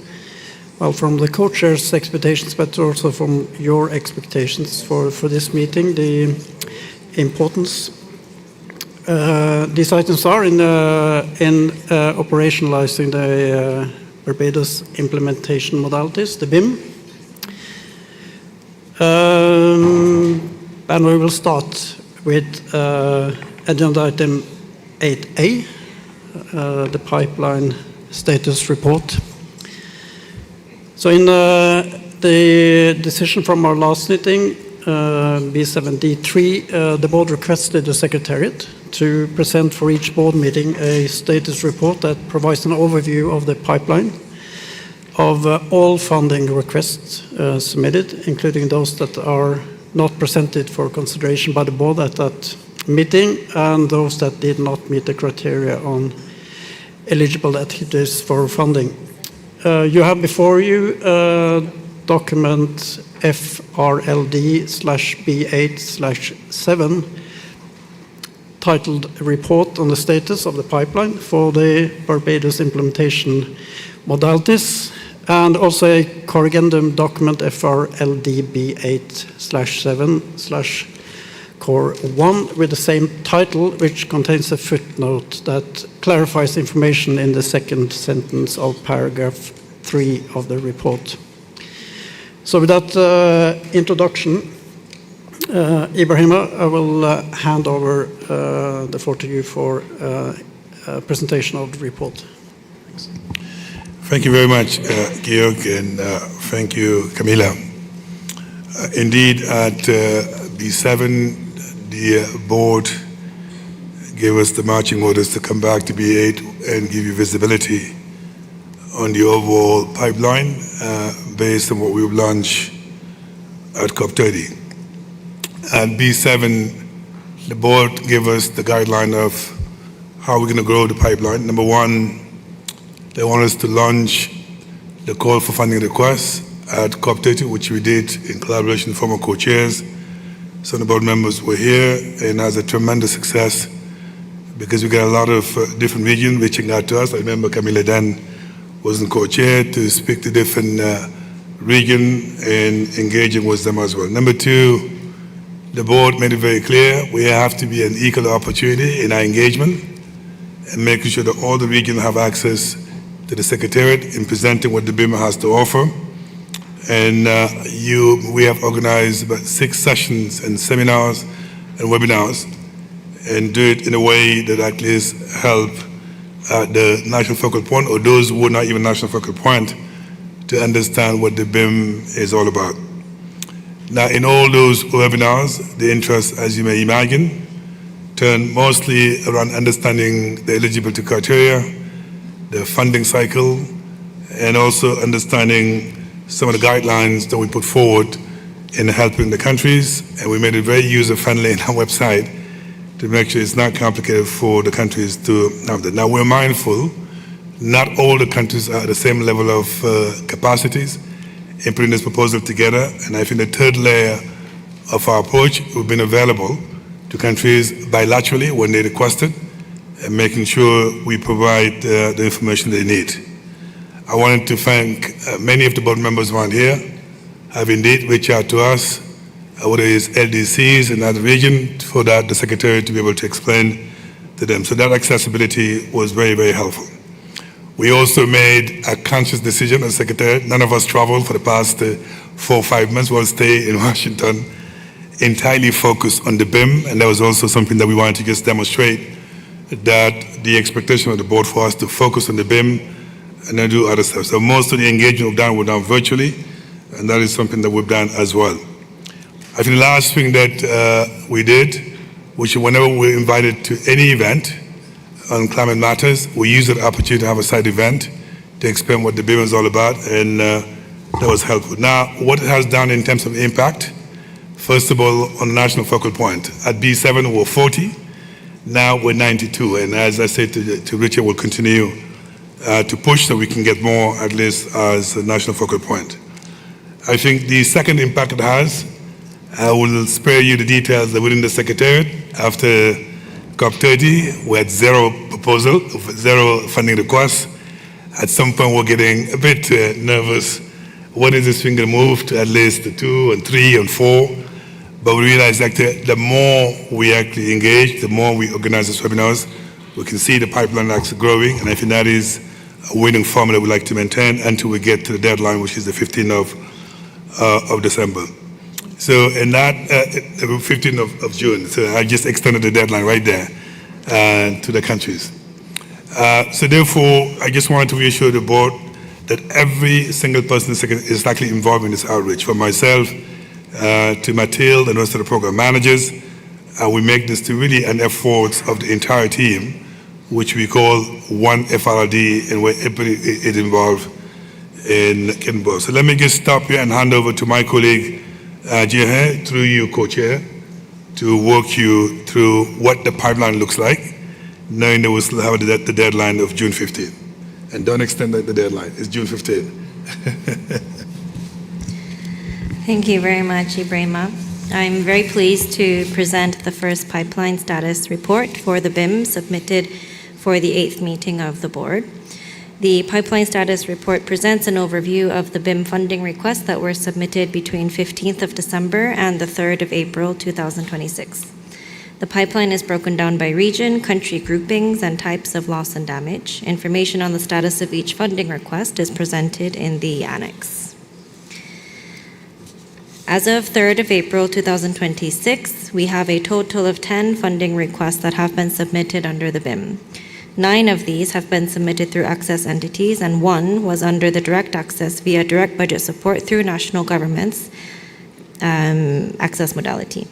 well, from the co-chair's expectations, but also from your expectations for this meeting, the importance. These items are in operationalizing the Barbados implementation modalities, the BIM. And we will start with agenda item 8A, the pipeline status report. So in the decision from our last meeting, B7D3, the board requested the Secretariat to present for each board meeting a status report that provides an overview of the pipeline of all funding requests submitted, including those that are not presented for consideration by the board at that meeting, and those that did not meet the criteria on eligible activities for funding. You have before you document FRLD/B8/7 titled Report on the Status of the Pipeline for the Barbados Implementation Modalities, and also a corrigendum document FRLD-B8/7/Core1 with the same title, which contains a footnote that clarifies information in the second sentence of paragraph 3 of the report. So with that introduction, Ibrahima, I will hand over the floor to you for a presentation of the report. Thanks. Thank you very much, Georg, and thank you, Camilla. Indeed, at B7, the board gave us the marching orders to come back to B8 and give you visibility on the overall pipeline based on what we've launched at COP30. At B7, the board gave us the guideline of how we're going to grow the pipeline. Number one, they want us to launch the call for funding requests at COP30, which we did in collaboration with former co-chairs. Some of the board members were here, and has a tremendous success because we got a lot of different regions reaching out to us. I remember Camilla then was in co-chair to speak to different regions and engaging with them as well. Number two, the board made it very clear we have to be an equal opportunity in our engagement and making sure that all the regions have access to the Secretariat in presenting what the BIM has to offer. And we have organized about 6 sessions and seminars and webinars, and do it in a way that at least help the national focal point, or those who are not even national focal point, to understand what the BIM is all about. Now, in all those webinars, the interest, as you may imagine, turned mostly around understanding the eligibility criteria, the funding cycle, and also understanding some of the guidelines that we put forward in helping the countries. And we made it very user-friendly in our website to make sure it's not complicated for the countries to have that. Now, we're mindful Not all the countries are at the same level of capacities in putting this proposal together. And I think the third layer of our approach, we've been available to countries bilaterally when they request it, and making sure we provide the information they need. I wanted to thank many of the board members around here have indeed reached out to us, whether it's LDCs in that region, for that the Secretariat to be able to explain to them. So that accessibility was very, very helpful. We also made a conscious decision as Secretariat. None of us traveled for the past 4 or 5 months. We'll stay in Washington, entirely focused on the BIM, and that was also something that we wanted to just demonstrate, that the expectation of the board for us to focus on the BIM and then do other stuff. So most of the engagement we've done virtually, and that is something that we've done as well. I think the last thing that we did, which whenever we're invited to any event on climate matters, we use that opportunity to have a side event to explain what the BIM is all about, and that was helpful. Now, what it has done in terms of impact, first of all, on the national focal point, at B7 we're 40, now we're 92, and as I said to Richard, we'll continue to push so we can get more, at least as a national focal point. I think the second impact it has, I will spare you the details within the Secretariat. After COP30, we had zero proposal, zero funding requests. At some point, we're getting a bit nervous. When is this thing going to move to at least 2 and 3 and 4? But we realize that the more we actually engage, the more we organize these webinars, we can see the pipeline actually growing, and I think that is a winning formula we'd like to maintain until we get to the deadline, which is the 15th of December. So in that, 15th of June, so I just extended the deadline right there to the countries. So therefore, I just wanted to reassure the board that every single person is actually involved in this outreach, from myself to Mathilde and the rest of the program managers. We make this to really an effort of the entire team, which we call one FRLD, and where everybody is involved in getting involved. So let me just stop here and hand over to my colleague, Jihe, through you, co-chair, to walk you through what the pipeline looks like, knowing that we'll still have the deadline of June 15th. And don't extend the deadline, it's June 15th. Thank you very much, Ibrahima. I'm very pleased to present the first pipeline status report for the BIM submitted for the 8th meeting of the board. The pipeline status report presents an overview of the BIM funding requests that were submitted between 15th of December and the 3rd of April 2026. The pipeline is broken down by region, country groupings, and types of loss and damage. Information on the status of each funding request is presented in the annex. As of 3rd of April 2026, we have a total of 10 funding requests that have been submitted under the BIM. 9 of these have been submitted through access entities, and 1 was under the direct access via direct budget support through national governments access modality.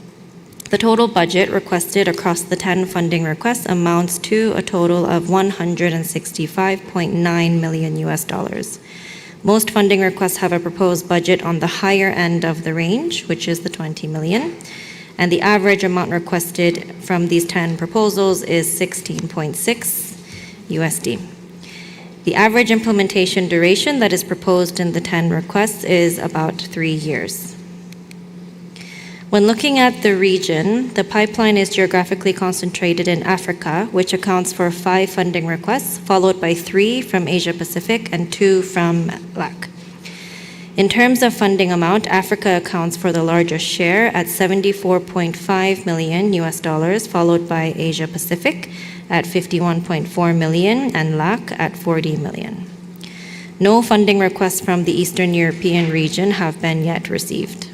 The total budget requested across the 10 funding requests amounts to a total of $165.9 million. Most funding requests have a proposed budget on the higher end of the range, which is the 20 million. And the average amount requested from these 10 proposals is 16.6 USD. The average implementation duration that is proposed in the 10 requests is about 3 years. When looking at the region, the pipeline is geographically concentrated in Africa, which accounts for 5 funding requests, followed by 3 from Asia Pacific and 2 from LAC. In terms of funding amount, Africa accounts for the largest share at $74.5 million, followed by Asia Pacific at $51.4 million and LAC at $40 million. No funding requests from the Eastern European region have been yet received.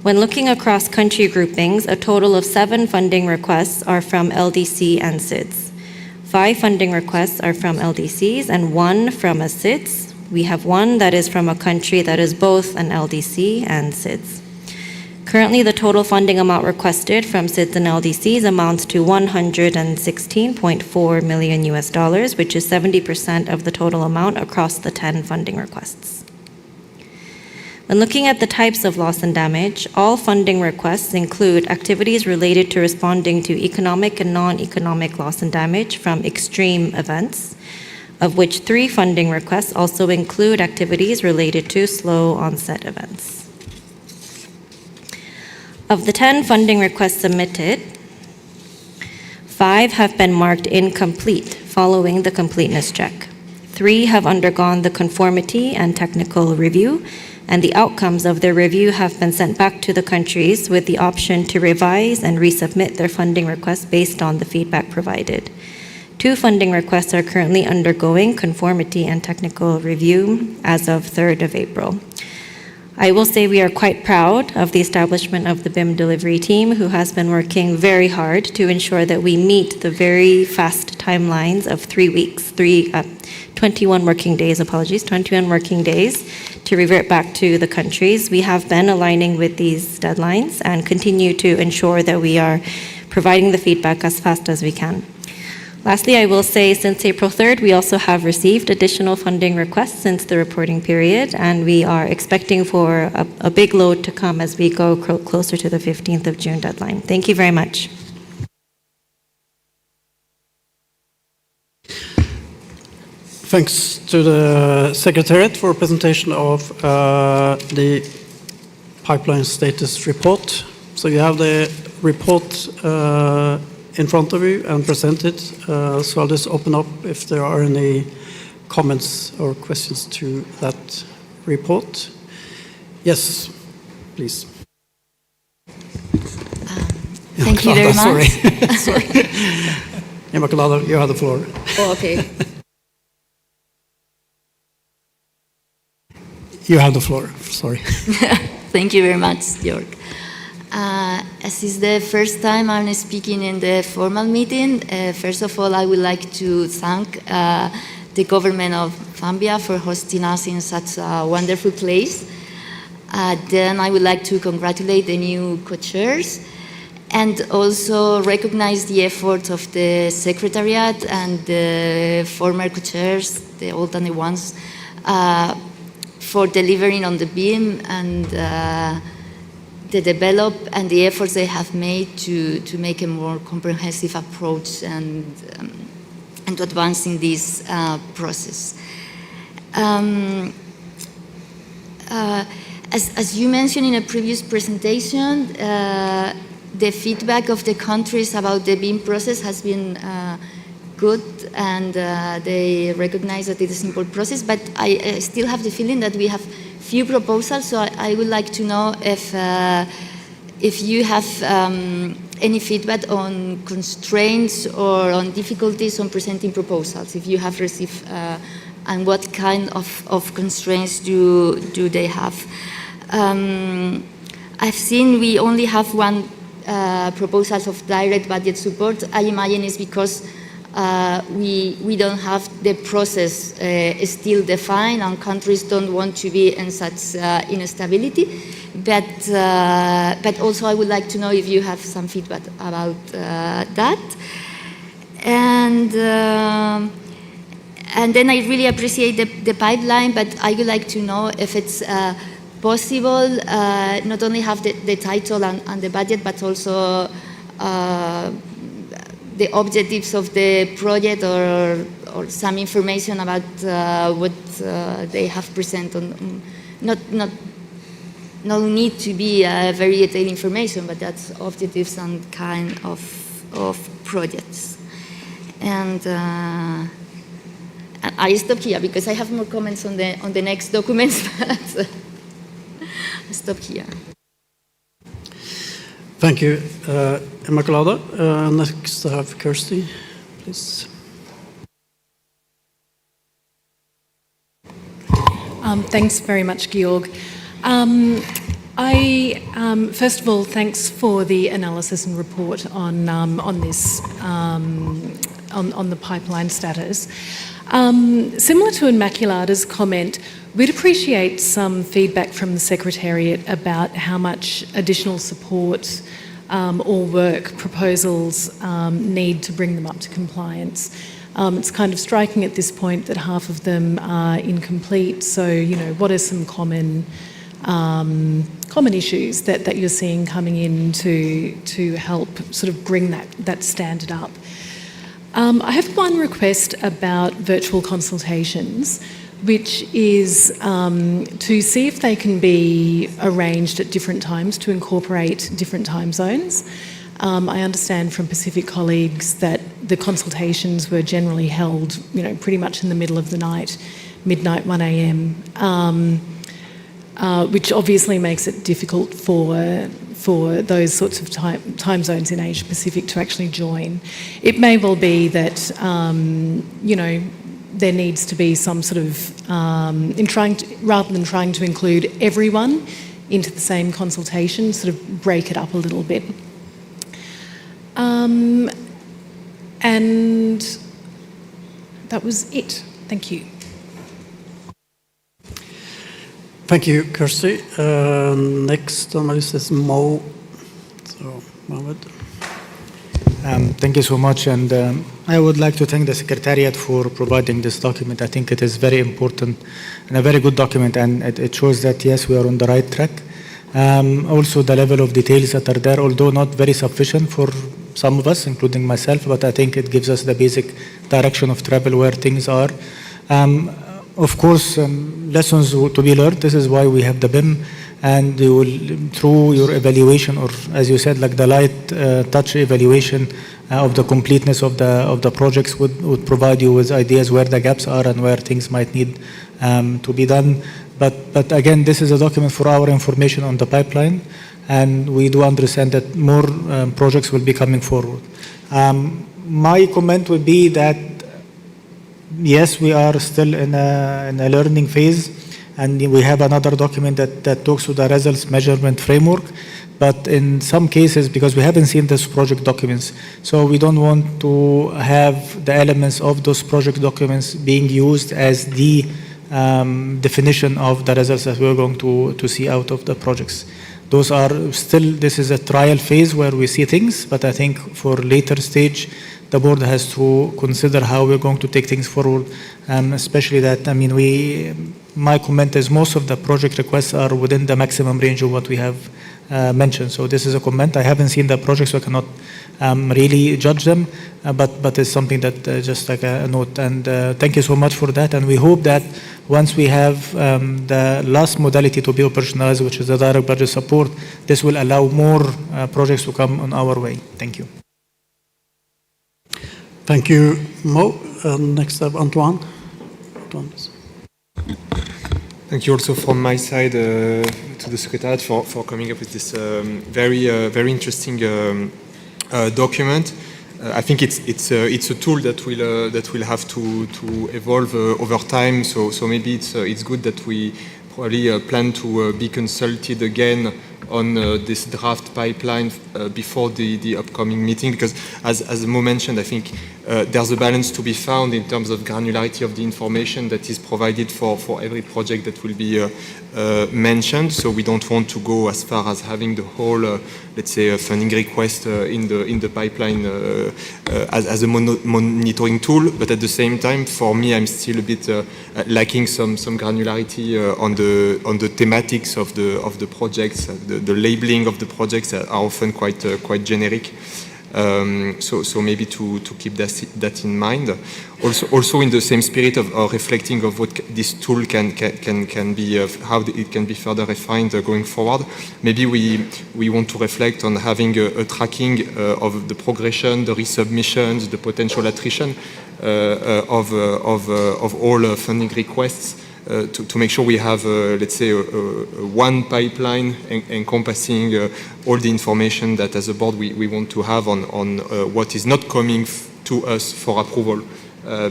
When looking across country groupings, a total of 7 funding requests are from LDC and SIDS. 5 funding requests are from LDCs and 1 from a SIDS. We have 1 that is from a country that is both an LDC and SIDS. Currently, the total funding amount requested from SIDS and LDCs amounts to $116.4 million, which is 70% of the total amount across the 10 funding requests. When looking at the types of loss and damage, all funding requests include activities related to responding to economic and non-economic loss and damage from extreme events, of which 3 funding requests also include activities related to slow onset events. Of the 10 funding requests submitted, 5 have been marked incomplete following the completeness check. 3 have undergone the conformity and technical review, and the outcomes of their review have been sent back to the countries with the option to revise and resubmit their funding requests based on the feedback provided. 2 funding requests are currently undergoing conformity and technical review as of 3rd of April. I will say we are quite proud of the establishment of the BIM delivery team, who has been working very hard to ensure that we meet the very fast timelines of 3 weeks, 21 working days, 21 working days to revert back to the countries. We have been aligning with these deadlines and continue to ensure that we are providing the feedback as fast as we can. Lastly, I will say since April 3rd, we also have received additional funding requests since the reporting period, and we are expecting for a big load to come as we go closer to the 15th of June deadline. Thank you very much. Thanks to the Secretariat for a presentation of the pipeline status report. So you have the report in front of you and presented. So I'll just open up if there are any comments or questions to that report. Yes, please. Thank you very much. Sorry. Sorry. Immaculada, you have the floor. Oh, okay. You have the floor. Sorry. Thank you very much, Georg. As is the first time I'm speaking in the formal meeting, first of all, I would like to thank the government of Zambia for hosting us in such a wonderful place. Then I would like to congratulate the new co-chairs and also recognize the efforts of the Secretariat and the former co-chairs, the old and the ones, for delivering on the BIM and the develop and the efforts they have made to make a more comprehensive approach and to advance in this process. As you mentioned in a previous presentation, the feedback of the countries about the BIM process has been good, and they recognize that it is a simple process, but I still have the feeling that we have few proposals, so I would like to know if you have any feedback on constraints or on difficulties on presenting proposals, if you have received, and what kind of constraints do they have. I've seen we only have one proposal of direct budget support. I imagine it's because we don't have the process still defined, and countries don't want to be in such instability. But also I would like to know if you have some feedback about that. And then I really appreciate the pipeline, but I would like to know if it's possible not only have the title and the budget, but also the objectives of the project or some information about what they have presented. No need to be very detailed information, but that's objectives and kind of projects. And I stop here because I have more comments on the next documents, but I stop here. Thank you, Immaculada. Next, I have Kirsty, please. Thanks very much, Georg. First of all, thanks for the analysis and report on this on the pipeline status. Similar to Immaculada's comment, we'd appreciate some feedback from the Secretariat about how much additional support or work proposals need to bring them up to compliance. It's kind of striking at this point that half of them are incomplete, so what are some common common issues that you're seeing coming in to help sort of bring that standard up. I have one request about virtual consultations, which is to see if they can be arranged at different times to incorporate different time zones. I understand from Pacific colleagues that the consultations were generally held, pretty much in the middle of the night, midnight, 1 a.m., which obviously makes it difficult for those sorts of time zones in Asia Pacific to actually join. It may well be that, there needs to be some sort of, rather than trying to include everyone into the same consultation, sort of break it up a little bit. And that was it. Thank you. Thank you, Kirsty. Next on my list is Mo. So, Mohammed. Thank you so much, and I would like to thank the Secretariat for providing this document. I think it is very important and a very good document, and it shows that, yes, we are on the right track. Also, the level of details that are there, although not very sufficient for some of us, including myself, but I think it gives us the basic direction of travel where things are. Of course, lessons to be learned. This is why we have the BIM, and you will, through your evaluation, or as you said, like the light touch evaluation of the completeness of the projects would provide you with ideas where the gaps are and where things might need to be done. But again, this is a document for our information on the pipeline, and we do understand that more projects will be coming forward. My comment would be that yes, we are still in a learning phase, and we have another document that talks to the results measurement framework. But in some cases, because we haven't seen these project documents, so we don't want to have the elements of those project documents being used as the definition of the results that we're going to see out of the projects. Those are still, this is a trial phase where we see things, but I think for later stage, the board has to consider how we're going to take things forward, especially that, my comment is most of the project requests are within the maximum range of what we have mentioned. So this is a comment. I haven't seen the projects, so I cannot really judge them, but it's something that just like a note. And thank you so much for that. And we hope that once we have the last modality to be operationalized, which is the direct budget support, this will allow more projects to come on our way. Thank you. Thank you, Mo. Next up, Antoine. Thank you also from my side to the Secretariat for coming up with this very interesting document. I think it's a tool that will have to evolve over time. So maybe it's good that we probably plan to be consulted again on this draft pipeline before the upcoming meeting, because as Mo mentioned, I think there's a balance to be found in terms of granularity of the information that is provided for every project that will be mentioned. So we don't want to go as far as having the whole, let's say, funding request in the pipeline as a monitoring tool. But at the same time, for me, I'm still a bit lacking some granularity on the thematics of the projects. The labeling of the projects are often quite generic. So maybe to keep that in mind. Also in the same spirit of reflecting of what this tool can be, how it can be further refined going forward. Maybe we want to reflect on having a tracking of the progression, the resubmissions, the potential attrition of all funding requests. To make sure we have, let's say, one pipeline encompassing all the information that as a board we want to have on what is not coming to us for approval,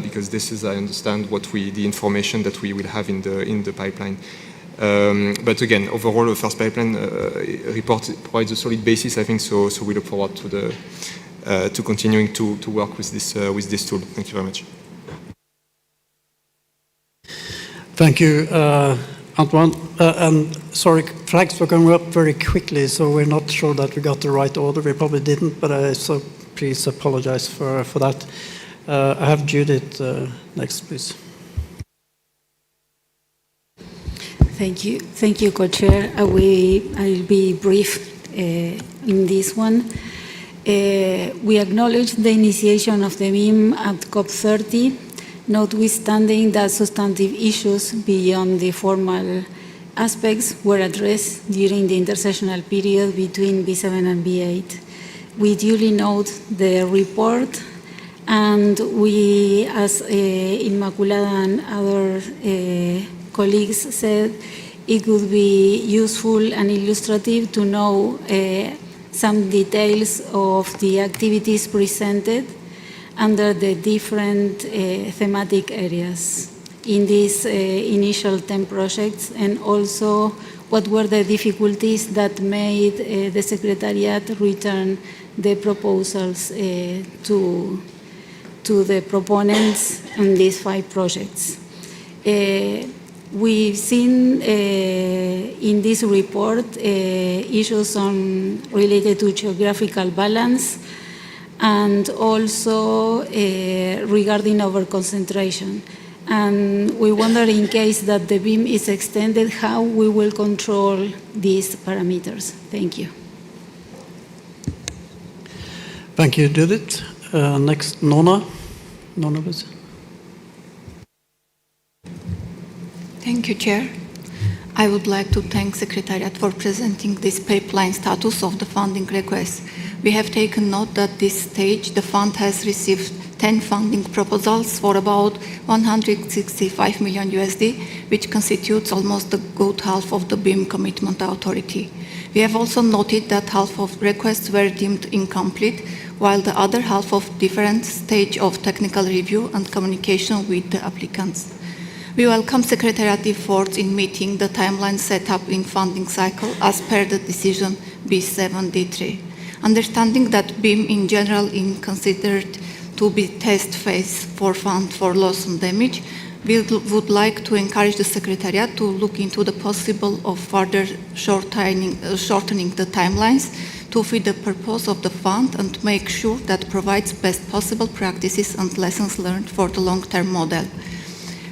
because this is, I understand, the information that we will have in the pipeline. But again, overall, the first pipeline report provides a solid basis, I think, so we look forward to continuing to work with this tool. Thank you very much. Thank you, Antoine. And sorry, flags were going up very quickly, so we're not sure that we got the right order. We probably didn't, but so please apologize for that. I have Judith next, please. Thank you, Co-Chair. I'll be brief in this one. We acknowledge the initiation of the BIM at COP30, notwithstanding that substantive issues beyond the formal aspects were addressed during the intersessional period between B7 and B8. We duly note the report, and we, as Inmaculada and other colleagues said, it would be useful and illustrative to know some details of the activities presented under the different thematic areas in these initial 10 projects, and also what were the difficulties that made the Secretariat return the proposals to the proponents in these 5 projects. We've seen in this report issues related to geographical balance, and also regarding overconcentration. And we wonder, in case that the BIM is extended, how we will control these parameters. Thank you. Thank you, Judith. Next, Nona. Nona, please. Thank you, Chair. I would like to thank Secretariat for presenting this pipeline status of the funding request. We have taken note that at this stage the fund has received 10 funding proposals for about 165 million USD, which constitutes almost the good half of the BIM commitment authority. We have also noted that half of requests were deemed incomplete, while the other half of different stage of technical review and communication with the applicants. We welcome Secretariat efforts in meeting the timeline set up in funding cycle as per the decision B7D3. Understanding that BIM in general is considered to be test phase for fund for loss and damage, we would like to encourage the Secretariat to look into the possible of further shortening the timelines to fit the purpose of the fund and make sure that provides best possible practices and lessons learned for the long-term model.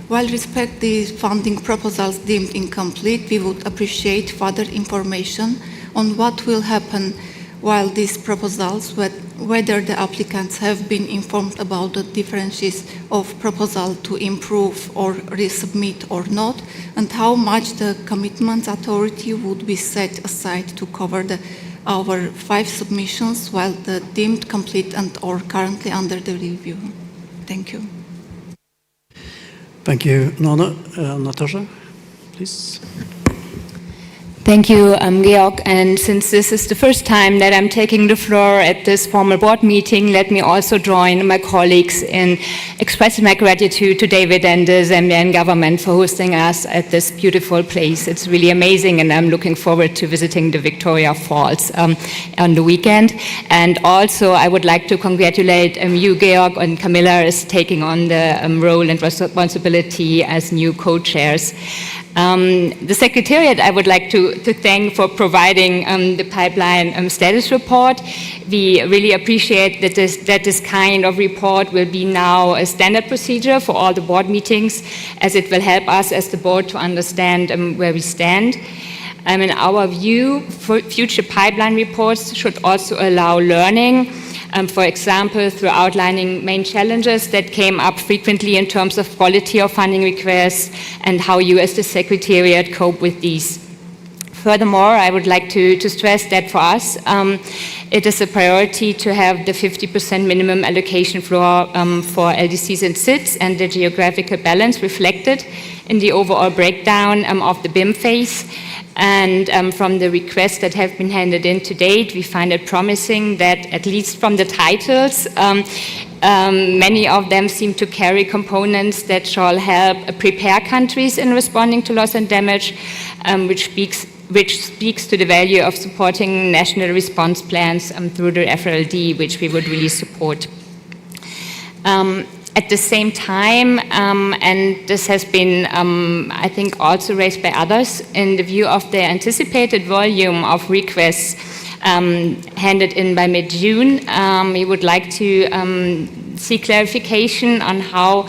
While respect the funding proposals deemed incomplete, we would appreciate further information on what will happen while these proposals, whether the applicants have been informed about the differences of proposal to improve or resubmit or not, and how much the commitment authority would be set aside to cover our 5 submissions while the deemed complete and or currently under the review. Thank you. Thank you, Nona. Natasha, please. Thank you, Georg. And since this is the first time that I'm taking the floor at this formal board meeting, let me also join my colleagues in expressing my gratitude to David and the Zambian government for hosting us at this beautiful place. It's really amazing, and I'm looking forward to visiting the Victoria Falls on the weekend. And also, I would like to congratulate you, Georg, and Camilla is taking on the role and responsibility as new co-chairs. The Secretariat I would like to thank for providing the pipeline status report. We really appreciate that this kind of report will be now a standard procedure for all the board meetings, as it will help us as the board to understand where we stand. In our view, future pipeline reports should also allow learning. For example, through outlining main challenges that came up frequently in terms of quality of funding requests and how you as the Secretariat cope with these. Furthermore, I would like to stress that for us, it is a priority to have the 50% minimum allocation floor for LDCs and SIDs and the geographical balance reflected in the overall breakdown of the BIM phase. And from the requests that have been handed in to date, we find it promising that, at least from the titles, many of them seem to carry components that shall help prepare countries in responding to loss and damage, which speaks to the value of supporting national response plans through the FRLD, which we would really support. At the same time, and this has been, I think, also raised by others, in the view of the anticipated volume of requests handed in by mid-June, we would like to see clarification on how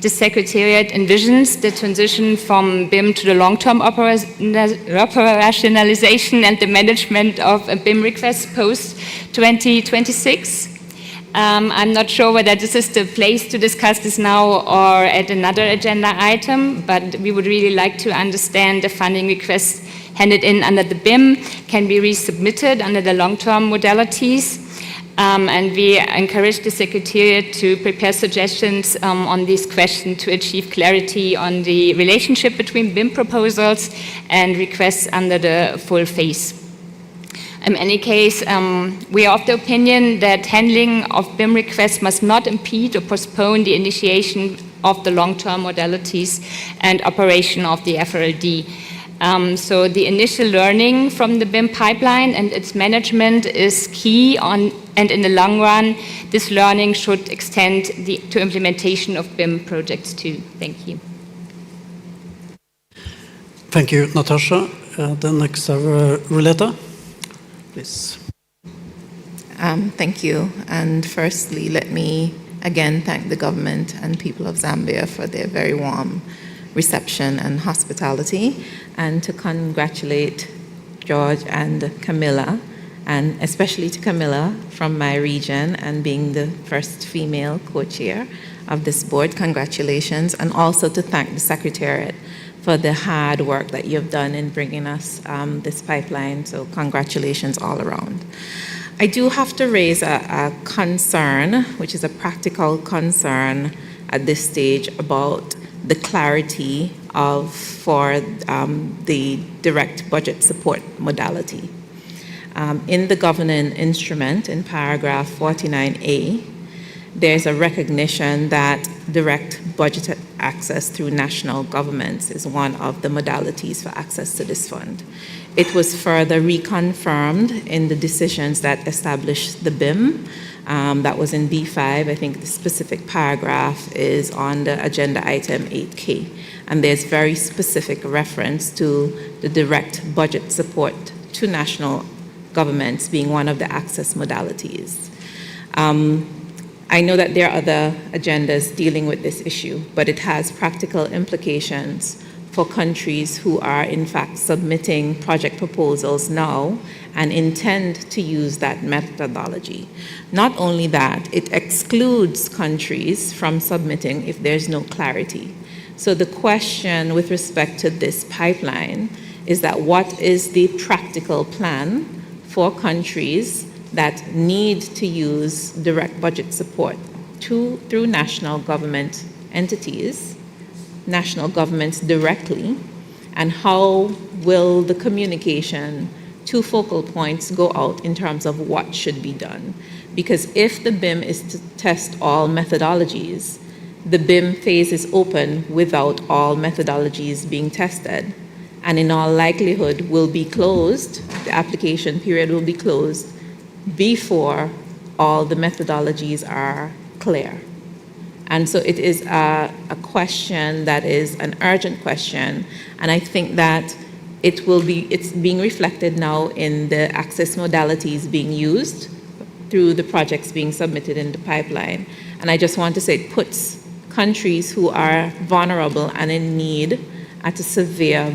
the Secretariat envisions the transition from BIM to the long-term operationalization and the management of a BIM request post-2026. I'm not sure whether this is the place to discuss this now or at another agenda item, but we would really like to understand the funding requests handed in under the BIM can be resubmitted under the long-term modalities. And we encourage the Secretariat to prepare suggestions on this question to achieve clarity on the relationship between BIM proposals and requests under the full phase. In any case, we are of the opinion that handling of BIM requests must not impede or postpone the initiation of the long-term modalities and operation of the FRLD. So the initial learning from the BIM pipeline and its management is key and in the long run, this learning should extend to implementation of BIM projects too. Thank you. Thank you, Natasha. Then next, Ruleta, please. Thank you. And firstly, let me again thank the government and people of Zambia for their very warm reception and hospitality, and to congratulate George and Camilla, and especially to Camilla from my region and being the first female co-chair of this board. Congratulations. And also to thank the Secretariat for the hard work that you've done in bringing us this pipeline. So congratulations all around. I do have to raise a concern, which is a practical concern at this stage, about the clarity for the direct budget support modality. In the governing instrument, in paragraph 49A, there's a recognition that direct budget access through national governments is one of the modalities for access to this fund. It was further reconfirmed in the decisions that established the BIM. That was in B5. I think the specific paragraph is on the agenda item 8K. And there's very specific reference to the direct budget support to national governments being one of the access modalities. I know that there are other agendas dealing with this issue, but it has practical implications for countries who are in fact submitting project proposals now and intend to use that methodology. Not only that, it excludes countries from submitting if there's no clarity. So the question with respect to this pipeline is that what is the practical plan for countries that need to use direct budget support through national government entities, national governments directly, and how will the communication to focal points go out in terms of what should be done? Because if the BIM is to test all methodologies, the BIM phase is open without all methodologies being tested, and in all likelihood will be closed, the application period will be closed before all the methodologies are clear. And so it is a question that is an urgent question, and I think that it's being reflected now in the access modalities being used through the projects being submitted in the pipeline. And I just want to say it puts countries who are vulnerable and in need at a severe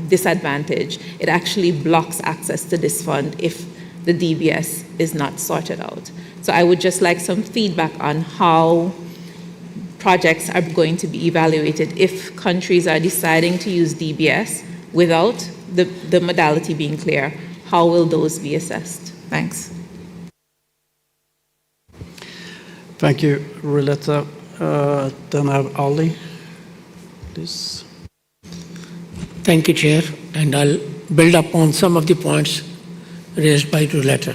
disadvantage. It actually blocks access to this fund if the DBS is not sorted out. So I would just like some feedback on how projects are going to be evaluated if countries are deciding to use DBS without the modality being clear. How will those be assessed? Thanks. Thank you, Ruleta. Then I have Ali, please. Thank you, Chair, and I'll build upon some of the points raised by Ruleta.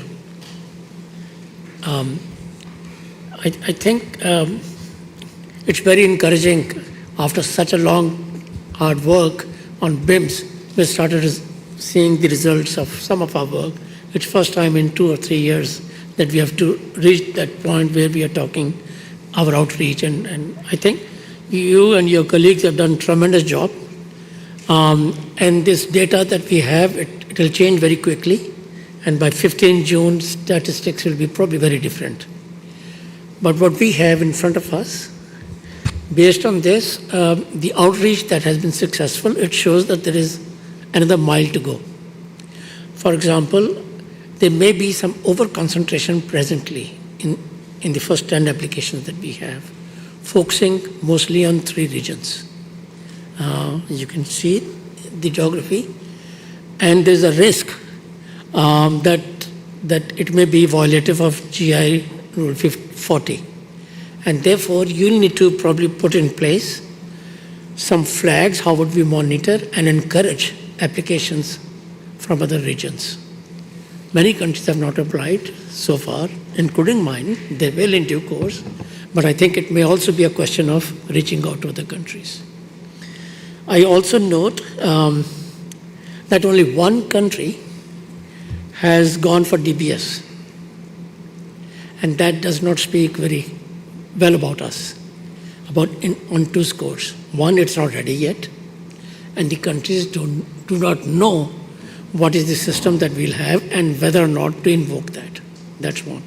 I think it's very encouraging after such a long, hard work on BIMs, we started seeing the results of some of our work. It's first time in 2 or 3 years that we have to reach that point where we are talking our outreach. And I think you and your colleagues have done a tremendous job. And this data that we have, it will change very quickly. And by 15 June, statistics will be probably very different. But what we have in front of us Based on this, the outreach that has been successful, it shows that there is another mile to go. For example, there may be some over-concentration presently in the first 10 applications that we have, focusing mostly on 3 regions. You can see the geography, and there's a risk that it may be violative of GI Rule 40. And therefore, you'll need to probably put in place some flags, how would we monitor and encourage applications from other regions. Many countries have not applied so far, including mine. They will in due course, but I think it may also be a question of reaching out to other countries. I also note that only one country has gone for DBS, and that does not speak very well about us, on 2 scores. One, it's not ready yet, and the countries do not know what is the system that we'll have and whether or not to invoke that. That's one.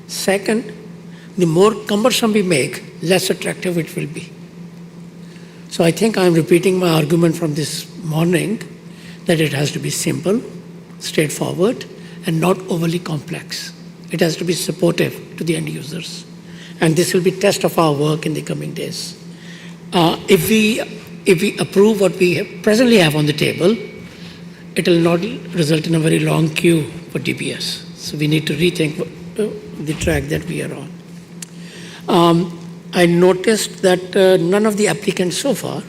Second, the more cumbersome we make, less attractive it will be. So I think I'm repeating my argument from this morning that it has to be simple, straightforward, and not overly complex. It has to be supportive to the end users. And this will be test of our work in the coming days. If we approve what we presently have on the table, it will not result in a very long queue for DBS. So we need to rethink the track that we are on. I noticed that none of the applicants so far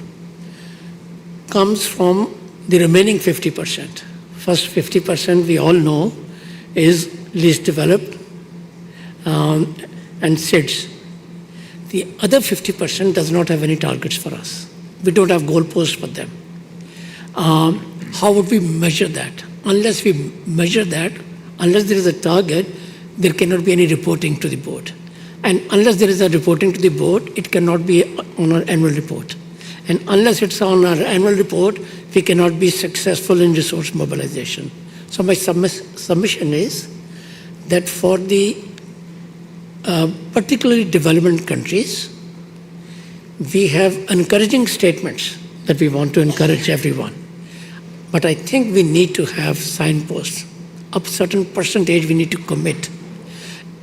comes from the remaining 50%. First 50% we all know is least developed and SIDS. The other 50% does not have any targets for us. We don't have goalposts for them. How would we measure that? Unless we measure that, unless there is a target, there cannot be any reporting to the board. And unless there is a reporting to the board, it cannot be on our annual report. And unless it's on our annual report, we cannot be successful in resource mobilization. So my submission is that for the particularly development countries, we have encouraging statements that we want to encourage everyone. But I think we need to have signposts. Up a certain percentage we need to commit.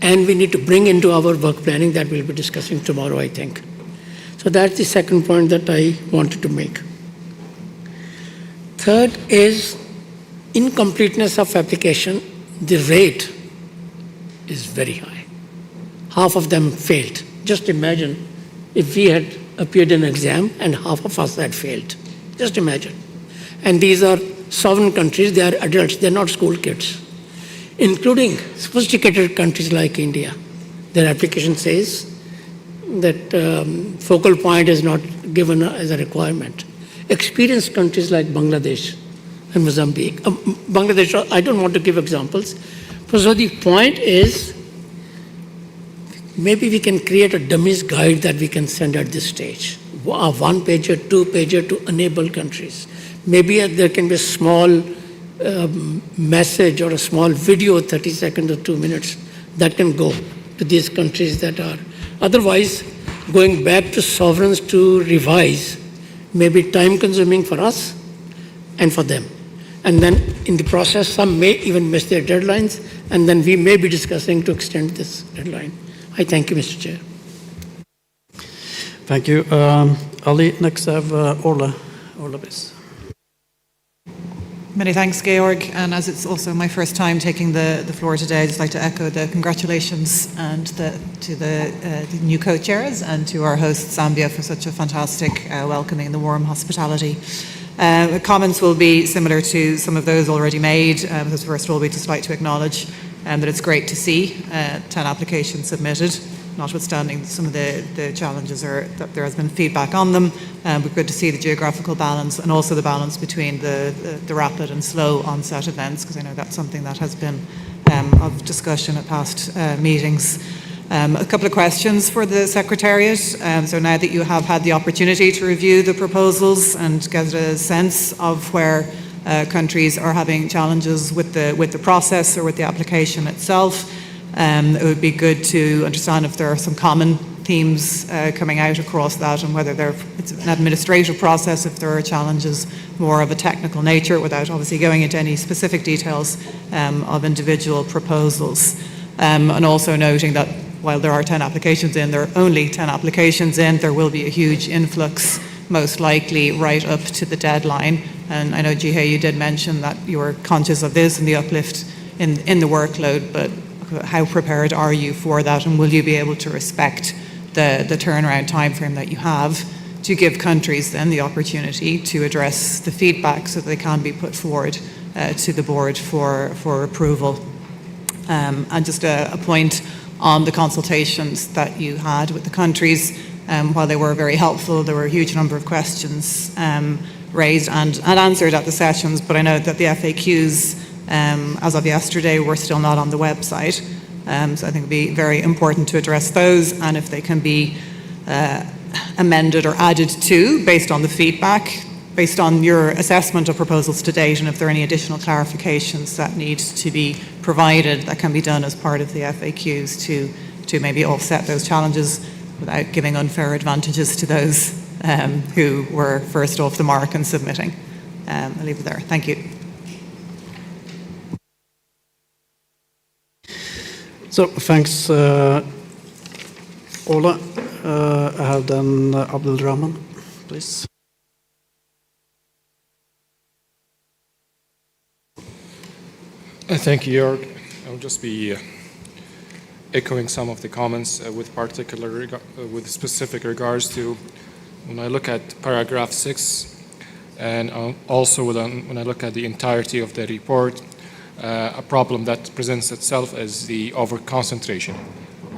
And we need to bring into our work planning that we'll be discussing tomorrow, I think. So that's the second point that I wanted to make. Third is incompleteness of application. The rate is very high. Half of them failed. Just imagine if we had appeared in an exam and half of us had failed. Just imagine. And these are sovereign countries, they are adults, they're not school kids, including sophisticated countries like India. Their application says that focal point is not given as a requirement. Experienced countries like Bangladesh and Mozambique. Bangladesh, I don't want to give examples. So the point is, maybe we can create a dummies guide that we can send at this stage. A 1-pager, 2-pager to enable countries. Maybe there can be a small message or a small video, 30 seconds or 2 minutes, that can go to these countries that are. Otherwise, going back to sovereigns to revise may be time consuming for us and for them. And then in the process, some may even miss their deadlines, and then we may be discussing to extend this deadline. I thank you, Mr. Chair. Thank you. Ali, next I have Orla. Orla, please. Many thanks, Georg. And as it's also my first time taking the floor today, I'd just like to echo the congratulations and to the new co-chairs and to our host, Zambia, for such a fantastic welcoming and the warm hospitality. Comments will be similar to some of those already made. Because first of all, we'd just like to acknowledge that it's great to see 10 applications submitted, notwithstanding some of the challenges that there has been feedback on them. But good to see the geographical balance and also the balance between the rapid and slow onset events, because I know that's something that has been of discussion at past meetings. A couple of questions for the Secretariat. So now that you have had the opportunity to review the proposals and get a sense of where countries are having challenges with the process or with the application itself, it would be good to understand if there are some common themes coming out across that, and whether it's an administrative process, if there are challenges more of a technical nature, without obviously going into any specific details of individual proposals. And also noting that while there are 10 applications in, there are only 10 applications in, there will be a huge influx, most likely right up to the deadline. And I know, Jihei, you did mention that you were conscious of this and the uplift in the workload, but how prepared are you for that, and will you be able to respect the turnaround timeframe that you have to give countries then the opportunity to address the feedback so that they can be put forward to the board for approval? And just a point on the consultations that you had with the countries. While they were very helpful, there were a huge number of questions raised and answered at the sessions, but I know that the FAQs, as of yesterday, were still not on the website. So I think it would be very important to address those, and if they can be amended or added to based on the feedback, based on your assessment of proposals to date, and if there are any additional clarifications that need to be provided, that can be done as part of the FAQs to maybe offset those challenges without giving unfair advantages to those who were first off the mark and submitting. I'll leave it there. Thank you. So thanks, Ola. I have then Abdul Rahman, please. Thank you, Jörg. I'll just be echoing some of the comments with specific regards to when I look at paragraph 6, and also when I look at the entirety of the report, a problem that presents itself is the over-concentration.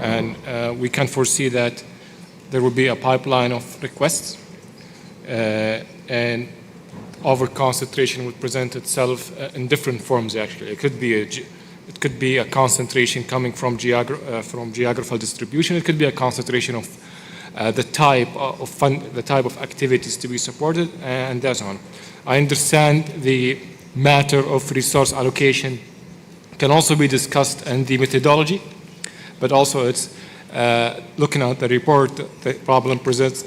And we can foresee that there will be a pipeline of requests, and over-concentration would present itself in different forms, actually. It could be a concentration coming from geographical distribution. It could be a concentration of the type of activities to be supported, and so on. I understand the matter of resource allocation can also be discussed in the methodology, but also it's looking at the report, the problem presents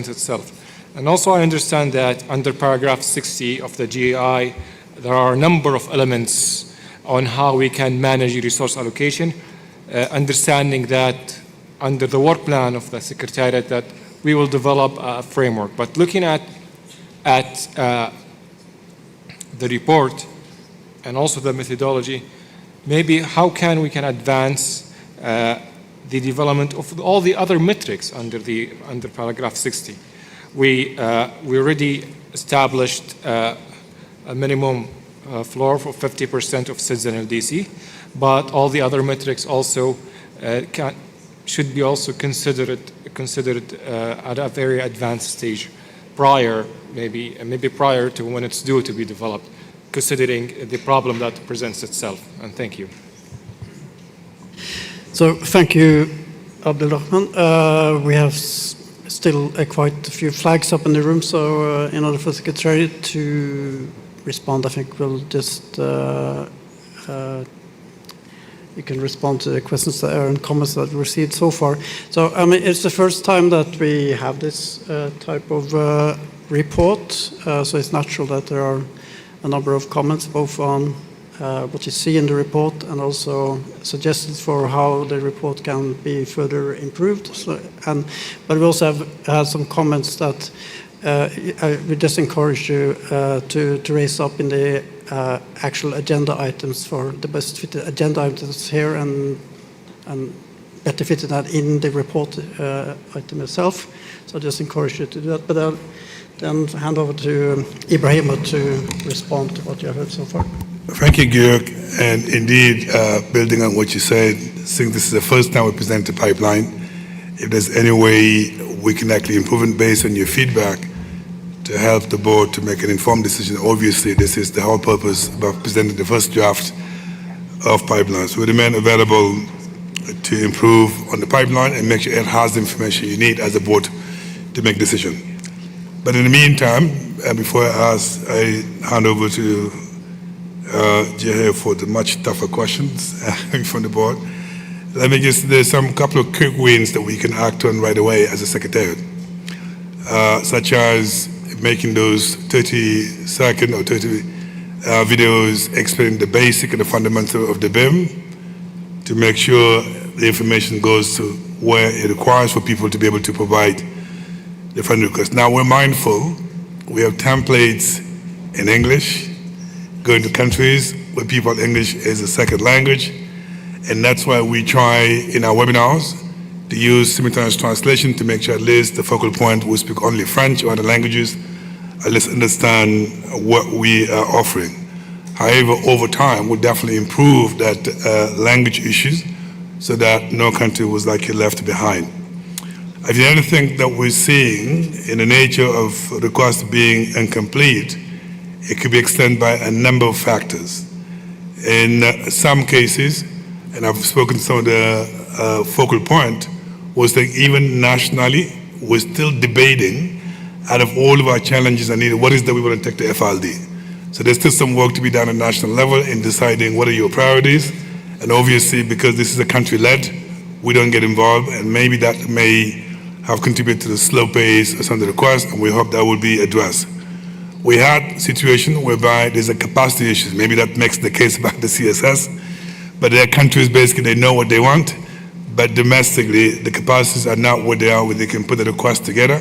itself. And also I understand that under paragraph 60 of the GAI, there are a number of elements on how we can manage resource allocation, understanding that under the work plan of the Secretariat that we will develop a framework. But looking at the report and also the methodology, maybe how we can advance the development of all the other metrics under paragraph 60. We already established a minimum floor for 50% of citizen LDC, but all the other metrics also should be also considered at a very advanced stage, maybe prior to when it's due to be developed, considering the problem that presents itself. And thank you. So thank you, Abdul Rahman. We have still quite a few flags up in the room, so in order for the Secretariat to respond, I think we'll just you can respond to the questions that are and comments that we received so far. So I mean, it's the first time that we have this type of report, so it's natural that there are a number of comments both on what you see in the report and also suggestions for how the report can be further improved. So, but we also have had some comments that we just encourage you to raise up in the actual agenda items for the best fitted agenda items here and better fitted that in the report item itself. So I just encourage you to do that. But I'll then hand over to Ibrahima to respond to what you have heard so far. Thank you, Georg. And indeed, building on what you said, since this is the first time we present the pipeline, if there's any way we can actually improve it based on your feedback to help the board to make an informed decision, obviously this is the whole purpose of presenting the first draft of pipelines. We remain available to improve on the pipeline and make sure it has the information you need as a board to make a decision. But in the meantime, before I hand over to Jihei for the much tougher questions from the board, There's some couple of quick wins that we can act on right away as a Secretariat, such as making those 30-second or 30 videos explaining the basic and the fundamental of the BIM to make sure the information goes to where it requires for people to be able to provide the friend request. Now we're mindful, we have templates in English, going to countries where people English is a second language, and that's why we try in our webinars to use simultaneous translation to make sure at least the focal point will speak only French or other languages, at least understand what we are offering. However, over time, we'll definitely improve that language issues so that no country was likely left behind. I think the other thing that we're seeing in the nature of requests being incomplete, it could be extended by a number of factors. In some cases, and I've spoken to some of the focal point, was that even nationally, we're still debating out of all of our challenges and needs, what is that we want to take to FLD. So there's still some work to be done at national level in deciding what are your priorities. And obviously, because this is a country-led, we don't get involved, and maybe that may have contributed to the slow pace of some of the requests, and we hope that will be addressed. We had a situation whereby there's a capacity issue. Maybe that makes the case about the CSS, but there are countries, basically, they know what they want, but domestically, the capacities are not what they are, where they can put the request together,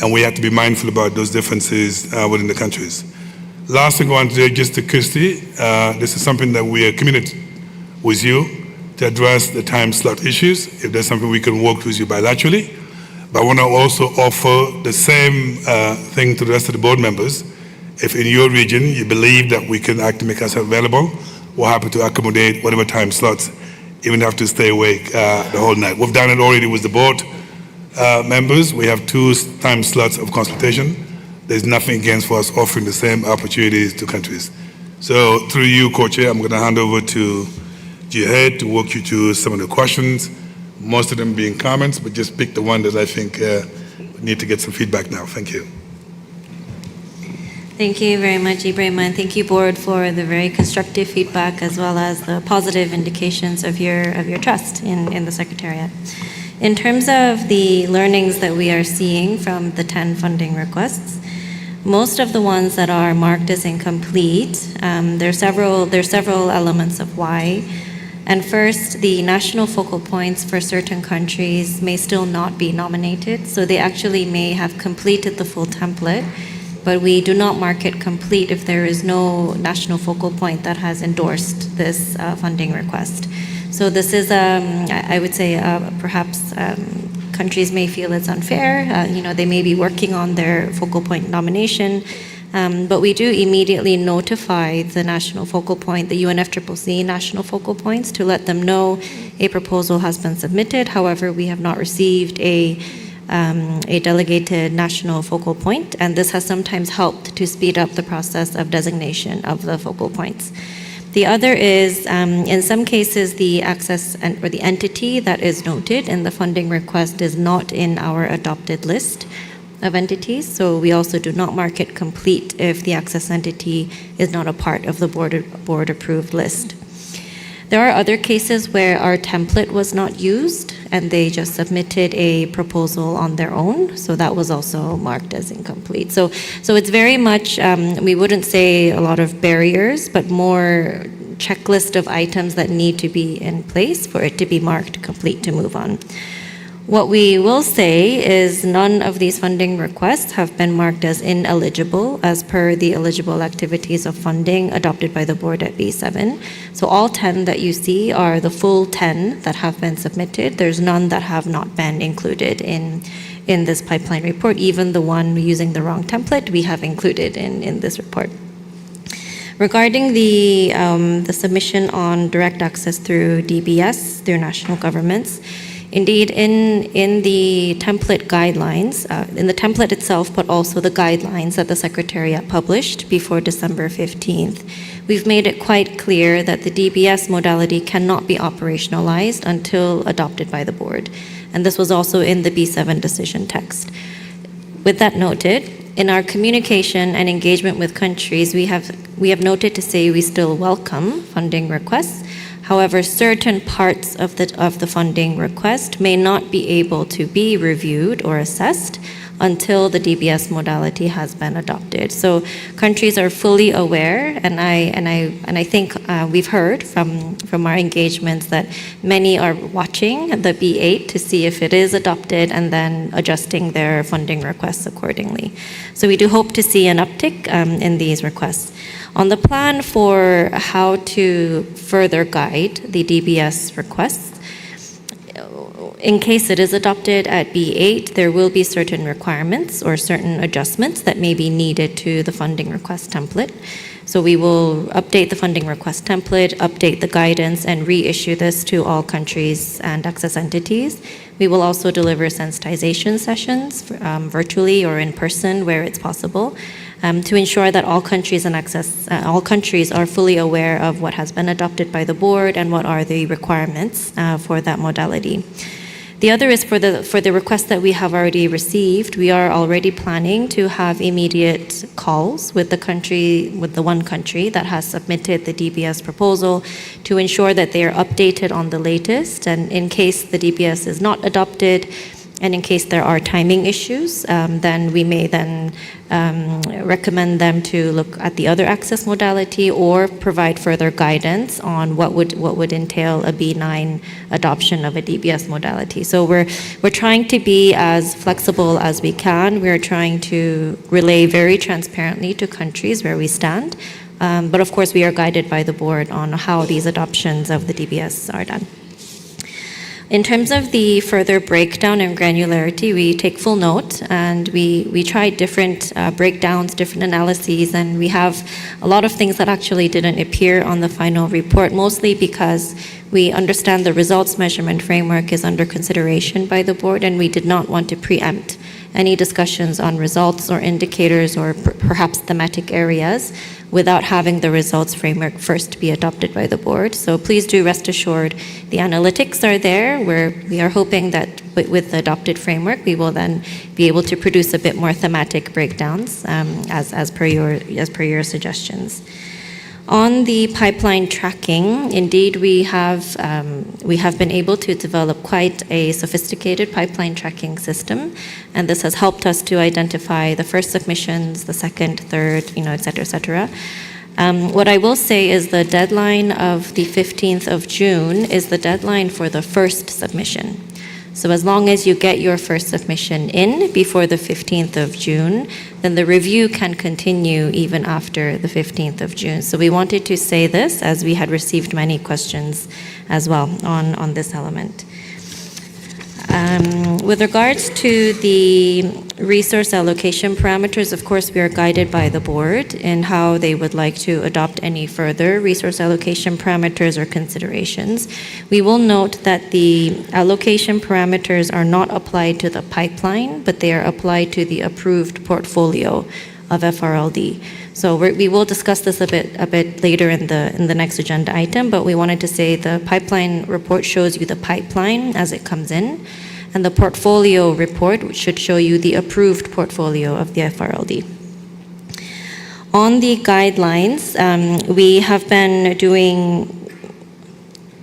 and we have to be mindful about those differences within the countries. Last thing I want to say, just to Christy, this is something that we are committed with you to address the time slot issues, if there's something we can work with you bilaterally. But I want to also offer the same thing to the rest of the board members. If in your region you believe that we can actually make ourselves available, we're happy to accommodate whatever time slots, even have to stay awake the whole night. We've done it already with the board members. We have 2 time slots of consultation. There's nothing against for us offering the same opportunities to countries. So through you, Co-Chair, I'm going to hand over to Jihad to walk you through some of the questions, most of them being comments, but just pick the one that I think we need to get some feedback now. Thank you. Thank you very much, Ibrahim, and thank you, Board, for the very constructive feedback as well as the positive indications of your trust in the Secretariat. In terms of the learnings that we are seeing from the 10 funding requests, most of the ones that are marked as incomplete, there are several elements of why. And first, the national focal points for certain countries may still not be nominated, so they actually may have completed the full template, but we do not mark it complete if there is no national focal point that has endorsed this funding request. So this is, I would say, perhaps countries may feel it's unfair. They may be working on their focal point nomination, but we do immediately notify the national focal point, the UNFCCC national focal points, to let them know a proposal has been submitted. However, we have not received a delegated national focal point, and this has sometimes helped to speed up the process of designation of the focal points. The other is, in some cases, the access or the entity that is noted in the funding request is not in our adopted list of entities, so we also do not mark it complete if the access entity is not a part of the board-approved list. There are other cases where our template was not used and they just submitted a proposal on their own, so that was also marked as incomplete. So it's very much, we wouldn't say a lot of barriers, but more checklist of items that need to be in place for it to be marked complete to move on. What we will say is none of these funding requests have been marked as ineligible as per the eligible activities of funding adopted by the board at B7. So all 10 that you see are the full 10 that have been submitted. There's none that have not been included in this pipeline report. Even the one using the wrong template, we have included in this report. Regarding the submission on direct access through DBS, through national governments, indeed, in the template guidelines, in the template itself, but also the guidelines that the Secretariat published before December 15th, we've made it quite clear that the DBS modality cannot be operationalized until adopted by the board. And this was also in the B7 decision text. With that noted, in our communication and engagement with countries, we have noted to say we still welcome funding requests. However, certain parts of the funding request may not be able to be reviewed or assessed until the DBS modality has been adopted. So countries are fully aware, and I think we've heard from our engagements that many are watching the B8 to see if it is adopted and then adjusting their funding requests accordingly. So we do hope to see an uptick in these requests. On the plan for how to further guide the DBS requests, in case it is adopted at B8, there will be certain requirements or certain adjustments that may be needed to the funding request template. So we will update the funding request template, update the guidance, and reissue this to all countries and access entities. We will also deliver sensitization sessions virtually or in person where it's possible to ensure that all countries and all countries are fully aware of what has been adopted by the board and what are the requirements for that modality. The other is for the request that we have already received. We are already planning to have immediate calls with the one country that has submitted the DBS proposal to ensure that they are updated on the latest. And in case the DBS is not adopted, and in case there are timing issues, then we may then recommend them to look at the other access modality or provide further guidance on what would entail a B9 adoption of a DBS modality. So we're trying to be as flexible as we can. We're trying to relay very transparently to countries where we stand. But of course, we are guided by the board on how these adoptions of the DBS are done. In terms of the further breakdown and granularity, we take full note, and we tried different breakdowns, different analyses, and we have a lot of things that actually didn't appear on the final report, mostly because we understand the results measurement framework is under consideration by the board, and we did not want to preempt any discussions on results or indicators or perhaps thematic areas without having the results framework first be adopted by the board. So please do rest assured the analytics are there, where we are hoping that with the adopted framework, we will then be able to produce a bit more thematic breakdowns as per your suggestions. On the pipeline tracking, indeed, we have been able to develop quite a sophisticated pipeline tracking system, and this has helped us to identify the first submissions, the second, third, et cetera, et cetera. What I will say is the deadline of the 15th of June is the deadline for the first submission. So as long as you get your first submission in before the 15th of June, then the review can continue even after the 15th of June. So we wanted to say this as we had received many questions as well on this element. With regards to the resource allocation parameters, of course, we are guided by the board in how they would like to adopt any further resource allocation parameters or considerations. We will note that the allocation parameters are not applied to the pipeline, but they are applied to the approved portfolio of FRLD. So we will discuss this a bit later in the next agenda item, but we wanted to say the pipeline report shows you the pipeline as it comes in, and the portfolio report should show you the approved portfolio of the FRLD. On the guidelines, we have been doing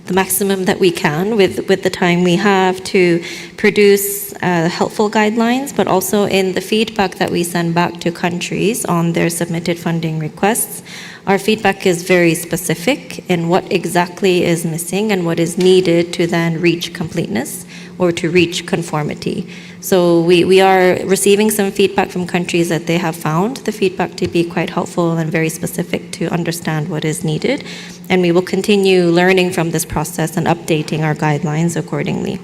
the maximum that we can with the time we have to produce helpful guidelines, but also in the feedback that we send back to countries on their submitted funding requests. Our feedback is very specific in what exactly is missing and what is needed to then reach completeness or to reach conformity. So we are receiving some feedback from countries that they have found the feedback to be quite helpful and very specific to understand what is needed. And we will continue learning from this process and updating our guidelines accordingly.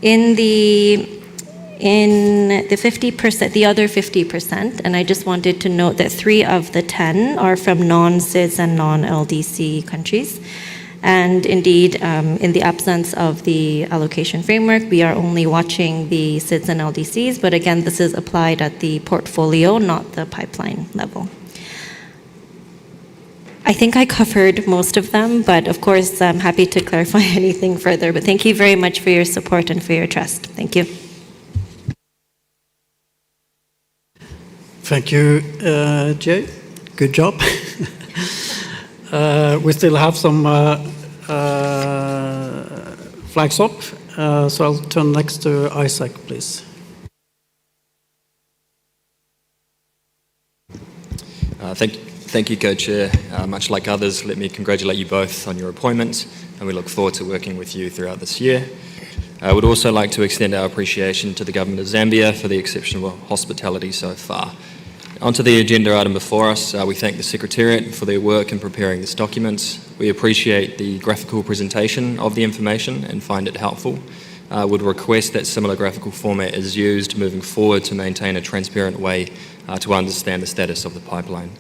In the 50%, the other 50%, and I just wanted to note that 3 of the 10 are from non-SIDS and non-LDC countries. And indeed, in the absence of the allocation framework, we are only watching the SIDS and LDCs, but again, this is applied at the portfolio, not the pipeline level. I think I covered most of them, but of course, I'm happy to clarify anything further. But thank you very much for your support and for your trust. Thank you. Thank you, Jay. Good job. We still have some flags up. So I'll turn next to Isaac, please. Thank you, Co-Chair. Much like others, let me congratulate you both on your appointment, and we look forward to working with you throughout this year. I would also like to extend our appreciation to the Government of Zambia for the exceptional hospitality so far. Onto the agenda item before us, we thank the Secretariat for their work in preparing this document. We appreciate the graphical presentation of the information and find it helpful. Would request that similar graphical format is used moving forward to maintain a transparent way to understand the status of the pipeline.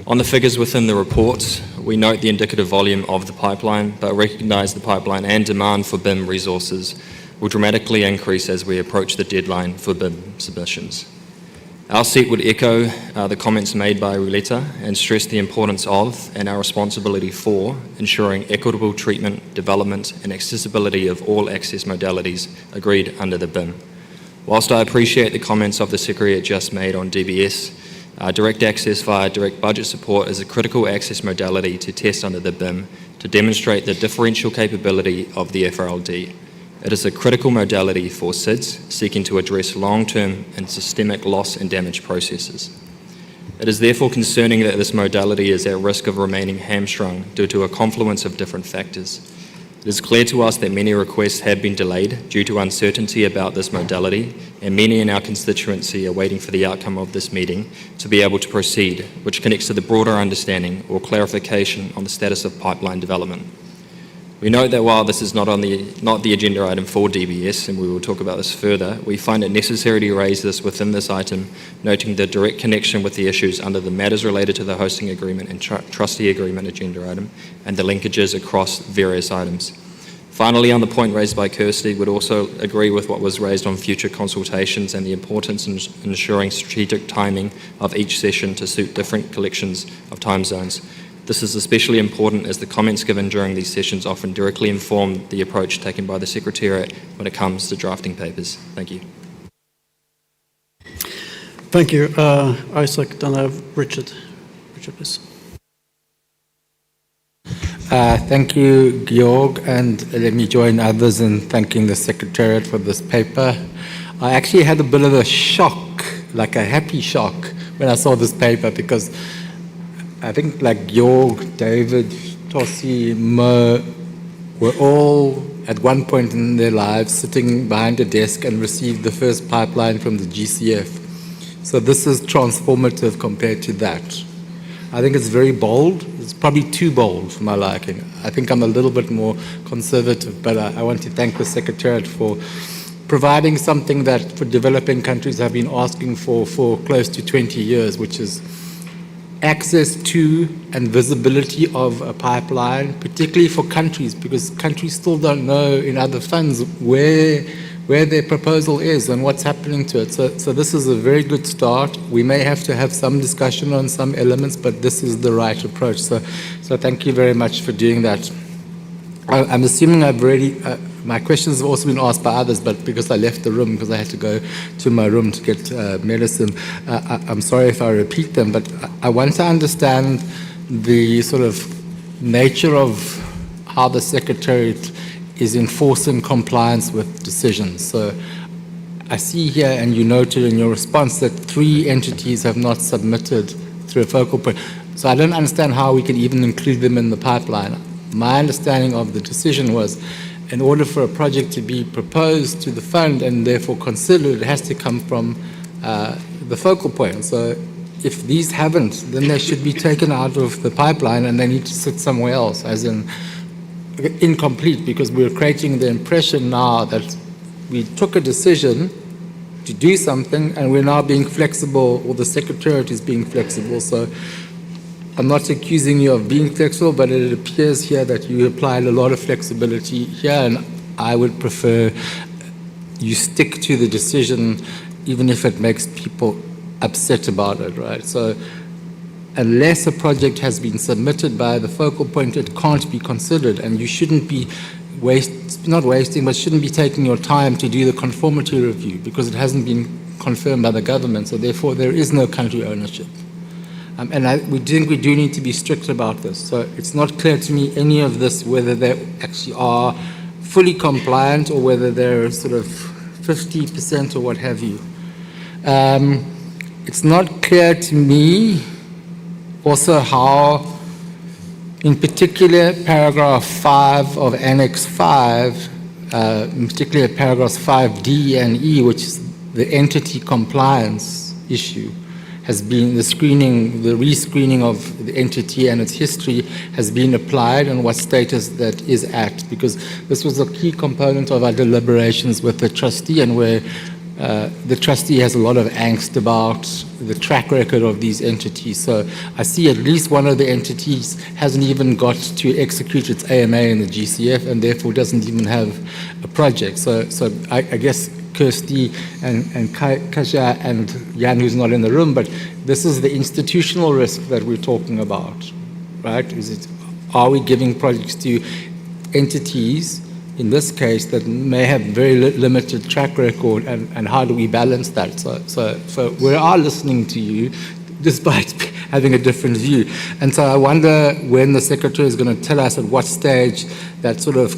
On the figures within the report, we note the indicative volume of the pipeline, but recognise the pipeline and demand for BIM resources will dramatically increase as we approach the deadline for BIM submissions. Our seat would echo the comments made by Ruleta and stress the importance of and our responsibility for ensuring equitable treatment, development and accessibility of all access modalities agreed under the BIM. Whilst I appreciate the comments of the Secretariat just made on DBS, direct access via direct budget support is a critical access modality to test under the BIM to demonstrate the differential capability of the FRLD. It is a critical modality for SIDS seeking to address long-term and systemic loss and damage processes. It is therefore concerning that this modality is at risk of remaining hamstrung due to a confluence of different factors. It is clear to us that many requests have been delayed due to uncertainty about this modality, and many in our constituency are waiting for the outcome of this meeting to be able to proceed, which connects to the broader understanding or clarification on the status of pipeline development. We note that while this is not the agenda item for DBS, and we will talk about this further, we find it necessary to raise this within this item, noting the direct connection with the issues under the matters related to the hosting agreement and trustee agreement agenda item, and the linkages across various items. Finally, on the point raised by Kirsty, would also agree with what was raised on future consultations and the importance in ensuring strategic timing of each session to suit different collections of time zones. This is especially important as the comments given during these sessions often directly inform the approach taken by the Secretariat when it comes to drafting papers. Thank you. Thank you, Isaac. Then I have Richard. Richard, please. Thank you, Georg, and let me join others in thanking the Secretariat for this paper. I actually had a bit of a shock, like a happy shock, when I saw this paper because I think like Georg, David, Tossi, Mo were all at one point in their lives sitting behind a desk and received the first pipeline from the GCF. So this is transformative compared to that. I think it's very bold. It's probably too bold for my liking. I think I'm a little bit more conservative, but I want to thank the Secretariat for providing something that for developing countries have been asking for close to 20 years, which is access to and visibility of a pipeline, particularly for countries, because countries still don't know in other funds where their proposal is and what's happening to it. So this is a very good start. We may have to have some discussion on some elements, but this is the right approach. So thank you very much for doing that. I'm assuming I've already, my questions have also been asked by others, but because I left the room because I had to go to my room to get medicine, I'm sorry if I repeat them, but I want to understand the sort of nature of how the Secretariat is enforcing compliance with decisions. So I see here, and you noted in your response, that 3 entities have not submitted through a focal point. So I don't understand how we can even include them in the pipeline. My understanding of the decision was, in order for a project to be proposed to the fund and therefore considered, it has to come from the focal point. So if these haven't, then they should be taken out of the pipeline and they need to sit somewhere else, as in incomplete, because we're creating the impression now that we took a decision to do something and we're now being flexible, or the Secretariat is being flexible. So I'm not accusing you of being flexible, but it appears here that you applied a lot of flexibility here, and I would prefer you stick to the decision even if it makes people upset about it, right? So unless a project has been submitted by the focal point, it can't be considered, and you shouldn't be shouldn't be taking your time to do the conformity review because it hasn't been confirmed by the government, so therefore there is no country ownership. We think we do need to be strict about this. So it's not clear to me any of this, whether they actually are fully compliant or whether they're sort of 50% or what have you. It's not clear to me also how, in particular, paragraph 5 of Annex 5, in particular paragraphs 5D and E, which is the entity compliance issue, has been the rescreening of the entity and its history has been applied, and what status that is at, because this was a key component of our deliberations with the trustee, and where the trustee has a lot of angst about the track record of these entities. So I see at least one of the entities hasn't even got to execute its AMA in the GCF, and therefore doesn't even have a project. So I guess Kirsty and Kasia and Jan, who's not in the room, but this is the institutional risk that we're talking about, right? Are we giving projects to entities, in this case, that may have very limited track record, and how do we balance that? So we are listening to you, despite having a different view. And so I wonder when the Secretary is going to tell us at what stage that sort of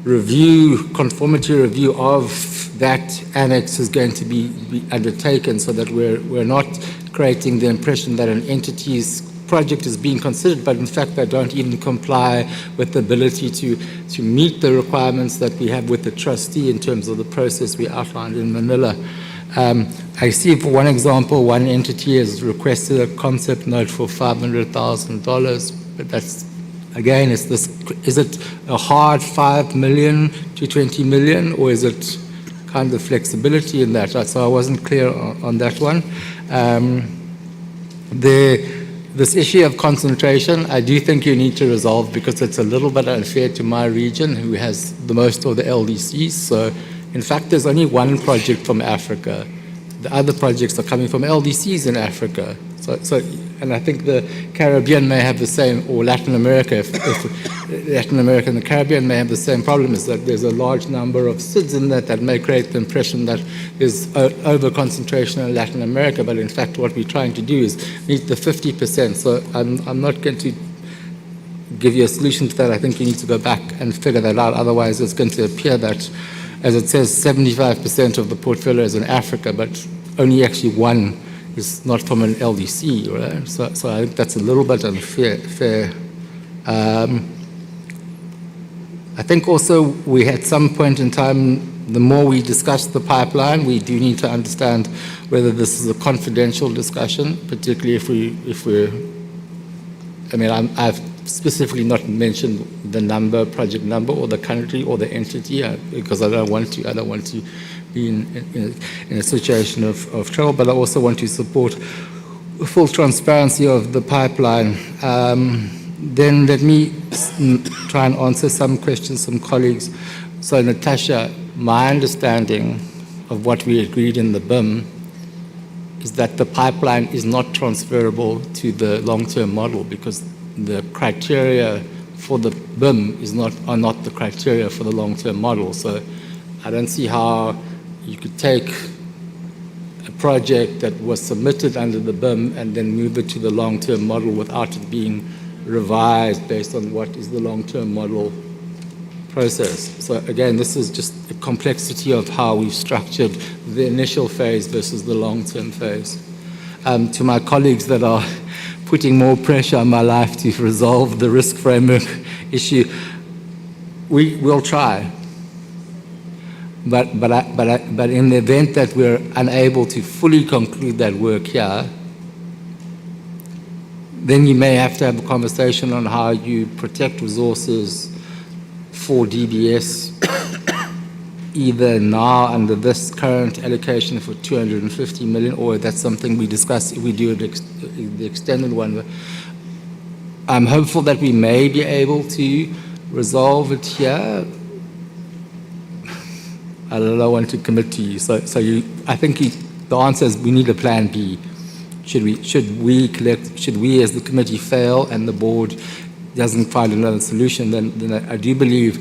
conformity review of that annex is going to be undertaken, so that we're not creating the impression that an entity's project is being considered, but in fact they don't even comply with the ability to meet the requirements that we have with the trustee in terms of the process we outlined in Manila. I see, for one example, one entity has requested a concept note for $500,000, but that's, again, is it a hard 5 million to 20 million, or is it kind of flexibility in that? So I wasn't clear on that one. This issue of concentration, I do think you need to resolve, because it's a little bit unfair to my region, who has the most of the LDCs. So, in fact, there's only one project from Africa. The other projects are coming from LDCs in Africa. And I think the Caribbean may have the same, or Latin America, if Latin America and the Caribbean may have the same problem, is that there's a large number of SIDS in that may create the impression that there's over-concentration in Latin America, but in fact what we're trying to do is meet the 50%. So I'm not going to give you a solution to that. I think you need to go back and figure that out. Otherwise it's going to appear that, as it says, 75% of the portfolio is in Africa, but only actually one is not from an LDC, right? So I think that's a little bit unfair. I think also we at some point in time, the more we discuss the pipeline, we do need to understand whether this is a confidential discussion, particularly if we're, I mean, I've specifically not mentioned the number, project number, or the country, or the entity, because I don't want to be in a situation of trouble, but I also want to support full transparency of the pipeline. Then let me try and answer some questions from colleagues. So Natasha, my understanding of what we agreed in the BIM is that the pipeline is not transferable to the long-term model, because the criteria for the BIM are not the criteria for the long-term model. So I don't see how you could take a project that was submitted under the BIM and then move it to the long-term model without it being revised based on what is the long-term model process. So again, this is just the complexity of how we've structured the initial phase versus the long-term phase. To my colleagues that are putting more pressure on my life to resolve the risk framework issue, we will try. But in the event that we're unable to fully conclude that work here, then you may have to have a conversation on how you protect resources for DBS, either now under this current allocation for 250 million, or that's something we discuss if we do the extended one. I'm hopeful that we may be able to resolve it here. I don't want to commit to you. I think the answer is we need a plan B. Should we as the committee fail and the board doesn't find another solution, then I do believe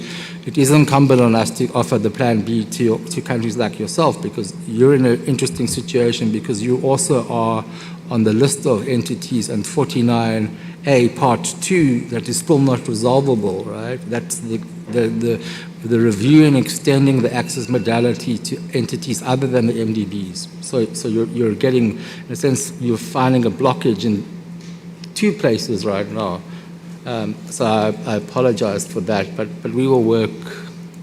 it is incumbent on us to offer the plan B to countries like yourself, because you're in an interesting situation, because you also are on the list of entities and 49A Part 2 that is still not resolvable, right? That's the review and extending the access modality to entities other than the MDBs. So you're getting, in a sense, you're finding a blockage in 2 places right now. So I apologize for that, but we will work.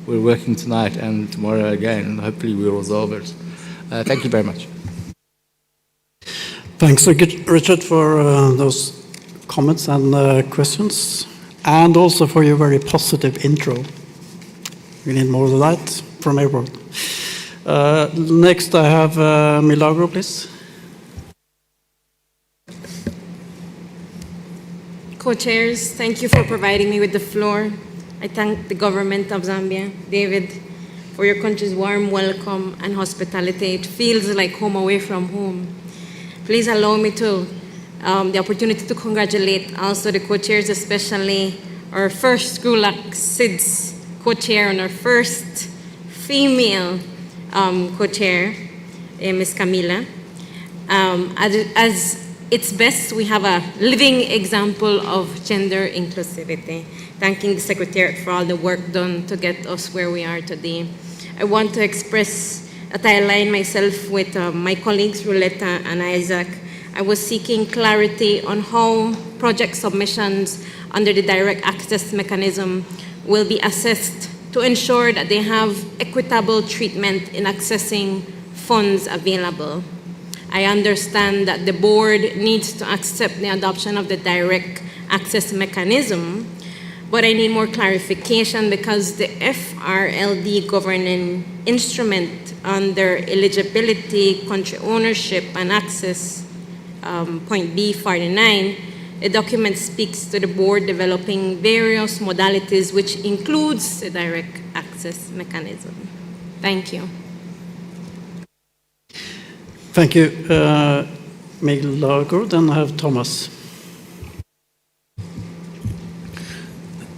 We're working tonight and tomorrow again, and hopefully we'll resolve it. Thank you very much. Thanks, Richard, for those comments and questions, and also for your very positive intro. We need more of that from everyone. Next, I have Milagro, please. Co-chairs, thank you for providing me with the floor. I thank the government of Zambia, David, for your country's warm welcome and hospitality. It feels like home away from home. Please allow me to the opportunity to congratulate also the co-chairs, especially our first GULAC SIDS co-chair and our first female co-chair, Ms. Camila. As it's best, we have a living example of gender inclusivity. Thanking the Secretariat for all the work done to get us where we are today. I want to express that I align myself with my colleagues, Ruleta and Isaac. I was seeking clarity on how project submissions under the direct access mechanism will be assessed to ensure that they have equitable treatment in accessing funds available. I understand that the board needs to accept the adoption of the direct access mechanism, but I need more clarification because the FRLD governing instrument under eligibility, country ownership, and access, point B49, the document speaks to the board developing various modalities, which includes the direct access mechanism. Thank you. Thank you, Milagro. Then I have Thomas.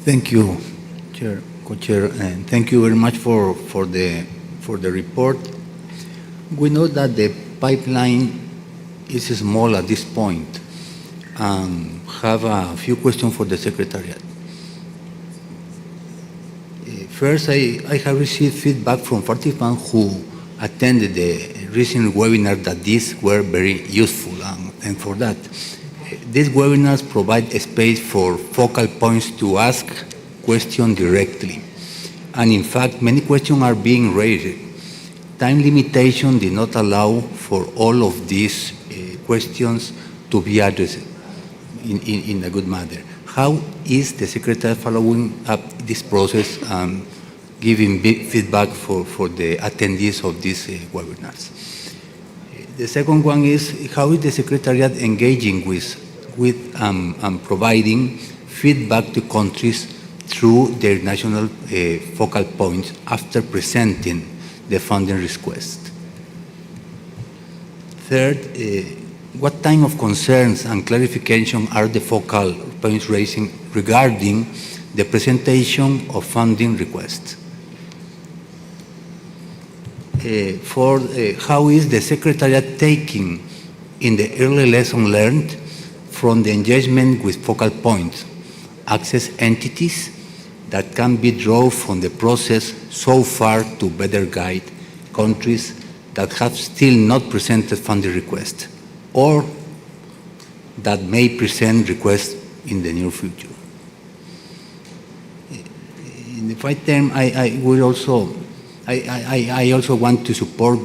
Thank you, Chair, Co-Chair, and thank you very much for the report. We know that the pipeline is small at this point. Have a few questions for the Secretariat. First, I have received feedback from participants who attended the recent webinar that these were very useful, and for that. These webinars provide a space for focal points to ask questions directly. And in fact, many questions are being raised. Time limitation did not allow for all of these questions to be addressed in a good manner. How is the Secretary following up this process and giving feedback for the attendees of these webinars? The second one is, how is the Secretariat engaging with providing feedback to countries through their national focal points after presenting the funding request? Third, what type of concerns and clarification are the focal points raising regarding the presentation of funding requests? How is the Secretariat taking in the early lesson learned from the engagement with focal points, access entities that can be drawn from the process so far to better guide countries that have still not presented funding requests or that may present requests in the near future? In the right term, I also want to support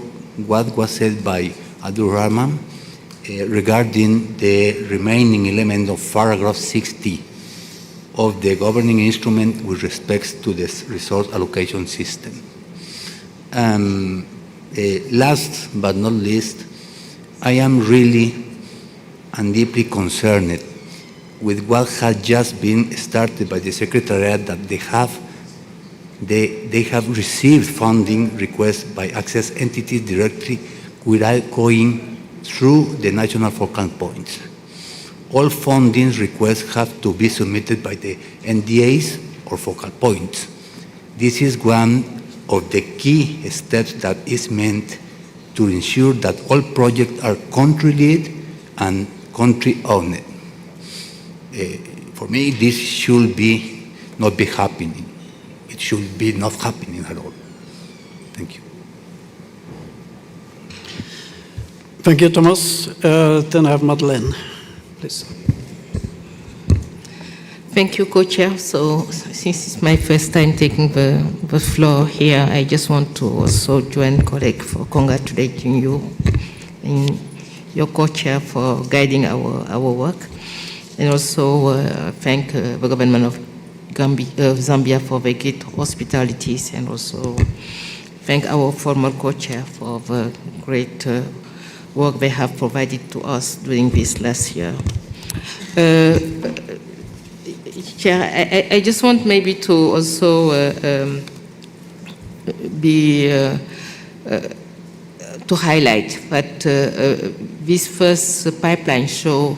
what was said by Abdul Rahman regarding the remaining element of paragraph 60 of the governing instrument with respect to this resource allocation system. Last but not least, I am really and deeply concerned with what has just been started by the Secretariat, that they have received funding requests by access entities directly without going through the national focal points. All funding requests have to be submitted by the NDAs or focal points. This is one of the key steps that is meant to ensure that all projects are country-led and country-owned. For me, this should be not be happening. It should be not happening at all. Thank you. Thank you, Thomas. Then I have Madeleine, please. Thank you, Co-Chair. So since it's my first time taking the floor here, I just want to also join colleague for congratulating you and your Co-Chair for guiding our work, and also thank the government of Zambia for the great hospitalities, and also thank our former Co-Chair for the great work they have provided to us during this last year. Chair, I just want maybe to also to highlight that this first pipeline show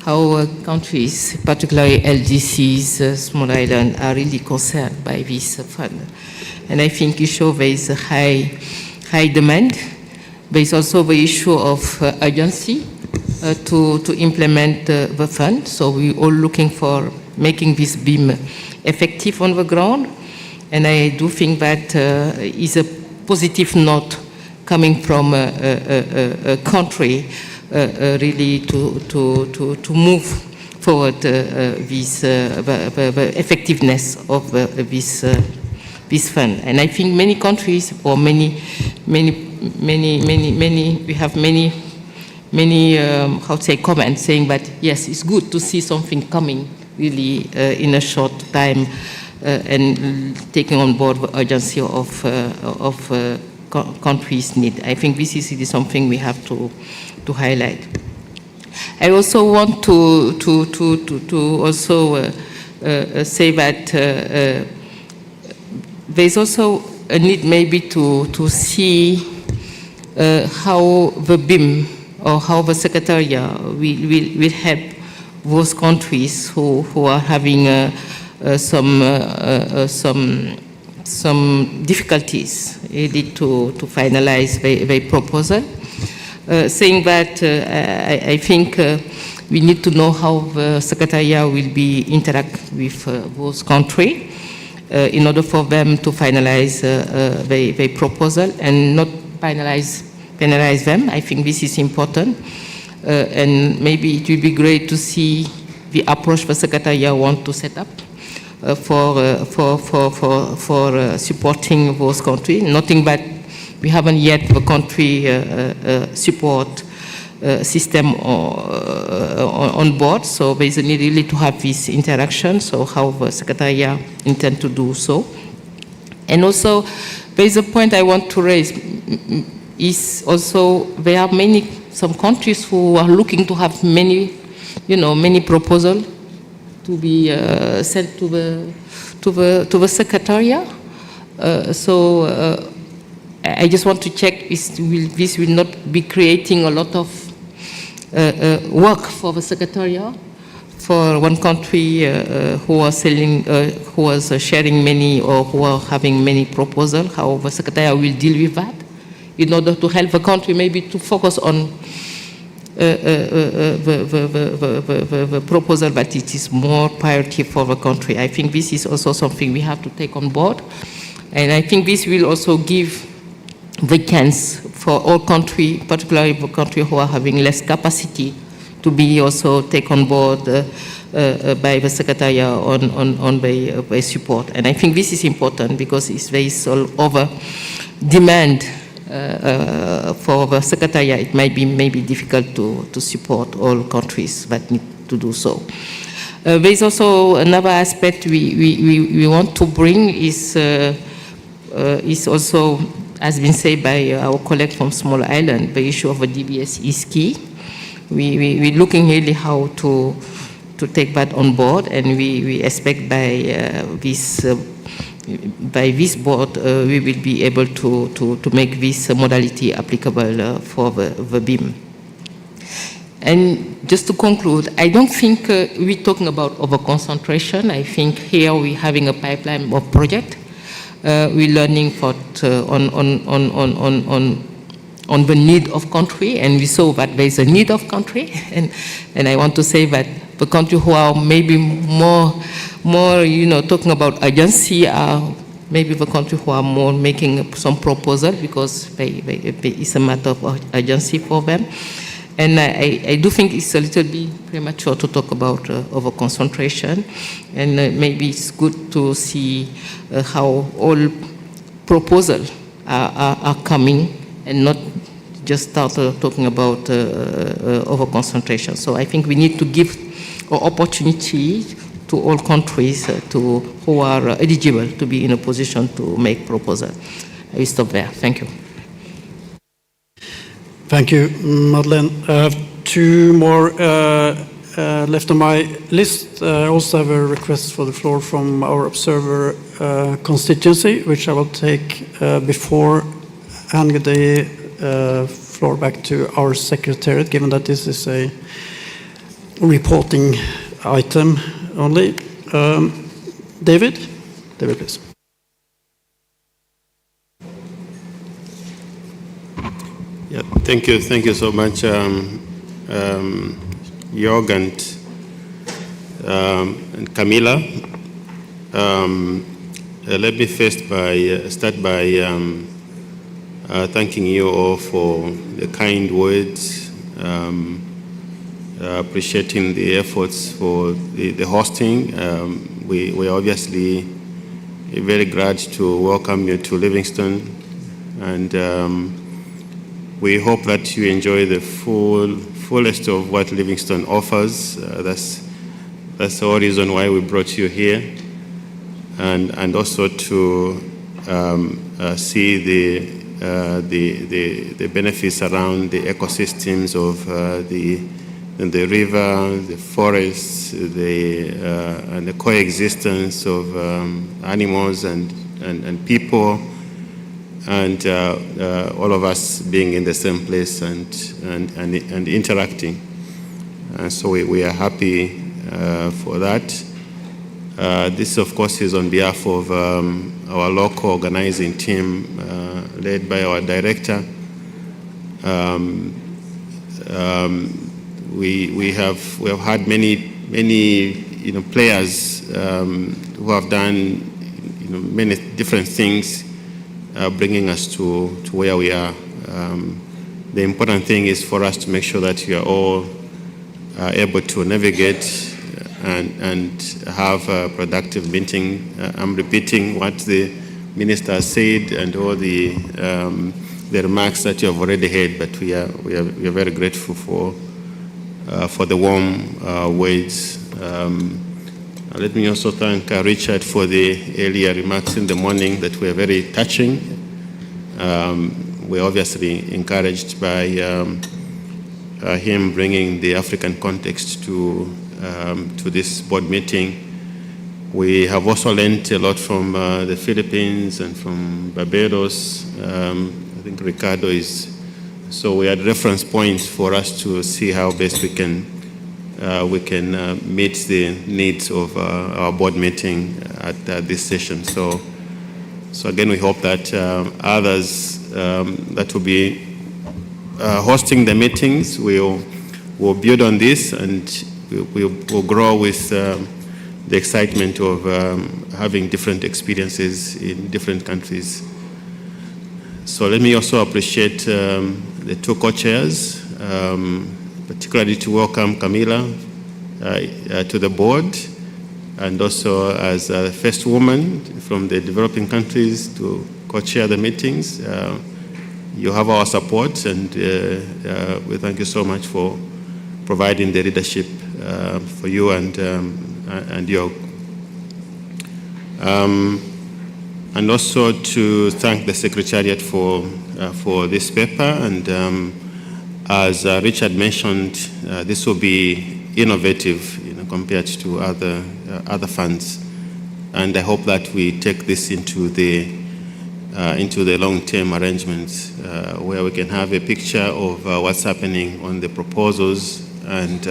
how countries, particularly LDCs, small islands, are really concerned by this fund. And I think it shows there is a high demand. There is also the issue of urgency to implement the fund. So we're all looking for making this beam effective on the ground. And I do think that is a positive note coming from a country really to move forward this the effectiveness of this fund. And I think many countries, or we have many how to say comments saying that yes, it's good to see something coming really in a short time and taking on board the urgency of countries' need. I think this is really something we have to highlight. I also want to also say that there's also a need maybe to see how the BIM or how the Secretariat will help those countries who are having some difficulties really to finalize the proposal. Saying that I think we need to know how the Secretariat will be interact with those countries in order for them to finalize the proposal and not penalize them. I think this is important. And maybe it will be great to see the approach the Secretariat want to set up for supporting those countries. Nothing but we haven't yet the country support system on board, so there's a need really to have this interaction, so how the Secretariat intend to do so. And also, there's a point I want to raise, is also there are some countries who are looking to have many proposals to be sent to the Secretariat. I just want to check this will not be creating a lot of work for the Secretariat for one country who are selling, who was sharing many or who are having many proposals, how the Secretariat will deal with that in order to help the country maybe to focus on the proposal, but it is more priority for the country. I think this is also something we have to take on board. And I think this will also give the chance for all countries, particularly for countries who are having less capacity, to be also taken on board by the Secretariat on the support. And I think this is important because there is all over demand for the Secretariat. It might be maybe difficult to support all countries that need to do so. There is also another aspect we want to bring is also, has been said by our colleague from Small Island, the issue of a DBS is key. We're looking really how to take that on board, and we expect by this board we will be able to make this modality applicable for the BIM. And just to conclude, I don't think we're talking about over-concentration. I think here we're having a pipeline of projects. We're learning on the need of country, and we saw that there is a need of country, and I want to say that the country who are maybe more talking about urgency are maybe the country who are more making some proposal because it's a matter of urgency for them. And I do think it's a little bit premature to talk about over concentration, and maybe it's good to see how all proposals are coming and not just start talking about over concentration. So I think we need to give an opportunity to all countries who are eligible to be in a position to make proposals. I will stop there. Thank you. Thank you, Madeleine. I have two more left on my list. I also have a request for the floor from our observer constituency, which I will take before handing the floor back to our Secretariat, given that this is a reporting item only. David, please. Yeah, thank you so much, Jörg and Camilla. Let me first start by thanking you all for the kind words, appreciating the efforts for the hosting. We're obviously very glad to welcome you to Livingston, and we hope that you enjoy the fullest of what Livingston offers. That's the whole reason why we brought you here, and also to see the benefits around the ecosystems of the river, the forests, and the coexistence of animals and people. And all of us being in the same place and interacting. So we are happy for that. This, of course, is on behalf of our local organizing team led by our director. We have had many players who have done many different things, bringing us to where we are. The important thing is for us to make sure that we are all able to navigate and have a productive meeting. I'm repeating what the minister said and all the remarks that you have already heard, but we are very grateful for the warm words. Let me also thank Richard for the earlier remarks in the morning that were very touching. We're obviously encouraged by him bringing the African context to this board meeting. We have also learned a lot from the Philippines and from Barbados. I think Ricardo is. So we had reference points for us to see how best we can meet the needs of our board meeting at this session. So again, we hope that others that will be hosting the meetings will build on this, and we'll grow with the excitement of having different experiences in different countries. So let me also appreciate the two co-chairs, particularly to welcome Camilla to the board, and also as the first woman from the developing countries to co-chair the meetings. You have our support, and we thank you so much for providing the leadership for you and your. And also to thank the Secretariat for this paper, and as Richard mentioned, this will be innovative, compared to other funds, and I hope that we take this into the long-term arrangements where we can have a picture of what's happening on the proposals, and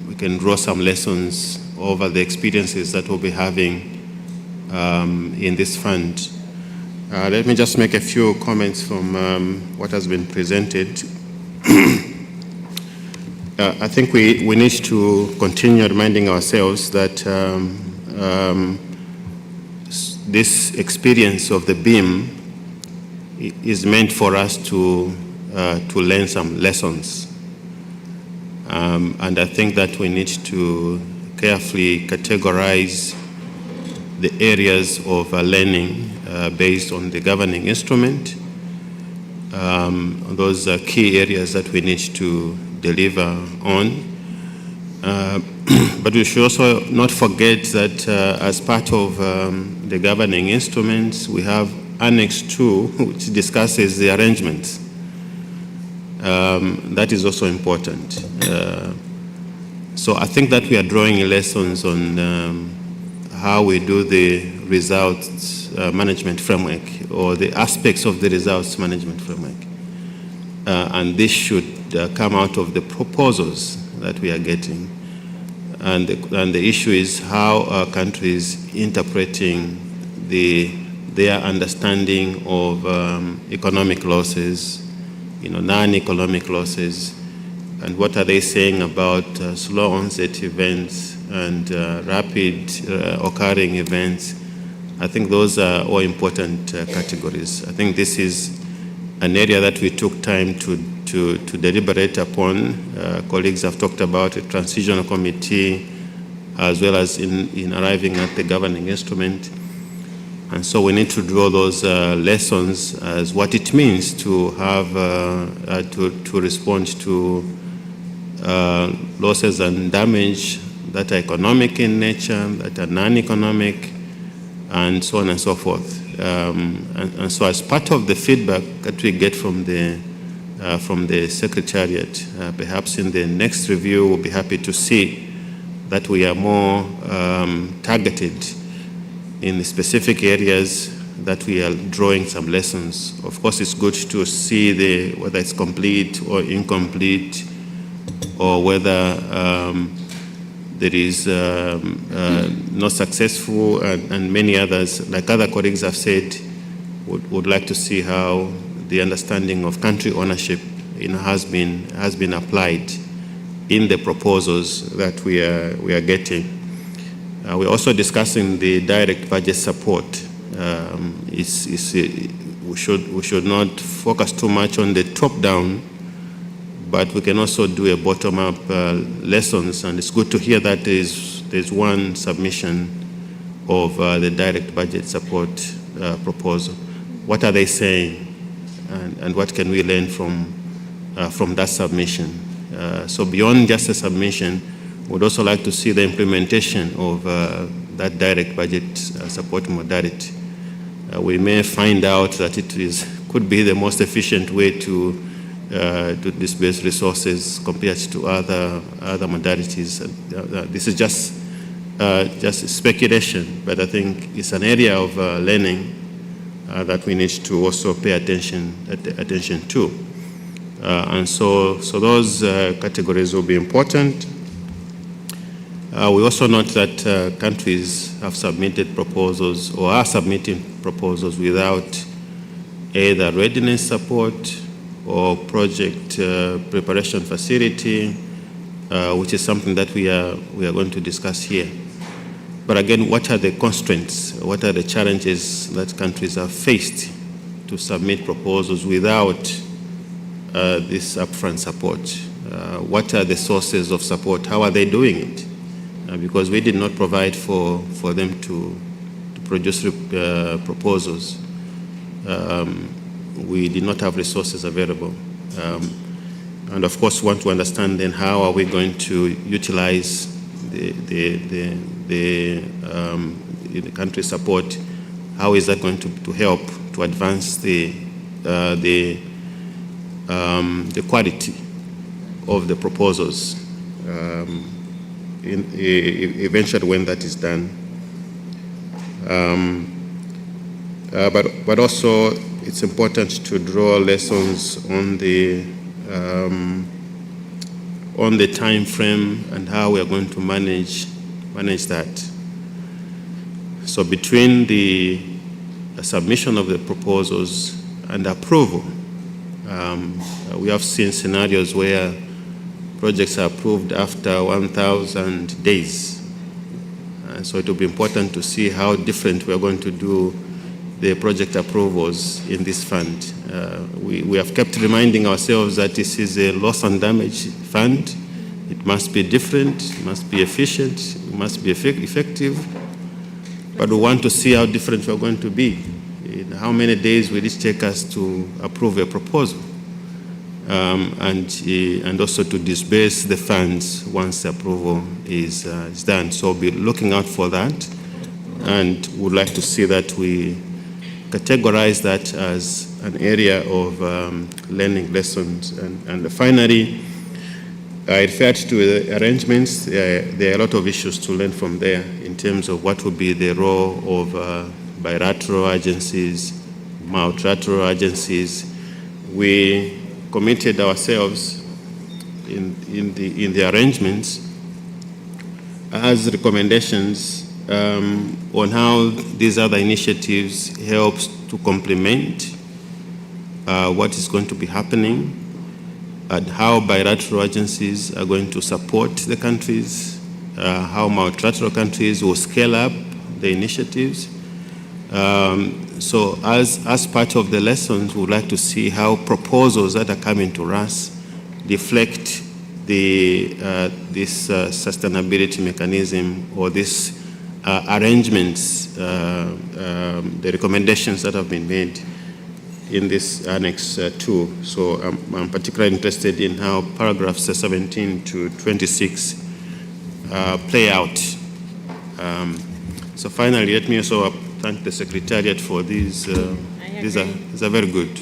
we can draw some lessons over the experiences that we'll be having in this fund. Let me just make a few comments from what has been presented. I think we need to continue reminding ourselves that this experience of the BIM is meant for us to learn some lessons. And I think that we need to carefully categorize the areas of learning based on the governing instrument. Those are key areas that we need to deliver on. But we should also not forget that as part of the governing instruments, we have Annex 2, which discusses the arrangements. That is also important. So I think that we are drawing lessons on how we do the results management framework, or the aspects of the results management framework. And this should come out of the proposals that we are getting. And the issue is how are countries interpreting their understanding of economic losses, non-economic losses, and what are they saying about slow onset events and rapid occurring events. I think those are all important categories. I think this is an area that we took time to deliberate upon. Colleagues have talked about a transitional committee, as well as in arriving at the governing instrument. And so we need to draw those lessons as what it means to have to respond to losses and damage that are economic in nature, that are non-economic, and so on and so forth. And so as part of the feedback that we get from the Secretariat, perhaps in the next review, we'll be happy to see that we are more targeted in the specific areas that we are drawing some lessons. Of course, it's good to see whether it's complete or incomplete, or whether there is not successful, and many others, like other colleagues have said, would like to see how the understanding of country ownership has been applied in the proposals that we are getting. We're also discussing the direct budget support. We should not focus too much on the top-down, but we can also do a bottom-up lessons, and it's good to hear that there's one submission of the direct budget support proposal. What are they saying, and what can we learn from that submission? So beyond just a submission, we'd also like to see the implementation of that direct budget support modality. We may find out that it could be the most efficient way to disperse resources compared to other modalities. This is just speculation, but I think it's an area of learning that we need to also pay attention to. And so those categories will be important. We also note that countries have submitted proposals or are submitting proposals without either readiness support or project preparation facility, which is something that we are going to discuss here. But again, what are the constraints? What are the challenges that countries have faced to submit proposals without this upfront support? What are the sources of support? How are they doing it? Because we did not provide for them to produce proposals. We did not have resources available. And of course, we want to understand then how are we going to utilize the country support? How is that going to help to advance the quality of the proposals eventually when that is done? But also it's important to draw lessons on the time frame and how we are going to manage that. So between the submission of the proposals and approval. We have seen scenarios where projects are approved after 1,000 days. So it will be important to see how different we are going to do the project approvals in this fund. We have kept reminding ourselves that this is a loss and damage fund. It must be different, it must be efficient, it must be effective. But we want to see how different we are going to be. In how many days will it take us to approve a proposal? And also to disburse the funds once the approval is done. So we'll be looking out for that, and would like to see that we categorize that as an area of learning lessons. And finally, I referred to the arrangements. There are a lot of issues to learn from there in terms of what will be the role of bilateral agencies, multilateral agencies. We committed ourselves in the arrangements as recommendations on how these other initiatives helps to complement what is going to be happening, and how bilateral agencies are going to support the countries, how multilateral countries will scale up the initiatives. So as part of the lessons, we would like to see how proposals that are coming to us reflect this sustainability mechanism, or this arrangements, the recommendations that have been made in this Annex 2. So I'm particularly interested in how paragraphs 17 to 26 play out. So finally, let me also thank the Secretariat for these. These are very good.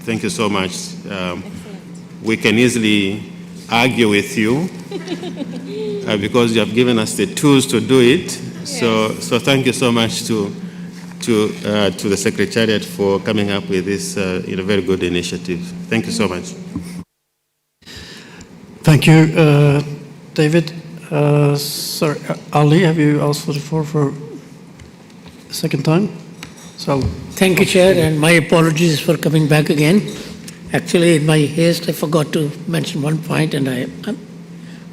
Thank you so much. We can easily argue with you because you have given us the tools to do it. So thank you so much to the Secretariat for coming up with this very good initiative. Thank you so much. Thank you, David. Sir Ali, have you asked for the floor for the second time? So thank you, Chair, and my apologies for coming back again. Actually, in my haste, I forgot to mention one point, and I'm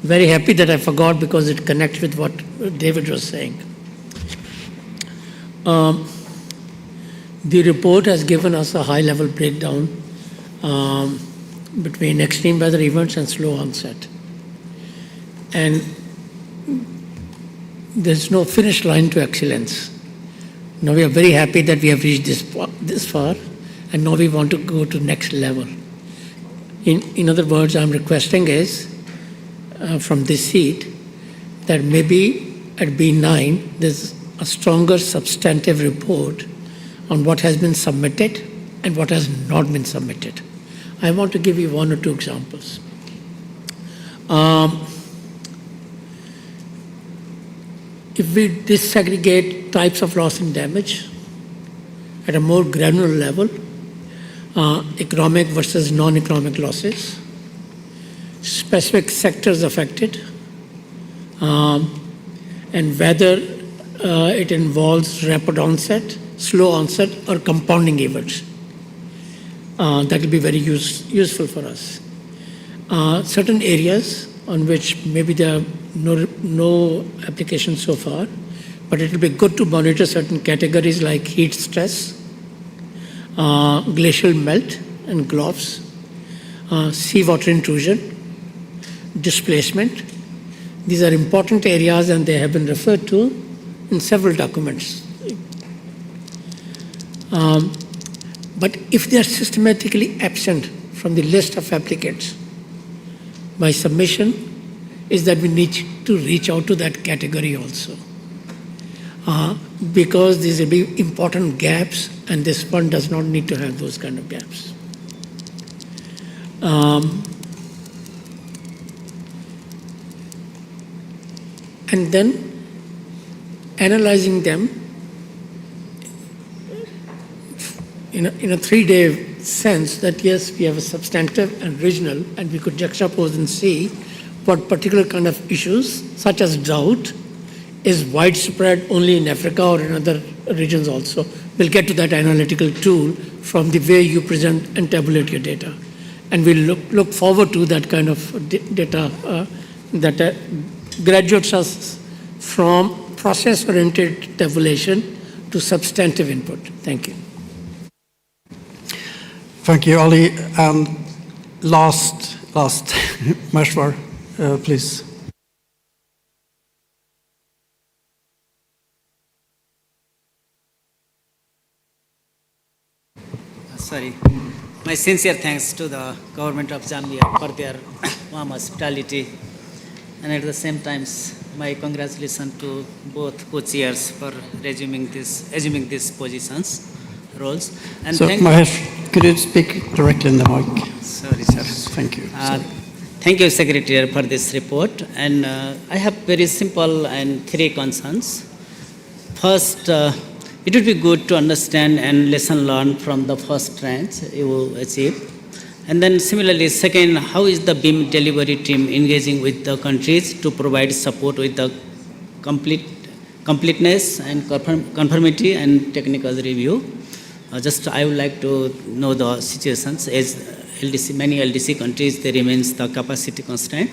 very happy that I forgot because it connects with what David was saying. The report has given us a high-level breakdown between extreme weather events and slow onset. And there's no finish line to excellence. Now we are very happy that we have reached this far, and now we want to go to next level. In other words, I'm requesting is from this seat that maybe at B9 there's a stronger substantive report on what has been submitted and what has not been submitted. I want to give you one or two examples. If we disaggregate types of loss and damage at a more granular level, economic versus non-economic losses, specific sectors affected, and whether it involves rapid onset, slow onset, or compounding events. That will be very useful for us. Certain areas on which maybe there are no applications so far, but it will be good to monitor certain categories like heat stress, glacial melt and gulfs, seawater intrusion, displacement. These are important areas and they have been referred to in several documents. But if they are systematically absent from the list of applicants, my submission is that we need to reach out to that category also. Because these will be important gaps and this fund does not need to have those kind of gaps. And then analyzing them in a 3-day sense that yes, we have a substantive and regional, and we could juxtapose and see what particular kind of issues, such as drought, is widespread only in Africa or in other regions also. We'll get to that analytical tool from the way you present and tabulate your data. And we'll look forward to that kind of data that graduates us from process-oriented tabulation to substantive input. Thank you. Thank you, Ali. And last, Meshwar, please. Sorry. My sincere thanks to the government of Zambia for their warm hospitality, and at the same time, my congratulations to both co-chairs for assuming these positions, roles. And so, Mahesh, could you speak directly in the mic? Sorry, sir. Thank you. Thank you, Secretary, for this report. And I have very simple and three concerns. First, it would be good to understand and lesson learned from the first tranche you achieved. And then similarly, second, how is the BIM delivery team engaging with the countries to provide support with the completeness and conformity and technical review? I would like to know the situations as many LDC countries, there remains the capacity constraint.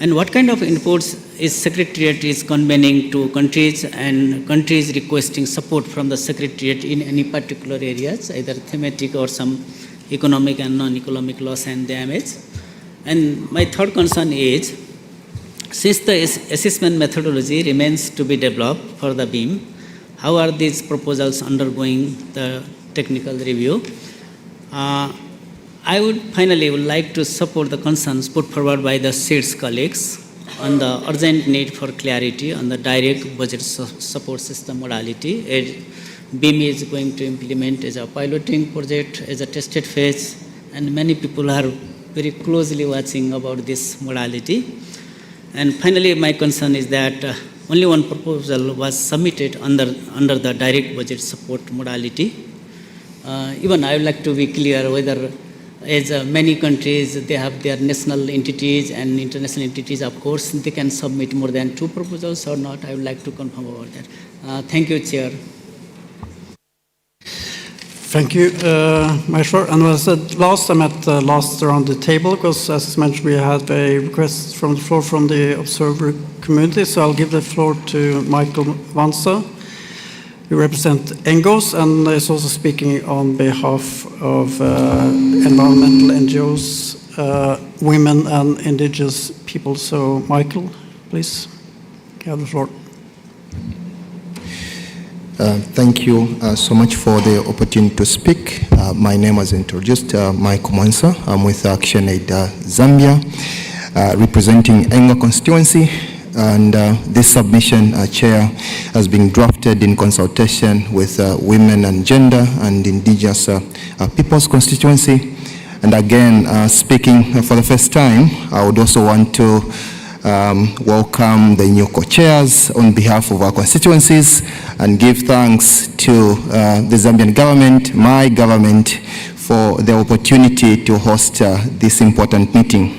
And what kind of inputs is Secretariat is convening to countries and countries requesting support from the Secretariat in any particular areas, either thematic or some economic and non-economic loss and damage? And my third concern is, since the assessment methodology remains to be developed for the BIM, how are these proposals undergoing the technical review? I would like to support the concerns put forward by the SEEDS colleagues on the urgent need for clarity on the direct budget support system modality. BIM is going to implement as a piloting project, as a tested phase, and many people are very closely watching about this modality. And finally, my concern is that only one proposal was submitted under the direct budget support modality. Even I would like to be clear whether, as many countries, they have their national entities and international entities, of course, they can submit more than 2 proposals or not. I would like to confirm about that. Thank you, Chair. Thank you, Meshwar. And as I said last, I'm at the last around the table because, as mentioned, we had a request from the floor from the observer community. So I'll give the floor to Michael Vansa, who represents ENGOS and is also speaking on behalf of environmental NGOs, women and indigenous people. So, Michael, please, you have the floor. Thank you so much for the opportunity to speak. My name was introduced, Michael Mwansa. I'm with ActionAid Zambia, representing Engo constituency. And this submission, Chair, has been drafted in consultation with Women and Gender and Indigenous Peoples constituency. And again, speaking for the first time, I would also want to welcome the new co-chairs on behalf of our constituencies and give thanks to the Zambian government, my government, for the opportunity to host this important meeting.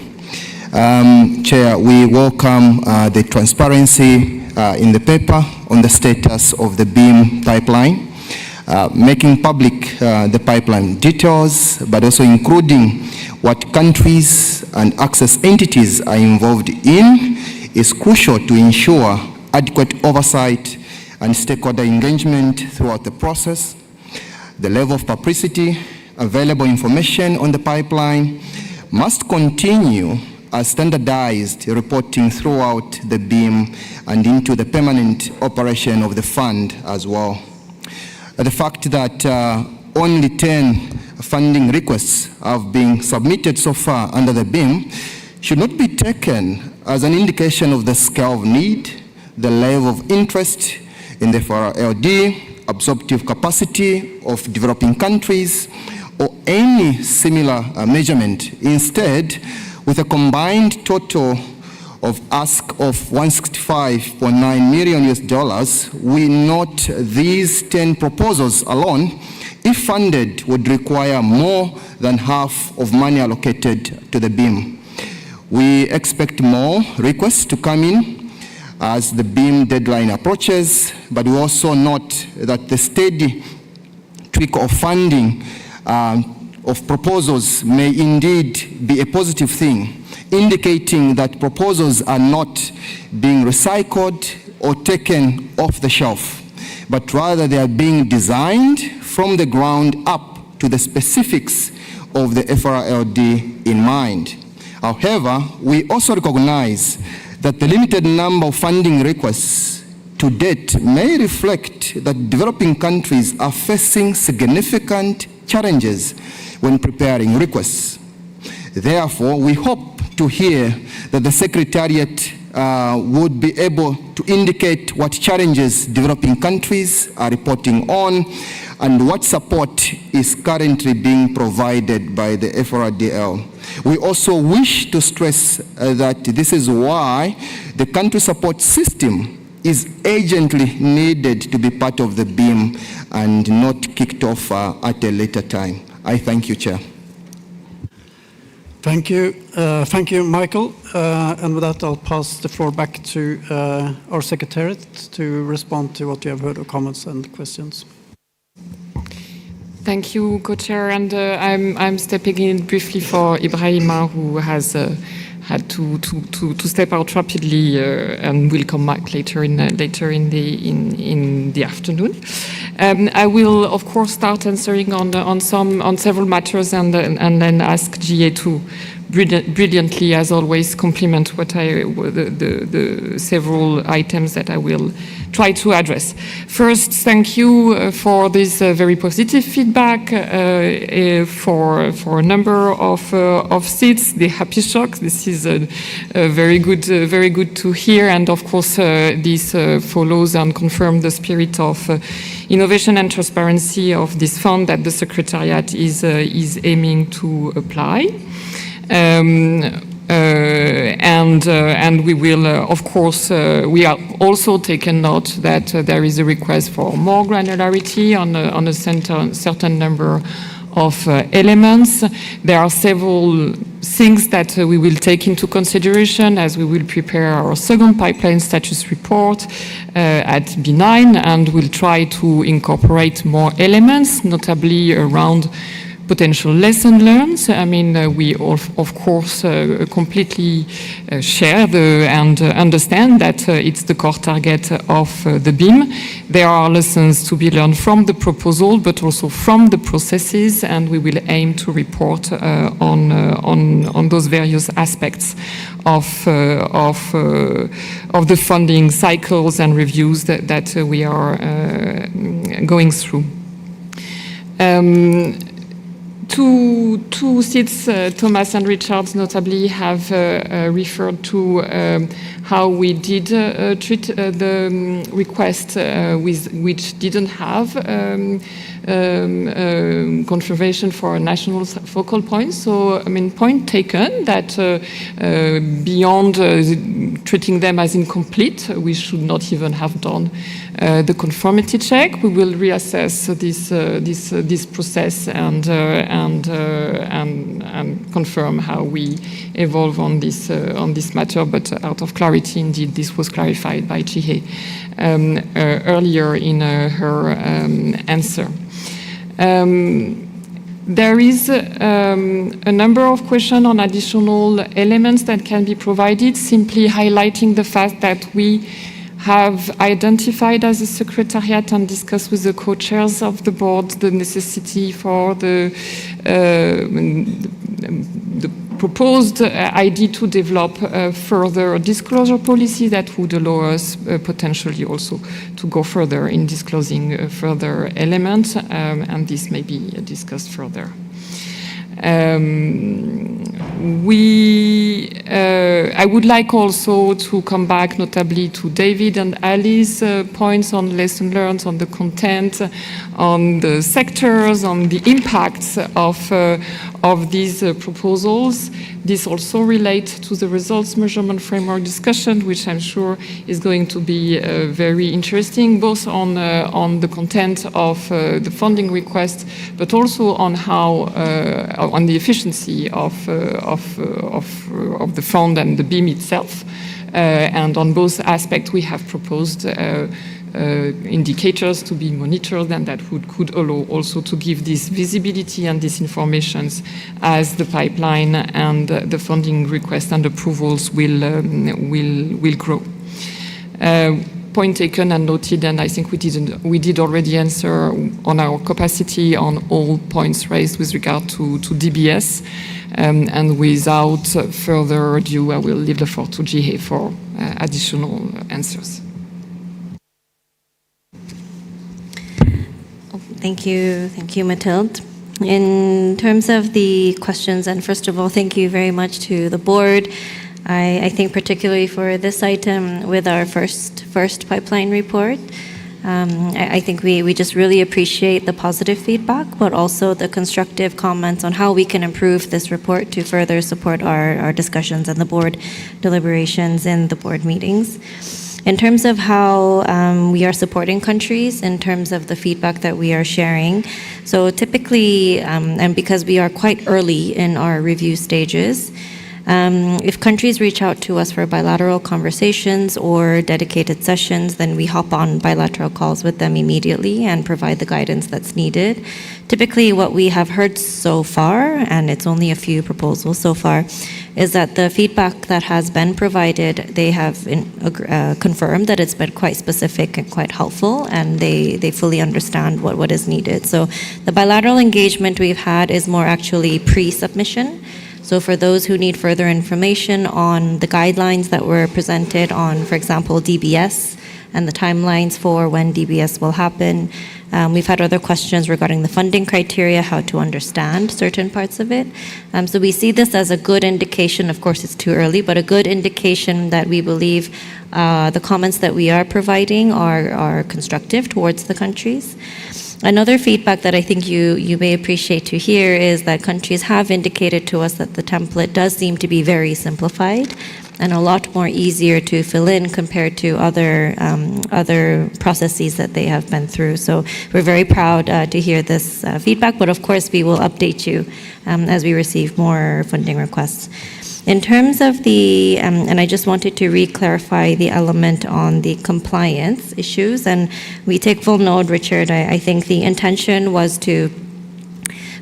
Chair, we welcome the transparency in the paper on the status of the BIM pipeline, making public the pipeline details, but also including what countries and access entities are involved in is crucial to ensure adequate oversight and stakeholder engagement throughout the process. The level of publicity, available information on the pipeline must continue as standardized reporting throughout the BIM and into the permanent operation of the fund as well. The fact that only 10 funding requests have been submitted so far under the BIM should not be taken as an indication of the scale of need, the level of interest in the FRLD, absorptive capacity of developing countries, or any similar measurement. Instead, with a combined total of ask of $165.9 million, we note these 10 proposals alone, if funded, would require more than half of money allocated to the BIM. We expect more requests to come in as the BEAM deadline approaches, but we also note that the steady tweak of funding of proposals may indeed be a positive thing, indicating that proposals are not being recycled or taken off the shelf, but rather they are being designed from the ground up to the specifics of the FRLD in mind. However, we also recognize that the limited number of funding requests to date may reflect that developing countries are facing significant challenges when preparing requests. Therefore, we hope to hear that the Secretariat would be able to indicate what challenges developing countries are reporting on and what support is currently being provided by the FRDL. We also wish to stress that this is why the country support system is urgently needed to be part of the BEAM and not kicked off at a later time. I thank you, Chair. Thank you. Thank you, Michael. And with that, I'll pass the floor back to our Secretariat to respond to what you have heard of comments and questions. Thank you, Co-Chair, and I'm stepping in briefly for Ibrahima, who has had to step out rapidly and will come back later in the afternoon. I will, of course, start answering on several matters and then ask GA to brilliantly, as always, complement what the several items that I will try to address. First, thank you for this very positive feedback for a number of seats. The happy shock. This is very good to hear, and of course, this follows and confirms the spirit of innovation and transparency of this fund that the Secretariat is aiming to apply. And we will, of course, we are also taken note that there is a request for more granularity on a certain number of elements. There are several things that we will take into consideration as we will prepare our second pipeline status report at B9, and we'll try to incorporate more elements, notably around potential lesson learned. I mean, we of course completely share and understand that it's the core target of the BEAM. There are lessons to be learned from the proposal, but also from the processes, and we will aim to report on those various aspects of the funding cycles and reviews that we are going through. Two seats, Thomas and Richard, notably have referred to how we did treat the request which didn't have confirmation for a national focal point. So, I mean, point taken that beyond treating them as incomplete, we should not even have done the conformity check. We will reassess this process and confirm how we evolve on this matter. But out of clarity, indeed, this was clarified by Chihei earlier in her answer. There is a number of questions on additional elements that can be provided, simply highlighting the fact that we have identified as a Secretariat and discussed with the co-chairs of the board the necessity for the proposed ID to develop a further disclosure policy that would allow us potentially also to go further in disclosing further elements, and this may be discussed further. I would like also to come back notably to David and Ali's points on lesson learned, on the content, on the sectors, on the impacts of these proposals. This also relates to the results measurement framework discussion, which I'm sure is going to be very interesting, both on the content of the funding request, but also on how on the efficiency of the fund and the BEAM itself, And on both aspects, we have proposed indicators to be monitored, and that could allow also to give this visibility and these informations as the pipeline and the funding requests and approvals will grow. Point taken and noted, and I think we did already answer on our capacity on all points raised with regard to DBS. And without further ado, I will leave the floor to Jihye for additional answers. Thank you, Mathilde. In terms of the questions, and first of all, thank you very much to the board. I think particularly for this item with our first pipeline report, I think we just really appreciate the positive feedback, but also the constructive comments on how we can improve this report to further support our discussions and the board deliberations in the board meetings. In terms of how we are supporting countries, in terms of the feedback that we are sharing, so typically, and because we are quite early in our review stages, if countries reach out to us for bilateral conversations or dedicated sessions, then we hop on bilateral calls with them immediately and provide the guidance that's needed. Typically, what we have heard so far, and it's only a few proposals so far, is that the feedback that has been provided, they have confirmed that it's been quite specific and quite helpful, and they fully understand what is needed. So the bilateral engagement we've had is more actually pre-submission. So for those who need further information on the guidelines that were presented on, for example, DBS and the timelines for when DBS will happen, we've had other questions regarding the funding criteria, how to understand certain parts of it. So we see this as a good indication. Of course, it's too early, but a good indication that we believe the comments that we are providing are constructive towards the countries. Another feedback that I think you may appreciate to hear is that countries have indicated to us that the template does seem to be very simplified and a lot more easier to fill in compared to other processes that they have been through. So we're very proud to hear this feedback, but of course we will update you as we receive more funding requests. In terms of the, and I just wanted to re-clarify the element on the compliance issues, and we take full note, Richard. I think the intention was to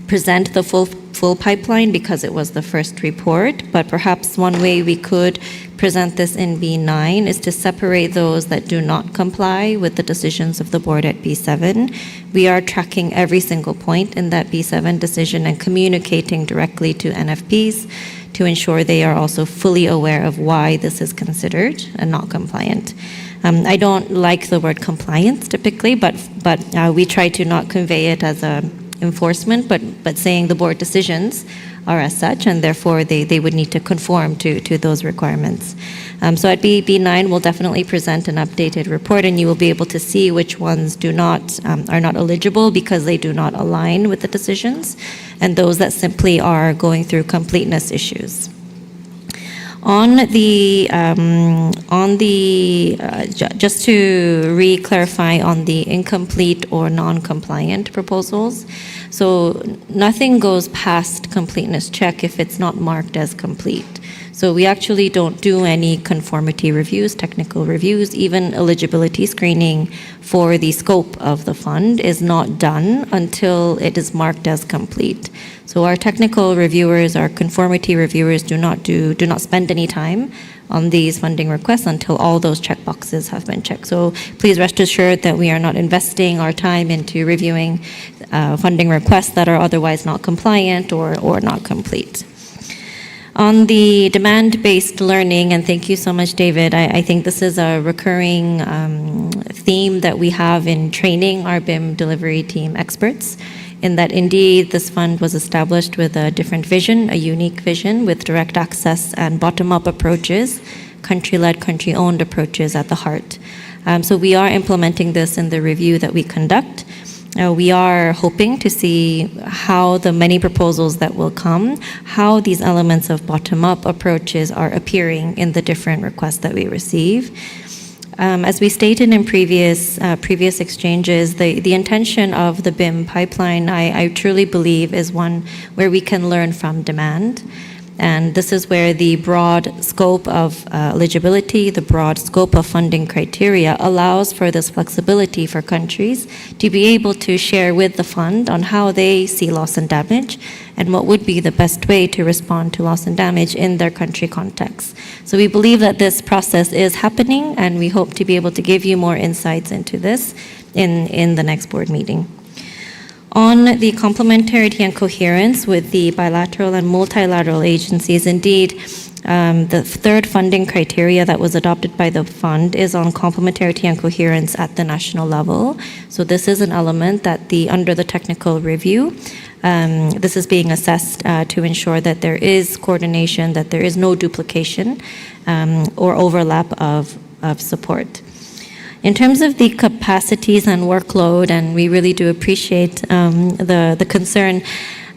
present the full pipeline because it was the first report, but perhaps one way we could present this in B9 is to separate those that do not comply with the decisions of the board at B7. We are tracking every single point in that B7 decision and communicating directly to NFPs to ensure they are also fully aware of why this is considered and not compliant. I don't like the word compliance typically, but we try to not convey it as a enforcement, but saying the board decisions are as such, and therefore they would need to conform to those requirements. So at B9, we'll definitely present an updated report, and you will be able to see which ones are not eligible because they do not align with the decisions, and those that simply are going through completeness issues. Just to re-clarify on the incomplete or non-compliant proposals, so nothing goes past completeness check if it's not marked as complete. So we actually don't do any conformity reviews, technical reviews, even eligibility screening for the scope of the fund is not done until it is marked as complete. So our technical reviewers, our conformity reviewers do not spend any time on these funding requests until all those checkboxes have been checked. So please rest assured that we are not investing our time into reviewing funding requests that are otherwise not compliant or not complete. On the demand-based learning, and thank you so much, David, I think this is a recurring theme that we have in training our BIM delivery team experts, in that indeed this fund was established with a different vision, a unique vision with direct access and bottom-up approaches, country-led, country-owned approaches at the heart. So we are implementing this in the review that we conduct. We are hoping to see how the many proposals that will come, how these elements of bottom-up approaches are appearing in the different requests that we receive. As we stated in previous exchanges, the intention of the BIM pipeline, I truly believe, is one where we can learn from demand. And this is where the broad scope of eligibility, the broad scope of funding criteria allows for this flexibility for countries to be able to share with the fund on how they see loss and damage and what would be the best way to respond to loss and damage in their country context. So we believe that this process is happening, and we hope to be able to give you more insights into this in the next board meeting. On the complementarity and coherence with the bilateral and multilateral agencies, indeed, the third funding criteria that was adopted by the fund is on complementarity and coherence at the national level. So this is an element that under the technical review, this is being assessed to ensure that there is coordination, that there is no duplication or overlap of support. In terms of the capacities and workload, and we really do appreciate the concern,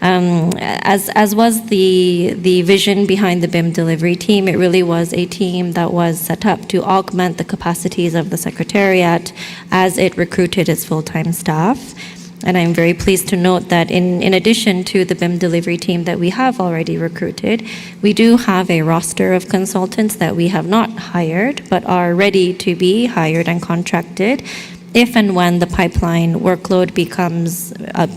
as was the vision behind the BIM delivery team, it really was a team that was set up to augment the capacities of the Secretariat as it recruited its full-time staff. And I'm very pleased to note that in addition to the BIM delivery team that we have already recruited, we do have a roster of consultants that we have not hired, but are ready to be hired and contracted if and when the pipeline workload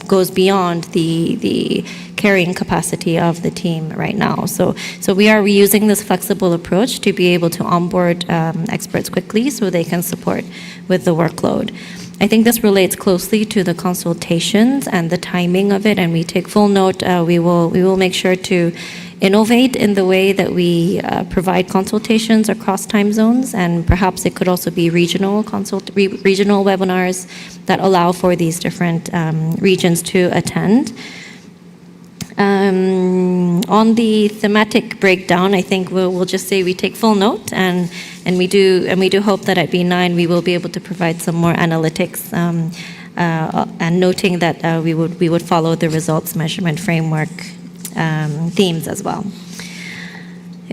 goes beyond the carrying capacity of the team right now. So we are reusing this flexible approach to be able to onboard experts quickly so they can support with the workload. I think this relates closely to the consultations and the timing of it, and we take full note. We will make sure to innovate in the way that we provide consultations across time zones, and perhaps it could also be regional webinars that allow for these different regions to attend. On the thematic breakdown, I think we'll just say we take full note, and we do hope that at B9 we will be able to provide some more analytics, and noting that we would follow the results measurement framework themes as well.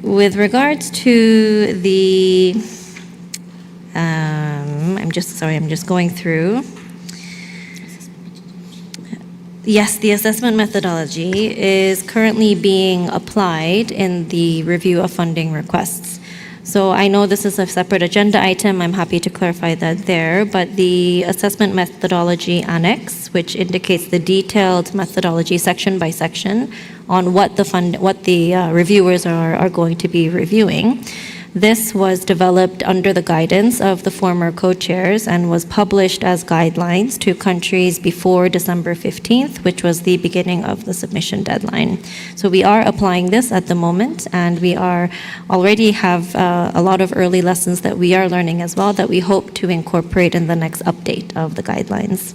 With regards to the, I'm just going through. Yes, the assessment methodology is currently being applied in the review of funding requests. So I know this is a separate agenda item. I'm happy to clarify that there, but the assessment methodology annex, which indicates the detailed methodology section by section on what the reviewers are going to be reviewing. This was developed under the guidance of the former co-chairs and was published as guidelines to countries before December 15th, which was the beginning of the submission deadline. So we are applying this at the moment, and we already have a lot of early lessons that we are learning as well that we hope to incorporate in the next update of the guidelines.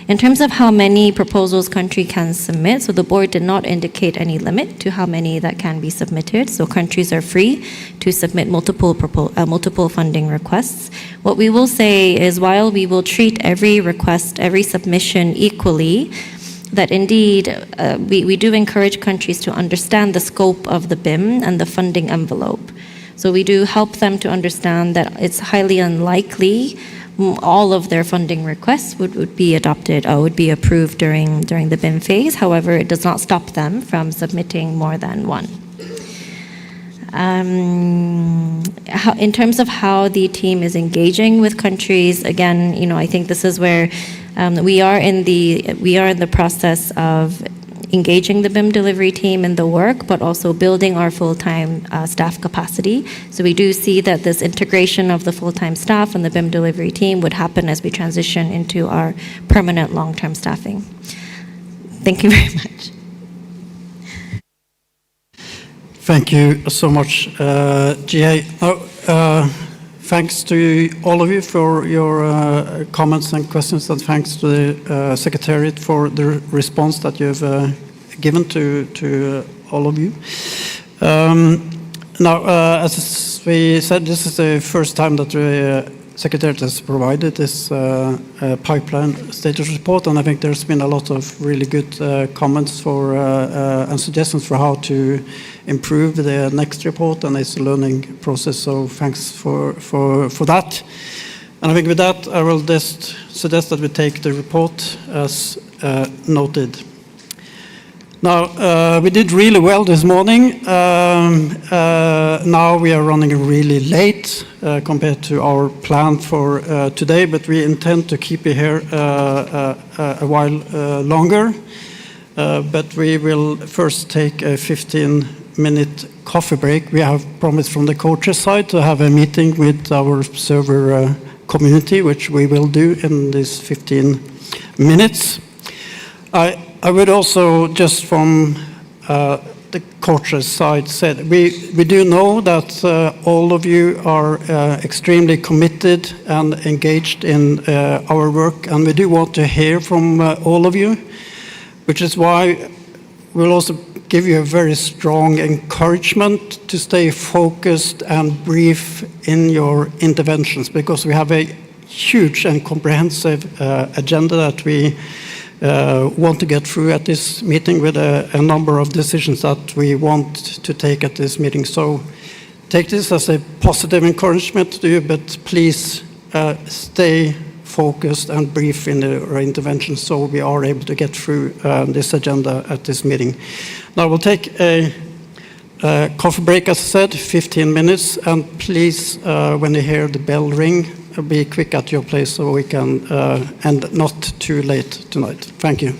In terms of how many proposals country can submit, so the board did not indicate any limit to how many that can be submitted. So countries are free to submit multiple funding requests. What we will say is, while we will treat every request, every submission equally, that indeed we do encourage countries to understand the scope of the BIM and the funding envelope. So we do help them to understand that it's highly unlikely all of their funding requests would be adopted or would be approved during the BIM phase. However, it does not stop them from submitting more than one. In terms of how the team is engaging with countries, again, I think this is where we are in the process of engaging the BIM delivery team in the work, but also building our full-time staff capacity. So we do see that this integration of the full-time staff and the BIM delivery team would happen as we transition into our permanent long-term staffing. Thank you very much. Thank you so much, GA. Thanks to all of you for your comments and questions, and thanks to the Secretariat for the response that you've given to all of you. Now, as we said, this is the first time that the Secretariat has provided this pipeline status report, and I think there's been a lot of really good comments and suggestions for how to improve the next report, and it's a learning process, so thanks for that. And I think with that, I will just suggest that we take the report as noted. Now, we did really well this morning. Now we are running really late compared to our plan for today, but we intend to keep you here a while longer. But we will first take a 15-minute coffee break. We have promised from the coaches side to have a meeting with our server community, which we will do in these 15 minutes. I would also, just from the coaches side, said we do know that all of you are extremely committed and engaged in our work, and we do want to hear from all of you, which is why we'll also give you a very strong encouragement to stay focused and brief in your interventions, because we have a huge and comprehensive agenda that we want to get through at this meeting, with a number of decisions that we want to take at this meeting. So take this as a positive encouragement to you, but please stay focused and brief in our interventions so we are able to get through this agenda at this meeting. Now we'll take a coffee break, as I said, 15 minutes, and please, when you hear the bell ring, be quick at your place so we can end not too late tonight. Thank you.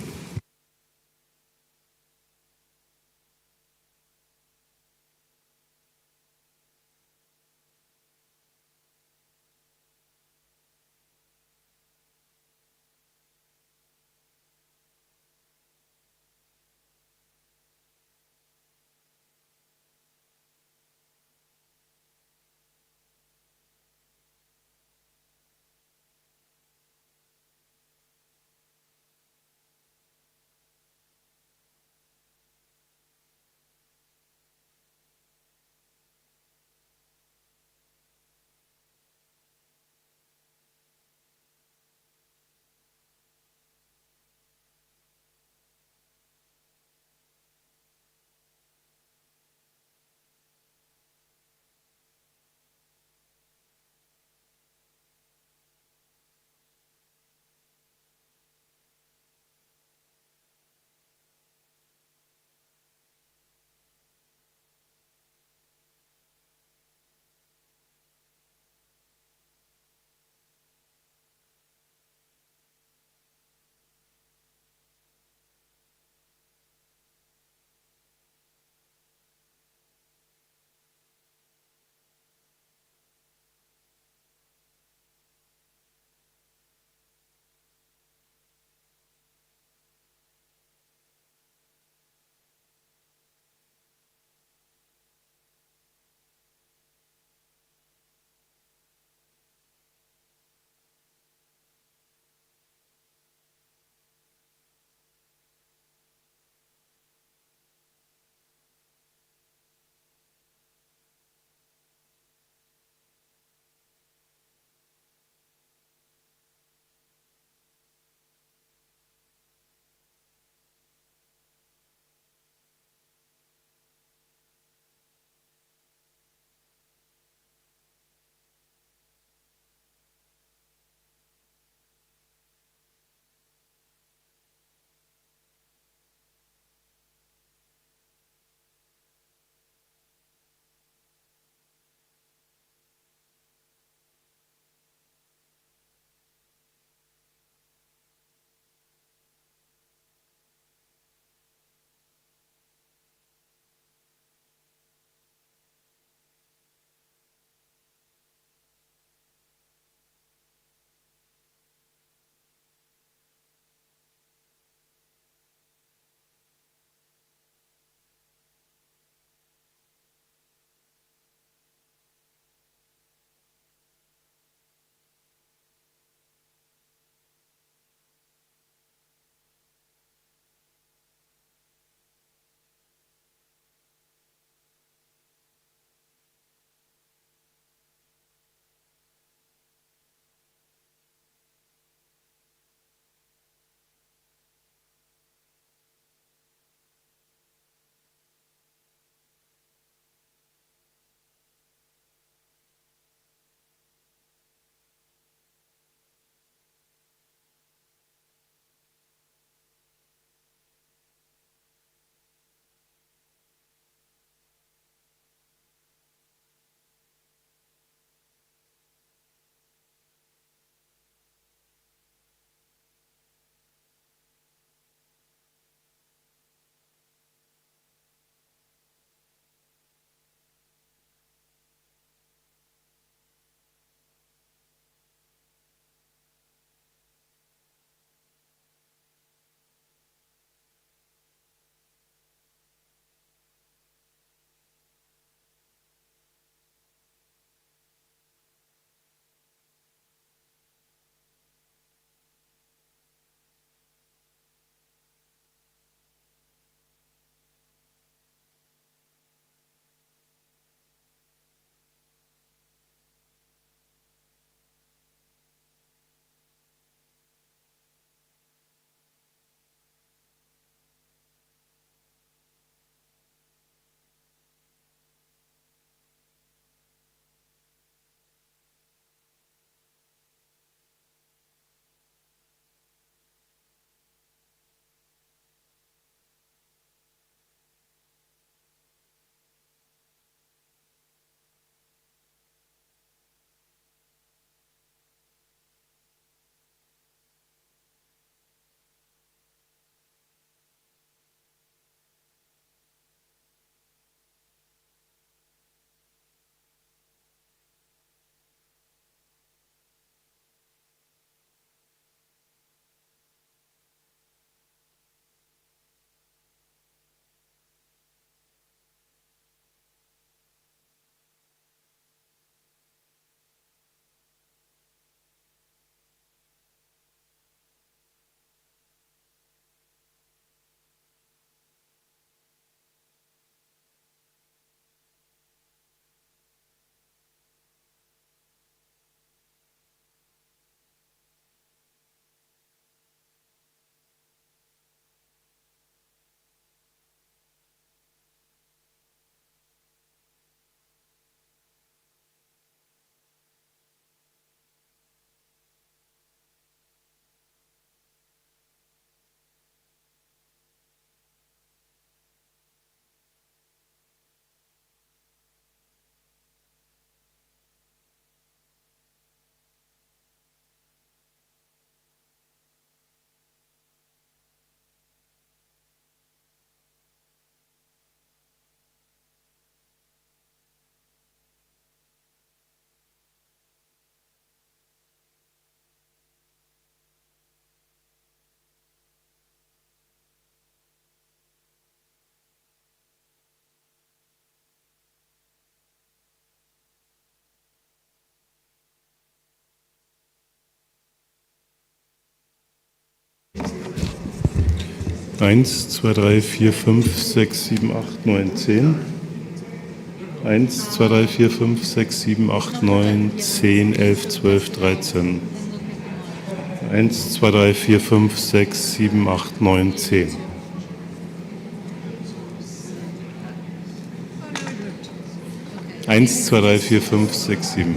1, 2, 3, 4, 5, 6, 7, 8, 9, 10. 1, 2, 3, 4, 5, 6, 7, 8, 9, 10, 11, 12, 13. 1, 2, 3, 4, 5, 6, 7, 8, 9, 10. Eins, zwei, drei, vier, fünf, sechs, sieben.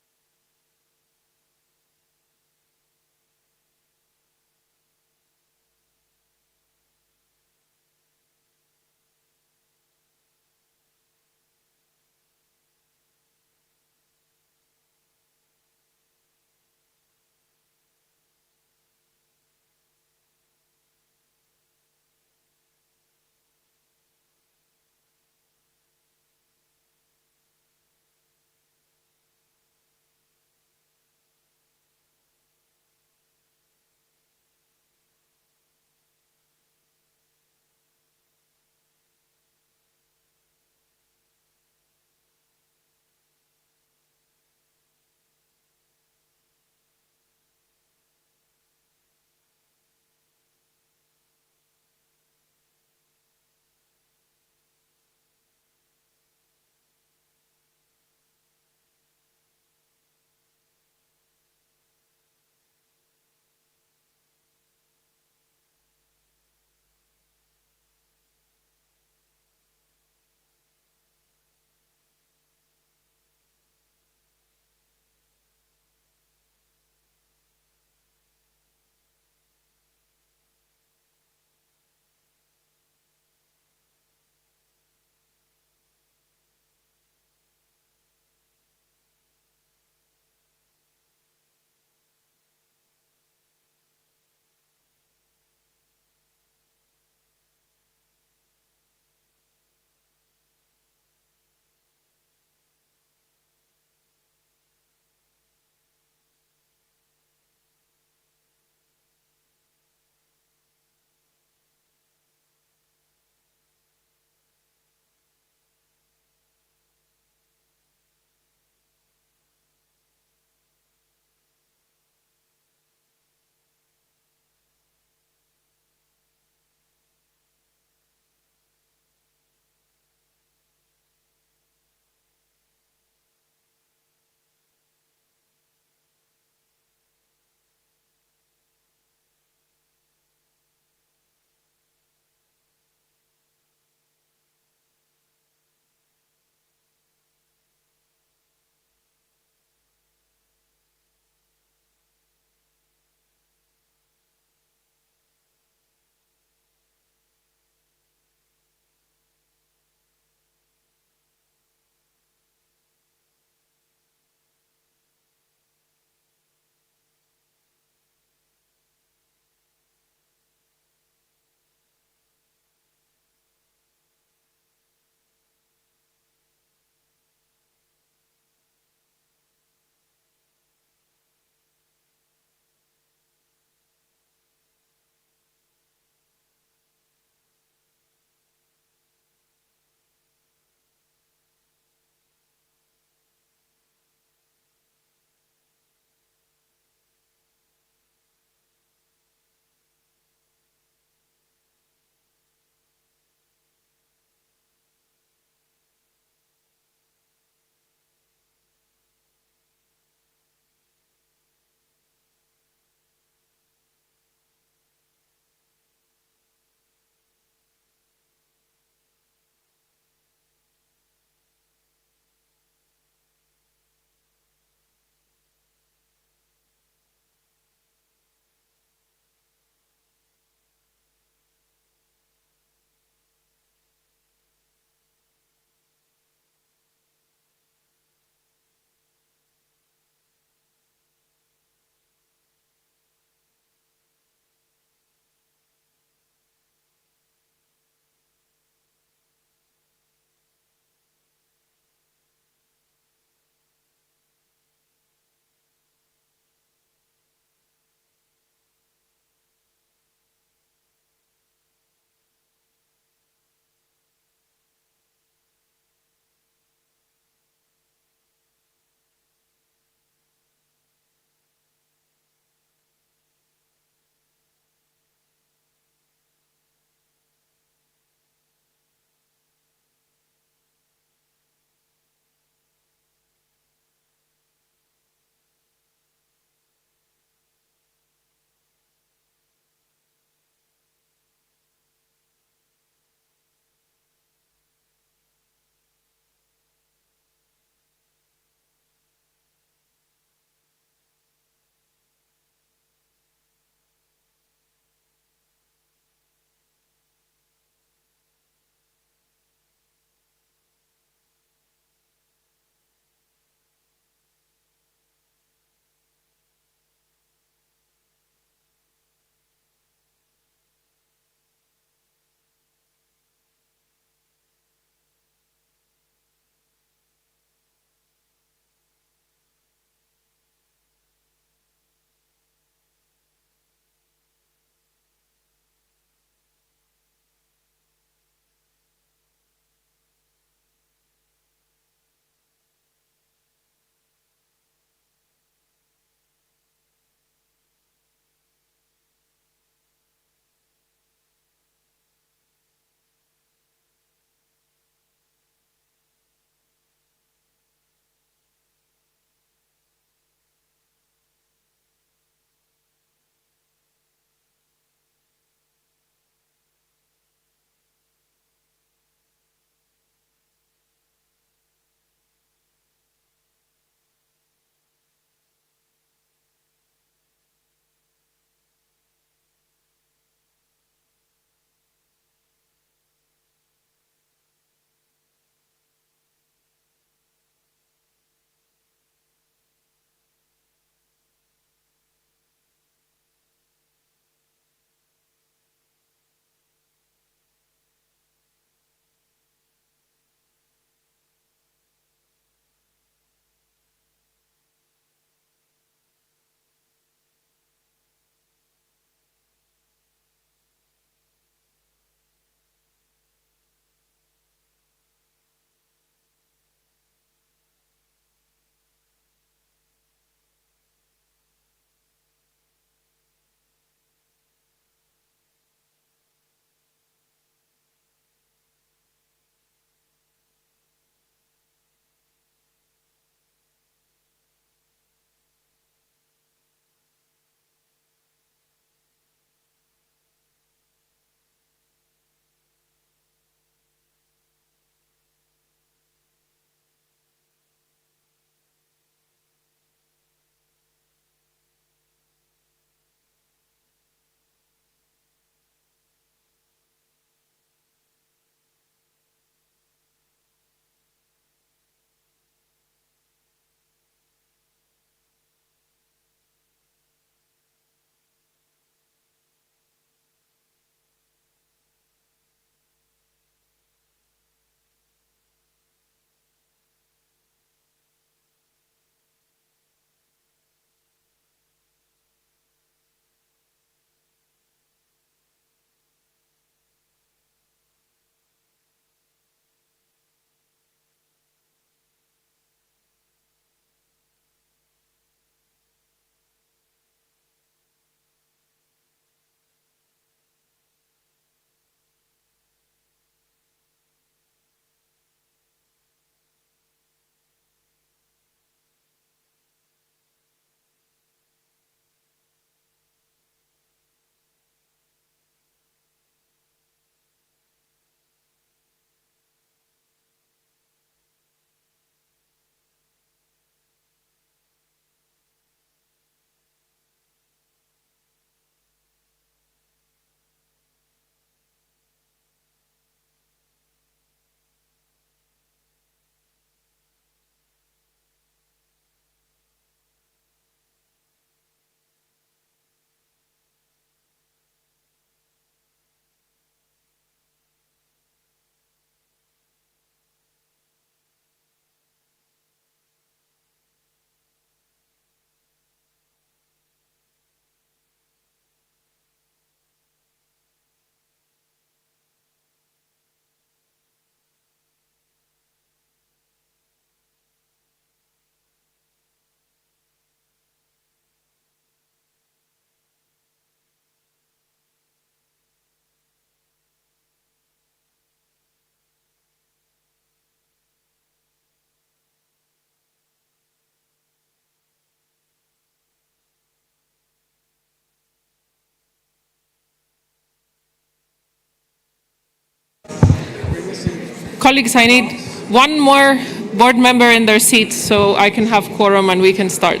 Colleagues, I need one more board member in their seat so I can have quorum and we can start.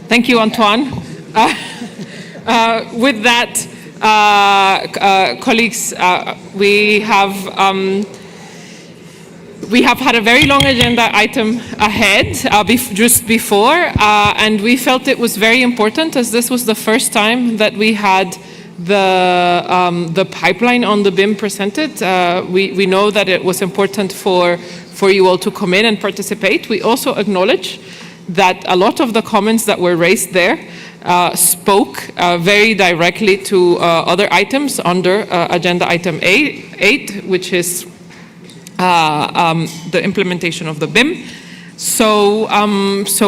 Thank you, Antoine. With that, colleagues, we have had a very long agenda item ahead just before, and we felt it was very important, as this was the first time that we had the pipeline on the BIM presented. We know that it was important for you all to come in and participate. We also acknowledge that a lot of the comments that were raised there spoke very directly to other items under agenda item 8, which is the implementation of the BIM. So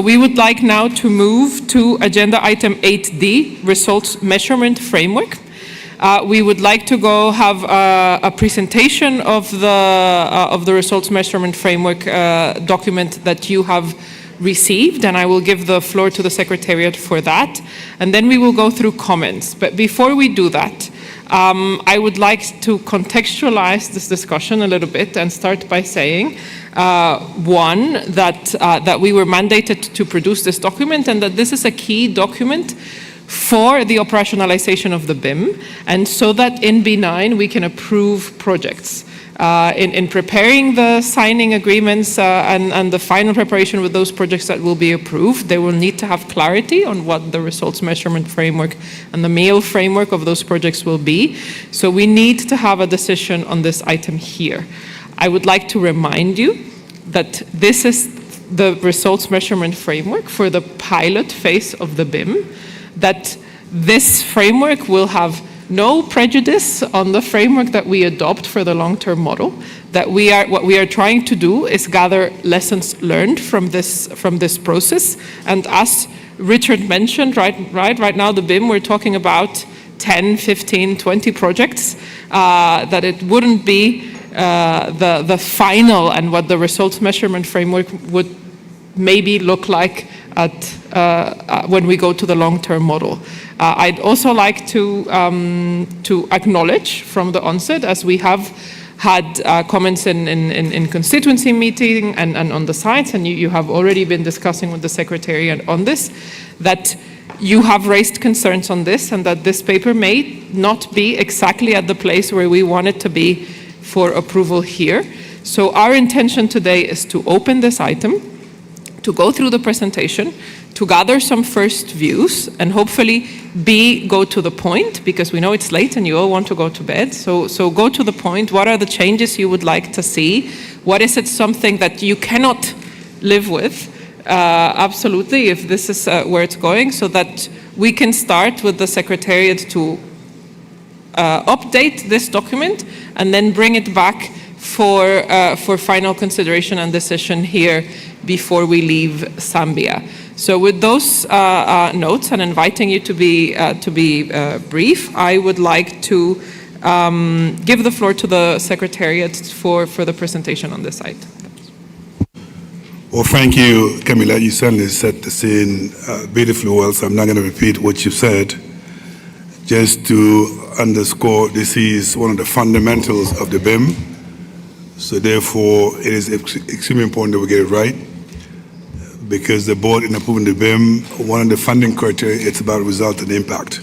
we would like now to move to agenda item 8D, results measurement framework. We would like to go have a presentation of the results measurement framework document that you have received, and I will give the floor to the Secretariat for that, and then we will go through comments. But before we do that, I would like to contextualize this discussion a little bit and start by saying, one, that we were mandated to produce this document and that this is a key document for the operationalization of the BIM, and so that in B9 we can approve projects. In preparing the signing agreements and the final preparation with those projects that will be approved, they will need to have clarity on what the results measurement framework and the MEAL framework of those projects will be. So we need to have a decision on this item here. I would like to remind you that this is the results measurement framework for the pilot phase of the BIM, that this framework will have no prejudice on the framework that we adopt for the long-term model, that what we are trying to do is gather lessons learned from this process. And as Richard mentioned, right now the BIM, we're talking about 10, 15, 20 projects, that it wouldn't be the final and what the results measurement framework would maybe look like when we go to the long-term model. I'd also like to acknowledge from the onset, as we have had comments in constituency meeting and on the sites, and you have already been discussing with the Secretariat on this, that you have raised concerns on this and that this paper may not be exactly at the place where we want it to be for approval here. So our intention today is to open this item, to go through the presentation, to gather some first views, and hopefully go to the point, because we know it's late and you all want to go to bed. So go to the point. What are the changes you would like to see? What is it something that you cannot live with? Absolutely, if this is where it's going, so that we can start with the Secretariat to update this document and then bring it back for final consideration and decision here before we leave Zambia. So with those notes and inviting you to be brief, I would like to give the floor to the Secretariat for the presentation on this item. Well, thank you, Camilla. You certainly set the scene beautifully well, so I'm not going to repeat what you've said. Just to underscore, this is one of the fundamentals of the BIM. So therefore, it is extremely important that we get it right, because the board, in approving the BIM, one of the funding criteria, it's about result and impact.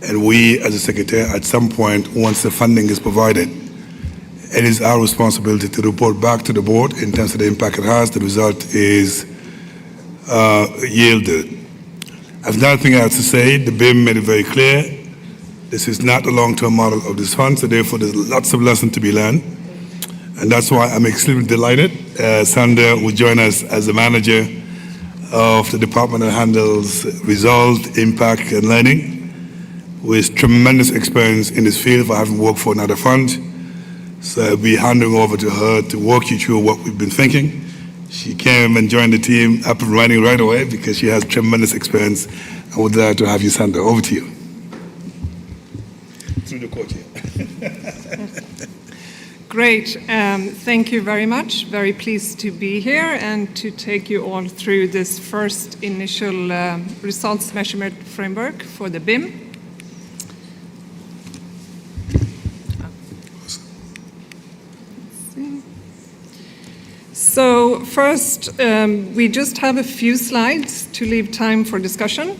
And we, as a Secretariat, at some point, once the funding is provided, it is our responsibility to report back to the board in terms of the impact it has, the result is yielded. As another thing I have to say, the BIM made it very clear, this is not the long-term model of this fund, so therefore there's lots of lessons to be learned. And that's why I'm extremely delighted. Sander will join us as the manager of the department that handles result, impact, and learning, with tremendous experience in this field for having worked for another fund. So I'll be handing over to her to walk you through what we've been thinking. She came and joined the team up and running right away because she has tremendous experience. I would like to have you, Sander. Over to you. Through the court here. Great. Thank you very much. Very pleased to be here and to take you all through this first initial results measurement framework for the BIM. So first, we just have a few slides to leave time for discussion,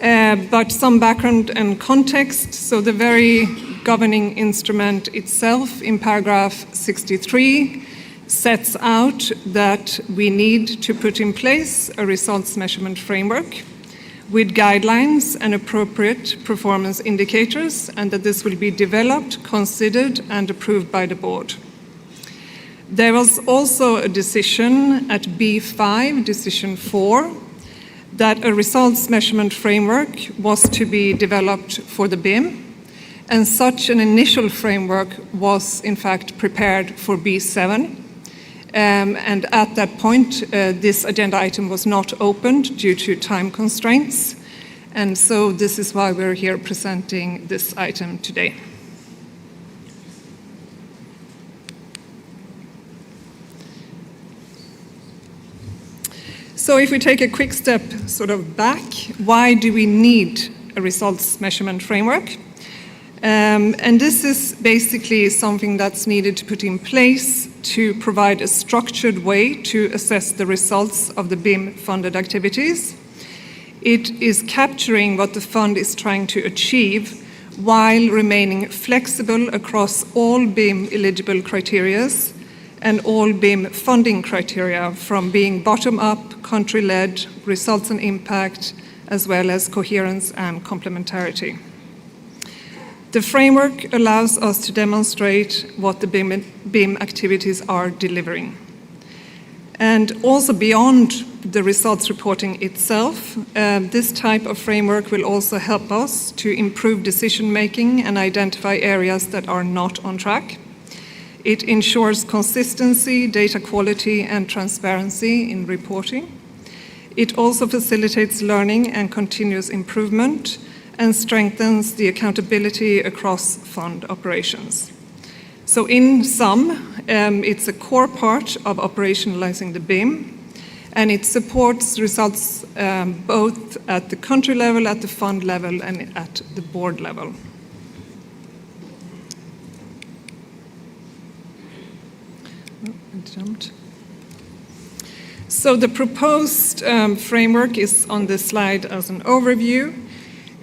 but some background and context. So the very governing instrument itself in paragraph 63 sets out that we need to put in place a results measurement framework with guidelines and appropriate performance indicators, and that this will be developed, considered, and approved by the board. There was also a decision at B5, decision 4, that a results measurement framework was to be developed for the BIM, and such an initial framework was in fact prepared for B7. And at that point, this agenda item was not opened due to time constraints. And so this is why we're here presenting this item today. So if we take a quick step sort of back, why do we need a results measurement framework? And this is basically something that's needed to put in place to provide a structured way to assess the results of the BIM-funded activities. It is capturing what the fund is trying to achieve while remaining flexible across all BIM-eligible criteria and all BIM funding criteria, from being bottom-up, country-led, results and impact, as well as coherence and complementarity. The framework allows us to demonstrate what the BIM activities are delivering. And also beyond the results reporting itself, this type of framework will also help us to improve decision-making and identify areas that are not on track. It ensures consistency, data quality, and transparency in reporting. It also facilitates learning and continuous improvement, and strengthens the accountability across fund operations. So in sum, it's a core part of operationalizing the BIM, and it supports results both at the country level, at the fund level, and at the board level. Oh, I jumped. So the proposed framework is on this slide as an overview.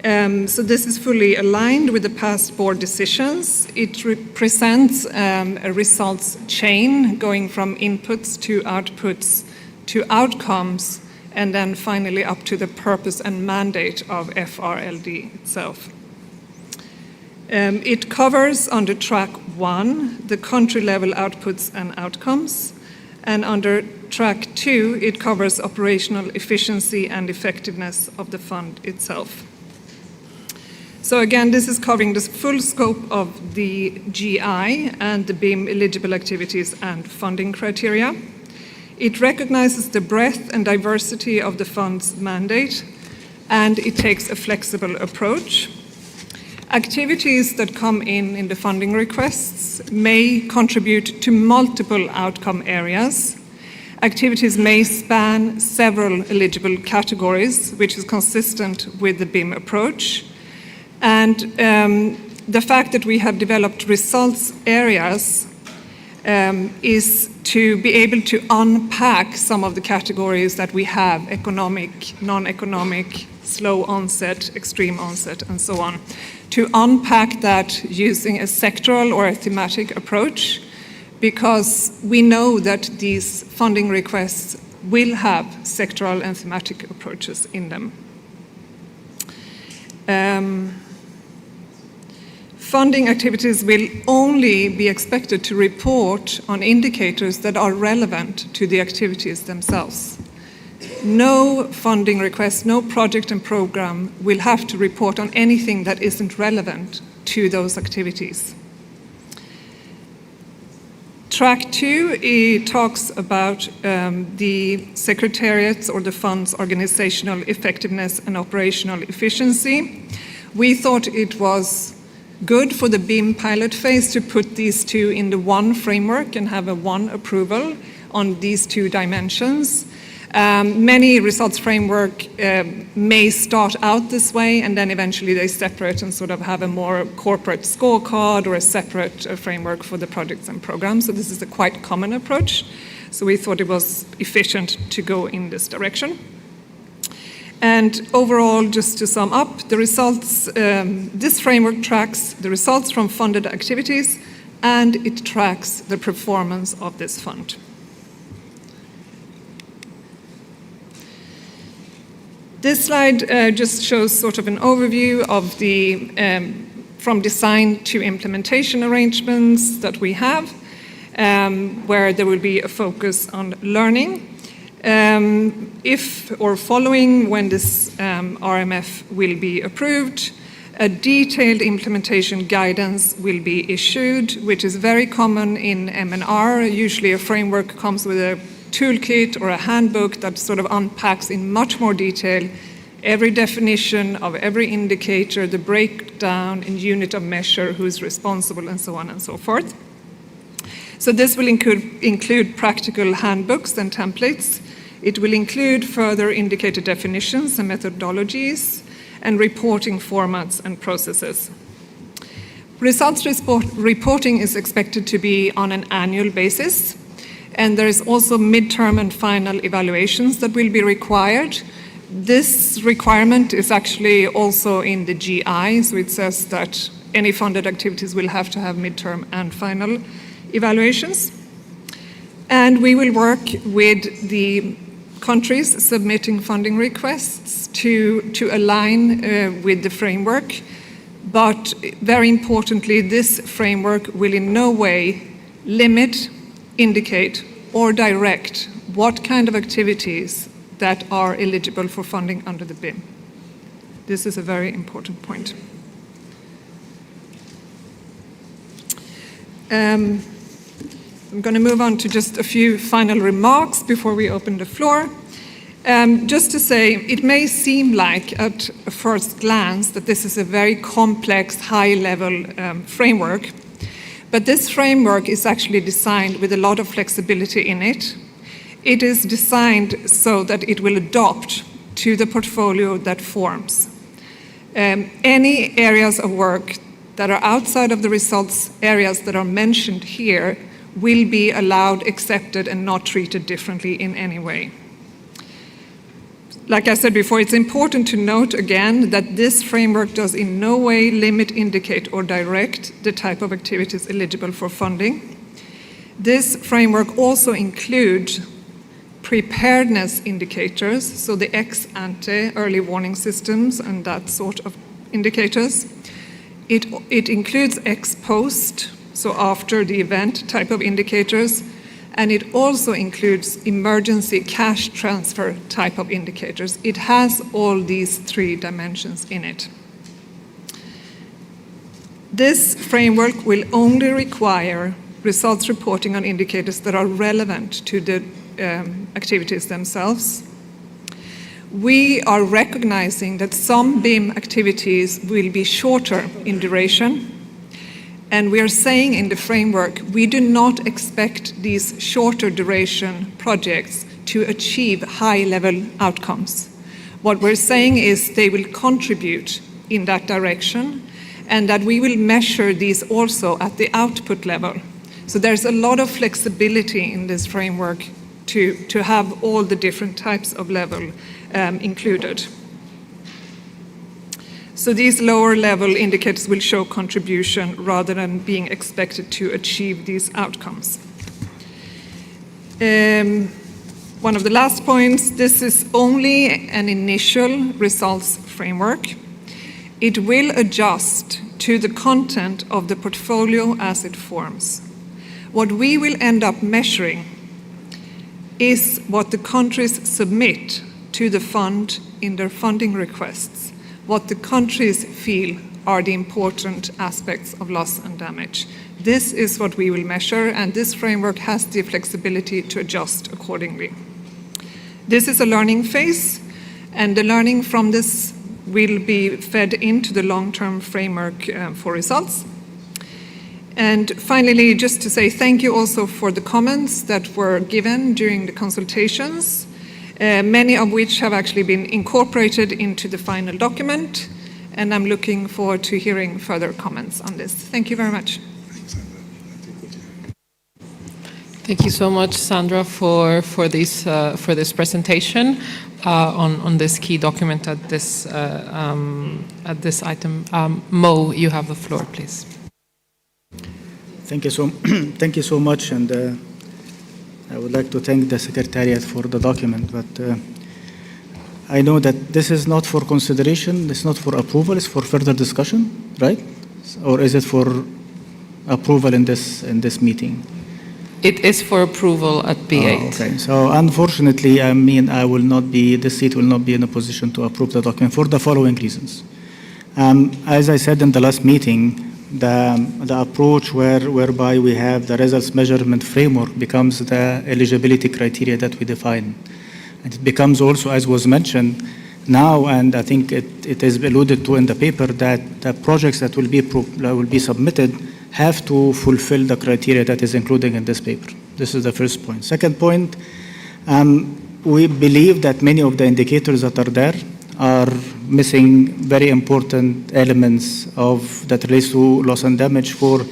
So this is fully aligned with the past board decisions. It represents a results chain going from inputs to outputs to outcomes, and then finally up to the purpose and mandate of FRLD itself. It covers under track 1 the country level outputs and outcomes, and under track 2 it covers operational efficiency and effectiveness of the fund itself. So again, this is covering the full scope of the GI and the BIM eligible activities and funding criteria. It recognizes the breadth and diversity of the fund's mandate, and it takes a flexible approach. Activities that come in the funding requests may contribute to multiple outcome areas. Activities may span several eligible categories, which is consistent with the BIM approach. And the fact that we have developed results areas is to be able to unpack some of the categories that we have: economic, non-economic, slow onset, extreme onset, and so on. To unpack that using a sectoral or a thematic approach, because we know that these funding requests will have sectoral and thematic approaches in them. Funding activities will only be expected to report on indicators that are relevant to the activities themselves. No funding request, no project and program will have to report on anything that isn't relevant to those activities. Track 2, it talks about the Secretariat's or the fund's organizational effectiveness and operational efficiency. We thought it was good for the BIM pilot phase to put these two in the one framework and have a one approval on these two dimensions. Many results framework may start out this way, and then eventually they separate and sort of have a more corporate scorecard or a separate framework for the projects and programs. So this is a quite common approach. So we thought it was efficient to go in this direction. And overall, just to sum up, the results, this framework tracks the results from funded activities, and it tracks the performance of this fund. This slide just shows sort of an overview of the from design to implementation arrangements that we have, where there will be a focus on learning. If or following when this RMF will be approved, a detailed implementation guidance will be issued, which is very common in M&R. Usually a framework comes with a toolkit or a handbook that sort of unpacks in much more detail every definition of every indicator, the breakdown in unit of measure, who is responsible, and so on and so forth. So this will include practical handbooks and templates. It will include further indicator definitions and methodologies, and reporting formats and processes. Results reporting is expected to be on an annual basis, and there is also midterm and final evaluations that will be required. This requirement is actually also in the GI, so it says that any funded activities will have to have midterm and final evaluations. And we will work with the countries submitting funding requests to align with the framework. But very importantly, this framework will in no way limit, indicate, or direct what kind of activities that are eligible for funding under the BIM. This is a very important point. I'm going to move on to just a few final remarks before we open the floor. Just to say, it may seem like at a first glance that this is a very complex, high-level framework, but this framework is actually designed with a lot of flexibility in it. It is designed so that it will adapt to the portfolio that forms. Any areas of work that are outside of the results areas that are mentioned here will be allowed, accepted, and not treated differently in any way. Like I said before, it's important to note again that this framework does in no way limit, indicate, or direct the type of activities eligible for funding. This framework also includes preparedness indicators, so the ex-ante early warning systems and that sort of indicators. It includes ex-post, so after the event type of indicators, and it also includes emergency cash transfer type of indicators. It has all these three dimensions in it. This framework will only require results reporting on indicators that are relevant to the activities themselves. We are recognizing that some BIM activities will be shorter in duration, and we are saying in the framework we do not expect these shorter duration projects to achieve high-level outcomes. What we're saying is they will contribute in that direction, and that we will measure these also at the output level. So there's a lot of flexibility in this framework to have all the different types of level included. So these lower level indicators will show contribution rather than being expected to achieve these outcomes. One of the last points, this is only an initial results framework. It will adjust to the content of the portfolio as it forms. What we will end up measuring is what the countries submit to the fund in their funding requests, what the countries feel are the important aspects of loss and damage. This is what we will measure, and this framework has the flexibility to adjust accordingly. This is a learning phase, and the learning from this will be fed into the long-term framework for results. And finally, just to say thank you also for the comments that were given during the consultations, many of which have actually been incorporated into the final document, and I'm looking forward to hearing further comments on this. Thank you very much. Thank you so much, Sandra, for this presentation on this key document at this item. Mo, you have the floor, please. Thank you so much, and I would like to thank the Secretariat for the document. But I know that this is not for consideration, it's not for approval, it's for further discussion, right? Or is it for approval in this meeting? It is for approval at B8. Oh, okay. So unfortunately, I mean, this seat will not be in a position to approve the document for the following reasons. As I said in the last meeting, the approach whereby we have the results measurement framework becomes the eligibility criteria that we define. And it becomes also, as was mentioned now, and I think it is alluded to in the paper, that the projects that will be submitted have to fulfill the criteria that is included in this paper. This is the first point. Second point, we believe that many of the indicators that are there are missing very important elements that relates to loss and damage for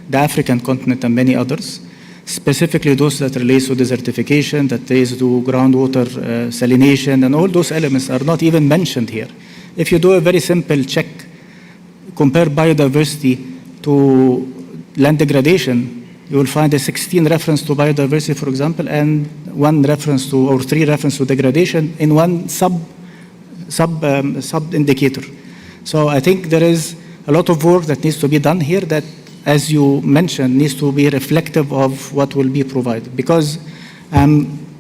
the African continent and many others, specifically those that relates to desertification, that relates to groundwater salination, and all those elements are not even mentioned here. If you do a very simple check, compare biodiversity to land degradation, you will find a 16 reference to biodiversity, for example, and 1 reference to, or 3 reference to degradation in one sub indicator. So I think there is a lot of work that needs to be done here that, as you mentioned, needs to be reflective of what will be provided. Because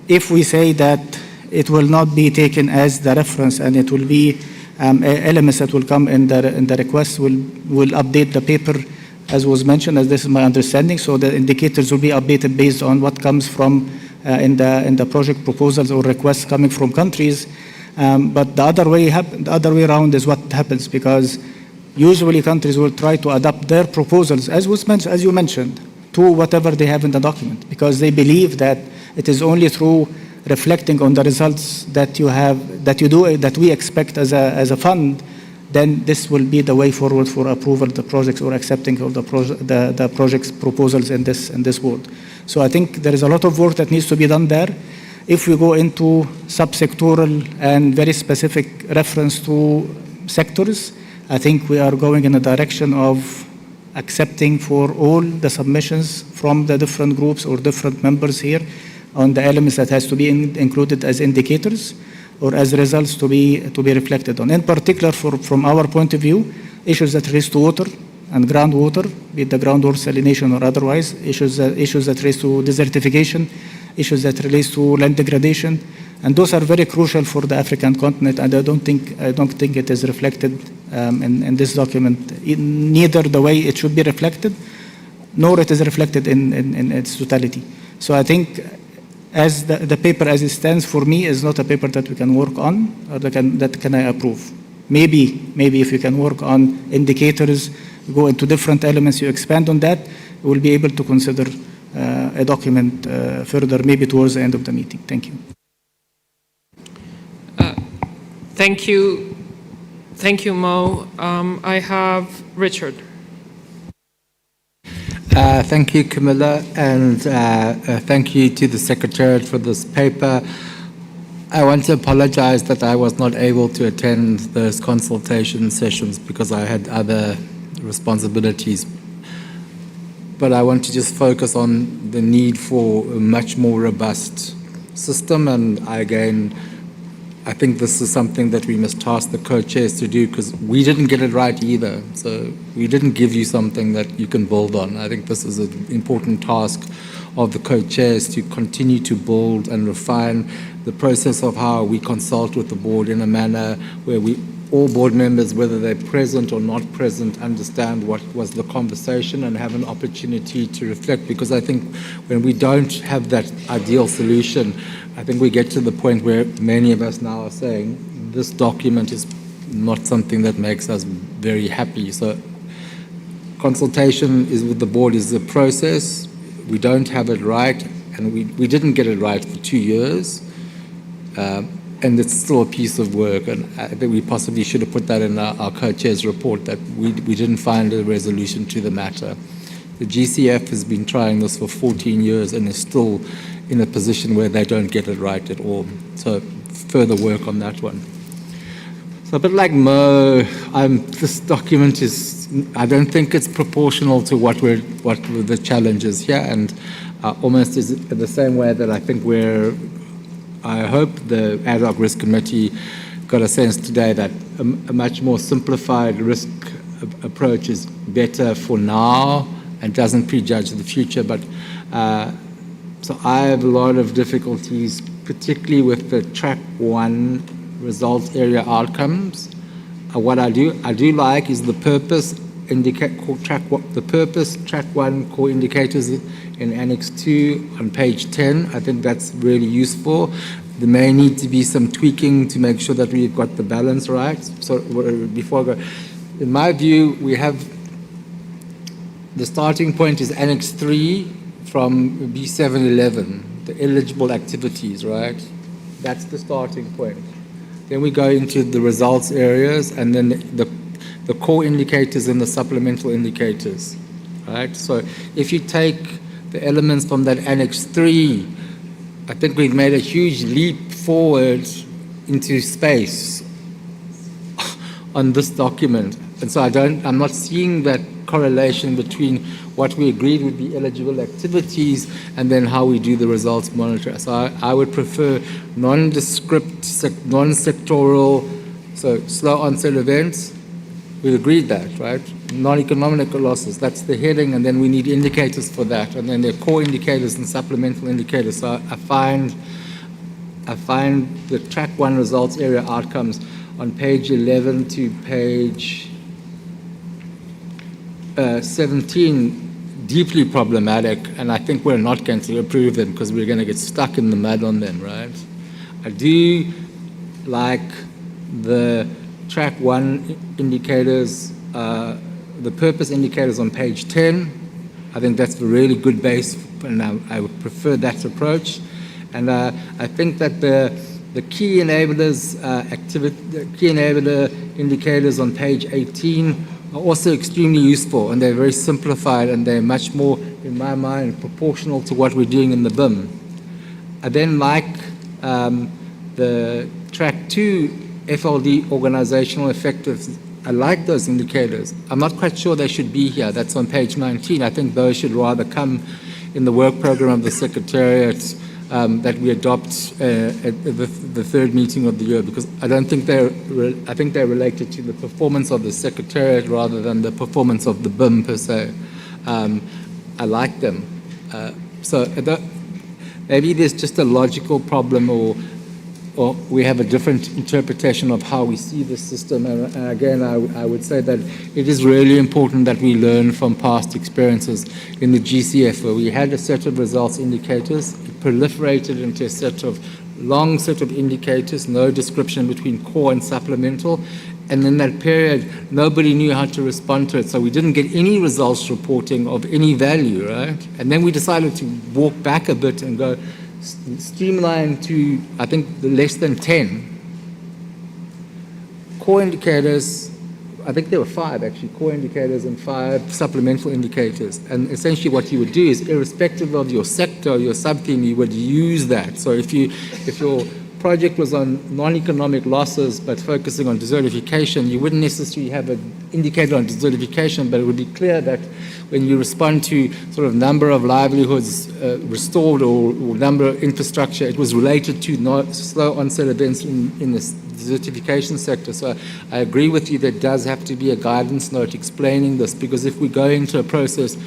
if we say that it will not be taken as the reference and it will be elements that will come in the request will update the paper, as was mentioned, as this is my understanding. So the indicators will be updated based on what comes from in the project proposals or requests coming from countries. But the other way around is what happens, because usually countries will try to adapt their proposals, as you mentioned, to whatever they have in the document, because they believe that it is only through reflecting on the results that we expect as a fund, then this will be the way forward for approval of the projects or accepting of the project's proposals in this world. So I think there is a lot of work that needs to be done there. If we go into subsectoral and very specific reference to sectors, I think we are going in a direction of accepting for all the submissions from the different groups or different members here on the elements that has to be included as indicators or as results to be reflected on. In particular, from our point of view, issues that relate to water and groundwater, be it the groundwater salination or otherwise, issues that relate to desertification, issues that relate to land degradation, and those are very crucial for the African continent, and I don't think it is reflected in this document, neither the way it should be reflected, nor it is reflected in its totality. So I think as the paper as it stands for me is not a paper that we can work on or that can I approve. Maybe if you can work on indicators, go into different elements, you expand on that, we'll be able to consider a document further, maybe towards the end of the meeting. Thank you. Thank you, Mo. I have Richard. Thank you, Camilla, and thank you to the Secretariat for this paper. I want to apologize that I was not able to attend those consultation sessions because I had other responsibilities. But I want to just focus on the need for a much more robust system, and I think this is something that we must task the co-chairs to do, because we didn't get it right either. So we didn't give you something that you can build on. I think this is an important task of the co-chairs to continue to build and refine the process of how we consult with the board in a manner where all board members, whether they're present or not present, understand what was the conversation and have an opportunity to reflect. Because I think when we don't have that ideal solution, I think we get to the point where many of us now are saying this document is not something that makes us very happy. So consultation with the board is a process. We don't have it right, and we didn't get it right for 2 years. And it's still a piece of work, and I think we possibly should have put that in our co-chair's report, that we didn't find a resolution to the matter. The GCF has been trying this for 14 years and is still in a position where they don't get it right at all. So further work on that one. So a bit like Mo, this document is, I don't think it's proportional to what the challenge is here, and almost is in the same way that I think I hope the Ad Hoc Risk Committee got a sense today that a much more simplified risk approach is better for now and doesn't prejudge the future. But so I have a lot of difficulties, particularly with the track 1 results area outcomes. What I do like is the purpose track 1 core indicators in Annex 2 on page 10. I think that's really useful. There may need to be some tweaking to make sure that we've got the balance right. So before I go, in my view, we have the starting point is Annex 3 from B711, the eligible activities, right? That's the starting point. Then we go into the results areas and then the core indicators and the supplemental indicators, right? So if you take the elements from that Annex 3, I think we've made a huge leap forward into space on this document. And so I'm not seeing that correlation between what we agreed would be eligible activities and then how we do the results monitor. So I would prefer nondescript, non-sectoral, so slow onset events. We agreed that, right? Non-economic losses, that's the heading, and then we need indicators for that, and then there are core indicators and supplemental indicators. So I find the track 1 results area outcomes on page 11 to page 17 deeply problematic, and I think we're not going to approve them because we're going to get stuck in the mud on them, right? I do like the track 1 indicators, the purpose indicators on page 10. I think that's a really good base, and I would prefer that approach. And I think that the key enablers the key enabler indicators on page 18 are also extremely useful, and they're very simplified, and they're much more, in my mind, proportional to what we're doing in the BIM. I then like the track 2 FLD organizational effectiveness. I like those indicators. I'm not quite sure they should be here. That's on page 19. I think those should rather come in the work program of the Secretariat that we adopt at the third meeting of the year, because I don't think I think they're related to the performance of the Secretariat rather than the performance of the BIM per se. I like them. So maybe there's just a logical problem, or we have a different interpretation of how we see the system. And again, I would say that it is really important that we learn from past experiences in the GCF, where we had a set of results indicators, it proliferated into a long set of indicators, no description between core and supplemental. And in that period, nobody knew how to respond to it. So we didn't get any results reporting of any value, right? And then we decided to walk back a bit and go, streamline to, I think, the less than 10. Core indicators, I think there were 5 actually, core indicators and 5 supplemental indicators. And essentially what you would do is, irrespective of your sector or your sub-theme, you would use that. So if your project was on non-economic losses but focusing on desertification, you wouldn't necessarily have an indicator on desertification, but it would be clear that when you respond to sort of number of livelihoods restored or number of infrastructure, it was related to slow onset events in the desertification sector. So I agree with you, there does have to be a guidance note explaining this, because if we go into a process,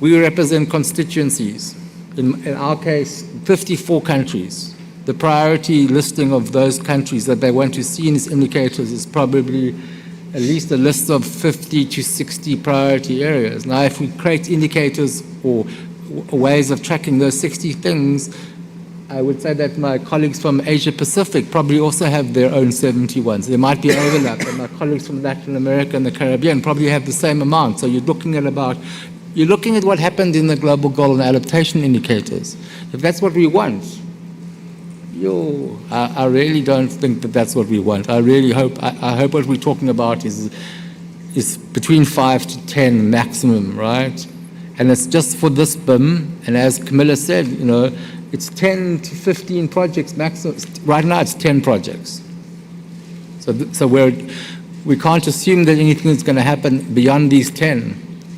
we represent constituencies. In our case, 54 countries. The priority listing of those countries that they want to see in these indicators is probably at least a list of 50 to 60 priority areas. Now, if we create indicators or ways of tracking those 60 things, I would say that my colleagues from Asia Pacific probably also have their own 71s. There might be overlap, and my colleagues from Latin America and the Caribbean probably have the same amount. So you're looking at what happened in the global goal and adaptation indicators. If that's what we want, I really don't think that that's what we want. I really hope, I hope what we're talking about is between 5 to 10 maximum, right? And it's just for this BIM, and as Camilla said, you know, it's 10 to 15 projects maximum. Right now it's 10 projects. So we can't assume that anything is going to happen beyond these 10.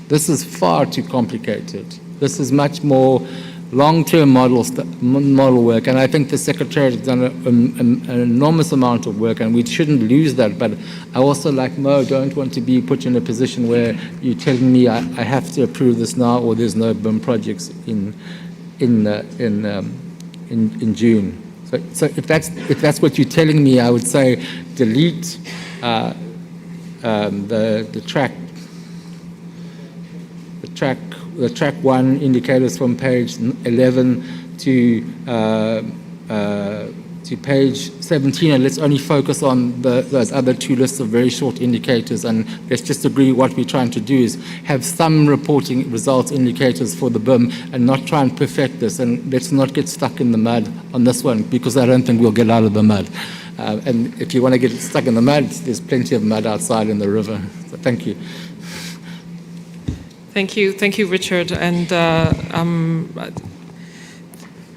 This is far too complicated. This is much more long-term model work, and I think the Secretariat has done an enormous amount of work, and we shouldn't lose that. But I also, like Mo, don't want to be put in a position where you're telling me I have to approve this now, or there's no BIM projects in June. So if that's what you're telling me, I would say delete the track 1 indicators from page 11 to page 17, and let's only focus on those other 2 lists of very short indicators, and let's just agree what we're trying to do is have some reporting results indicators for the BIM and not try and perfect this, and let's not get stuck in the mud on this one, because I don't think we'll get out of the mud. And if you want to get stuck in the mud, there's plenty of mud outside in the river. So thank you. Thank you, Richard. And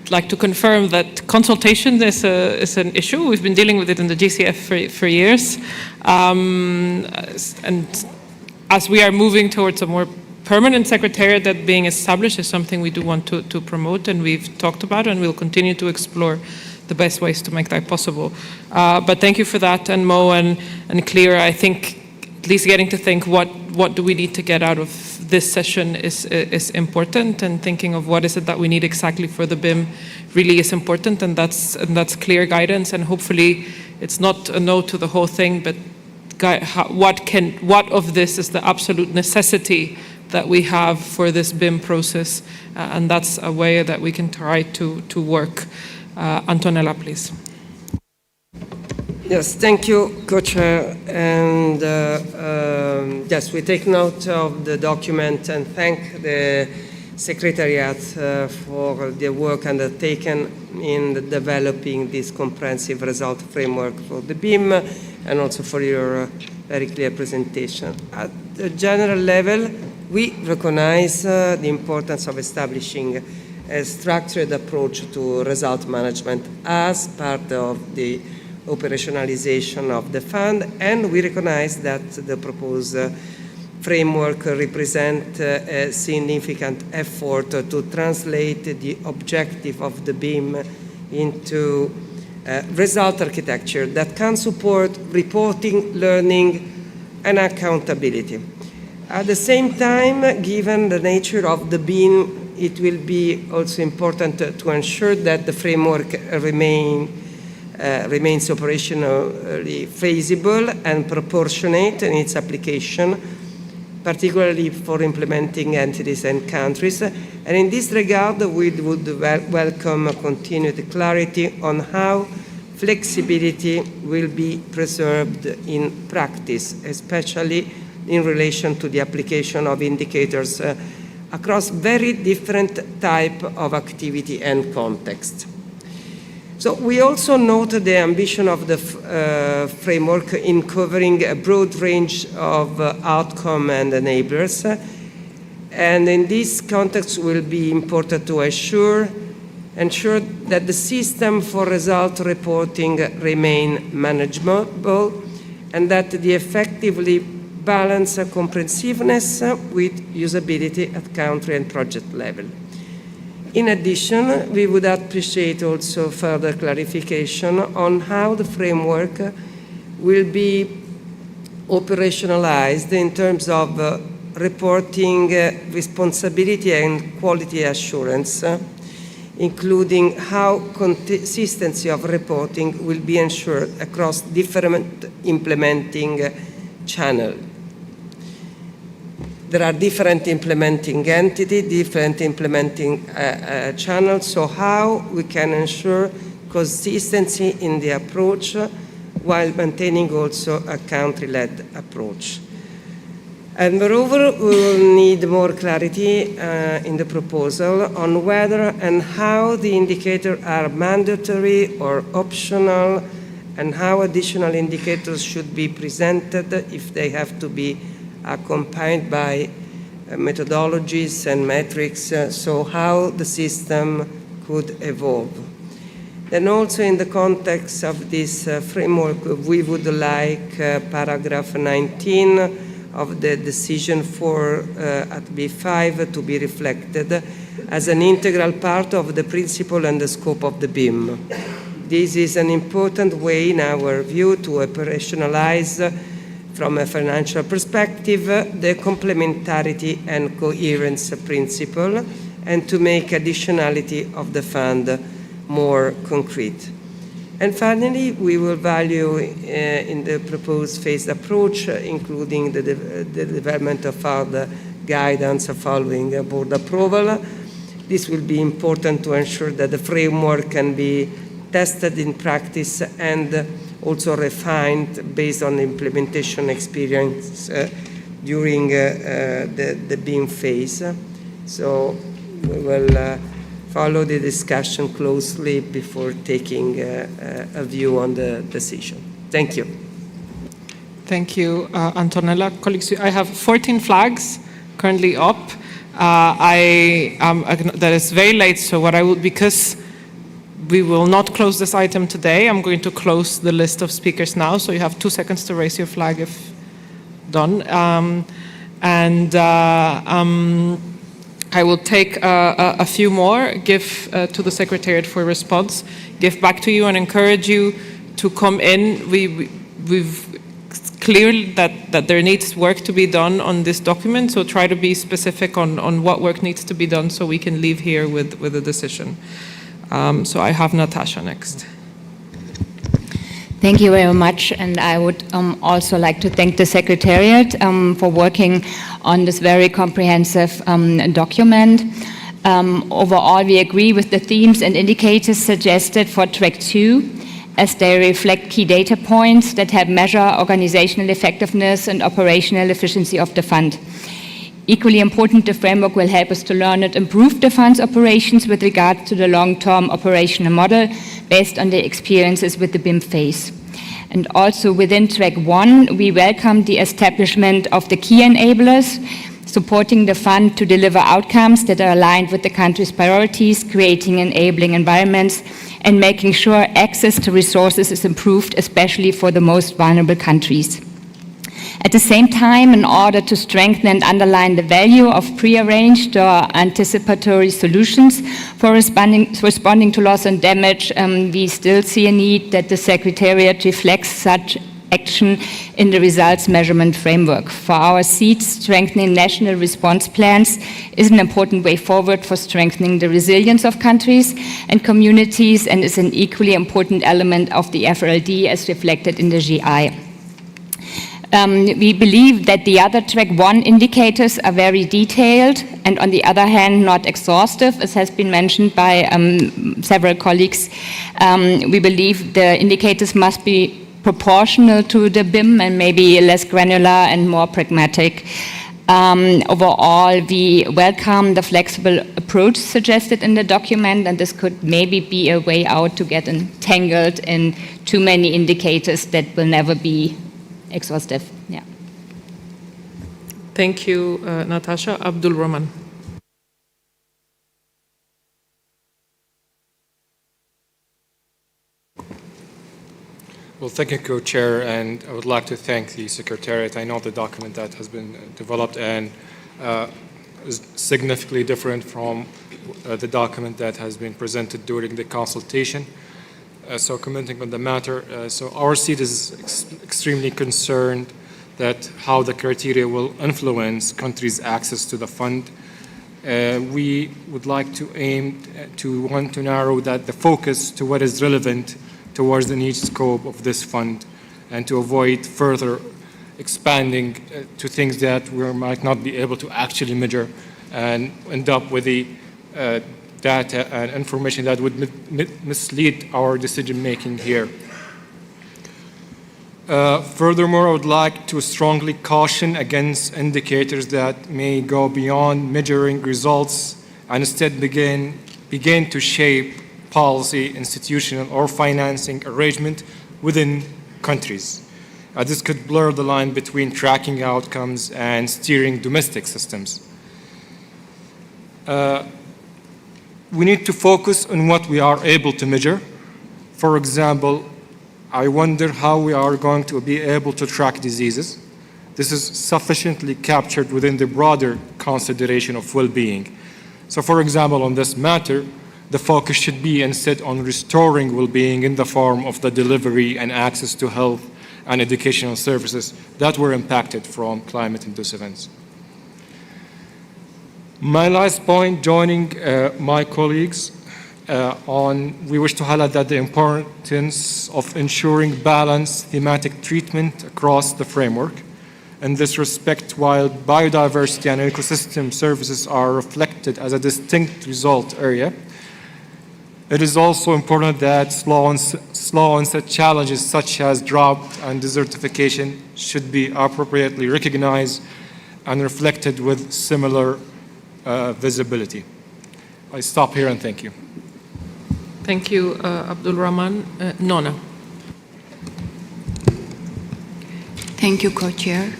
I'd like to confirm that consultation is an issue. We've been dealing with it in the GCF for years. And as we are moving towards a more permanent secretariat that being established is something we do want to promote, and we've talked about, and we'll continue to explore the best ways to make that possible. But thank you for that, and Mo and Clear. I think at least getting to think what do we need to get out of this session is important, and thinking of what is it that we need exactly for the BIM really is important, and that's clear guidance, and hopefully it's not a no to the whole thing, but what of this is the absolute necessity that we have for this BIM process, and that's a way that we can try to work. Antonella, please. Yes, thank you, Co-Chair. And yes, we take note of the document and thank the Secretariat for the work undertaken in developing this comprehensive result framework for the BIM, and also for your very clear presentation. At the general level, we recognize the importance of establishing a structured approach to result management as part of the operationalization of the fund, and we recognize that the proposed framework represents a significant effort to translate the objective of the BIM into result architecture that can support reporting, learning, and accountability. At the same time, given the nature of the BIM, it will be also important to ensure that the framework remains operationally feasible and proportionate in its application, particularly for implementing entities and countries. And in this regard, we would welcome continued clarity on how flexibility will be preserved in practice, especially in relation to the application of indicators across very different type of activity and context. So we also note the ambition of the framework in covering a broad range of outcome and enablers. And in this context, it will be important to ensure that the system for result reporting remain manageable, and that the effectively balance comprehensiveness with usability at country and project level. In addition, we would appreciate also further clarification on how the framework will be operationalized in terms of reporting responsibility and quality assurance, including how consistency of reporting will be ensured across different implementing channels. There are different implementing entities, different implementing channels, so how we can ensure consistency in the approach while maintaining also a country-led approach. And moreover, we will need more clarity in the proposal on whether and how the indicators are mandatory or optional, and how additional indicators should be presented if they have to be accompanied by methodologies and metrics, so how the system could evolve. Then also in the context of this framework, we would like paragraph 19 of the decision at B5 to be reflected as an integral part of the principle and the scope of the BIM. This is an important way, in our view, to operationalize from a financial perspective the complementarity and coherence principle, and to make additionality of the fund more concrete. And finally, we will value in the proposed phased approach, including the development of further guidance following board approval. This will be important to ensure that the framework can be tested in practice and also refined based on implementation experience during the BIM phase. So we will follow the discussion closely before taking a view on the decision. Thank you. Thank you, Antonella. Colleagues, I have 14 flags currently up. That is very late, so what I will, because we will not close this item today, I'm going to close the list of speakers now, so you have 2 seconds to raise your flag if done. I will take a few more, give to the Secretariat for response, give back to you and encourage you to come in. We've clear that there needs work to be done on this document, so try to be specific on what work needs to be done so we can leave here with a decision. So I have Natasha next. Thank you very much, and I would also like to thank the Secretariat for working on this very comprehensive document. Overall, we agree with the themes and indicators suggested for track 2, as they reflect key data points that help measure organizational effectiveness and operational efficiency of the fund. Equally important, the framework will help us to learn and improve the fund's operations with regard to the long-term operational model based on the experiences with the BIM phase. And also within track 1, we welcome the establishment of the key enablers, supporting the fund to deliver outcomes that are aligned with the country's priorities, creating enabling environments, and making sure access to resources is improved, especially for the most vulnerable countries. At the same time, in order to strengthen and underline the value of prearranged or anticipatory solutions for responding to loss and damage, we still see a need that the Secretariat reflects such action in the results measurement framework. For our seats, strengthening national response plans is an important way forward for strengthening the resilience of countries and communities, and is an equally important element of the FRLD as reflected in the GI. We believe that the other track 1 indicators are very detailed and on the other hand not exhaustive, as has been mentioned by several colleagues. We believe the indicators must be proportional to the BIM and maybe less granular and more pragmatic. Overall, we welcome the flexible approach suggested in the document, and this could maybe be a way out to get entangled in too many indicators that will never be exhaustive. Yeah. Thank you, Natasha. Abdul Rahman. Well, thank you, Co-Chair, and I would like to thank the Secretariat. I know the document that has been developed and is significantly different from the document that has been presented during the consultation. So commenting on the matter, so our seat is extremely concerned that how the criteria will influence countries' access to the fund. We would like to aim to want to narrow that the focus to what is relevant towards the niche scope of this fund, and to avoid further expanding to things that we might not be able to actually measure and end up with the data and information that would mislead our decision-making here. Furthermore, I would like to strongly caution against indicators that may go beyond measuring results and instead begin to shape policy, institutional, or financing arrangement within countries. This could blur the line between tracking outcomes and steering domestic systems. we need to focus on what we are able to measure. For example, I wonder how we are going to be able to track diseases. This is sufficiently captured within the broader consideration of well-being. So for example, on this matter, the focus should be instead on restoring well-being in the form of the delivery and access to health and educational services that were impacted from climate-induced events. My last point, joining my colleagues we wish to highlight that the importance of ensuring balanced thematic treatment across the framework. In this respect, while biodiversity and ecosystem services are reflected as a distinct result area, it is also important that slow onset challenges such as drought and desertification should be appropriately recognized and reflected with similar visibility. I stop here and thank you. Thank you, Abdul Rahman. Nona. Thank you, Co-Chair.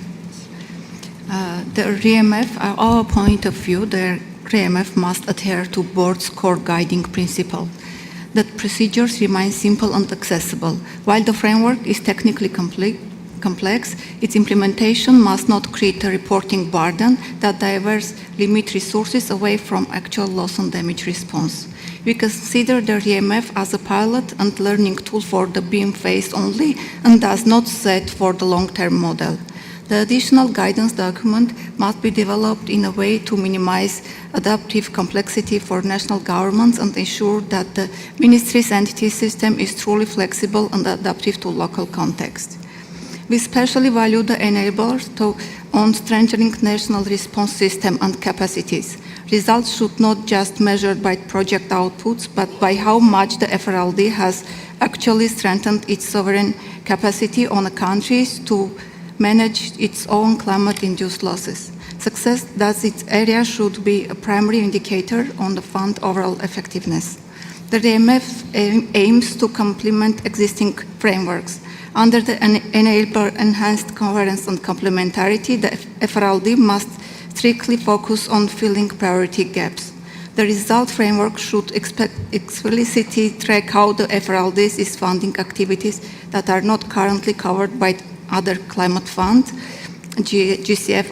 The REMF, our point of view, the REMF must adhere to board's core guiding principle, that procedures remain simple and accessible. While the framework is technically complex, its implementation must not create a reporting burden that diverts limit resources away from actual loss and damage response. We consider the REMF as a pilot and learning tool for the BIM phase only and does not set for the long-term model. The additional guidance document must be developed in a way to minimize adaptive complexity for national governments and ensure that the ministry's entity system is truly flexible and adaptive to local context. We especially value the enablers on strengthening national response system and capacities. Results should not just measured by project outputs, but by how much the FRLD has actually strengthened its sovereign capacity on a countries to manage its own climate-induced losses. Success thus its area should be a primary indicator on the fund overall effectiveness. The REMF aims to complement existing frameworks. Under the enabler enhanced coherence and complementarity, the FRLD must strictly focus on filling priority gaps. The result framework should explicitly track how the FRLD is funding activities that are not currently covered by other climate funds, GCF,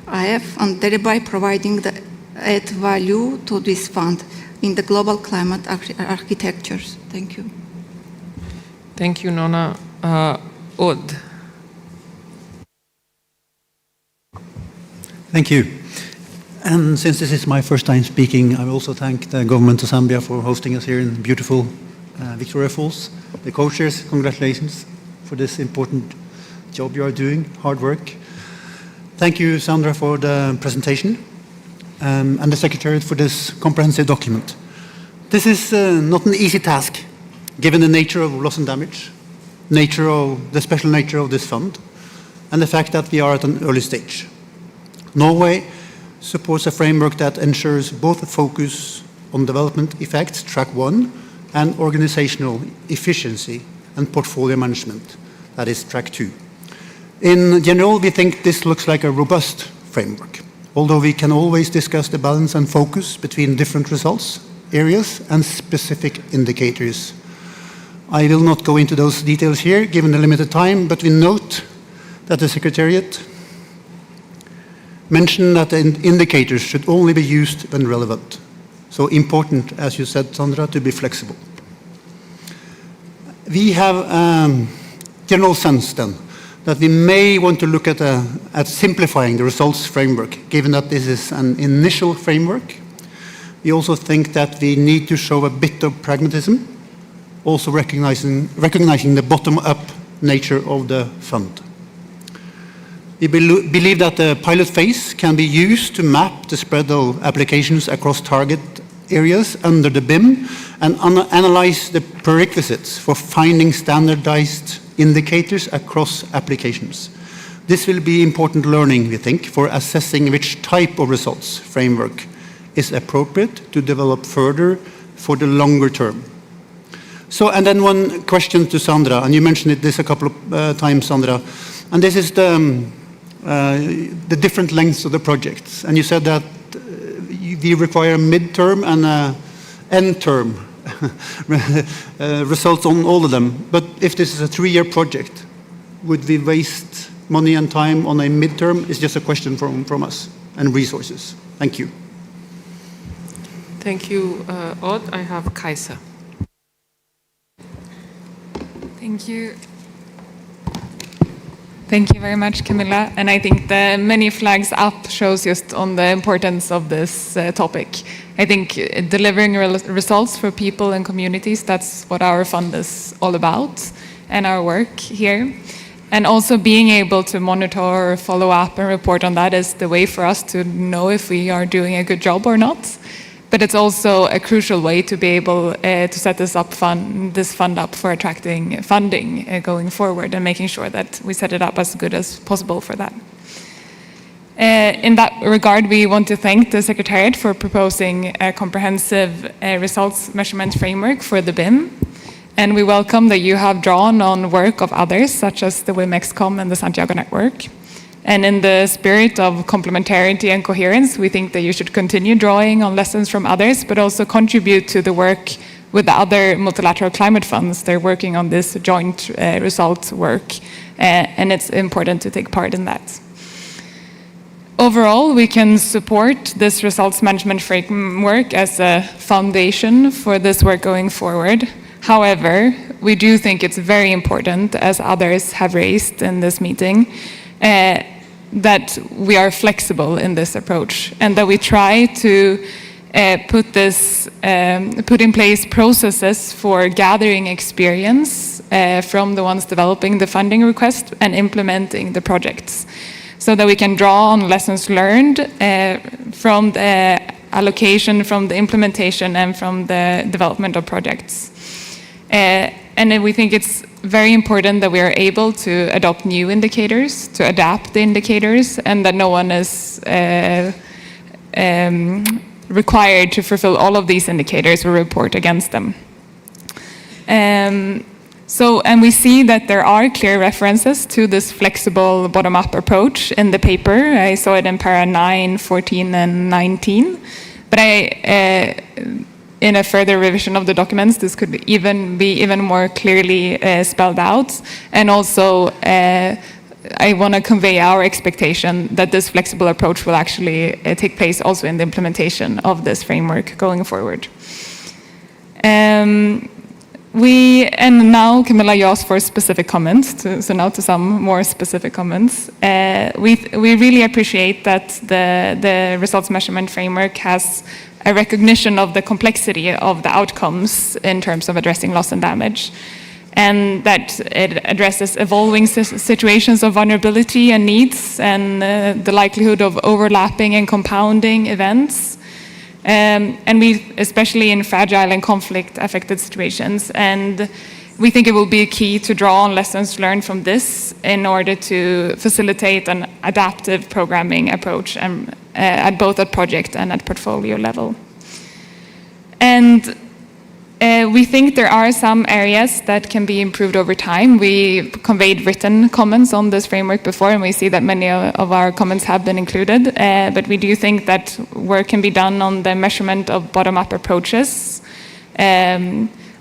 IF, and thereby providing the add value to this fund in the global climate architectures. Thank you. Thank you, Nona. Odd. Thank you. And since this is my first time speaking, I will also thank the government of Zambia for hosting us here in beautiful Victoria Falls. The co-chairs, congratulations for this important job you are doing, hard work. Thank you, Sandra, for the presentation and the Secretariat for this comprehensive document. This is not an easy task, given the nature of loss and damage, the special nature of this fund, and the fact that we are at an early stage. Norway supports a framework that ensures both a focus on development effects, track 1, and organizational efficiency and portfolio management, that is track 2. In general, we think this looks like a robust framework, although we can always discuss the balance and focus between different results, areas, and specific indicators. I will not go into those details here, given the limited time, but we note that the Secretariat mentioned that the indicators should only be used when relevant. So important, as you said, Sandra, to be flexible. We have a general sense then that we may want to look at simplifying the results framework, given that this is an initial framework. We also think that we need to show a bit of pragmatism, also recognizing the bottom-up nature of the fund. We believe that the pilot phase can be used to map the spread of applications across target areas under the BIM and analyze the prerequisites for finding standardized indicators across applications. This will be important learning, we think, for assessing which type of results framework is appropriate to develop further for the longer term. So, and then one question to Sandra, and you mentioned this a couple of times, Sandra, and this is the different lengths of the projects. And you said that we require midterm and end term results on all of them. But if this is a 3-year project, would we waste money and time on a midterm? It's just a question from us and resources. Thank you. Thank you, Odd. I have Kaisa. Thank you. Thank you very much, Camilla. And I think the many flags up shows just on the importance of this topic. I think delivering results for people and communities, that's what our fund is all about, and our work here. And also being able to monitor, follow up, and report on that is the way for us to know if we are doing a good job or not. But it's also a crucial way to be able to set this fund up for attracting funding going forward and making sure that we set it up as good as possible for that. In that regard, we want to thank the Secretariat for proposing a comprehensive results measurement framework for the BIM. And we welcome that you have drawn on work of others, such as the WIM-XCOM and the Santiago Network. And in the spirit of complementarity and coherence, we think that you should continue drawing on lessons from others, but also contribute to the work with the other multilateral climate funds. They're working on this joint results work, and it's important to take part in that. Overall, we can support this results management framework as a foundation for this work going forward. However, we do think it's very important, as others have raised in this meeting, that we are flexible in this approach and that we try to put in place processes for gathering experience from the ones developing the funding request and implementing the projects, so that we can draw on lessons learned from the allocation, from the implementation, and from the development of projects. And then we think it's very important that we are able to adopt new indicators, to adapt the indicators, and that no one is required to fulfill all of these indicators or report against them. And we see that there are clear references to this flexible bottom-up approach in the paper. I saw it in para 9, 14, and 19. But in a further revision of the documents, this could even be even more clearly spelled out. And also, I want to convey our expectation that this flexible approach will actually take place also in the implementation of this framework going forward. And now, Camilla, you asked for specific comments, so now to some more specific comments. We really appreciate that the results measurement framework has a recognition of the complexity of the outcomes in terms of addressing loss and damage, and that it addresses evolving situations of vulnerability and needs, and the likelihood of overlapping and compounding events, and we, especially in fragile and conflict-affected situations. And we think it will be key to draw on lessons learned from this in order to facilitate an adaptive programming approach at both at project and at portfolio level. And we think there are some areas that can be improved over time. We conveyed written comments on this framework before, and we see that many of our comments have been included. But we do think that work can be done on the measurement of bottom-up approaches,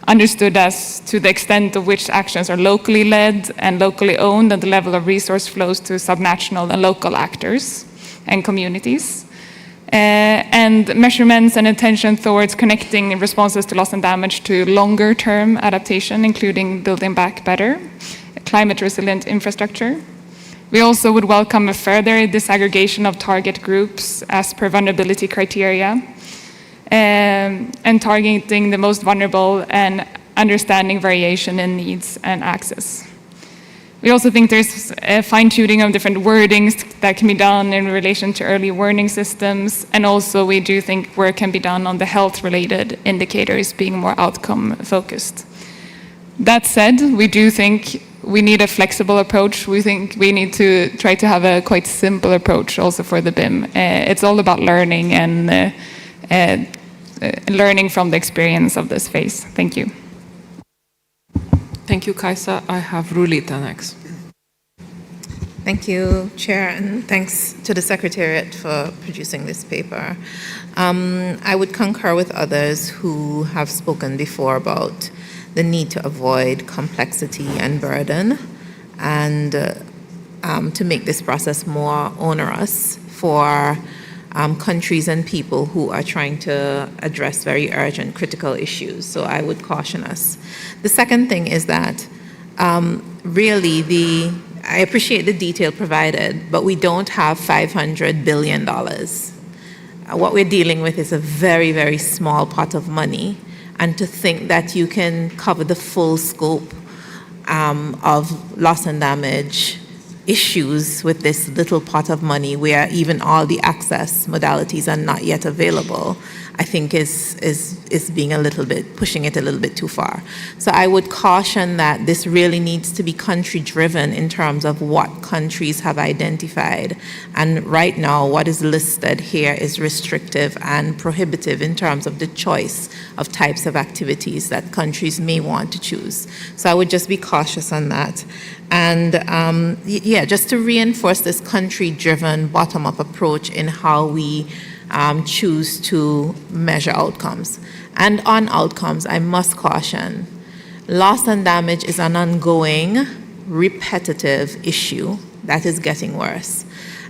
understood as to the extent of which actions are locally led and locally owned, and the level of resource flows to subnational and local actors and communities. And measurements and attention towards connecting responses to loss and damage to longer-term adaptation, including building back better, climate-resilient infrastructure. We also would welcome a further disaggregation of target groups as per vulnerability criteria, and targeting the most vulnerable and understanding variation in needs and access. We also think there's a fine-tuning of different wordings that can be done in relation to early warning systems, and also we do think work can be done on the health-related indicators being more outcome-focused. That said, we do think we need a flexible approach. We think we need to try to have a quite simple approach also for the BIM. It's all about learning and learning from the experience of this phase. Thank you. Thank you, Kaisa. I have Rulita next. Thank you, Chair, and thanks to the Secretariat for producing this paper. I would concur with others who have spoken before about the need to avoid complexity and burden and to make this process more onerous for countries and people who are trying to address very urgent, critical issues. So I would caution us. The second thing is that really I appreciate the detail provided, but we don't have $500 billion. What we're dealing with is a very, very small pot of money, and to think that you can cover the full scope of loss and damage issues with this little pot of money where even all the access modalities are not yet available, I think is being pushing it a little bit too far. So I would caution that this really needs to be country driven in terms of what countries have identified. And right now, what is listed here is restrictive and prohibitive in terms of the choice of types of activities that countries may want to choose. So I would just be cautious on that. And just to reinforce this country-driven, bottom-up approach in how we choose to measure outcomes. And on outcomes, I must caution, loss and damage is an ongoing, repetitive issue that is getting worse.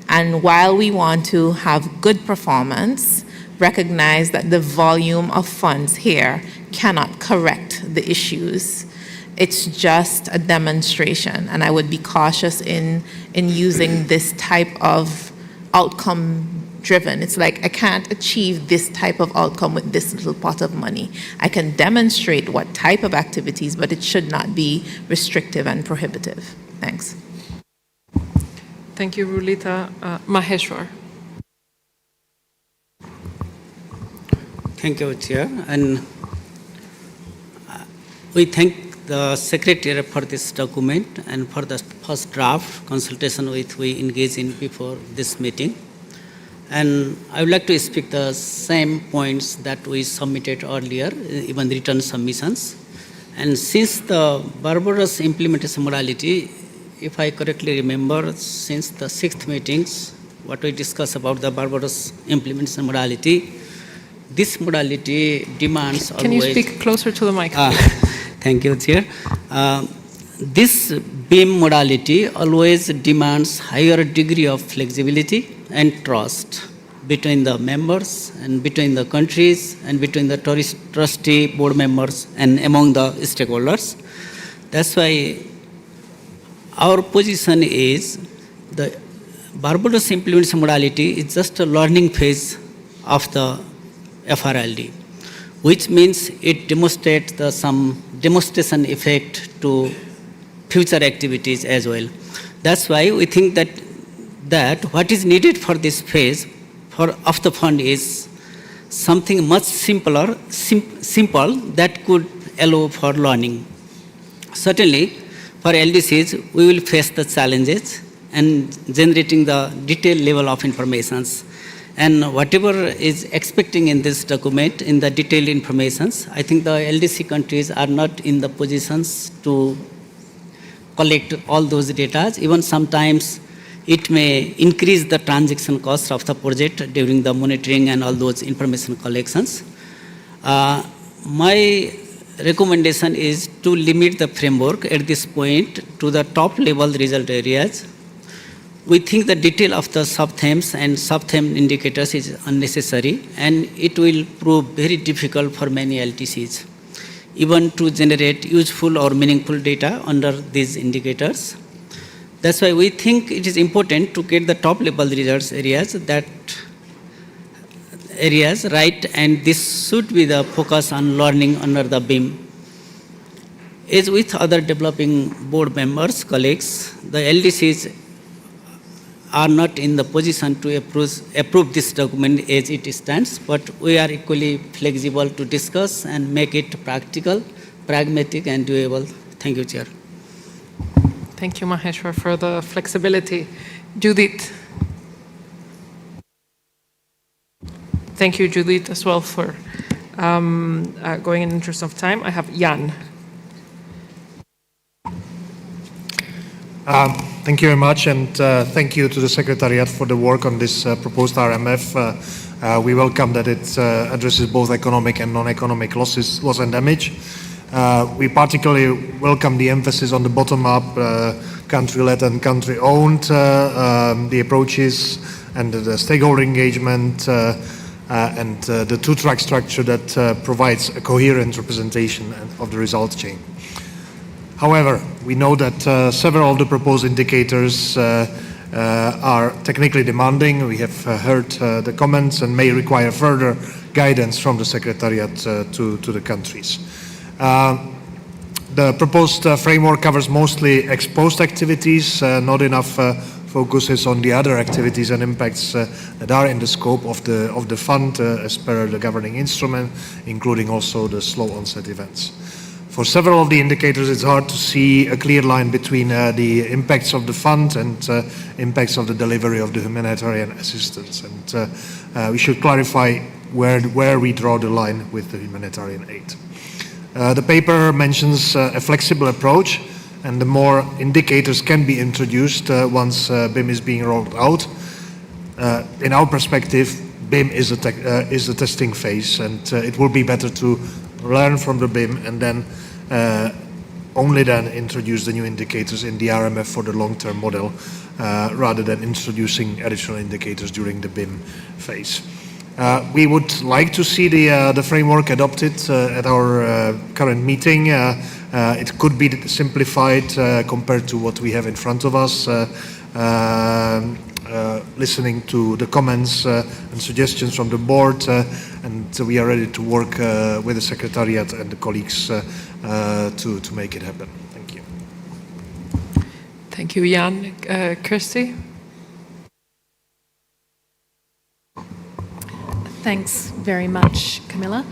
And while we want to have good performance, recognize that the volume of funds here cannot correct the issues. It's just a demonstration, and I would be cautious in using this type of outcome-driven. It's like, I can't achieve this type of outcome with this little pot of money. I can demonstrate what type of activities, but it should not be restrictive and prohibitive. Thanks. Thank you, Rulita. Maheshwar. Thank you, Chair. And we thank the Secretariat for this document and for the first draft consultation which we engaged in before this meeting. And I would like to speak the same points that we submitted earlier, even written submissions. And since the Barbados implementation modality, if I correctly remember, since the 6th meetings, what we discussed about the Barbados implementation modality, this modality demands always... Can you speak closer to the mic? Thank you, Chair. This BIM modality always demands higher degree of flexibility and trust between the members and between the countries and between the trustee board members and among the stakeholders. That's why our position is the Barbados implementation modality is just a learning phase of the FRLD, which means it demonstrates some demonstration effect to future activities as well. That's why we think that what is needed for this phase of the fund is something much simple that could allow for learning. Certainly, for LDCs, we will face the challenges and generating the detailed level of informations. And whatever is expecting in this document, in the detailed informations, I think the LDC countries are not in the positions to collect all those data. Even sometimes it may increase the transaction cost of the project during the monitoring and all those information collections. My recommendation is to limit the framework at this point to the top level result areas. We think the detail of the sub-themes and sub-theme indicators is unnecessary, and it will prove very difficult for many LTCs, even to generate useful or meaningful data under these indicators. That's why we think it is important to get the top level results areas, right, and this should be the focus on learning under the BIM. As with other developing board members, colleagues, the LDCs are not in the position to approve this document as it stands, but we are equally flexible to discuss and make it practical, pragmatic, and doable. Thank you, Chair. Thank you, Maheshwar, for the flexibility. Judith. Thank you, Judith, as well for going in the interest of time. I have Jan. Thank you very much, and thank you to the Secretariat for the work on this proposed RMF. We welcome that it addresses both economic and non-economic loss and damage. We particularly welcome the emphasis on the bottom-up, country-led and country-owned, the approaches and the stakeholder engagement, and the two-track structure that provides a coherent representation of the results chain. However, we know that several of the proposed indicators are technically demanding. We have heard the comments and may require further guidance from the Secretariat to the countries. The proposed framework covers mostly ex-post activities, not enough focuses on the other activities and impacts that are in the scope of the fund as per the governing instrument, including also the slow onset events. For several of the indicators, it's hard to see a clear line between the impacts of the fund and impacts of the delivery of the humanitarian assistance. And we should clarify where we draw the line with the humanitarian aid. The paper mentions a flexible approach, and the more indicators can be introduced once BIM is being rolled out. In our perspective, BIM is a testing phase, and it will be better to learn from the BIM and then only then introduce the new indicators in the RMF for the long-term model rather than introducing additional indicators during the BIM phase. We would like to see the framework adopted at our current meeting. It could be simplified compared to what we have in front of us. Listening to the comments and suggestions from the board, and we are ready to work with the Secretariat and the colleagues to make it happen. Thank you. Thank you, Jan. Kirsty? Thanks very much, Camilla.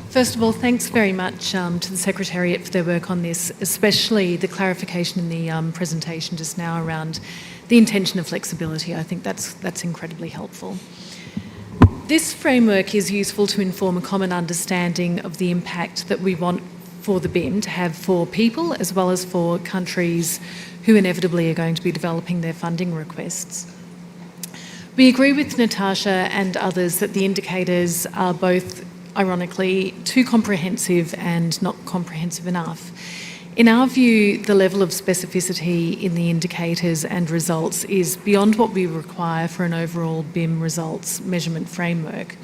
First of all, thanks very much to the Secretariat for their work on this, especially the clarification in the presentation just now around the intention of flexibility. I think that's incredibly helpful. This framework is useful to inform a common understanding of the impact that we want for the BIM to have for people as well as for countries who inevitably are going to be developing their funding requests. We agree with Natasha and others that the indicators are both, ironically, too comprehensive and not comprehensive enough. In our view, the level of specificity in the indicators and results is beyond what we require for an overall BIM results measurement framework.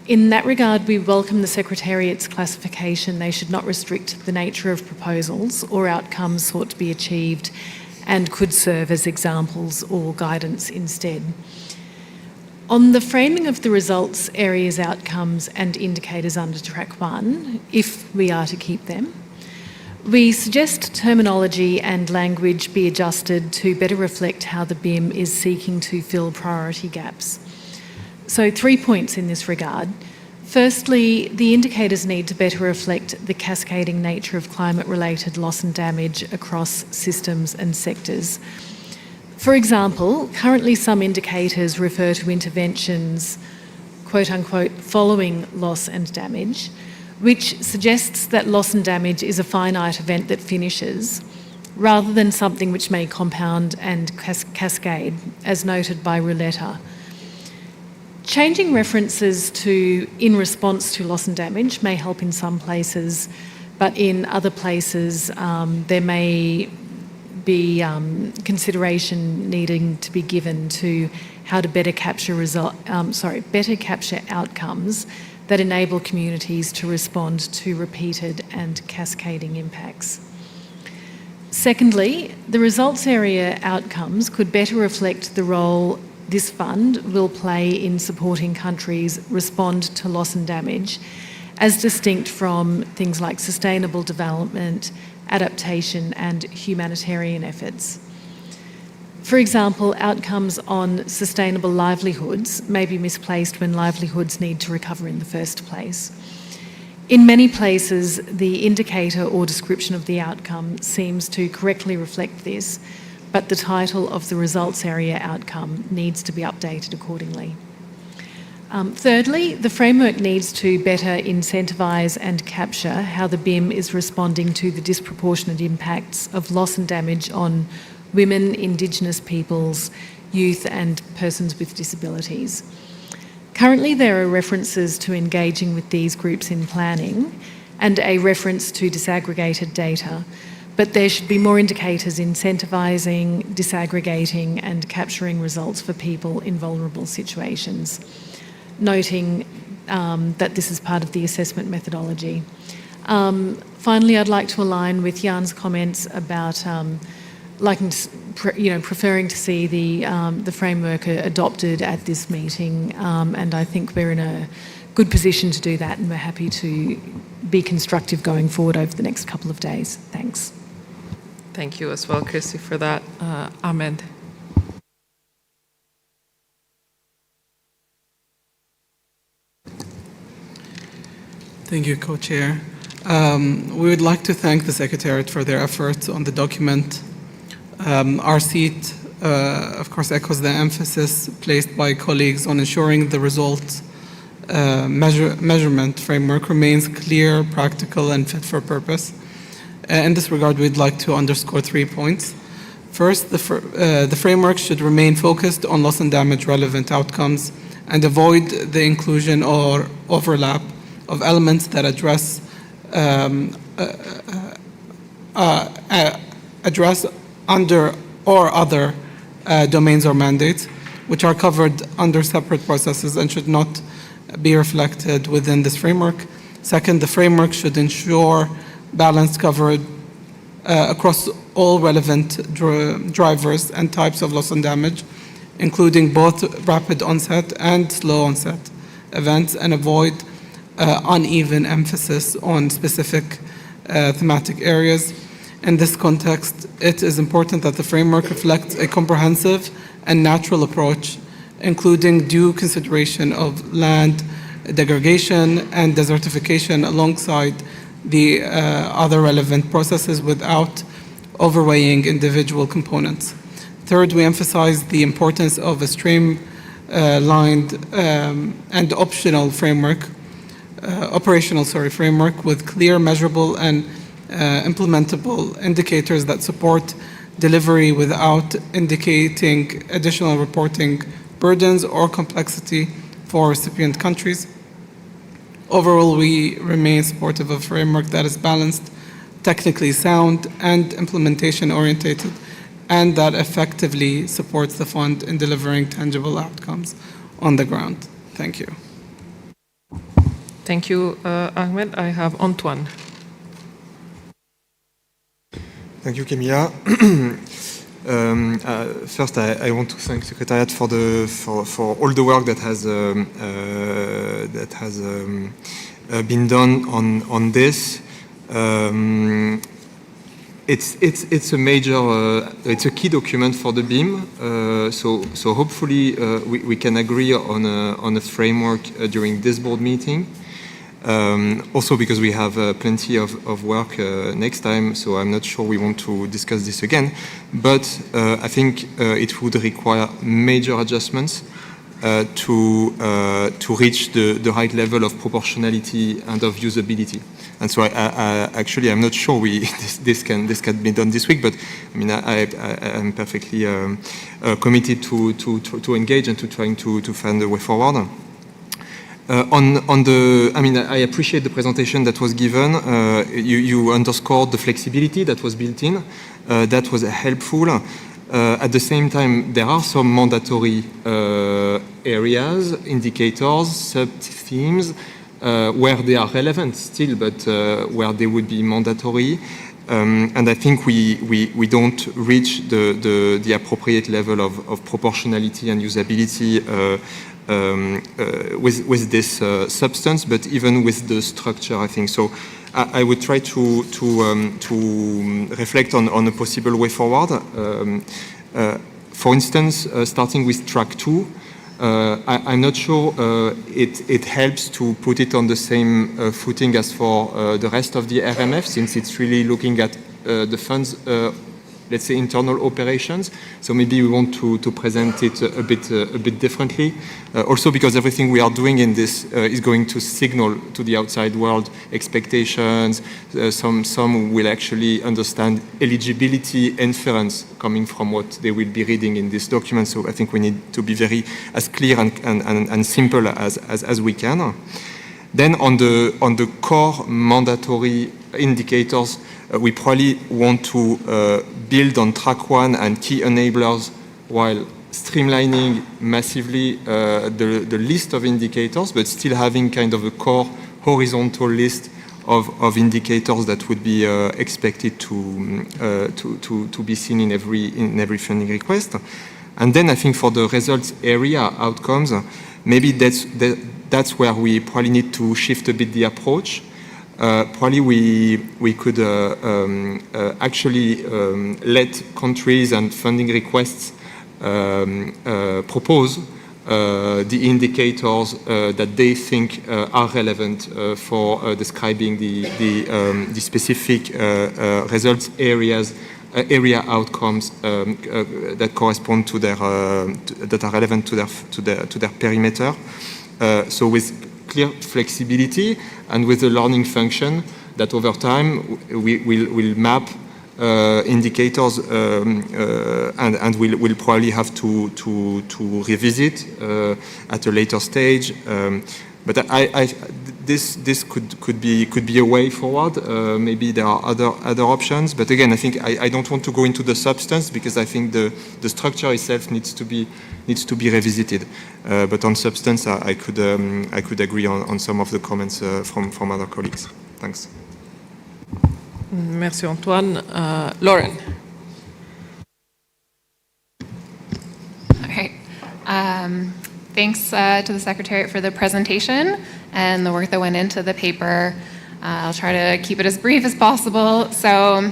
In that regard, we welcome the Secretariat's classification. They should not restrict the nature of proposals or outcomes sought to be achieved and could serve as examples or guidance instead. On the framing of the results areas, outcomes and indicators under Track 1, if we are to keep them, we suggest terminology and language be adjusted to better reflect how the BIM is seeking to fill priority gaps. So 3 points in this regard. Firstly, the indicators need to better reflect the cascading nature of climate-related loss and damage across systems and sectors. For example, currently some indicators refer to interventions, quote unquote, following loss and damage, which suggests that loss and damage is a finite event that finishes, rather than something which may compound and cascade, as noted by Rouletta. Changing references to in response to loss and damage may help in some places, but in other places there may be consideration needing to be given to how to better capture outcomes that enable communities to respond to repeated and cascading impacts. Secondly, the results area outcomes could better reflect the role this fund will play in supporting countries respond to loss and damage, as distinct from things like sustainable development, adaptation and humanitarian efforts. For example, outcomes on sustainable livelihoods may be misplaced when livelihoods need to recover in the first place. In many places, the indicator or description of the outcome seems to correctly reflect this, but the title of the results area outcome needs to be updated accordingly. Thirdly, the framework needs to better incentivise and capture how the BIM is responding to the disproportionate impacts of loss and damage on women, Indigenous peoples, youth and persons with disabilities. Currently, there are references to engaging with these groups in planning and a reference to disaggregated data, but there should be more indicators incentivising, disaggregating and capturing results for people in vulnerable situations, noting that this is part of the assessment methodology. Finally, I'd like to align with Jan's comments about preferring to see the framework adopted at this meeting, and I think we're in a good position to do that, and we're happy to be constructive going forward over the next couple of days. Thanks. Thank you as well, Christy, for that. Ahmed. Thank you, Co-Chair. We would like to thank the Secretariat for their efforts on the document. Our seat, of course, echoes the emphasis placed by colleagues on ensuring the results measurement framework remains clear, practical, and fit for purpose. In this regard, we'd like to underscore 3 points. First, the framework should remain focused on loss and damage relevant outcomes and avoid the inclusion or overlap of elements that address under or other domains or mandates, which are covered under separate processes and should not be reflected within this framework. Second, the framework should ensure balanced coverage across all relevant drivers and types of loss and damage, including both rapid onset and slow onset events, and avoid uneven emphasis on specific thematic areas. In this context, it is important that the framework reflects a comprehensive and natural approach, including due consideration of land degradation and desertification alongside the other relevant processes without overweighing individual components. Third, we emphasize the importance of a streamlined and optional framework, operational framework with clear, measurable, and implementable indicators that support delivery without indicating additional reporting burdens or complexity for recipient countries. Overall, we remain supportive of a framework that is balanced, technically sound, and implementation orientated, and that effectively supports the fund in delivering tangible outcomes on the ground. Thank you. Thank you, Ahmed. I have Antoine. Thank you, Camilla. First, I want to thank Secretariat for all the work that has been done on this. It's a major, it's a key document for the BIM. So hopefully we can agree on a framework during this board meeting. Also because we have plenty of work next time, so I'm not sure we want to discuss this again. But I think it would require major adjustments to reach the right level of proportionality and of usability. And so actually I'm not sure this can be done this week. But I mean I'm perfectly committed to engage and to trying to find a way forward. I appreciate the presentation that was given. You underscored the flexibility that was built in. That was helpful. At the same time, there are some mandatory areas, indicators, sub-themes, where they are relevant still, but where they would be mandatory. And I think we don't reach the appropriate level of proportionality and usability with this substance, but even with the structure, I think. So I would try to reflect on a possible way forward. For instance, starting with track 2, I'm not sure it helps to put it on the same footing as for the rest of the RMF, since it's really looking at the funds let's say, internal operations. So maybe we want to present it a bit differently. Also because everything we are doing in this is going to signal to the outside world expectations. Some will actually understand eligibility inference coming from what they will be reading in this document. So I think we need to be very as clear and simple as we can. Then on the core mandatory indicators, we probably want to build on track 1 and key enablers while streamlining massively the list of indicators, but still having kind of a core horizontal list of indicators that would be expected to be seen in every funding request. And then I think for the results area outcomes, maybe that's where we probably need to shift a bit the approach. Probably we could actually let countries and funding requests propose the indicators that they think are relevant for describing the specific results area outcomes that correspond to their that are relevant to their perimeter. So with clear flexibility and with a learning function that over time we'll map indicators and we'll probably have to revisit at a later stage. But this could be a way forward. Maybe there are other options. But again, I think I don't want to go into the substance because I think the structure itself needs to be revisited. But on substance, I could agree on some of the comments from other colleagues. Thanks. Merci Antoine. Lauren. Okay. Thanks to the Secretariat for the presentation and the work that went into the paper. I'll try to keep it as brief as possible. So,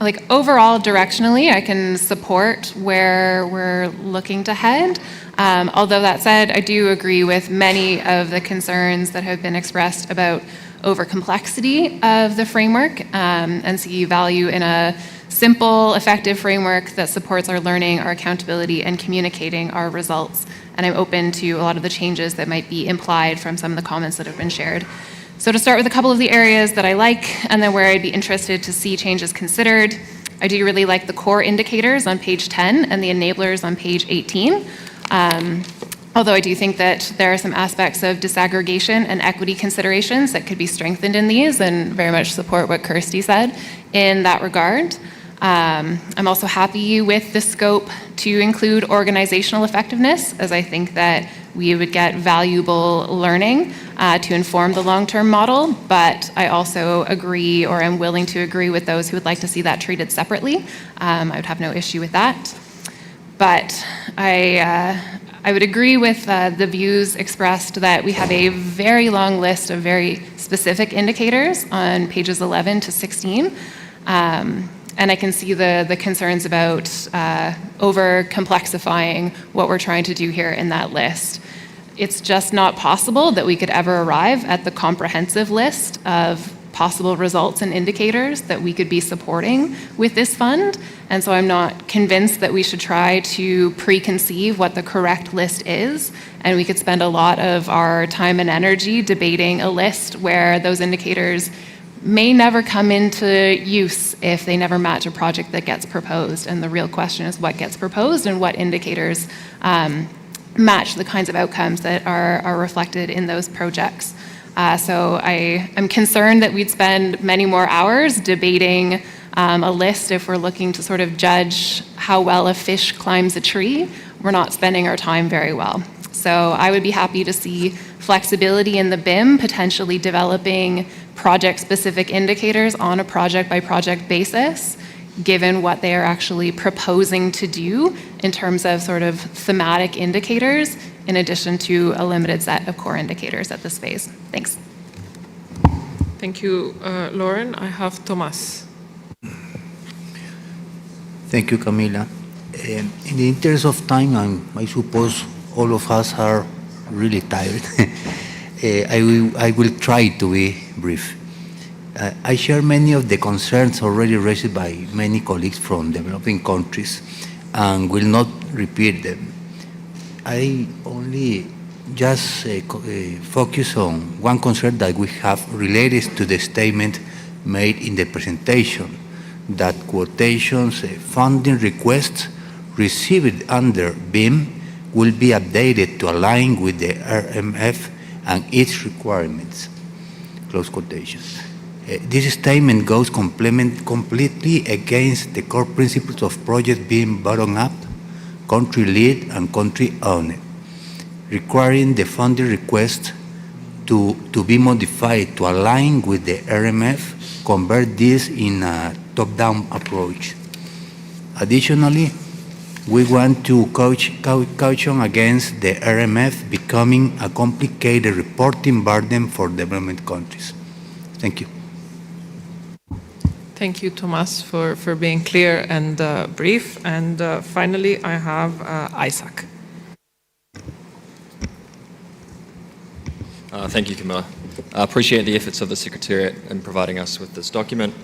like overall, directionally, I can support where we're looking to head. Although that said, I do agree with many of the concerns that have been expressed about over-complexity of the framework and see value in a simple, effective framework that supports our learning, our accountability, and communicating our results. And I'm open to a lot of the changes that might be implied from some of the comments that have been shared. So to start with a couple of the areas that I like and then where I'd be interested to see changes considered, I do really like the core indicators on page 10 and the enablers on page 18. Although I do think that there are some aspects of disaggregation and equity considerations that could be strengthened in these and very much support what Kirsty said in that regard. I'm also happy with the scope to include organizational effectiveness, as I think that we would get valuable learning to inform the long-term model, but I also agree or am willing to agree with those who would like to see that treated separately. I would have no issue with that. But I would agree with the views expressed that we have a very long list of very specific indicators on pages 11 to 16. And I can see the concerns about over-complexifying what we're trying to do here in that list. It's just not possible that we could ever arrive at the comprehensive list of possible results and indicators that we could be supporting with this fund. And so I'm not convinced that we should try to preconceive what the correct list is. And we could spend a lot of our time and energy debating a list where those indicators may never come into use if they never match a project that gets proposed. And the real question is what gets proposed and what indicators match the kinds of outcomes that are reflected in those projects. So I'm concerned that we'd spend many more hours debating a list if we're looking to sort of judge how well a fish climbs a tree. We're not spending our time very well. So I would be happy to see flexibility in the BIM, potentially developing project-specific indicators on a project-by-project basis, given what they are actually proposing to do in terms of sort of thematic indicators, in addition to a limited set of core indicators at this phase. Thanks. Thank you, Lauren. I have Thomas. Thank you, Camila. In the interest of time, I suppose all of us are really tired. I will try to be brief. I share many of the concerns already raised by many colleagues from developing countries and will not repeat them. I only just focus on one concern that we have related to the statement made in the presentation, that quotations, funding requests received under BIM will be updated to align with the RMF and its requirements, close quotations. This statement goes completely against the core principles of project being bottom-up, country-led and country-owned, requiring the funding request to be modified to align with the RMF, convert this in a top-down approach. Additionally, we want to caution against the RMF becoming a complicated reporting burden for development countries. Thank you. Thank you, Tomas, for being clear and brief. And finally, I have Isaac. Thank you, Camilla. I appreciate the efforts of the Secretariat in providing us with this document.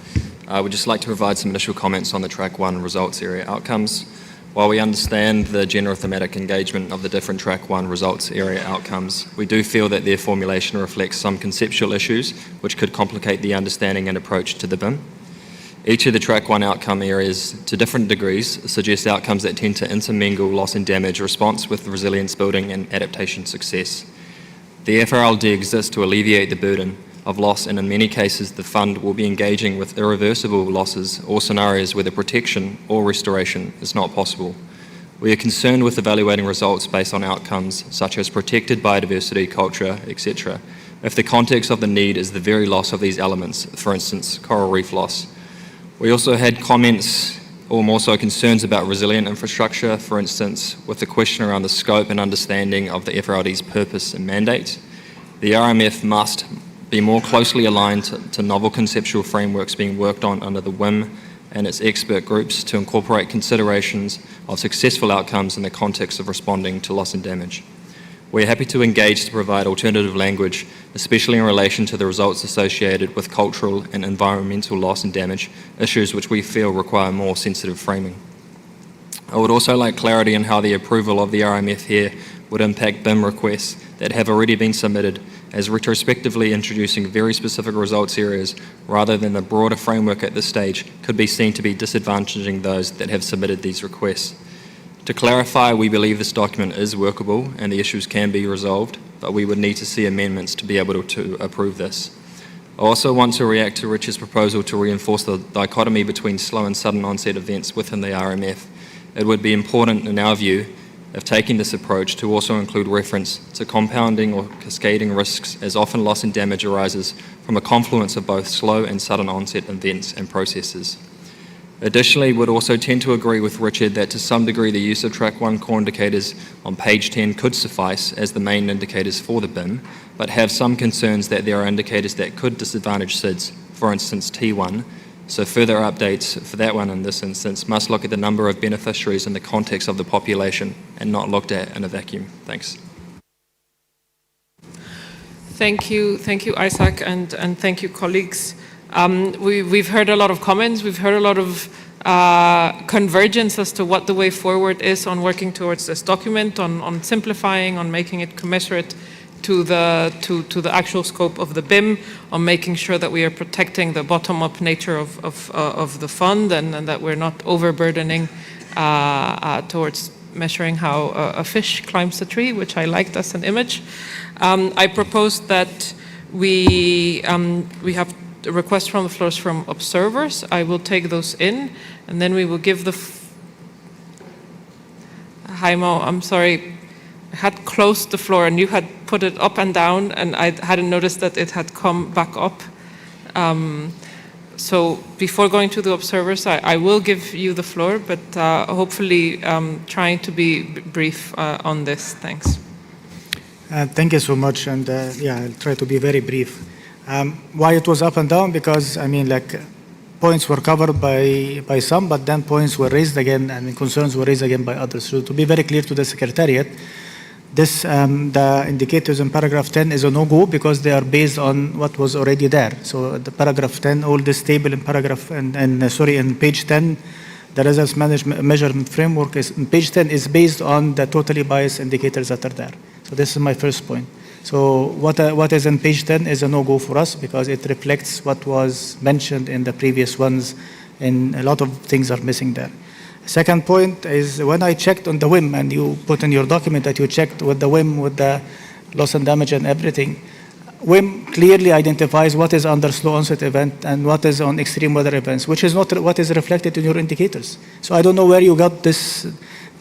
I would just like to provide some initial comments on the Track 1 results area outcomes. While we understand the general thematic engagement of the different Track 1 results area outcomes, we do feel that their formulation reflects some conceptual issues which could complicate the understanding and approach to the BIM. Each of the Track 1 outcome areas, to different degrees, suggest outcomes that tend to intermingle loss and damage response with resilience building and adaptation success. The FRLD exists to alleviate the burden of loss, and in many cases the fund will be engaging with irreversible losses or scenarios where the protection or restoration is not possible. We are concerned with evaluating results based on outcomes such as protected biodiversity, culture, etc., if the context of the need is the very loss of these elements, for instance, coral reef loss. We also had comments, or more so concerns, about resilient infrastructure, for instance, with the question around the scope and understanding of the FRLD's purpose and mandate. The RMF must be more closely aligned to novel conceptual frameworks being worked on under the WIM and its expert groups to incorporate considerations of successful outcomes in the context of responding to loss and damage. We're happy to engage to provide alternative language, especially in relation to the results associated with cultural and environmental loss and damage, issues which we feel require more sensitive framing. I would also like clarity on how the approval of the RMF here would impact BIM requests that have already been submitted, as retrospectively introducing very specific results areas rather than the broader framework at this stage could be seen to be disadvantaging those that have submitted these requests. To clarify, we believe this document is workable and the issues can be resolved, but we would need to see amendments to be able to approve this. I also want to react to Richard's proposal to reinforce the dichotomy between slow and sudden onset events within the RMF. It would be important, in our view, of taking this approach to also include reference to compounding or cascading risks, as often loss and damage arises from a confluence of both slow and sudden onset events and processes. Additionally, would also tend to agree with Richard that to some degree the use of Track 1 core indicators on page 10 could suffice as the main indicators for the BIM, but have some concerns that there are indicators that could disadvantage SIDS, for instance T1, so further updates for that one in this instance must look at the number of beneficiaries in the context of the population and not looked at in a vacuum. Thanks. Thank you, Isaac, and thank you, colleagues. We've heard a lot of comments. We've heard a lot of convergence as to what the way forward is on working towards this document, on simplifying, on making it commensurate to the actual scope of the BIM, on making sure that we are protecting the bottom-up nature of the fund and that we're not overburdening towards measuring how a fish climbs a tree, which I liked as an image. I propose that we have requests from the floors from observers. I will take those in, and then we will give the... Heimo, I'm sorry. I had closed the floor and you had put it up and down and I hadn't noticed that it had come back up. So before going to the observers, I will give you the floor, but hopefully trying to be brief on this. Thanks. Thank you so much, and yeah, I'll try to be very brief. Why it was up and down? Because, I mean, like, points were covered by some, but then points were raised again, and concerns were raised again by others. So to be very clear to the Secretariat, the indicators in paragraph 10 is a no-go because they are based on what was already there. So the paragraph 10, all this table in in page 10, the results measurement framework in page 10 is based on the totally biased indicators that are there. So this is my first point. So what is in page 10 is a no-go for us because it reflects what was mentioned in the previous ones, and a lot of things are missing there. Second point is when I checked on the WIM, and you put in your document that you checked with the WIM, with the loss and damage and everything, WIM clearly identifies what is under slow onset event and what is on extreme weather events, which is not what is reflected in your indicators. So I don't know where you got this,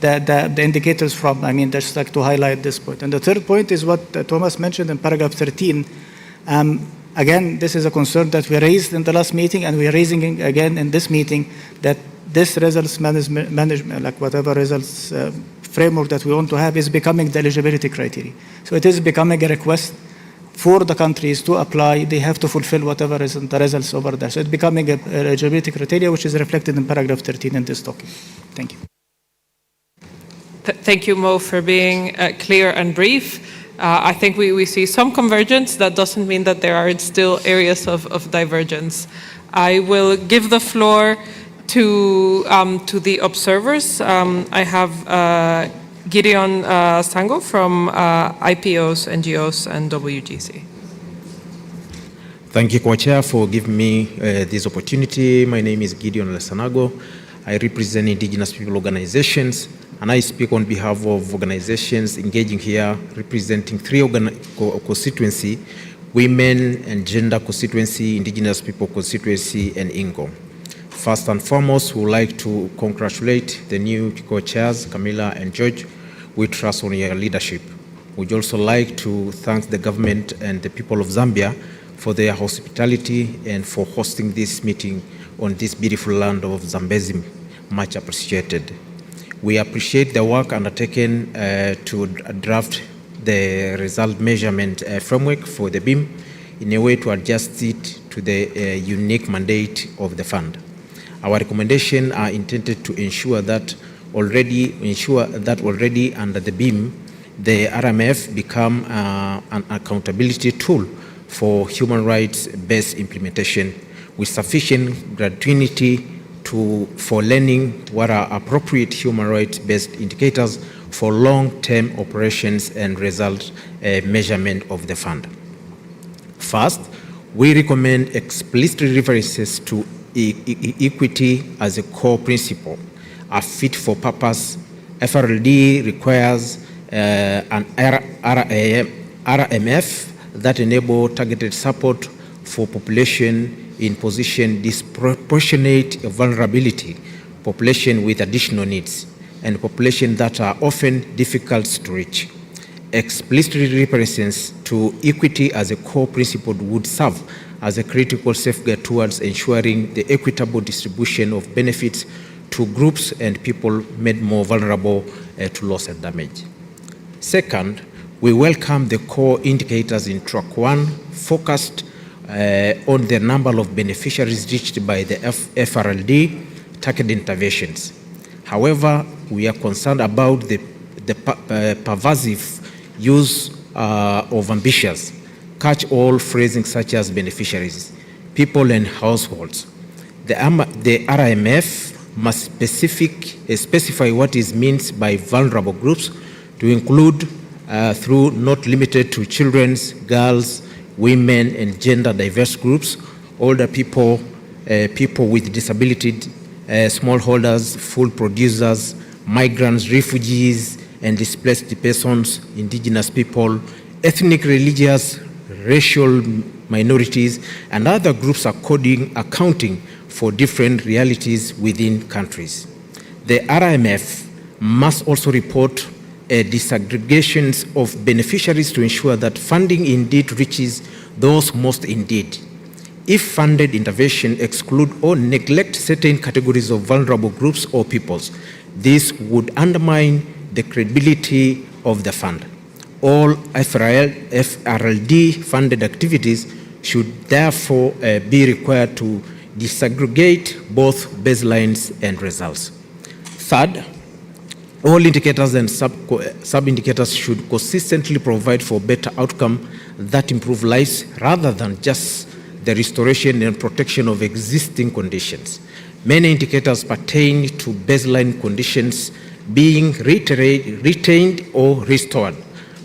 the indicators from. I mean, just like to highlight this point. And the third point is what Thomas mentioned in paragraph 13. Again, this is a concern that we raised in the last meeting, and we are raising again in this meeting, that this results management, like whatever results framework that we want to have, is becoming the eligibility criteria. So it is becoming a request for the countries to apply. They have to fulfill whatever is in the results over there. So it's becoming an eligibility criteria, which is reflected in paragraph 13 in this document. Thank you. Thank you, Mo, for being clear and brief. I think we see some convergence. That doesn't mean that there are still areas of divergence. I will give the floor to the observers. I have Gideon Sango from IPOs, NGOs, and WGC. Thank you, Co-Chair, for giving me this opportunity. My name is Gideon Lesanago. I represent indigenous people organizations, and I speak on behalf of organizations engaging here, representing three constituencies: women and gender constituency, indigenous people constituency, and INGO. First and foremost, we would like to congratulate the new co-chairs, Camilla and George. We trust on your leadership. We'd also like to thank the government and the people of Zambia for their hospitality and for hosting this meeting on this beautiful land of Zambezi. Much appreciated. We appreciate the work undertaken to draft the result measurement framework for the BIM in a way to adjust it to the unique mandate of the fund. Our recommendations are intended to ensure that already under the BIM, the RMF become an accountability tool for human rights-based implementation with sufficient gratuity for learning what are appropriate human rights-based indicators for long-term operations and result measurement of the fund. First, we recommend explicit references to equity as a core principle. A fit for purpose, FRLD requires an RMF that enable targeted support for population in position disproportionate vulnerability, population with additional needs, and population that are often difficult to reach. Explicit references to equity as a core principle would serve as a critical safeguard towards ensuring the equitable distribution of benefits to groups and people made more vulnerable to loss and damage. Second, we welcome the core indicators in track 1 focused on the number of beneficiaries reached by the FRLD targeted interventions. However, we are concerned about the pervasive use of ambitious catch-all phrasing such as beneficiaries, people and households. The RMF must specify what is meant by vulnerable groups to include through not limited to children, girls, women and gender diverse groups, older people, people with disability, smallholders, food producers, migrants, refugees and displaced persons, indigenous people, ethnic, religious, racial minorities, and other groups accounting for different realities within countries. The RMF must also report disaggregations of beneficiaries to ensure that funding indeed reaches those most in need. If funded intervention exclude or neglect certain categories of vulnerable groups or peoples, this would undermine the credibility of the fund. All FRLD funded activities should therefore be required to disaggregate both baselines and results. Third, All indicators and sub-indicators should consistently provide for better outcome that improve lives rather than just the restoration and protection of existing conditions. Many indicators pertain to baseline conditions being retained or restored,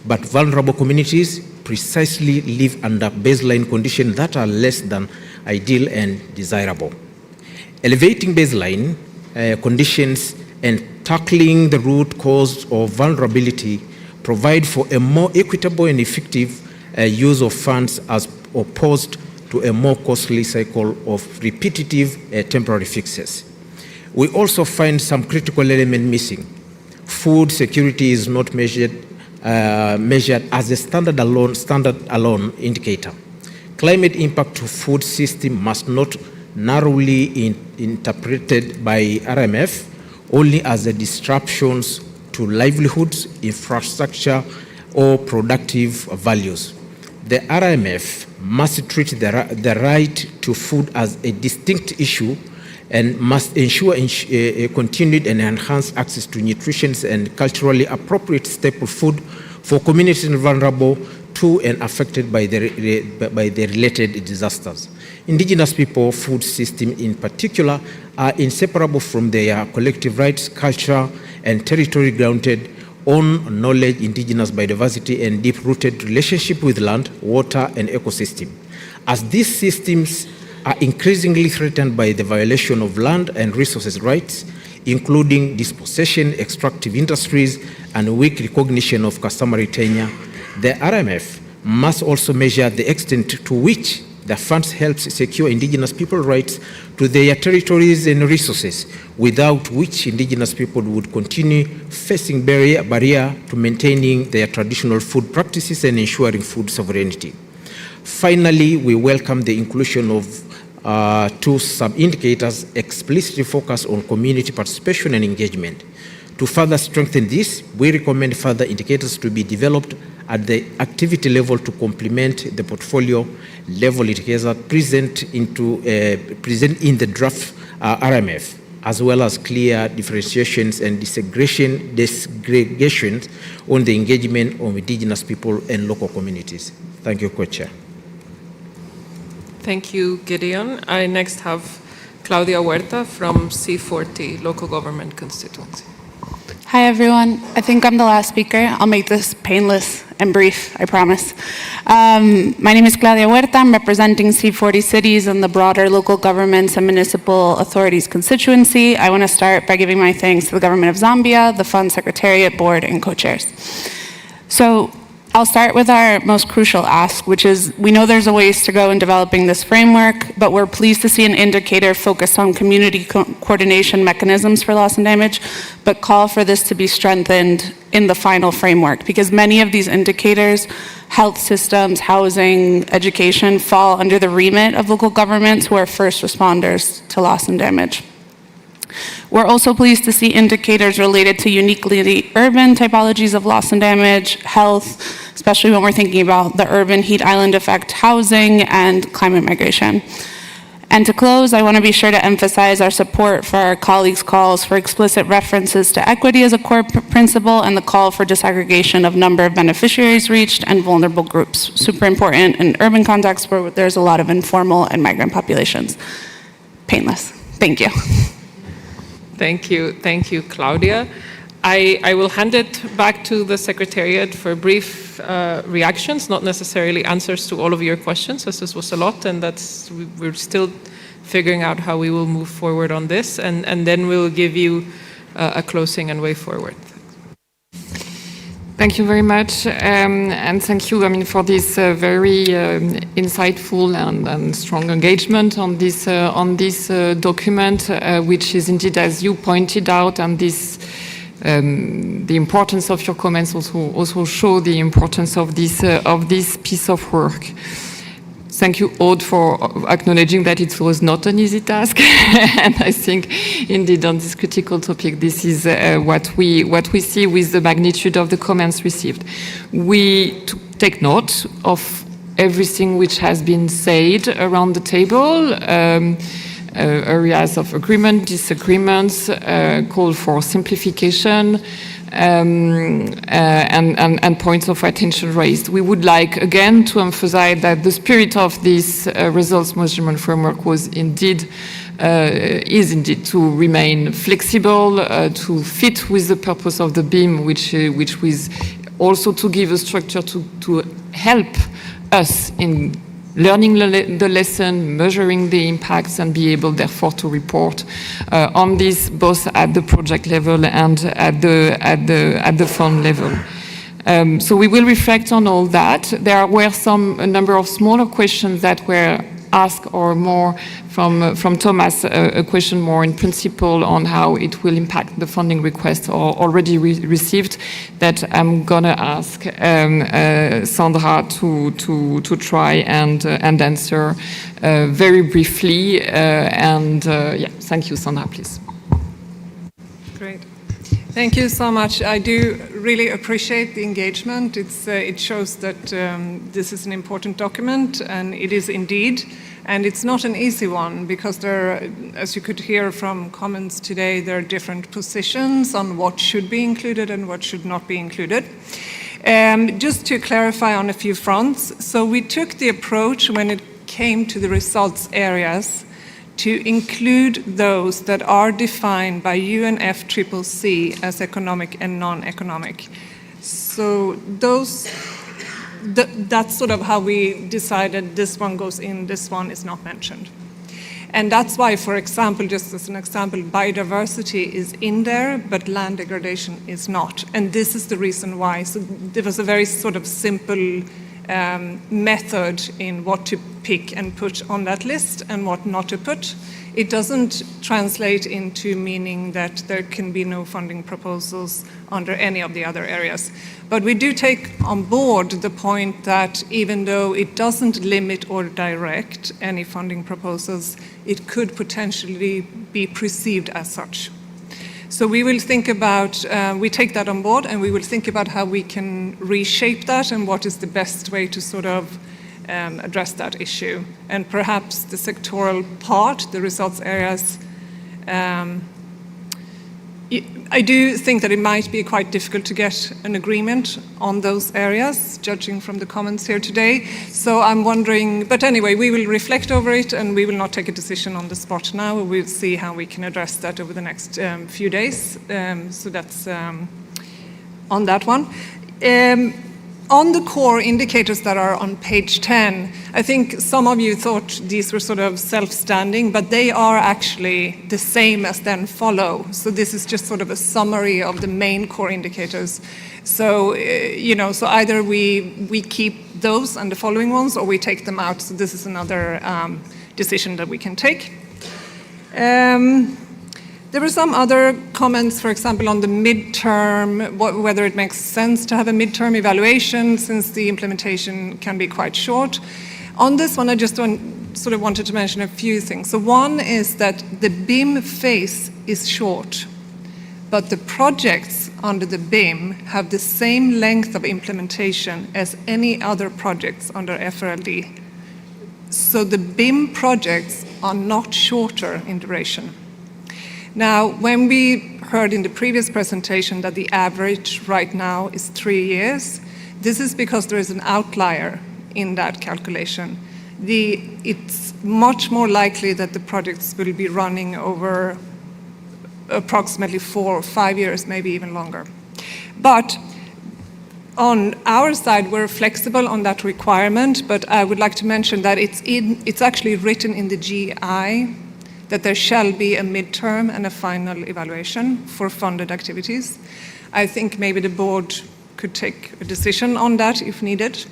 but vulnerable communities precisely live under baseline conditions that are less than ideal and desirable. Elevating baseline conditions and tackling the root cause of vulnerability provide for a more equitable and effective use of funds as opposed to a more costly cycle of repetitive temporary fixes. We also find some critical element missing. Food security is not measured as a standard alone indicator. Climate impact to food system must not narrowly interpreted by RMF only as a disruptions to livelihoods, infrastructure, or productive values. The RMF must treat the right to food as a distinct issue and must ensure a continued and enhanced access to nutritious and culturally appropriate staple food for communities vulnerable to and affected by the related disasters. Indigenous people food system in particular are inseparable from their collective rights, culture, and territory grounded on knowledge, indigenous biodiversity, and deep-rooted relationship with land, water, and ecosystem. As these systems are increasingly threatened by the violation of land and resources rights, including dispossession, extractive industries, and weak recognition of customary tenure, the RMF must also measure the extent to which the funds help secure indigenous people rights to their territories and resources, without which indigenous people would continue facing barrier to maintaining their traditional food practices and ensuring food sovereignty. Finally, we welcome the inclusion of two sub-indicators explicitly focused on community participation and engagement. To further strengthen this, we recommend further indicators to be developed at the activity level to complement the portfolio level indicators present in the draft RMF, as well as clear differentiations and disaggregations on the engagement of indigenous people and local communities. Thank you, Co-Chair. Thank you, Gideon. I next have Claudia Huerta from C40, Local Government Constituency. Hi, everyone. I think I'm the last speaker. I'll make this painless and brief, I promise. My name is Claudia Huerta. I'm representing C40 cities and the broader local governments and municipal authorities constituency. I want to start by giving my thanks to the government of Zambia, the Fund Secretariat Board, and co-chairs. So I'll start with our most crucial ask, which is we know there's a ways to go in developing this framework, but we're pleased to see an indicator focused on community coordination mechanisms for loss and damage, but call for this to be strengthened in the final framework, because many of these indicators, health systems, housing, education, fall under the remit of local governments who are first responders to loss and damage. We're also pleased to see indicators related to uniquely urban typologies of loss and damage, health, especially when we're thinking about the urban heat island effect, housing, and climate migration. And to close, I want to be sure to emphasize our support for our colleagues' calls for explicit references to equity as a core principle and the call for disaggregation of number of beneficiaries reached and vulnerable groups. Super important in urban contexts where there's a lot of informal and migrant populations. Painless. Thank you. Thank you, Claudia. I will hand it back to the Secretariat for brief reactions, not necessarily answers to all of your questions, as this was a lot, and we're still figuring out how we will move forward on this, and then we'll give you a closing and way forward. Thank you very much, and thank you, for this very insightful and strong engagement on this document, which is indeed, as you pointed out, and this the importance of your comments also show the importance of this piece of work. Thank you, Aude, for acknowledging that it was not an easy task, and I think, indeed, on this critical topic, this is what we see with the magnitude of the comments received. We take note of everything which has been said around the table, areas of agreement, disagreements, call for simplification, and points of attention raised. We would like, again, to emphasize that the spirit of this results measurement framework is indeed to remain flexible, to fit with the purpose of the BIM, which was also to give a structure to help us in learning the lesson, measuring the impacts, and be able, therefore, to report on this both at the project level and at the fund level. So we will reflect on all that. There were a number of smaller questions that were asked, or more from Thomas, a question more in principle on how it will impact the funding request already received, that I'm gonna ask Sandra to try and answer very briefly. Thank you, Sandra, please. Great. Thank you so much. I do really appreciate the engagement. It shows that this is an important document, and it is indeed. And it's not an easy one, because there, as you could hear from comments today, there are different positions on what should be included and what should not be included. Just to clarify on a few fronts, so we took the approach when it came to the results areas to include those that are defined by UNFCCC as economic and non-economic. So that's sort of how we decided this one goes in, this one is not mentioned. And that's why, for example, just as an example, biodiversity is in there, but land degradation is not. And this is the reason why. So there was a very sort of simple method in what to pick and put on that list and what not to put. It doesn't translate into meaning that there can be no funding proposals under any of the other areas. But we do take on board the point that even though it doesn't limit or direct any funding proposals, it could potentially be perceived as such. So we will think about, we take that on board, and we will think about how we can reshape that and what is the best way to sort of address that issue. And perhaps the sectoral part, the results areas, I do think that it might be quite difficult to get an agreement on those areas, judging from the comments here today. So I'm wondering, but anyway, we will reflect over it, and we will not take a decision on the spot now. We'll see how we can address that over the next few days. So that's on that one. On the core indicators that are on page 10, I think some of you thought these were sort of self-standing, but they are actually the same as then follow. So this is just sort of a summary of the main core indicators. So, so either we keep those and the following ones, or we take them out. So this is another decision that we can take. There were some other comments, for example, on the midterm, whether it makes sense to have a midterm evaluation since the implementation can be quite short. On this one, I just sort of wanted to mention a few things. So one is that the BIM phase is short, but the projects under the BIM have the same length of implementation as any other projects under FRLD. So the BIM projects are not shorter in duration. Now, when we heard in the previous presentation that the average right now is 3 years, this is because there is an outlier in that calculation. It's much more likely that the projects will be running over approximately 4 or 5 years, maybe even longer. But on our side, we're flexible on that requirement, but I would like to mention that it's actually written in the GI that there shall be a midterm and a final evaluation for funded activities. I think maybe the board could take a decision on that if needed,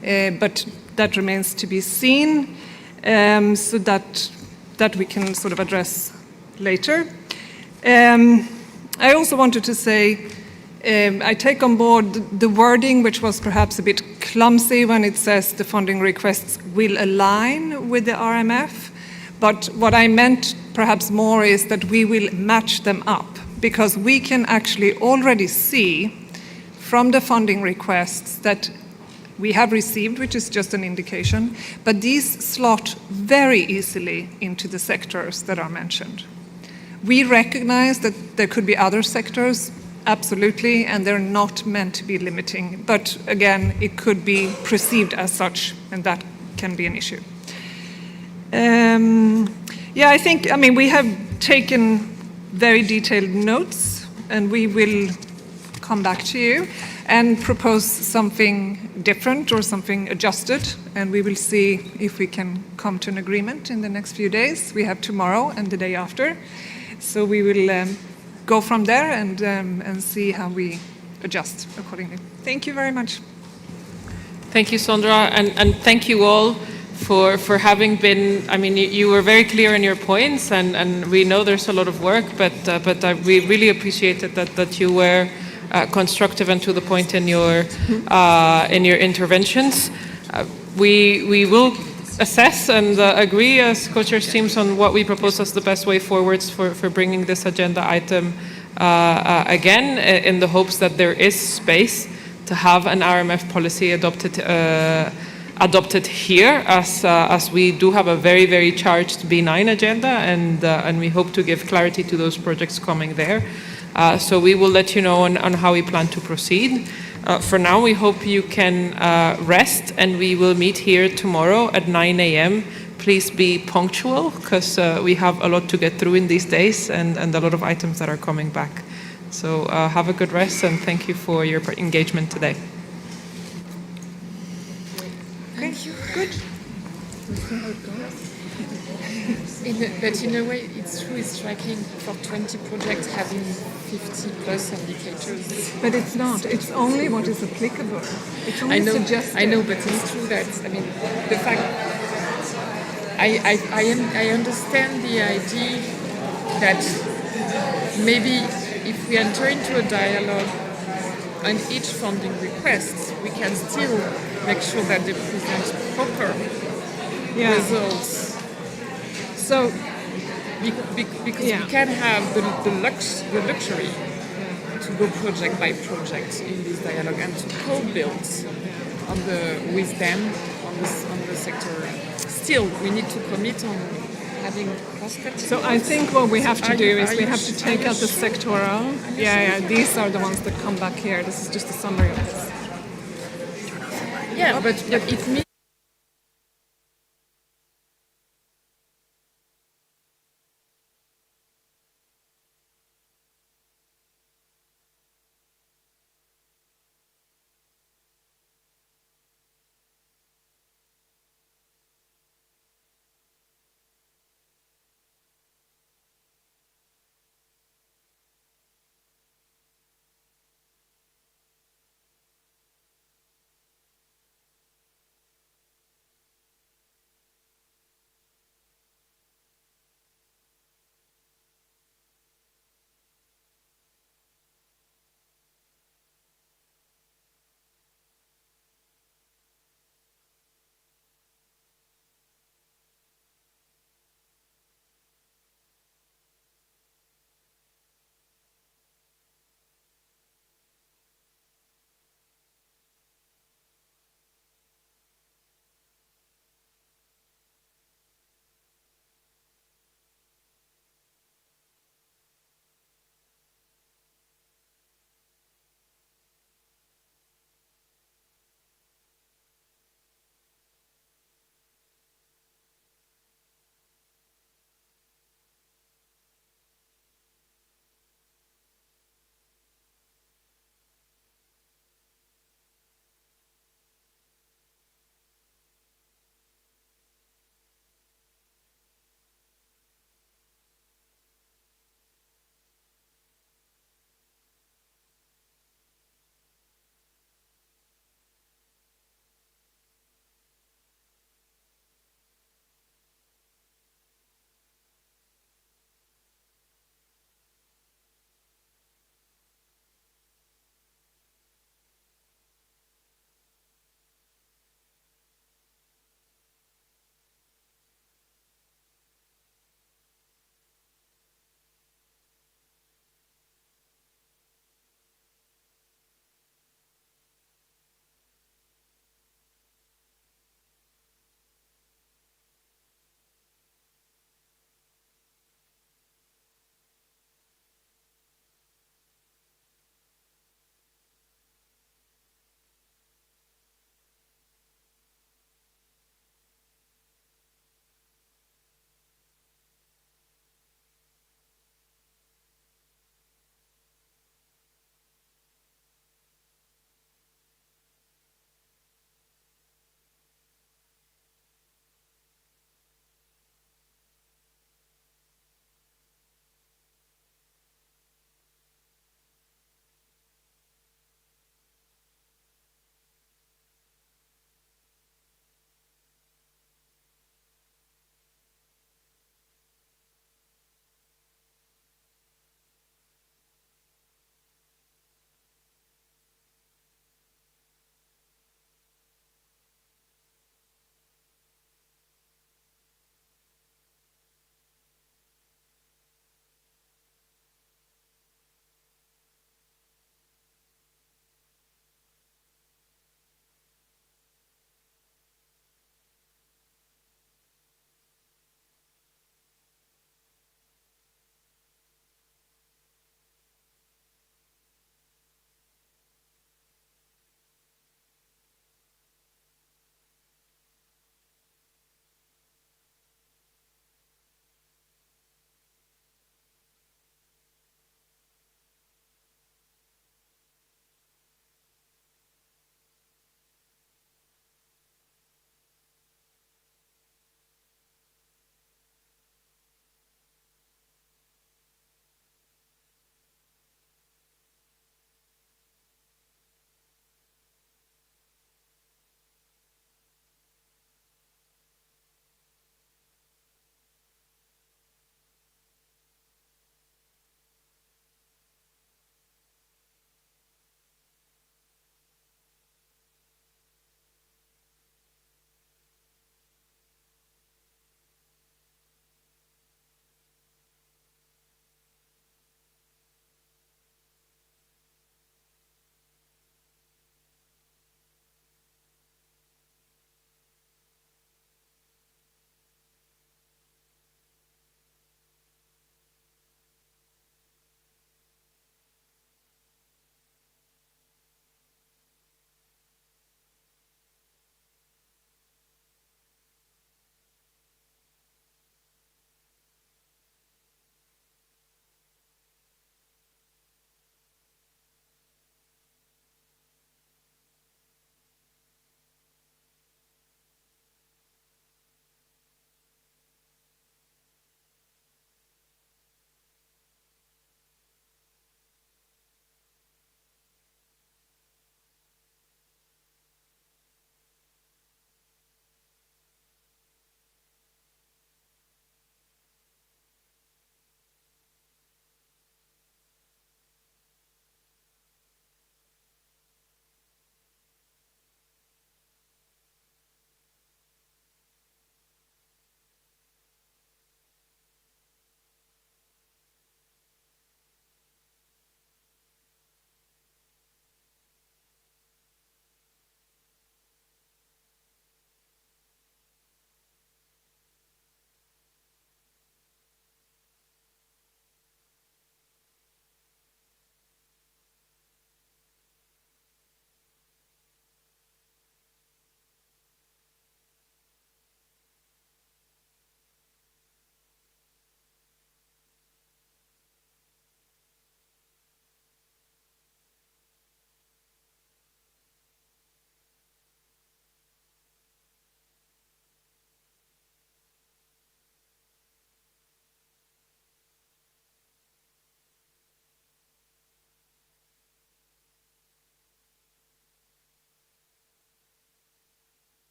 but that remains to be seen, so that we can sort of address later. I also wanted to say, I take on board the wording, which was perhaps a bit clumsy when it says the funding requests will align with the RMF. But what I meant perhaps more is that we will match them up, because we can actually already see from the funding requests that we have received, which is just an indication, but these slot very easily into the sectors that are mentioned. We recognize that there could be other sectors, absolutely, and they're not meant to be limiting, but again, it could be perceived as such, and that can be an issue. Yeah, I mean, we have taken very detailed notes, and we will come back to you and propose something different or something adjusted, and we will see if we can come to an agreement in the next few days. We have tomorrow and the day after, so we will go from there and see how we adjust accordingly. Thank you very much. Thank you, Sondra, and thank you all for having been, I mean, you were very clear in your points, and we know there's a lot of work, but we really appreciated that you were constructive and to the point in your interventions. We will assess and agree as co-chairs teams on what we propose as the best way forwards for bringing this agenda item again, in the hopes that there is space to have an RMF policy adopted here, as we do have a very, very charged B9 agenda, and we hope to give clarity to those projects coming there. So we will let you know on how we plan to proceed. For now, we hope you can rest, and we will meet here tomorrow at 9 a.m. Please be punctual, because we have a lot to get through in these days, and a lot of items that are coming back. So have a good rest, and thank you for your engagement today. Thank you. Good. But in a way, it's true, it's striking for 20 projects having 50 plus indicators. But it's not. It's only what is applicable. It's only suggested. I know, but it's true that, I mean, the fact, I understand the idea that maybe if we enter into a dialogue on each funding request, we can still make sure that they present proper results. So, because we can have the luxury to go project by project in this dialogue and to co-build with them on the sector. Still, we need to commit on having prospects. So I think what we have to do is we have to take out the sectoral. Yeah, these are the ones that come back here. This is just a summary of this. Yeah, but it means